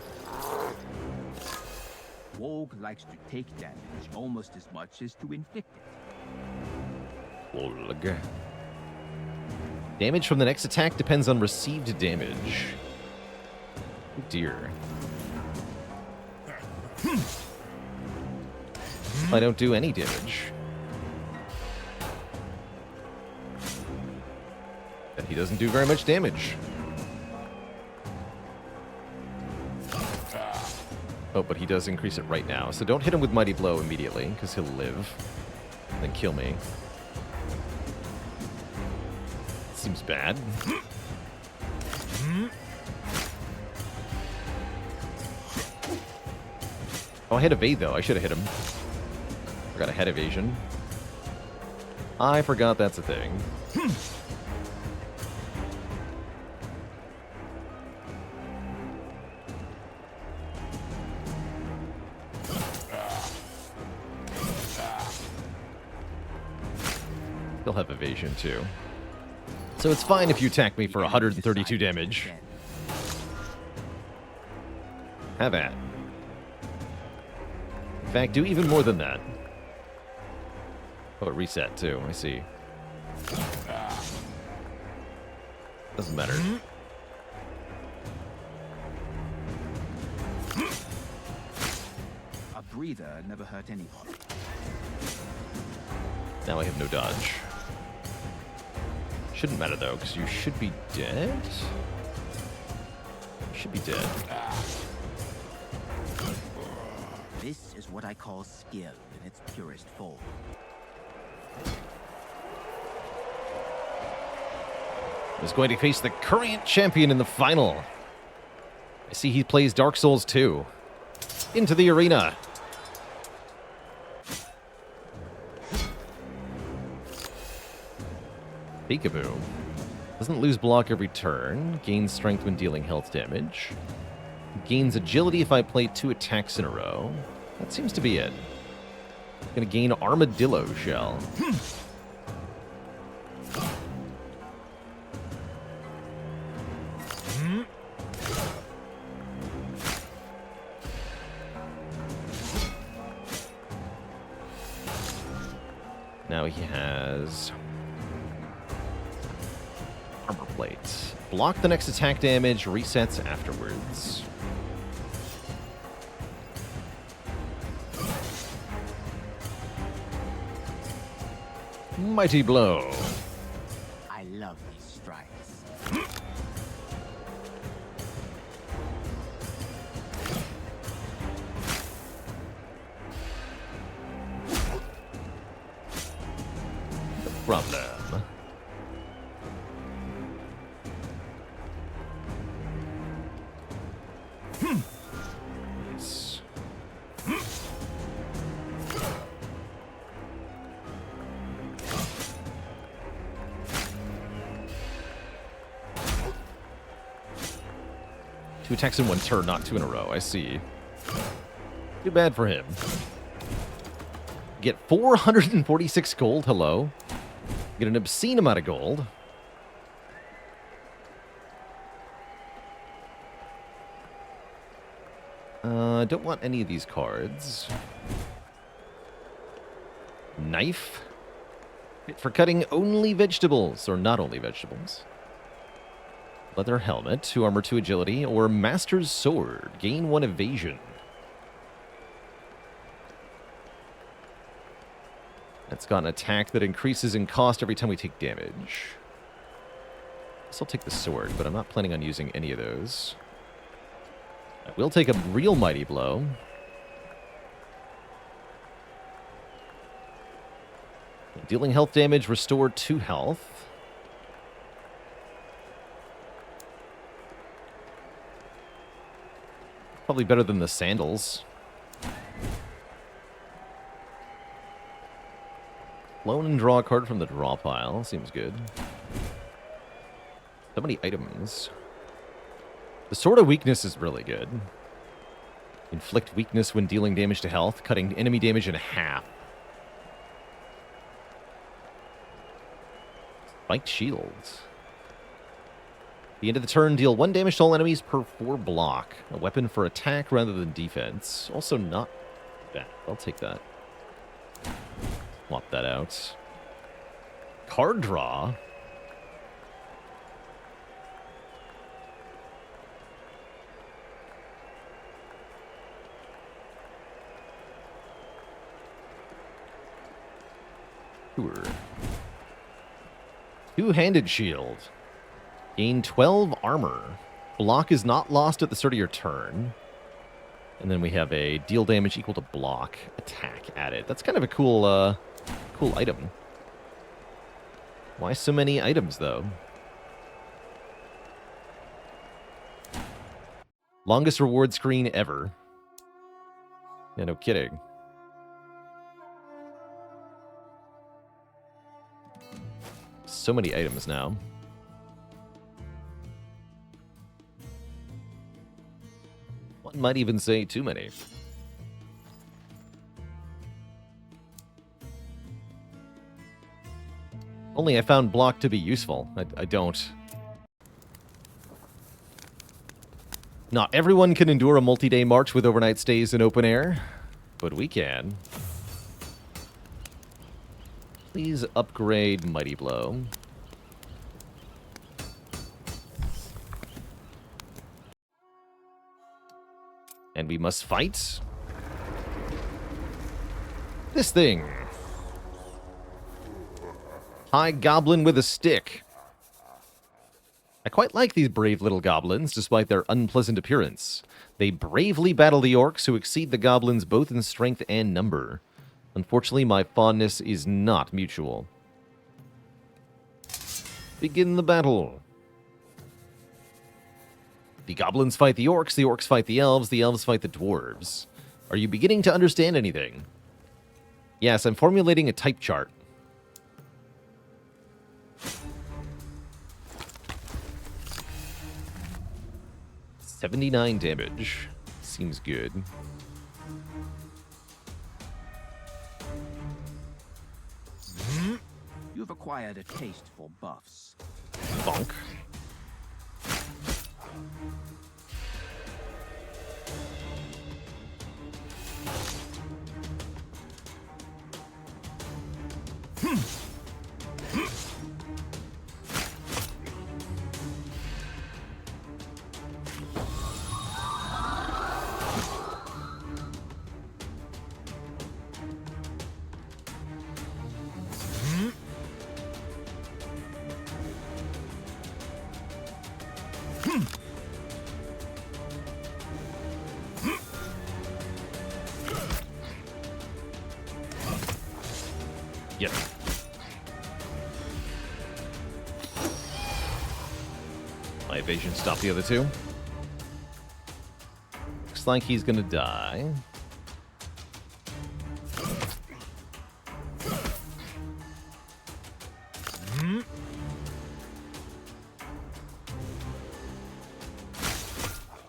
Wogue likes to take damage almost as much as to inflict it. Wogue. Damage from the next attack depends on received damage. Oh dear. I don't do any damage. And he doesn't do very much damage. Oh, but he does increase it right now. So don't hit him with Mighty Blow immediately, because he'll live. Then kill me. Seems bad. Oh, I had evade, though. I should have hit him. Forgot I had evasion. I forgot that's a thing. He'll have evasion, too. So it's fine if you attack me for 132 damage. Have at. In fact, do even more than that. Oh, it reset, too. I see. Doesn't matter. A breather never hurt anyone. Now I have no dodge. Shouldn't matter, though, because you should be dead? You should be dead. This is what I call skill in its purest form. Is going to face the current champion in the final. I see he plays Dark Souls 2. Into the arena. Peekaboo. Doesn't lose block every turn. Gains strength when dealing health damage. Gains agility if I play 2 attacks in a row. That seems to be it. Gonna gain Armadillo Shell. Now he has armor plate. Block the next attack damage, resets afterwards. Mighty Blow. I love these strikes. Problem. Nice. Two attacks in one turn, not 2 in a row. I see. Too bad for him. Get 446 gold. Hello. Get an obscene amount of gold. I don't want any of these cards. Knife. Fit for cutting only vegetables, or not only vegetables. Leather helmet, 2 armor, 2 agility, or Master's Sword. Gain 1 evasion. It's got an attack that increases in cost every time we take damage. Guess I'll take the sword, but I'm not planning on using any of those. I will take a real Mighty Blow. Dealing health damage, restore 2 health. Probably better than the sandals. Clone and draw a card from the draw pile. Seems good. So many items. The Sword of Weakness is really good. Inflict weakness when dealing damage to health, cutting enemy damage in half. Spiked Shields. At the end of the turn, deal 1 damage to all enemies per 4 block. A weapon for attack rather than defense. Also not bad. I'll take that. Swap that out. Card draw. Sure. Two-handed shield. Gain 12 armor. Block is not lost at the start of your turn. And then we have a deal damage equal to block attack added. That's kind of a cool, cool item. Why so many items, though? Longest reward screen ever. Yeah, no kidding. So many items now. One might even say too many. Only I found block to be useful. I don't. Not everyone can endure a multi-day march with overnight stays in open air, but we can. Please upgrade Mighty Blow. And we must fight this thing. High Goblin with a stick. I quite like these brave little goblins, despite their unpleasant appearance. They bravely battle the orcs, who exceed the goblins both in strength and number. Unfortunately, my fondness is not mutual. Begin the battle. The goblins fight the orcs fight the elves fight the dwarves. Are you beginning to understand anything? Yes, I'm formulating a type chart. $79 damage. Seems good. You've acquired a taste for buffs. Bonk. Yep. My evasion stopped the other two. Looks like he's gonna die.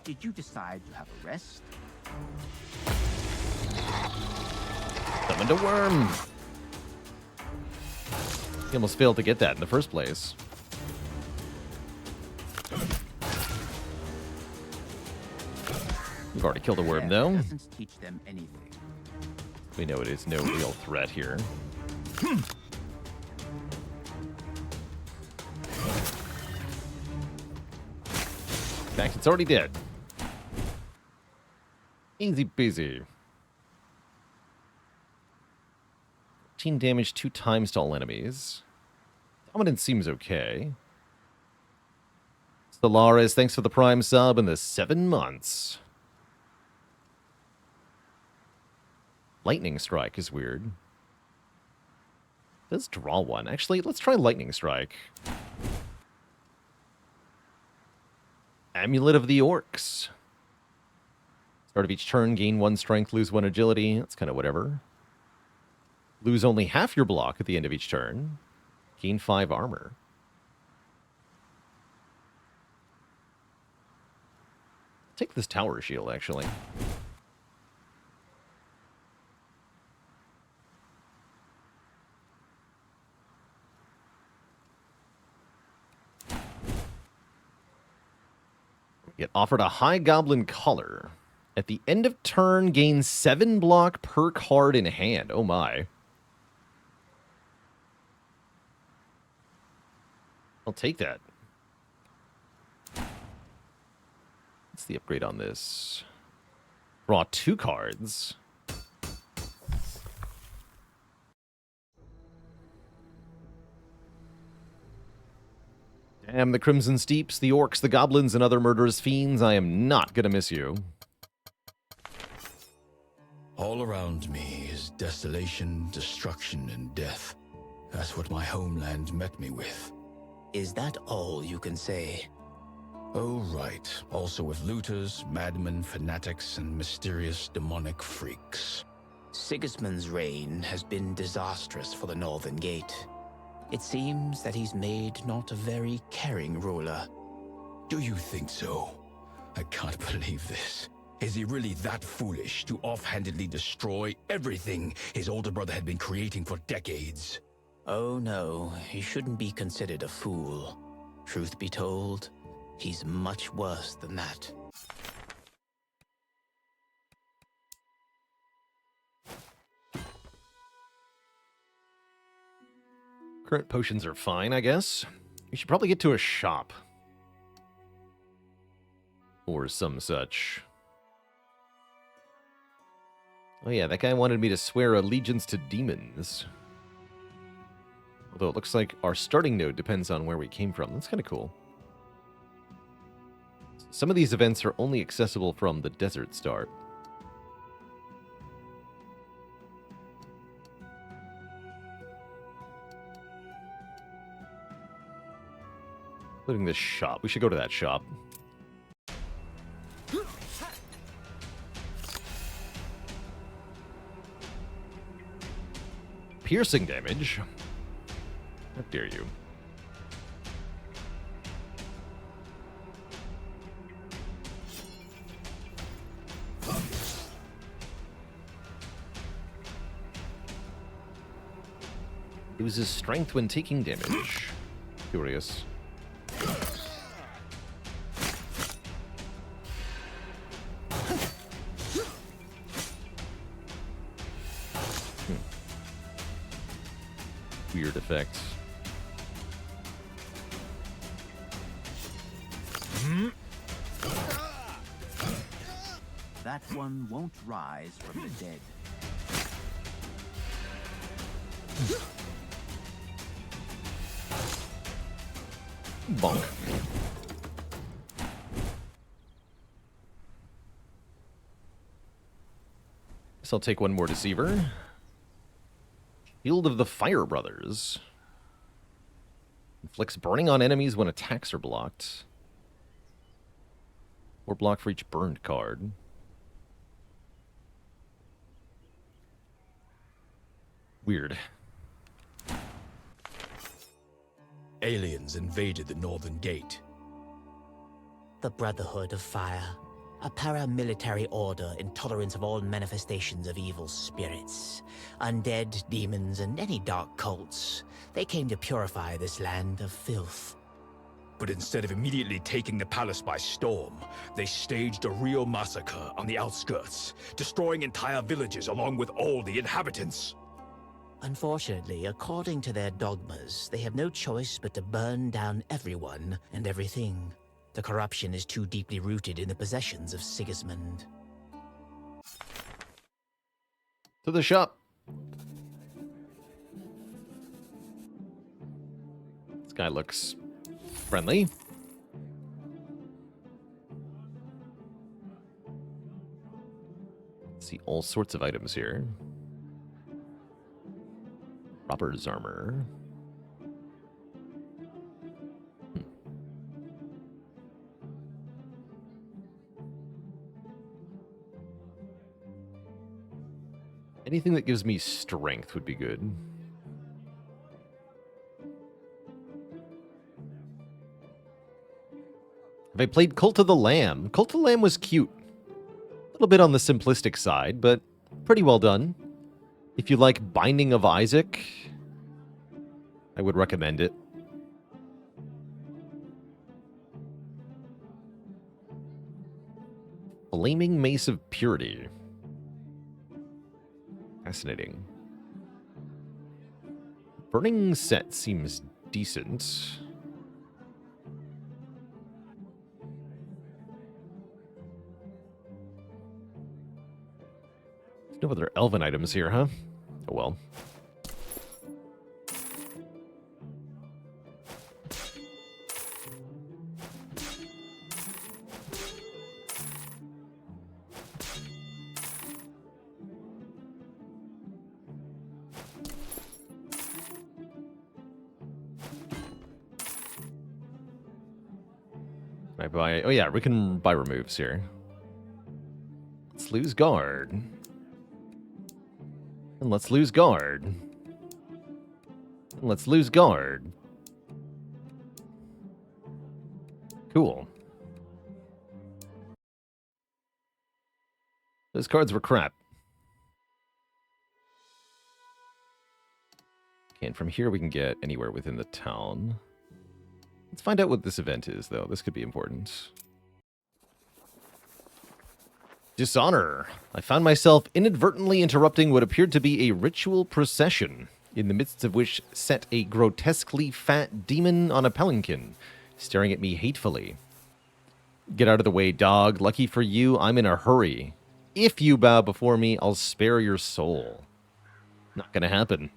Did you decide to have a rest? Summoned a worm. He almost failed to get that in the first place. We've already killed a worm, though. Doesn't teach them anything. We know it is no real threat here. In fact, it's already dead. Easy peasy. 15 damage 2 times to all enemies. Dominance seems okay. Stellaris, thanks for the Prime sub and the 7 months. Lightning Strike is weird. Let's draw one. Actually, let's try Lightning Strike. Amulet of the Orcs. Start of each turn, gain 1 strength, lose 1 agility. That's kind of whatever. Lose only half your block at the end of each turn. Gain 5 armor. Take this tower shield, actually. Get offered a High Goblin Collar. At the end of turn, gain 7 block per card in hand. Oh my. I'll take that. What's the upgrade on this? Draw 2 cards. Damn the Crimson Steeps, the orcs, the goblins, and other murderous fiends. I am not gonna miss you. All around me is desolation, destruction, and death. That's what my homeland met me with. Is that all you can say? Oh, right. Also with looters, madmen, fanatics, and mysterious demonic freaks. Sigismund's reign has been disastrous for the Northern Gate. It seems that he's made not a very caring ruler. Do you think so? I can't believe this. Is he really that foolish to offhandedly destroy everything his older brother had been creating for decades? Oh no, he shouldn't be considered a fool. Truth be told, he's much worse than that. Current potions are fine, I guess. We should probably get to a shop. Or some such. Oh yeah, that guy wanted me to swear allegiance to demons. Although it looks like our starting node depends on where we came from. That's kind of cool. Some of these events are only accessible from the desert start. Including this shop. We should go to that shop. Piercing damage? How dare you? Loses strength when taking damage. Curious. Weird effects. That one won't rise from the dead. Bonk. Guess I'll take one more Deceiver. Shield of the Fire Brothers. Inflicts burning on enemies when attacks are blocked. Or block for each burned card. Weird. Aliens invaded the Northern Gate. The Brotherhood of Fire, a paramilitary order intolerant of all manifestations of evil spirits, undead, demons, and any dark cults. They came to purify this land of filth. But instead of immediately taking the palace by storm, they staged a real massacre on the outskirts, destroying entire villages along with all the inhabitants. Unfortunately, according to their dogmas, they have no choice but to burn down everyone and everything. The corruption is too deeply rooted in the possessions of Sigismund. To the shop. This guy looks friendly. See all sorts of items here. Robber's armor. Anything that gives me strength would be good. Have I played Cult of the Lamb? Cult of the Lamb was cute. A little bit on the simplistic side, but pretty well done. If you like Binding of Isaac, I would recommend it. Flaming Mace of Purity. Fascinating. Burning Set seems decent. There's no other elven items here, huh? Oh well. Can I buy... Oh yeah, we can buy removes here. Let's lose guard. And let's lose guard. And let's lose guard. Cool. Those cards were crap. Okay, and from here we can get anywhere within the town. Let's find out what this event is, though. This could be important. Dishonor. I found myself inadvertently interrupting what appeared to be a ritual procession, in the midst of which sat a grotesquely fat demon on a palanquin, staring at me hatefully. Get out of the way, dog. Lucky for you, I'm in a hurry. If you bow before me, I'll spare your soul. Not gonna happen.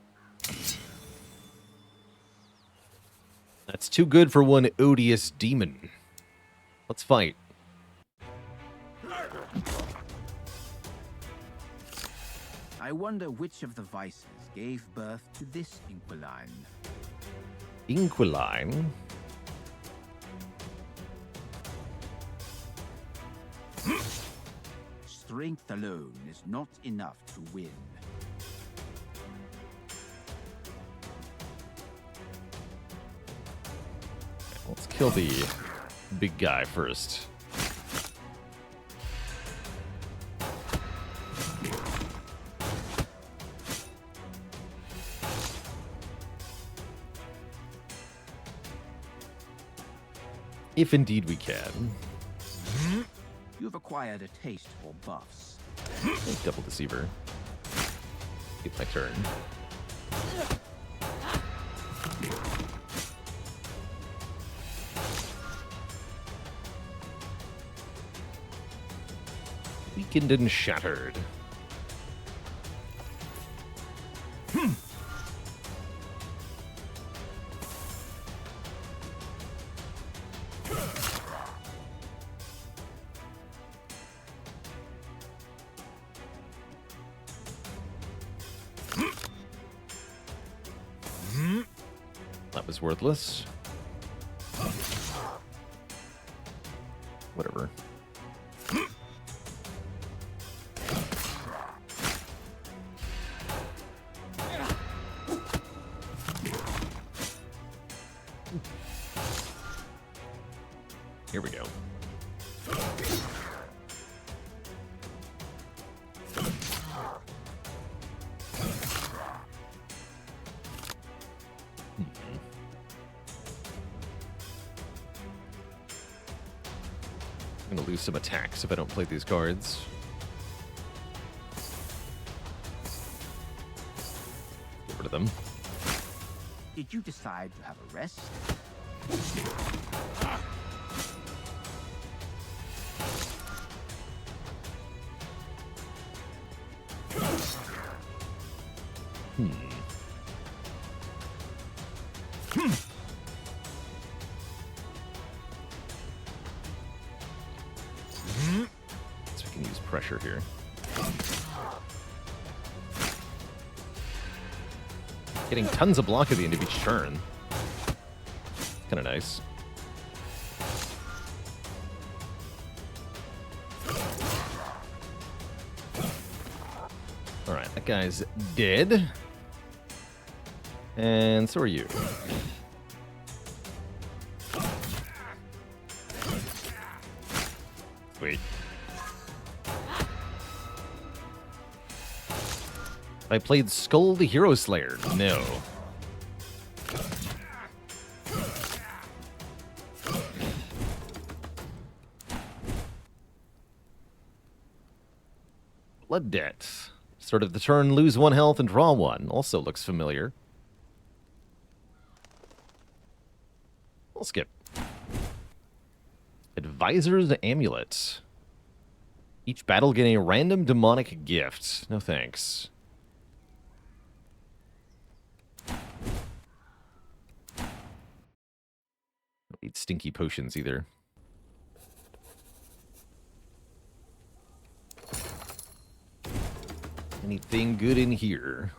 That's too good for one odious demon. Let's fight. I wonder which of the vices gave birth to this Inquiline. Inquiline? Strength alone is not enough to win. Let's kill the big guy first. If indeed we can. You've acquired a taste for buffs. Double Deceiver. Get my turn. Weakened and shattered. That was worthless. Whatever. Here we go. I'm gonna lose some attacks if I don't play these cards. Get rid of them. Did you decide to have a rest? So we can use pressure here. Getting tons of block at the end of each turn. Kind of nice. Alright, that guy's dead. And so are you. Wait. I played Skull the Hero Slayer. No. Blood Debt. Start of the turn, lose 1 health and draw 1. Also looks familiar. We'll skip. Advisor's Amulet. Each battle getting a random demonic gift. No thanks. Don't need stinky potions either. Anything good in here?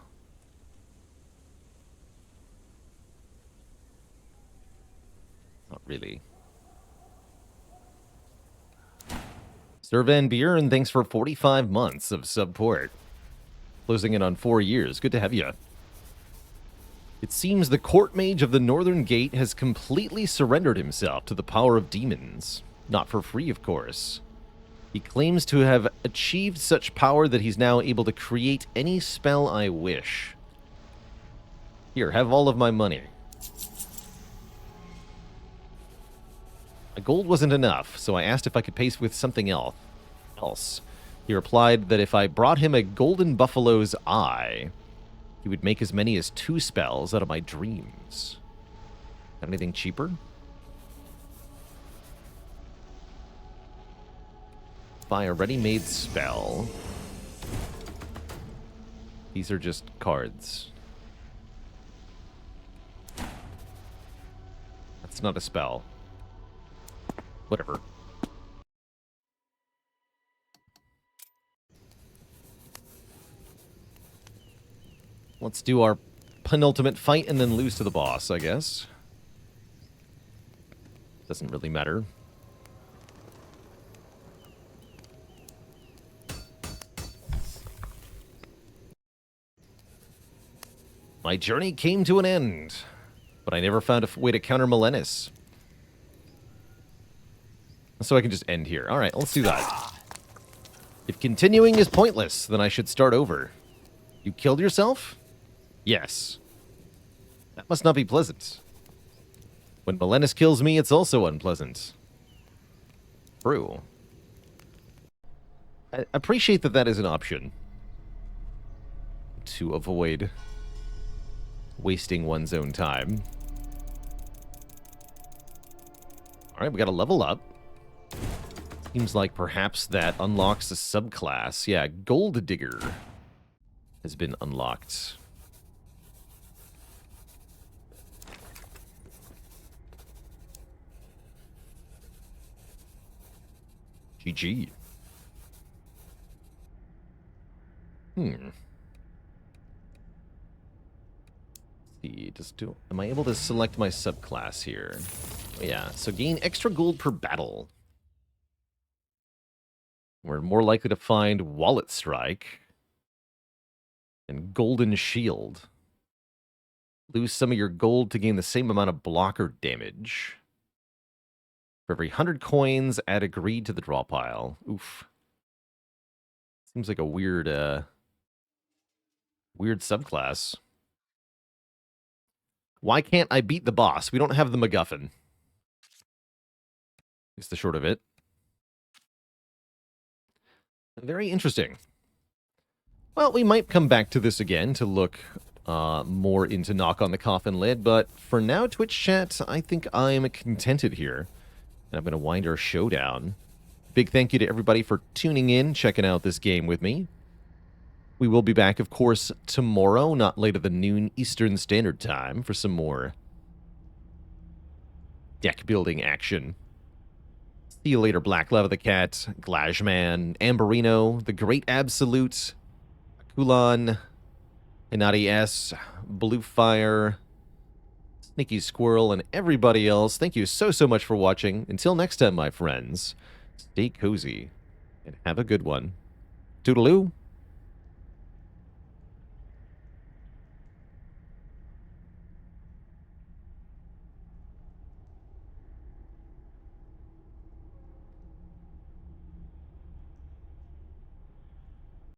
Not really. Sir Van Buren, thanks for 45 months of support. Closing in on 4 years. Good to have you. It seems the court mage of the Northern Gate has completely surrendered himself to the power of demons. Not for free, of course. He claims to have achieved such power that he's now able to create any spell I wish. Here, have all of my money. My gold wasn't enough, so I asked if I could pay with something else. He replied that if I brought him a golden buffalo's eye, he would make as many as 2 spells out of my dreams. Got anything cheaper? Buy a ready-made spell. These are just cards. That's not a spell. Whatever. Let's do our penultimate fight and then lose to the boss, I guess. Doesn't really matter. My journey came to an end, but I never found a way to counter Melenis. So I can just end here. Alright, let's do that. If continuing is pointless, then I should start over. You killed yourself? Yes. That must not be pleasant. When Melenis kills me, it's also unpleasant. True. I appreciate that that is an option. To avoid wasting one's own time. Alright, we got to level up. Seems like perhaps that unlocks a subclass. Yeah, Gold Digger has been unlocked. GG. See, am I able to select my subclass here? Yeah, so gain extra gold per battle. We're more likely to find Wallet Strike and Golden Shield. Lose some of your gold to gain the same amount of blocker damage. For every 100 coins, add a greed to the draw pile. Oof. Seems like a weird subclass. Why can't I beat the boss? We don't have the MacGuffin. It's the short of it. Very interesting. Well, we might come back to this again to look more into Knock on the Coffin Lid, but for now, Twitch chat, I think I'm contented here. And I'm going to wind our show down. Big thank you to everybody for tuning in, checking out this game with me. We will be back, of course, tomorrow, not later than noon Eastern Standard Time, for some more deck building action. See you later, Black Lava the Cat, Glajman, Amberino, The Great Absolute, Akulan, Hinati S, Bluefire, Sneaky Squirrel, and everybody else. Thank you so much for watching. Until next time, my friends, stay cozy and have a good one. Toodaloo.